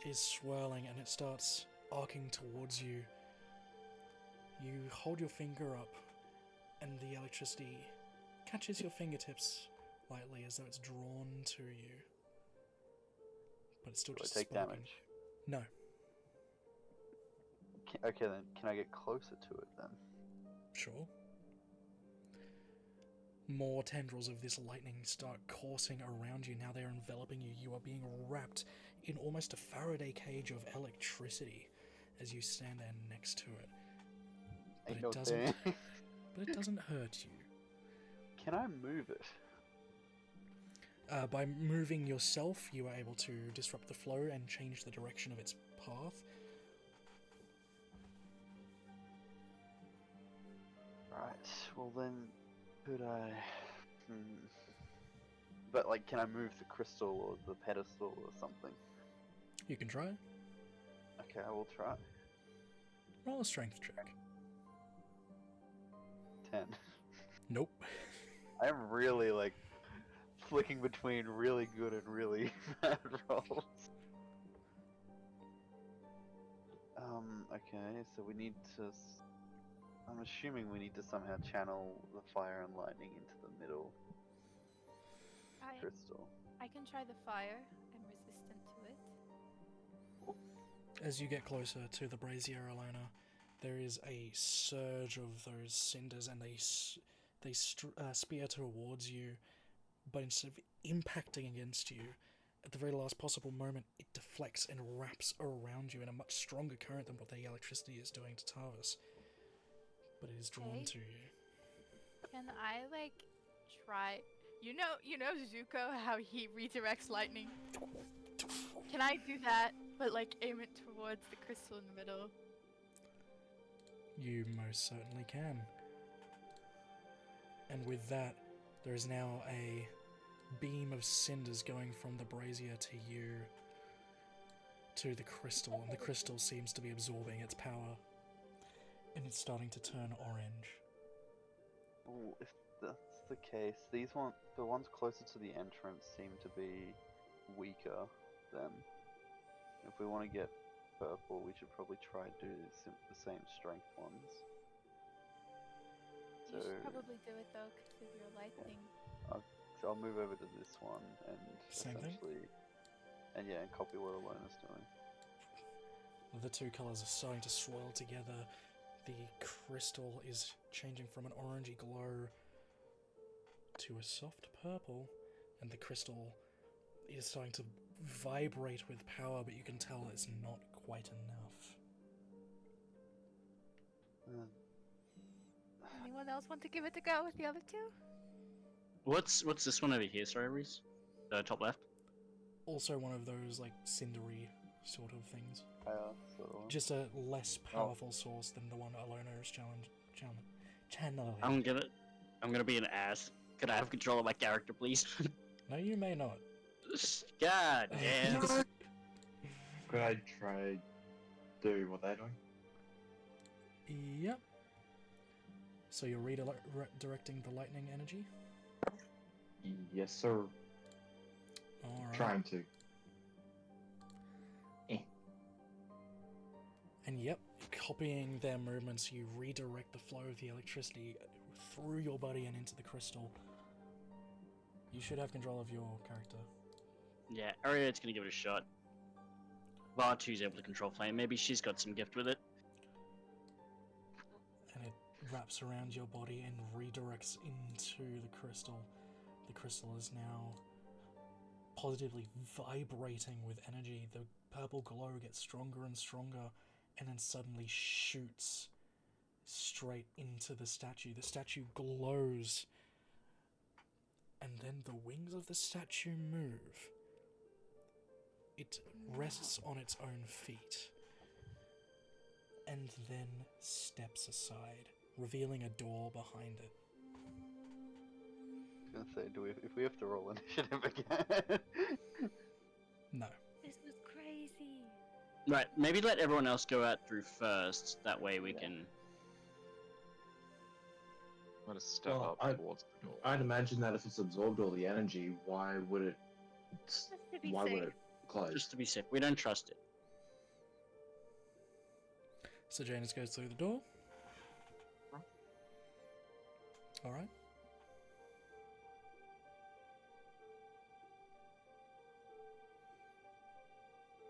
Speaker 1: is swirling and it starts arcing towards you. You hold your finger up, and the electricity catches your fingertips lightly as though it's drawn to you. But it's still
Speaker 3: Do I
Speaker 1: just
Speaker 3: take
Speaker 1: sparking.
Speaker 3: damage?
Speaker 1: No.
Speaker 3: Okay then, can I get closer to it then?
Speaker 1: Sure. More tendrils of this lightning start coursing around you. Now they're enveloping you. You are being wrapped in almost a Faraday cage of electricity as you stand there next to it. But
Speaker 3: Ain't
Speaker 1: it
Speaker 3: no
Speaker 1: doesn't.
Speaker 3: thing.
Speaker 1: But it doesn't hurt you.
Speaker 3: Can I move it?
Speaker 1: By moving yourself, you are able to disrupt the flow and change the direction of its path.
Speaker 3: Right, well then, could I... But like, can I move the crystal or the pedestal or something?
Speaker 1: You can try.
Speaker 3: Okay, I will try.
Speaker 1: Roll a strength check.
Speaker 3: 10.
Speaker 1: Nope.
Speaker 3: I am really like flicking between really good and really bad rolls. Okay, so we need to... I'm assuming we need to somehow channel the fire and lightning into the middle crystal.
Speaker 2: I can try the fire. I'm resistant to it.
Speaker 1: As you get closer to the brazier, Alona, there is a surge of those cinders, and they spear towards you. But instead of impacting against you, at the very last possible moment, it deflects and wraps around you in a much stronger current than what the electricity is doing to Tarvis. But it is drawn
Speaker 2: Okay.
Speaker 1: to you.
Speaker 2: Can I like try? You know Zuko, how he redirects lightning. Can I do that, but like aim it towards the crystal in the middle?
Speaker 1: You most certainly can. And with that, there is now a beam of cinders going from the brazier to you, to the crystal, and the crystal seems to be absorbing its power, and it's starting to turn orange.
Speaker 3: Well, if that's the case, the ones closer to the entrance seem to be weaker then. If we want to get purple, we should probably try to do the same strength ones.
Speaker 2: You
Speaker 3: So,
Speaker 2: should probably do it though, because of your lightning.
Speaker 3: so I'll move over to this one and
Speaker 1: Same thing?
Speaker 3: essentially, and yeah, and copy what Alona's doing.
Speaker 1: The two colours are starting to swirl together. The crystal is changing from an orangey glow to a soft purple, and the crystal is starting to vibrate with power, but you can tell it's not quite enough.
Speaker 2: Anyone else want to give it a go with the other two?
Speaker 6: What's this one over here? Sorry, Reese. The top left.
Speaker 1: Also one of those, like, cindery sort of things.
Speaker 3: So
Speaker 1: Just a less powerful source than the one Alona is channeling.
Speaker 6: I'm gonna be an ass. Could I have control of my character, please?
Speaker 1: No, you may not.
Speaker 6: God damn.
Speaker 8: Could I try do what they're doing?
Speaker 1: Yep. So you're redirecting the lightning energy?
Speaker 8: Yes, sir.
Speaker 1: Alright.
Speaker 8: Trying to.
Speaker 1: And yep, copying their movements, you redirect the flow of the electricity through your body and into the crystal. You should have control of your character.
Speaker 6: Yeah, Ariadne's gonna give it a shot. Vartu's able to control flame. Maybe she's got some gift with it.
Speaker 1: And it wraps around your body and redirects into the crystal. The crystal is now positively vibrating with energy. The purple glow gets stronger and stronger, and then suddenly shoots straight into the statue. The statue glows, and then the wings of the statue move. It rests on its own feet, and then steps aside, revealing a door behind it.
Speaker 3: I was gonna say, if we have to roll initiative again?
Speaker 1: No.
Speaker 2: This was crazy.
Speaker 6: Right, maybe let everyone else go out through first. That way we can.
Speaker 5: I'm gonna step
Speaker 8: Well,
Speaker 5: up towards the door.
Speaker 8: I'd imagine that if it's absorbed all the energy, why would it?
Speaker 2: Just to be
Speaker 8: Why would
Speaker 2: safe.
Speaker 8: it close?
Speaker 6: Just to be safe, we don't trust it.
Speaker 1: So Janus goes through the door. Alright.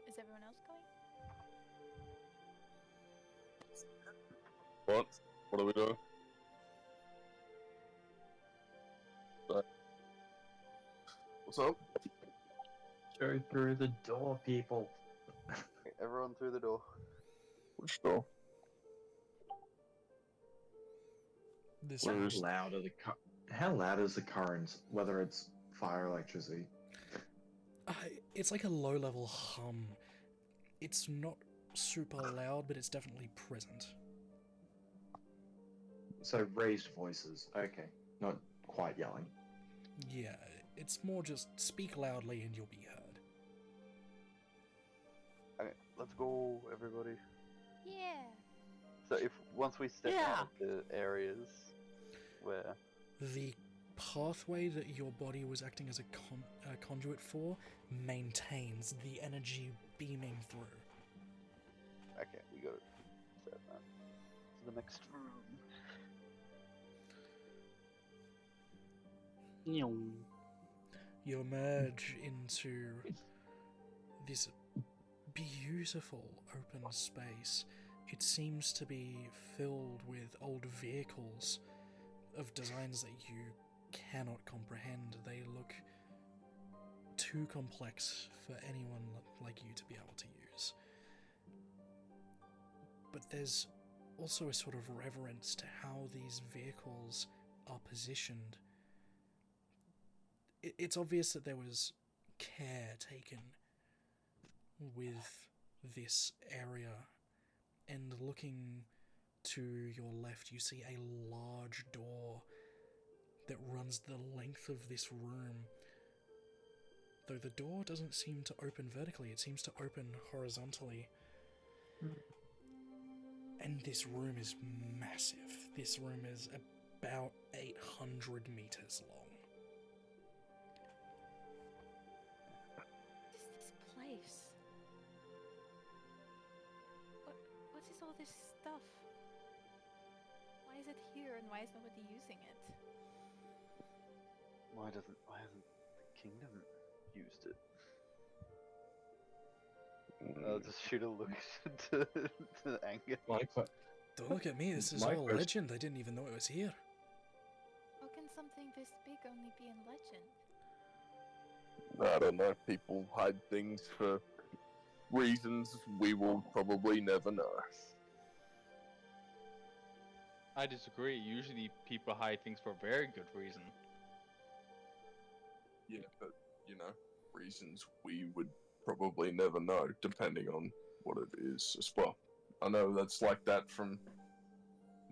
Speaker 2: Is everyone else going?
Speaker 4: What? What are we doing? What's up?
Speaker 8: Go through the door, people.
Speaker 3: Everyone through the door.
Speaker 4: Which door?
Speaker 1: This
Speaker 4: Where
Speaker 1: one.
Speaker 4: is-
Speaker 8: How loud is the current? Whether it's fire, electricity.
Speaker 1: It's like a low-level hum. It's not super loud, but it's definitely present.
Speaker 8: So raised voices. Okay, not quite yelling.
Speaker 1: Yeah, it's more just speak loudly and you'll be heard.
Speaker 3: Okay, let's go, everybody.
Speaker 2: Yeah.
Speaker 3: So once we step
Speaker 6: Yeah.
Speaker 3: out of the areas where
Speaker 1: The pathway that your body was acting as a conduit for maintains the energy beaming through.
Speaker 3: okay, we got to set that to the next room.
Speaker 1: You emerge into this beautiful open space. It seems to be filled with old vehicles of designs that you cannot comprehend. They look too complex for anyone like you to be able to use. But there's also a sort of reverence to how these vehicles are positioned. It's obvious that there was care taken with this area, and looking to your left you see a large door that runs the length of this room. Though the door doesn't seem to open vertically, it seems to open horizontally. And this room is massive. This room is about 800 meters long.
Speaker 2: What is this place? What is all this stuff? Why is it here and why is nobody using it?
Speaker 3: Why hasn't the kingdom used it? I'll just shoot a look to anger.
Speaker 1: Don't look at me, this is
Speaker 8: My
Speaker 1: all
Speaker 8: question-
Speaker 1: legend. I didn't even know it was here.
Speaker 2: How can something this big only be in legend?
Speaker 4: I don't know. People hide things for reasons we will probably never know.
Speaker 7: I disagree. Usually people hide things for a very good reason.
Speaker 4: Yeah, but, reasons we would probably never know, depending on what it is as well. I know that's like that from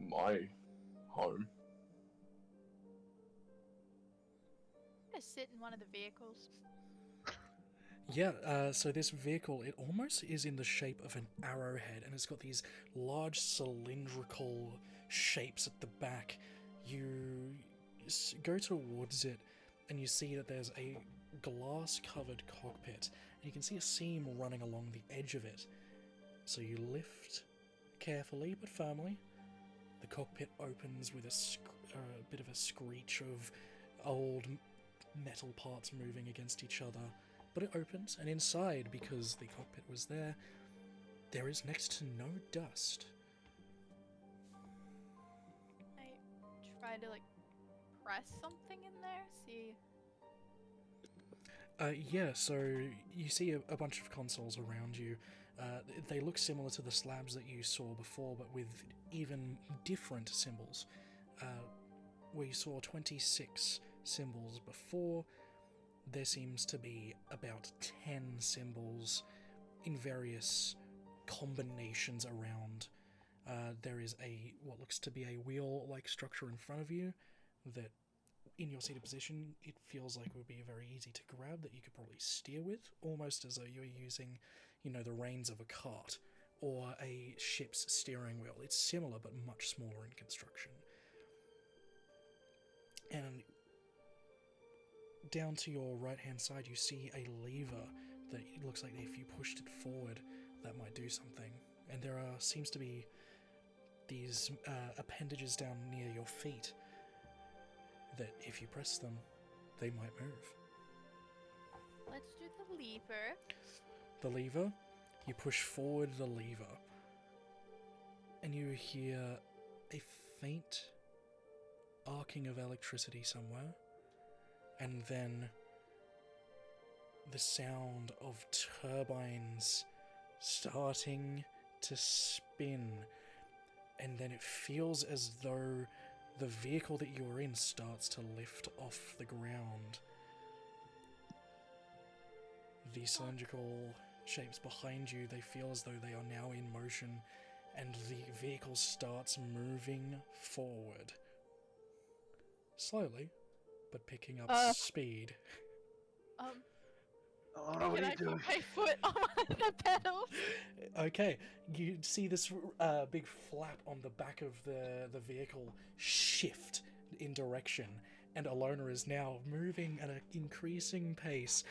Speaker 4: my home.
Speaker 2: I'm gonna sit in one of the vehicles.
Speaker 1: Yeah, so this vehicle, it almost is in the shape of an arrowhead, and it's got these large cylindrical shapes at the back. You go towards it, and you see that there's a glass-covered cockpit, and you can see a seam running along the edge of it. So you lift carefully but firmly. The cockpit opens with a bit of a screech of old metal parts moving against each other. But it opens, and inside, because the cockpit was there is next to no dust.
Speaker 2: try to like press something in there? See.
Speaker 1: Yeah, so you see a bunch of consoles around you. They look similar to the slabs that you saw before, but with even different symbols. Where you saw 26 symbols before, there seems to be about 10 symbols in various combinations around. There is what looks to be a wheel-like structure in front of you that, in your seated position, it feels like would be very easy to grab, that you could probably steer with, almost as though you're using, the reins of a cart or a ship's steering wheel. It's similar but much smaller in construction. And down to your right-hand side, you see a lever that it looks like if you pushed it forward, that might do something. And there seems to be these appendages down near your feet that if you press them, they might move.
Speaker 2: Let's do the lever.
Speaker 1: The lever, you push forward the lever, and you hear a faint arcing of electricity somewhere, and then the sound of turbines starting to spin, and then it feels as though the vehicle that you're in starts to lift off the ground. The cylindrical shapes behind you, they feel as though they are now in motion, and the vehicle starts moving forward. Slowly, but picking up speed.
Speaker 3: Oh,
Speaker 2: Can I put my foot on one of the pedals?
Speaker 1: Okay, you see this big flap on the back of the vehicle shift in direction, and Alona is now moving at an increasing pace,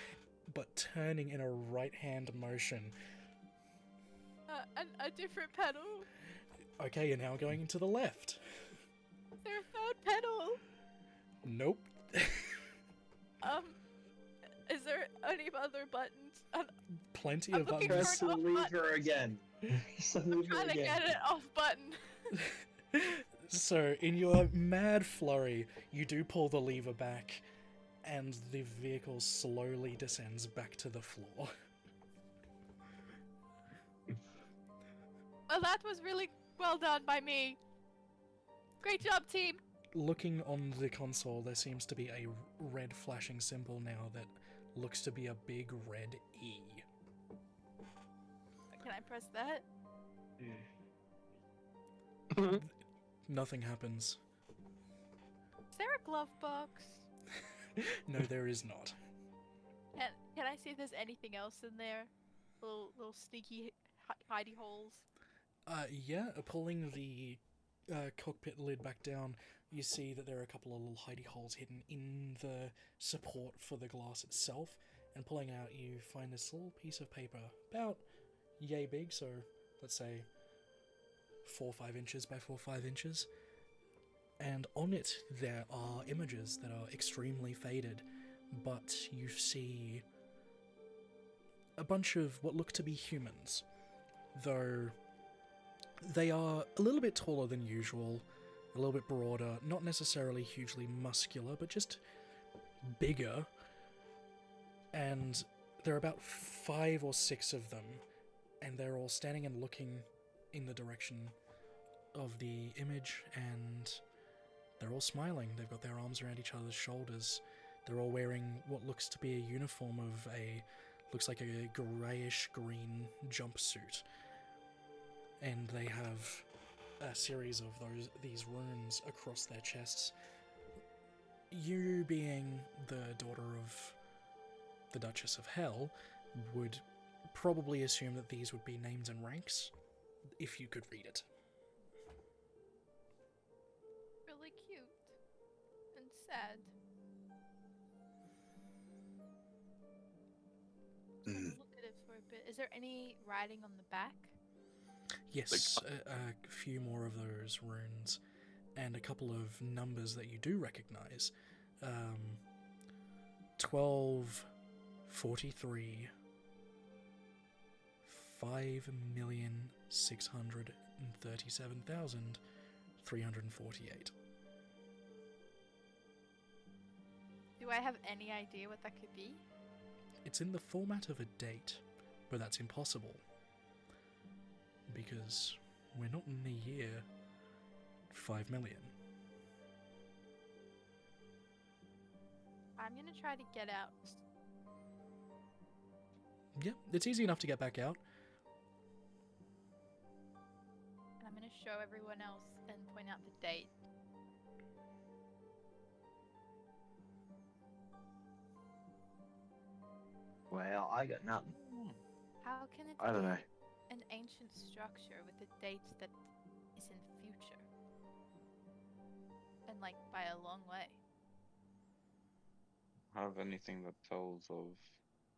Speaker 1: but turning in a right-hand motion.
Speaker 2: A different pedal.
Speaker 1: Okay, you're now going into the left.
Speaker 2: Is there a third pedal?
Speaker 1: Nope.
Speaker 2: Is there any other buttons?
Speaker 1: Plenty
Speaker 2: I'm
Speaker 1: of
Speaker 2: looking
Speaker 1: buttons.
Speaker 2: for
Speaker 8: Press the
Speaker 2: an off
Speaker 8: lever
Speaker 2: button.
Speaker 8: again. Press the
Speaker 2: I'm
Speaker 8: lever
Speaker 2: trying to
Speaker 8: again.
Speaker 2: get an off button.
Speaker 1: So, in your mad flurry, you do pull the lever back, and the vehicle slowly descends back to the floor.
Speaker 2: Well, that was really well done by me. Great job, team.
Speaker 1: Looking on the console, there seems to be a red flashing symbol now that looks to be a big red E.
Speaker 2: Can I press that?
Speaker 1: Nothing happens.
Speaker 2: Is there a glove box?
Speaker 1: No, there is not.
Speaker 2: Can I see if there's anything else in there? Little sneaky hidey holes.
Speaker 1: Yeah, pulling the cockpit lid back down, you see that there are a couple of little hidey holes hidden in the support for the glass itself, and pulling out you find this little piece of paper, about yay big, so let's say 4 or 5 inches by 4 or 5 inches, and on it there are images that are extremely faded, but you see a bunch of what look to be humans, though they are a little bit taller than usual, a little bit broader, not necessarily hugely muscular, but just bigger. And there are about 5 or 6 of them, and they're all standing and looking in the direction of the image, and they're all smiling. They've got their arms around each other's shoulders. They're all wearing what looks to be a uniform of looks like a greyish-green jumpsuit. And they have a series of these runes across their chests. You, being the daughter of the Duchess of Hell, would probably assume that these would be names and ranks, if you could read it.
Speaker 2: Really cute. And sad. Just wanna look at it for a bit. Is there any writing on the back?
Speaker 1: Yes, a few more of those runes, and a couple of numbers that you do recognize. 1243, 5,637,348.
Speaker 2: Do I have any idea what that could be?
Speaker 1: It's in the format of a date, but that's impossible. Because we're not in the year 5 million.
Speaker 2: I'm gonna try to get out.
Speaker 1: Yeah, it's easy enough to get back out.
Speaker 2: And I'm gonna show everyone else and point out the date.
Speaker 8: Well, I got nothing.
Speaker 2: How can it
Speaker 8: I don't
Speaker 2: be
Speaker 8: know.
Speaker 2: an ancient structure with a date that is in the future? And like by a long way.
Speaker 9: Have anything that tells of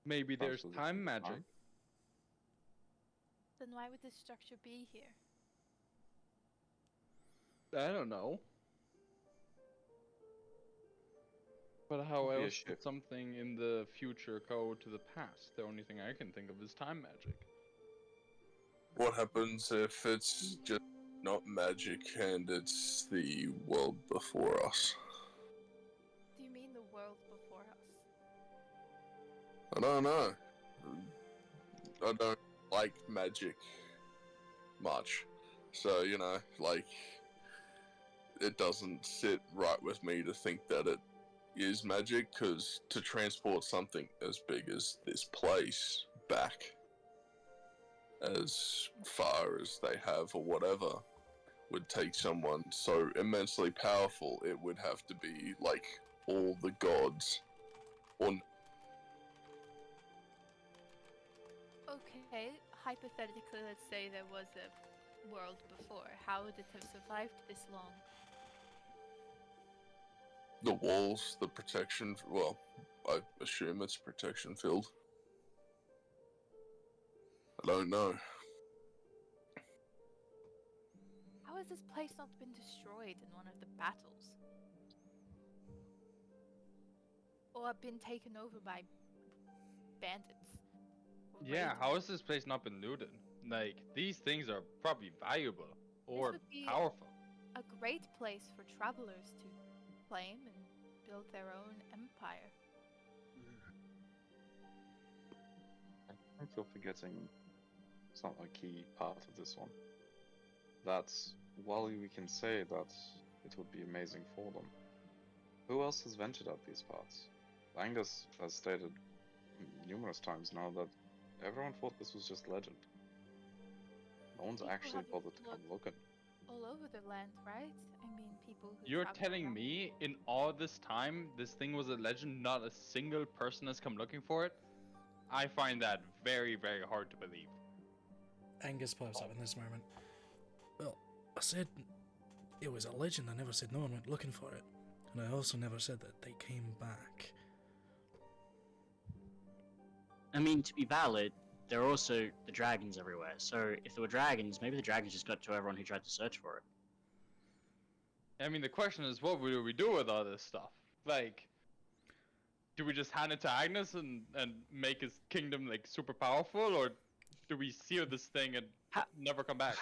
Speaker 7: Maybe there's
Speaker 9: Possibly
Speaker 7: time
Speaker 9: some
Speaker 7: magic.
Speaker 9: time.
Speaker 2: Then why would this structure be here?
Speaker 7: I don't know. But how
Speaker 9: Could be a
Speaker 7: else
Speaker 9: ship.
Speaker 7: would something in the future go to the past? The only thing I can think of is time magic.
Speaker 4: What happens if it's just not magic and it's the world before us?
Speaker 2: Do you mean the world before us?
Speaker 4: I don't know. I don't like magic much. So, you know, like, it doesn't sit right with me to think that it is magic, because to transport something as big as this place back as far as they have or whatever would take someone so immensely powerful, it would have to be like all the gods or
Speaker 2: Okay, hypothetically, let's say there was a world before. How would it have survived this long?
Speaker 4: the walls, the protection. Well, I assume it's protection field. I don't know.
Speaker 2: How has this place not been destroyed in one of the battles? Or been taken over by bandits? Or
Speaker 7: Yeah,
Speaker 2: raiders?
Speaker 7: how has this place not been looted? Like, these things are probably valuable or
Speaker 2: would be-
Speaker 7: powerful.
Speaker 2: A great place for travelers to claim and build their own empire.
Speaker 9: I think you're forgetting some a key part of this one. That's while we can say that it would be amazing for them, who else has ventured out these parts? Angus has stated numerous times now that everyone thought this was just legend. No one's
Speaker 2: People
Speaker 9: actually
Speaker 2: haven't
Speaker 9: bothered to come
Speaker 2: looked
Speaker 9: looking.
Speaker 2: all over the land, right? I mean, people who
Speaker 7: You're
Speaker 2: travel
Speaker 7: telling
Speaker 2: around-
Speaker 7: me in all this time this thing was a legend, not a single person has come looking for it? I find that very, very hard to believe.
Speaker 1: Angus pops up in this moment. Well, I said it was a legend. I never said no one went looking for it. And I also never said that they came back.
Speaker 6: I mean, to be valid, there are also the dragons everywhere. So if there were dragons, maybe the dragons just got to everyone who tried to search for it.
Speaker 7: I mean, the question is, what do we do with all this stuff? Like, do we just hand it to Agnes and make his kingdom, like, super powerful? Or do we seal this thing and
Speaker 6: Ha-
Speaker 7: never come back?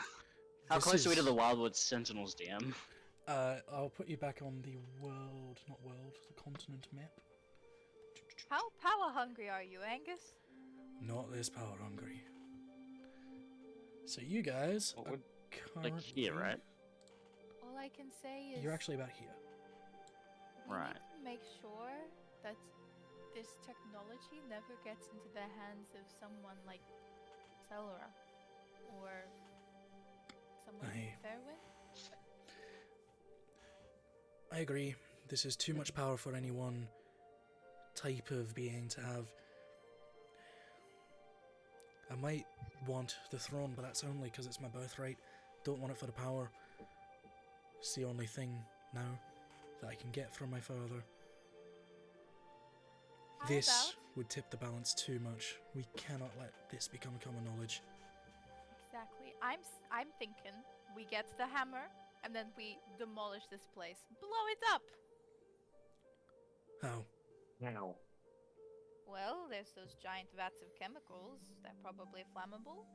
Speaker 6: How
Speaker 1: This
Speaker 6: close are we to
Speaker 1: is-
Speaker 6: the Wildwood Sentinels, DM?
Speaker 1: I'll put you back on the the continent map.
Speaker 2: How power hungry are you, Angus?
Speaker 1: Not this power hungry. So you guys
Speaker 9: What
Speaker 1: are
Speaker 9: would-
Speaker 6: Like here,
Speaker 1: currently-
Speaker 6: right?
Speaker 2: All I can say is
Speaker 1: You're actually about here.
Speaker 2: we
Speaker 6: Right.
Speaker 2: need to make sure that this technology never gets into the hands of someone like Celera or someone
Speaker 1: Aye.
Speaker 2: in Fairwind.
Speaker 1: I agree. This is too much power for any one type of being to have. I might want the throne, but that's only because it's my birthright. Don't want it for the power. It's the only thing now that I can get from my father.
Speaker 2: How
Speaker 1: This
Speaker 2: about-
Speaker 1: would tip the balance too much. We cannot let this become common knowledge.
Speaker 2: Exactly. I'm thinking we get the hammer and then we demolish this place, blow it up.
Speaker 1: How?
Speaker 8: Now.
Speaker 2: Well, there's those giant vats of chemicals. They're probably flammable.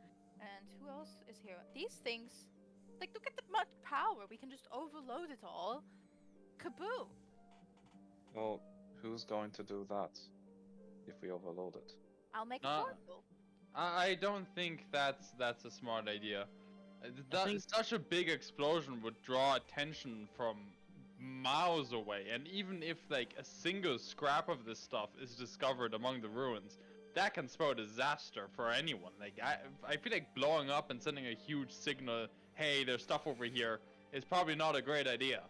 Speaker 2: And who else is here? These things, like, look at the much power. We can just overload it all. Kaboom!
Speaker 9: Well, Who's going to do that if we overload it?
Speaker 2: I'll make a
Speaker 7: Nah.
Speaker 2: portal.
Speaker 7: I don't think that's a smart idea.
Speaker 6: think-
Speaker 7: Such a big explosion would draw attention from miles away, and even if like a single scrap of this stuff is discovered among the ruins, that can spell disaster for anyone. Like I feel like blowing up and sending a huge signal, hey, there's stuff over here, is probably not a great idea.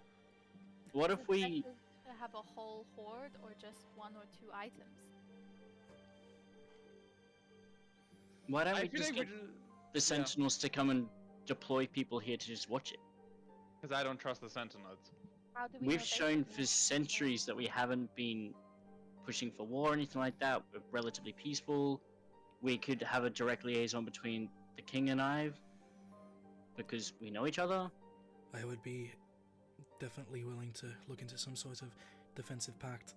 Speaker 6: What if
Speaker 2: Is it
Speaker 6: we?
Speaker 2: better to have a whole horde or just 1 or 2 items?
Speaker 6: Why don't
Speaker 7: I
Speaker 6: we
Speaker 7: feel
Speaker 6: just
Speaker 7: like we
Speaker 6: get
Speaker 7: just,
Speaker 6: the Sentinels to come and deploy people here to just watch it?
Speaker 7: because I don't trust the Sentinels.
Speaker 2: How do we know
Speaker 6: We've
Speaker 2: they
Speaker 6: shown
Speaker 2: don't
Speaker 6: for
Speaker 2: know?
Speaker 6: centuries that we haven't been pushing for war or anything like that. We're relatively peaceful. We could have a direct liaison between the king and I, because we know each other.
Speaker 1: I would be definitely willing to look into some sort of defensive pact.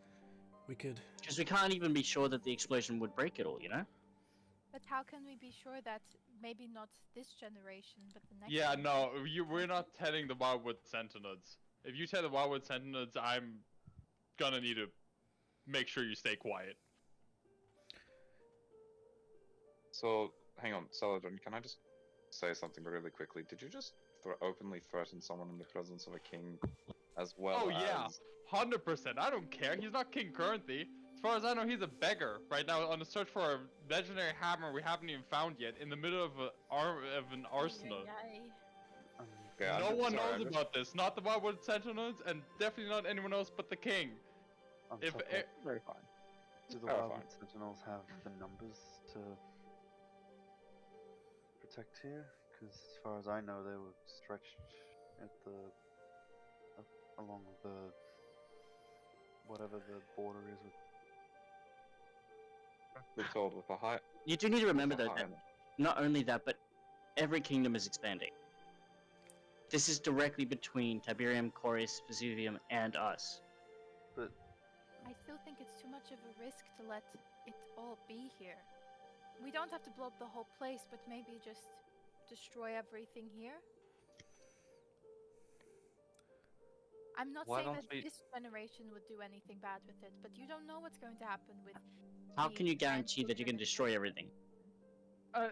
Speaker 1: We could.
Speaker 6: Because we can't even be sure that the explosion would break it all, you know?
Speaker 2: But how can we be sure that maybe not this generation, but the next?
Speaker 7: Yeah,
Speaker 2: one?
Speaker 7: no, we're not telling the Wildwood Sentinels. If you tell the Wildwood Sentinels, I'm gonna need to make sure you stay quiet.
Speaker 9: So, hang on, Saladin, can I just say something really quickly? Did you just openly threaten someone in the presence of a king as well
Speaker 7: Oh yeah,
Speaker 9: as...
Speaker 7: 100%. I don't care. He's not king currently. As far as I know, he's a beggar right now on the search for a legendary hammer we haven't even found yet in the middle of an arsenal.
Speaker 2: Ay.
Speaker 9: Okay, I'm
Speaker 7: No
Speaker 9: just-
Speaker 7: one
Speaker 9: sorry,
Speaker 7: knows
Speaker 9: I'm just-
Speaker 7: about this. Not the Wildwood Sentinels, and definitely not anyone else but the king. If
Speaker 9: Very fine.
Speaker 3: Do the
Speaker 9: Clarifying.
Speaker 3: Wildwood Sentinels have the numbers to protect here? Because as far as I know, they were stretched at the along the whatever the border is with.
Speaker 9: We're told with a high...
Speaker 6: You do need to remember,
Speaker 9: with a
Speaker 6: though,
Speaker 9: high-
Speaker 6: that not only that, but every kingdom is expanding. This is directly between Tiberium, Chorus, Vesuvium, and us.
Speaker 3: But
Speaker 2: I still think it's too much of a risk to let it all be here. We don't have to blow up the whole place, but maybe just destroy everything here. I'm not
Speaker 9: Why
Speaker 2: saying
Speaker 9: don't
Speaker 2: that
Speaker 9: we-
Speaker 2: this generation would do anything bad with it, but you don't know what's going to happen with.
Speaker 6: How
Speaker 2: the
Speaker 6: can you guarantee that you can
Speaker 2: grandchildren.
Speaker 6: destroy everything?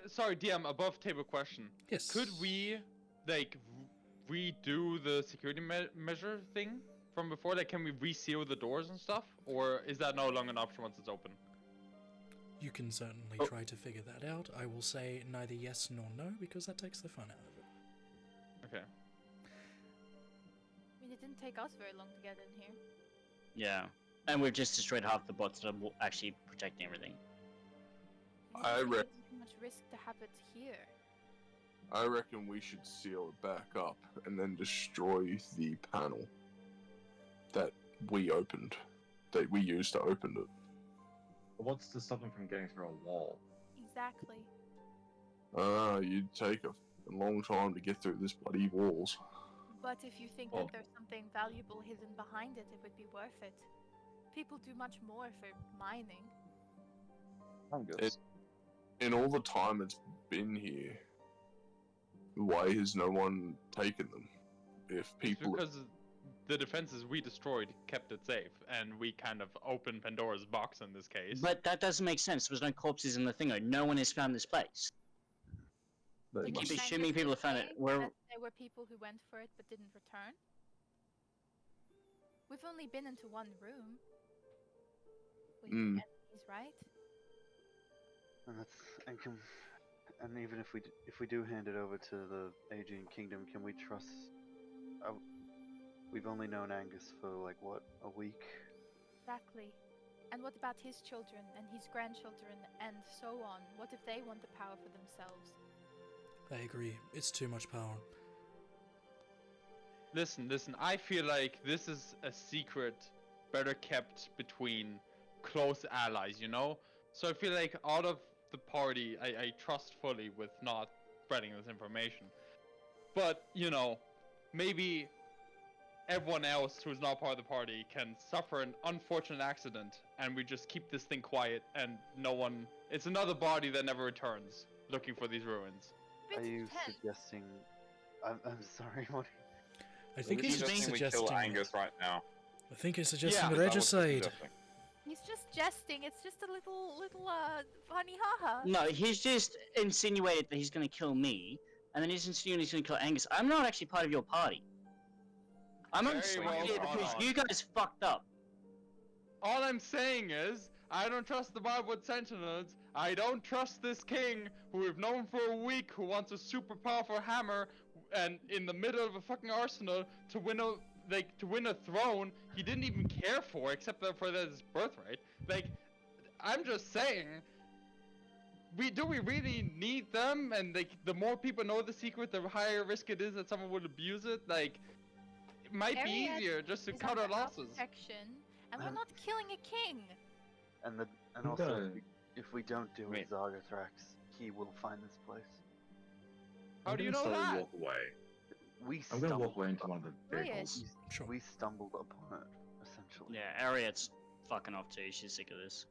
Speaker 7: Sorry, DM, above table question.
Speaker 1: Yes.
Speaker 7: Could we, like, redo the security measure thing from before? Like, can we reseal the doors and stuff? Or is that no longer an option once it's open?
Speaker 1: You can certainly
Speaker 6: Oh.
Speaker 1: try to figure that out. I will say neither yes nor no because that takes the fun out of it.
Speaker 7: Okay.
Speaker 2: I mean, it didn't take us very long to get in here.
Speaker 6: Yeah. And we've just destroyed half the bots that are actually protecting everything.
Speaker 4: I
Speaker 2: It's
Speaker 4: reckon-
Speaker 2: too much risk to have it here.
Speaker 4: I reckon we should seal it back up and then destroy the panel that we opened, that we used to open it.
Speaker 8: What's to stop them from getting through a wall?
Speaker 2: Exactly.
Speaker 4: You'd take a long time to get through this bloody walls.
Speaker 2: But if you think
Speaker 8: Well-
Speaker 2: that there's something valuable hidden behind it, it would be worth it. People do much more for mining.
Speaker 9: Angus,
Speaker 4: In all the time it's been here, why has no one taken them? If
Speaker 7: It's
Speaker 4: people...
Speaker 7: because the defenses we destroyed kept it safe, and we kind of opened Pandora's box in this case.
Speaker 6: But that doesn't make sense. There was no corpses in the thing. No one has found this place.
Speaker 4: They
Speaker 6: They keep
Speaker 4: must-
Speaker 2: Can I
Speaker 6: assuming
Speaker 2: just
Speaker 6: people have found it.
Speaker 2: say
Speaker 6: Where-
Speaker 2: that there were people who went for it but didn't return. We've only been into one room. With
Speaker 4: Mm.
Speaker 2: enemies, right?
Speaker 3: and that's and even if we do hand it over to the Aegean Kingdom, can we trust? We've only known Angus for like what, a week?
Speaker 2: Exactly. And what about his children and his grandchildren and so on? What if they want the power for themselves?
Speaker 1: I agree. It's too much power.
Speaker 7: Listen, I feel like this is a secret better kept between close allies, you know? So I feel like out of the party, I trust fully with not spreading this information. But, you know, maybe everyone else who's not part of the party can suffer an unfortunate accident and we just keep this thing quiet and no one... It's another body that never returns looking for these ruins.
Speaker 2: Bit
Speaker 3: Are you
Speaker 2: intense.
Speaker 3: suggesting? I'm sorry. What?
Speaker 1: I think
Speaker 9: Are you
Speaker 1: he's
Speaker 9: suggesting we
Speaker 1: suggesting.
Speaker 9: kill Angus right now?
Speaker 1: I think he's suggesting
Speaker 7: Yeah,
Speaker 1: what
Speaker 9: Is
Speaker 1: I
Speaker 9: that
Speaker 1: just
Speaker 9: what you're
Speaker 1: said.
Speaker 9: suggesting?
Speaker 2: He's just jesting. It's just a little funny haha.
Speaker 6: No, he's just insinuated that he's gonna kill me, and then he's insinuating he's gonna kill Angus. I'm not actually part of your party. I'm
Speaker 7: Very
Speaker 6: only
Speaker 7: well
Speaker 6: here
Speaker 7: thought
Speaker 6: because
Speaker 7: out.
Speaker 6: you guys fucked up.
Speaker 7: All I'm saying is, I don't trust the Wildwood Sentinels. I don't trust this king, who we've known for a week, who wants a super powerful hammer, and in the middle of a fucking arsenal to win a throne he didn't even care for, except for his birthright. Like, I'm just saying, do we really need them? And like, the more people know the secret, the higher risk it is that someone would abuse it. Like, it might be
Speaker 2: Ariad
Speaker 7: easier just to
Speaker 2: is
Speaker 7: cut
Speaker 2: under
Speaker 7: our
Speaker 2: our
Speaker 7: losses.
Speaker 2: protection, and we're
Speaker 3: Um,
Speaker 2: not killing a king.
Speaker 3: And
Speaker 8: I'm
Speaker 3: also,
Speaker 8: gonna-
Speaker 3: if we don't deal
Speaker 9: Wait.
Speaker 3: with Zargothrax, he will find this place.
Speaker 7: How
Speaker 8: I'm
Speaker 7: do you
Speaker 8: gonna
Speaker 7: know
Speaker 8: slowly
Speaker 7: that?
Speaker 8: walk away.
Speaker 3: We
Speaker 8: I'm gonna walk
Speaker 3: stumbled
Speaker 8: away into one of the
Speaker 2: Weird.
Speaker 8: vehicles.
Speaker 1: Sure.
Speaker 3: We stumbled upon it, essentially.
Speaker 6: Yeah, Ariad's fucking off too. She's sick of this.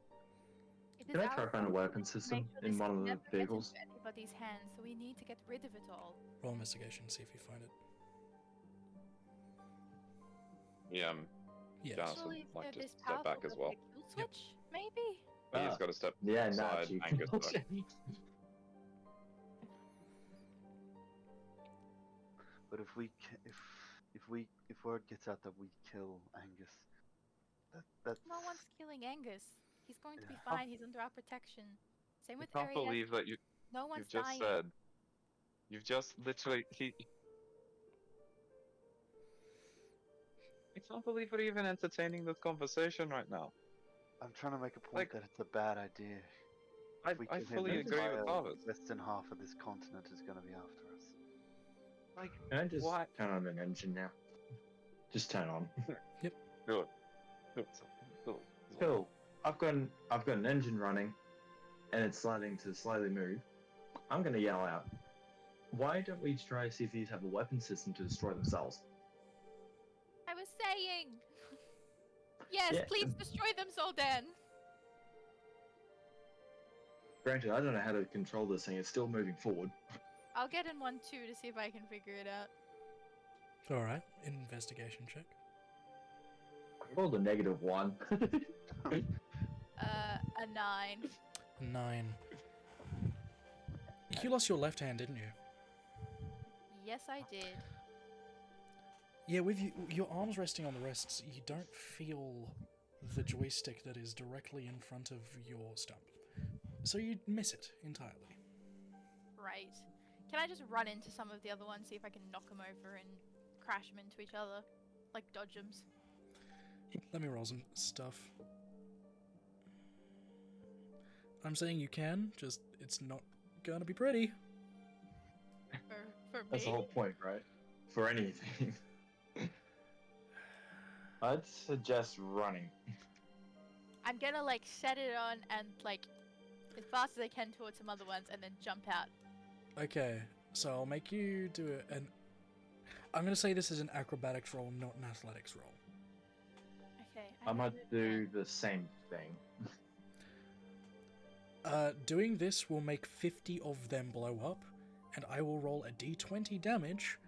Speaker 2: It
Speaker 8: Can
Speaker 2: is
Speaker 8: I try
Speaker 2: our
Speaker 8: to find a
Speaker 2: job
Speaker 8: weapon
Speaker 2: to
Speaker 8: system
Speaker 2: make sure
Speaker 8: in
Speaker 2: this
Speaker 8: one of the
Speaker 2: never gets
Speaker 8: vehicles?
Speaker 2: into anybody's hands, so we need to get rid of it all.
Speaker 1: Roll investigation, see if you find it.
Speaker 9: Yeah,
Speaker 1: Yes.
Speaker 9: Yeah. so,
Speaker 2: Surely if
Speaker 9: like,
Speaker 2: they're
Speaker 9: just
Speaker 2: this
Speaker 9: step back
Speaker 2: powerful,
Speaker 9: as
Speaker 2: they'll
Speaker 9: well.
Speaker 2: be a kill switch, maybe?
Speaker 9: but he's
Speaker 8: Ah.
Speaker 9: got to step
Speaker 8: Yeah,
Speaker 9: aside.
Speaker 8: nah,
Speaker 9: Angus, though.
Speaker 3: But if word gets out that we kill Angus, that's
Speaker 2: No one's killing Angus. He's going to be
Speaker 3: Yeah.
Speaker 2: fine. He's under our protection. Same
Speaker 9: I
Speaker 2: with
Speaker 9: can't
Speaker 2: Ariad.
Speaker 9: believe that
Speaker 2: No one's
Speaker 9: you've just
Speaker 2: dying.
Speaker 9: said. You've just literally I can't believe we're even entertaining this conversation right now.
Speaker 3: I'm trying to make a point
Speaker 9: Like-
Speaker 3: that it's a bad idea.
Speaker 9: I,
Speaker 3: If we
Speaker 9: I
Speaker 3: kill him,
Speaker 9: fully
Speaker 3: the
Speaker 9: agree with
Speaker 3: entire
Speaker 9: Harvard.
Speaker 3: western half of this continent is going to be after us.
Speaker 9: Like,
Speaker 8: Can I just
Speaker 9: Why?
Speaker 8: turn on an engine now? Just turn on.
Speaker 9: do it. Do it. Do it.
Speaker 8: Cool. I've got an engine running, and it's starting to slowly move. I'm gonna yell out. Why don't we try to see if these have a weapon system to destroy themselves?
Speaker 2: I was saying. Yes,
Speaker 8: Yeah.
Speaker 2: please destroy them, Zoldan.
Speaker 8: Granted, I don't know how to control this thing. It's still moving forward.
Speaker 2: I'll get in one too to see if I can figure it out.
Speaker 1: Alright, investigation check.
Speaker 8: I rolled a -1.
Speaker 2: A 9.
Speaker 1: 9. You lost your left hand, didn't you?
Speaker 2: Yes, I did.
Speaker 1: Yeah, with your arms resting on the wrists, you don't feel the joystick that is directly in front of your stump. So you miss it entirely.
Speaker 2: Right. Can I just run into some of the other ones, see if I can knock them over and crash them into each other? Like dodge 'ems?
Speaker 1: Let me roll some stuff. I'm saying you can, just it's not gonna be pretty.
Speaker 2: For
Speaker 8: That's the
Speaker 2: me?
Speaker 8: whole point, right? For anything. I'd suggest running.
Speaker 2: I'm gonna like set it on and like as fast as I can towards some other ones and then jump out.
Speaker 1: Okay, so I'll make you do an... I'm gonna say this is an acrobatics roll, not an athletics roll.
Speaker 2: Okay.
Speaker 8: I might
Speaker 2: have it
Speaker 8: do
Speaker 2: then.
Speaker 8: the same thing.
Speaker 1: Doing this will make 50 of them blow up, and I will roll a d20 damage.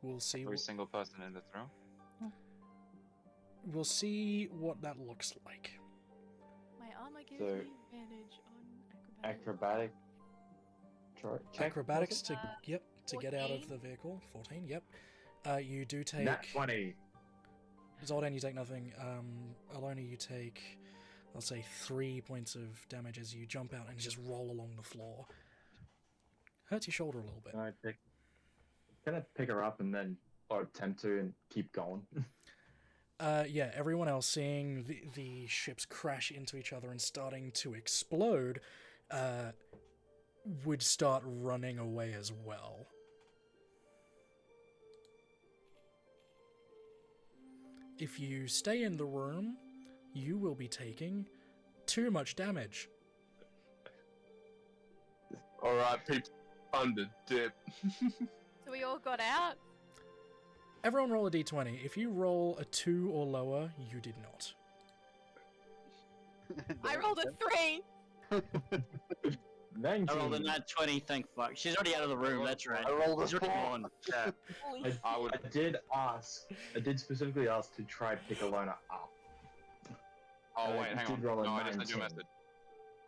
Speaker 1: We'll see.
Speaker 9: Every single person in this room.
Speaker 1: We'll see what that looks like.
Speaker 2: My armor gives
Speaker 8: So,
Speaker 2: me advantage on acrobatics.
Speaker 8: Acrobatic. Check,
Speaker 1: Acrobatics
Speaker 8: was
Speaker 1: to
Speaker 2: Uh,
Speaker 1: yep to get out of
Speaker 2: 14.
Speaker 1: the vehicle. 14. Yep. You do
Speaker 8: it?
Speaker 1: take.
Speaker 8: Nat 20.
Speaker 1: Zoldan, you take nothing. Alona, you take, I'll say 3 points of damage as you jump out and just roll along the floor. Hurts your shoulder a little bit.
Speaker 8: Can I pick her up and then, or attempt to, and keep going?
Speaker 1: Yeah, everyone else seeing the ships crash into each other and starting to explode, would start running away as well. If you stay in the room, you will be taking too much damage.
Speaker 4: Alright, people, under dip.
Speaker 2: So we all got out?
Speaker 1: Everyone roll a d20. If you roll a 2 or lower, you did not.
Speaker 2: I rolled a 3!
Speaker 6: I rolled a
Speaker 8: 19.
Speaker 6: nat 20, thank fuck. She's already out of the room, that's right.
Speaker 3: I rolled a
Speaker 6: She's already
Speaker 3: 4.
Speaker 6: gone. Yeah.
Speaker 2: Holy
Speaker 8: I did specifically ask to try pick Alona up.
Speaker 9: Oh
Speaker 8: I
Speaker 9: wait, hang
Speaker 8: did
Speaker 9: on.
Speaker 8: roll a
Speaker 9: No, I just sent you a
Speaker 8: 19.
Speaker 9: message.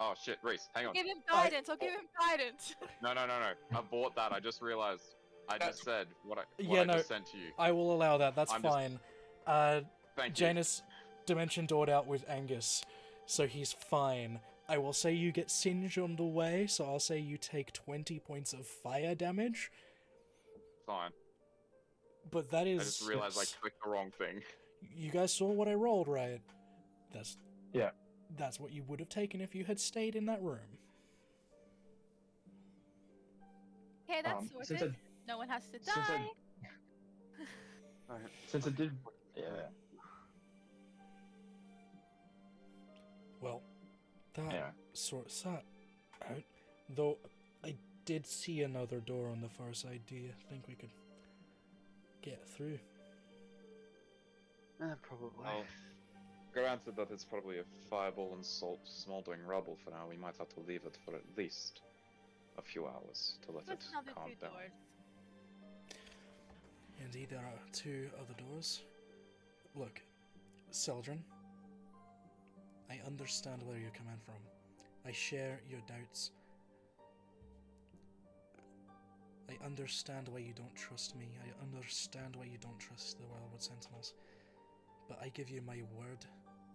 Speaker 9: Oh shit, Reese, hang on.
Speaker 2: Give him guidance. I'll give him guidance.
Speaker 9: No. I bought that. I just realized. I just said what I
Speaker 1: Yeah, no.
Speaker 9: just sent to you.
Speaker 1: I will allow that. That's
Speaker 9: I'm just-
Speaker 1: fine.
Speaker 9: Thank you.
Speaker 1: Janus dimension doored out with Angus, so he's fine. I will say you get singed on the way, so I'll say you take 20 points of fire damage.
Speaker 9: Fine.
Speaker 1: But that is.
Speaker 9: I just realized I clicked the wrong thing.
Speaker 1: You guys saw what I rolled, right? That's.
Speaker 8: Yeah.
Speaker 1: That's what you would have taken if you had stayed in that room.
Speaker 2: Okay, that's
Speaker 8: Since
Speaker 2: sorted. No one has to
Speaker 8: since I-
Speaker 2: die.
Speaker 8: Since I did, yeah.
Speaker 1: Well, that
Speaker 8: Yeah.
Speaker 1: sorts that out. Though I did see another door on the far side. Do you think we could get through?
Speaker 3: Probably.
Speaker 9: Well, granted that it's probably a fireball and smoldering rubble for now, we might have to leave it for at least a few hours to let
Speaker 2: There's
Speaker 9: it
Speaker 2: another
Speaker 9: calm
Speaker 2: two
Speaker 9: down.
Speaker 2: doors.
Speaker 1: Indeed, there are 2 other doors. Look, Seldrin, I understand where you're coming from. I share your doubts. I understand why you don't trust me. I understand why you don't trust the Wildwood Sentinels. But I give you my word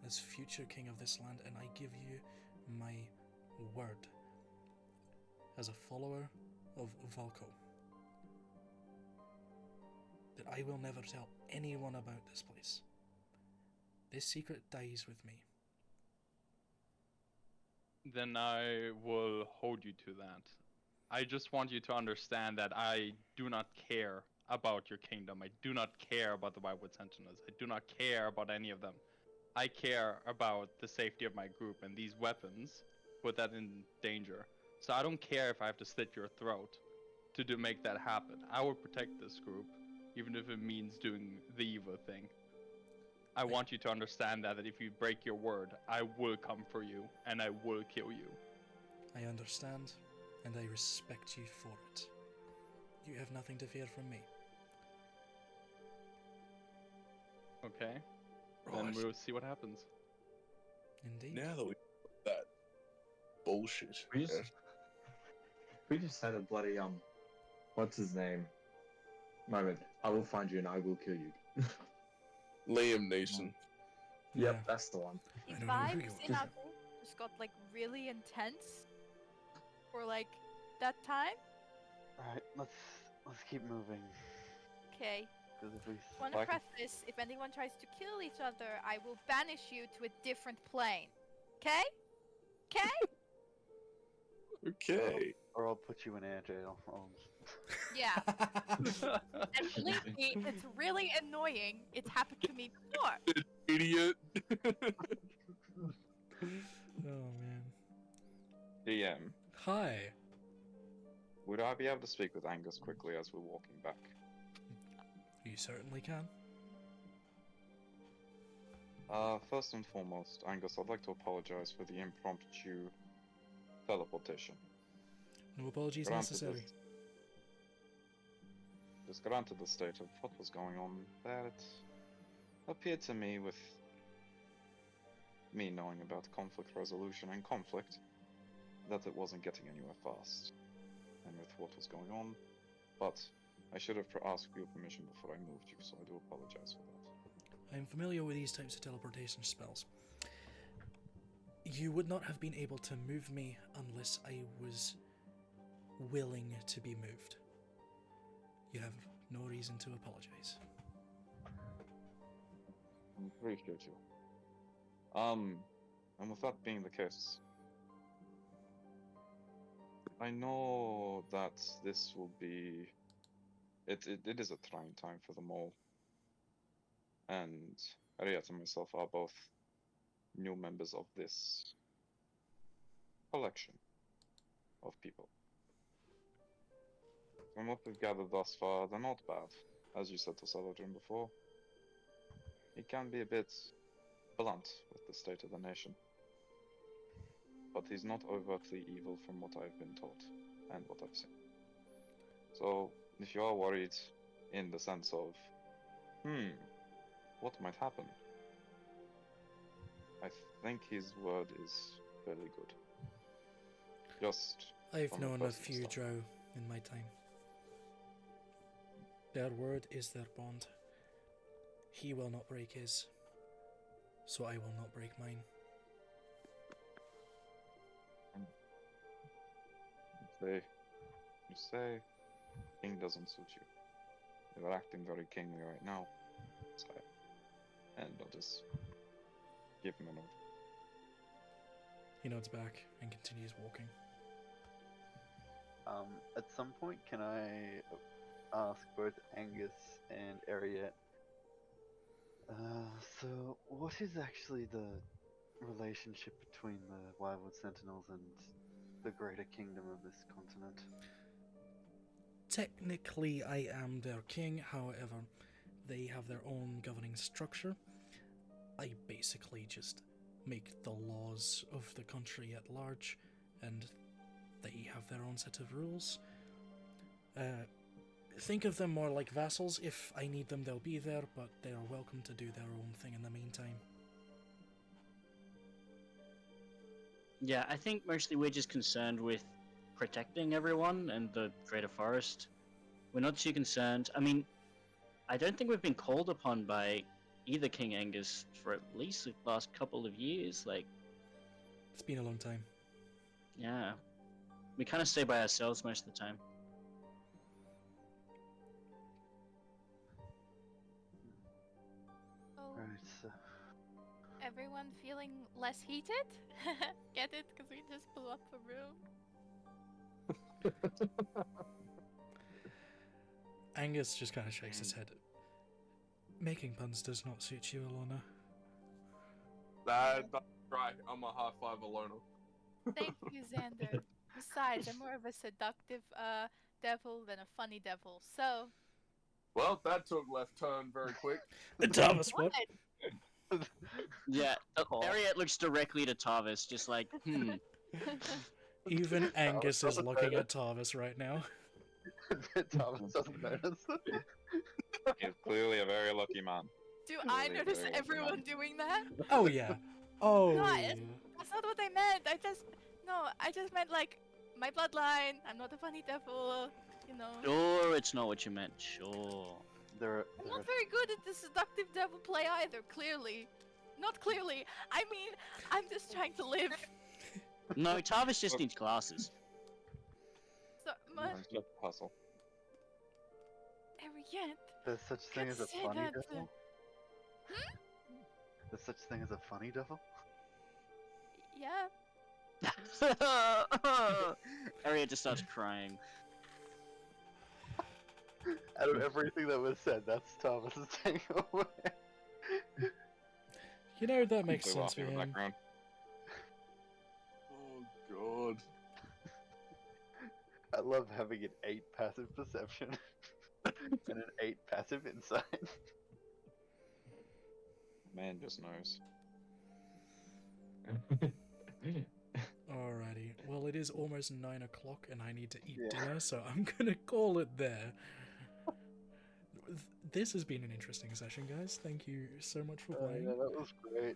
Speaker 1: as future king of this land, and I give you my word as a follower of Valko, that I will never tell anyone about this place. This secret dies with me.
Speaker 7: Then I will hold you to that. I just want you to understand that I do not care about your kingdom. I do not care about the Wildwood Sentinels. I do not care about any of them. I care about the safety of my group, and these weapons put that in danger. So I don't care if I have to slit your throat to make that happen. I will protect this group, even if it means doing the evil thing. I want you to understand that if you break your word, I will come for you, and I will kill you.
Speaker 1: I understand, and I respect you for it. You have nothing to fear from me.
Speaker 7: Okay? Then
Speaker 4: Right.
Speaker 7: we'll see what happens.
Speaker 1: Indeed.
Speaker 4: Now that we that bullshit.
Speaker 8: We just had a bloody what's his name? Moment. I will find you and I will kill you.
Speaker 4: Liam Neeson.
Speaker 8: Yep,
Speaker 1: Yeah.
Speaker 8: that's the one.
Speaker 2: The
Speaker 1: I don't know who
Speaker 2: vibes
Speaker 1: you
Speaker 2: in
Speaker 1: are.
Speaker 2: our group just got like really intense for like that time.
Speaker 3: Alright, let's keep moving.
Speaker 2: Okay.
Speaker 3: Because if we
Speaker 2: Want to
Speaker 9: Like-
Speaker 2: preface, if anyone tries to kill each other, I will banish you to a different plane. Okay? Okay?
Speaker 4: Okay.
Speaker 3: or I'll put you in air jail.
Speaker 2: Yeah. And believe me, it's really annoying. It's happened to me before.
Speaker 4: Idiot.
Speaker 1: Oh man.
Speaker 5: DM,
Speaker 1: Hi.
Speaker 5: would I be able to speak with Angus quickly as we're walking back?
Speaker 1: You certainly can.
Speaker 5: First and foremost, Angus, I'd like to apologize for the impromptu teleportation.
Speaker 1: No apologies
Speaker 5: Granted
Speaker 1: necessary.
Speaker 5: Just granted the state of what was going on there, it appeared to me, with me knowing about conflict resolution and conflict, that it wasn't getting anywhere fast. And with what was going on, but I should have asked for your permission before I moved you, so I do apologize for that.
Speaker 1: I am familiar with these types of teleportation spells. You would not have been able to move me unless I was willing to be moved. You have no reason to apologize.
Speaker 5: Appreciate you. And with that being the case, I know that this will be. It is a trying time for them all. And Ariat and myself are both new members of this collection of people. From what we've gathered thus far, they're not bad. As you said to Saladin before, it can be a bit blunt with the state of the nation.
Speaker 9: but he's not overtly evil from what I've been taught and what I've seen. So, if you are worried in the sense of, what might happen? I think his word is fairly good. Just
Speaker 1: I've
Speaker 9: from a
Speaker 1: known a
Speaker 9: personal
Speaker 1: few
Speaker 9: stand.
Speaker 1: drow in my time. Their word is their bond. He will not break his, so I will not break mine.
Speaker 9: You say king doesn't suit you. You're acting very kingly right now. So, and I'll just give him a nod.
Speaker 1: He nods back and continues walking.
Speaker 3: At some point, can I ask both Angus and Ariette? So what is actually the relationship between the Wildwood Sentinels and the greater kingdom of this continent?
Speaker 1: Technically, I am their king, however, they have their own governing structure. I basically just make the laws of the country at large, and they have their own set of rules. Think of them more like vassals. If I need them, they'll be there, but they are welcome to do their own thing in the meantime.
Speaker 6: Yeah, I think mostly we're just concerned with protecting everyone and the greater forest. We're not too concerned. I mean, I don't think we've been called upon by either King Angus for at least the last couple of years. Like,
Speaker 1: It's been a long time.
Speaker 6: yeah. We kind of stay by ourselves most of the time.
Speaker 2: Oh,
Speaker 3: Right, so
Speaker 2: everyone feeling less heated? Get it? Because we just blew up a room.
Speaker 1: Angus just kind of shakes his head. Making puns does not suit you, Alana.
Speaker 4: That's right. I'm a high five Alona.
Speaker 2: Thank you, Xander. Besides, I'm more of a seductive devil than a funny devil. So,
Speaker 4: Well, that took left turn very quick.
Speaker 1: Thomas, what?
Speaker 6: Yeah,
Speaker 3: Call.
Speaker 6: Ariette looks directly to Tarvis, just like,
Speaker 1: Even Angus is
Speaker 3: doesn't
Speaker 1: looking
Speaker 3: matter.
Speaker 1: at Tarvis right now.
Speaker 3: Thomas doesn't notice.
Speaker 9: He's clearly a very lucky man.
Speaker 2: Do I
Speaker 9: Really
Speaker 2: notice
Speaker 9: very
Speaker 2: everyone
Speaker 9: lucky
Speaker 2: doing that?
Speaker 1: Oh yeah. Oh.
Speaker 2: No,
Speaker 1: yeah.
Speaker 2: That's not what I meant. I just meant like my bloodline. I'm not a funny devil. You know.
Speaker 6: sure, it's not what you meant, sure.
Speaker 2: I'm not very good at the seductive devil play either. Clearly, not clearly. I mean, I'm just trying to live.
Speaker 6: No, Tarvis just needs glasses.
Speaker 2: So,
Speaker 9: It's just a hustle.
Speaker 2: Ariette.
Speaker 3: There's such thing as a
Speaker 2: Can't say
Speaker 3: funny
Speaker 2: that,
Speaker 3: devil? There's such thing as a funny devil?
Speaker 2: Yeah.
Speaker 6: Ariette just starts crying.
Speaker 3: Out of everything that was said, that's Thomas's takeaway.
Speaker 1: You know, that makes
Speaker 9: Simply
Speaker 1: sense for
Speaker 9: laughing in the
Speaker 1: him.
Speaker 9: background.
Speaker 4: Oh god.
Speaker 3: I love having an 8 passive perception and an 8 passive insight.
Speaker 9: Man just knows.
Speaker 1: Alrighty. Well, it is almost 9 o'clock and I need to eat
Speaker 3: Yeah.
Speaker 1: dinner, so I'm gonna call it there. This has been an interesting session, guys. Thank you so much for
Speaker 3: Yeah,
Speaker 1: playing.
Speaker 3: that was great.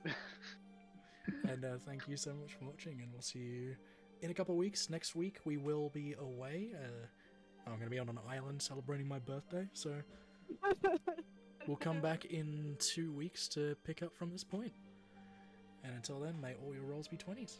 Speaker 1: And thank you so much for watching, and we'll see you in a couple of weeks. Next week, we will be away. I'm going to be on an island celebrating my birthday, so we'll come back in 2 weeks to pick up from this point. And until then, may all your rolls be 20s.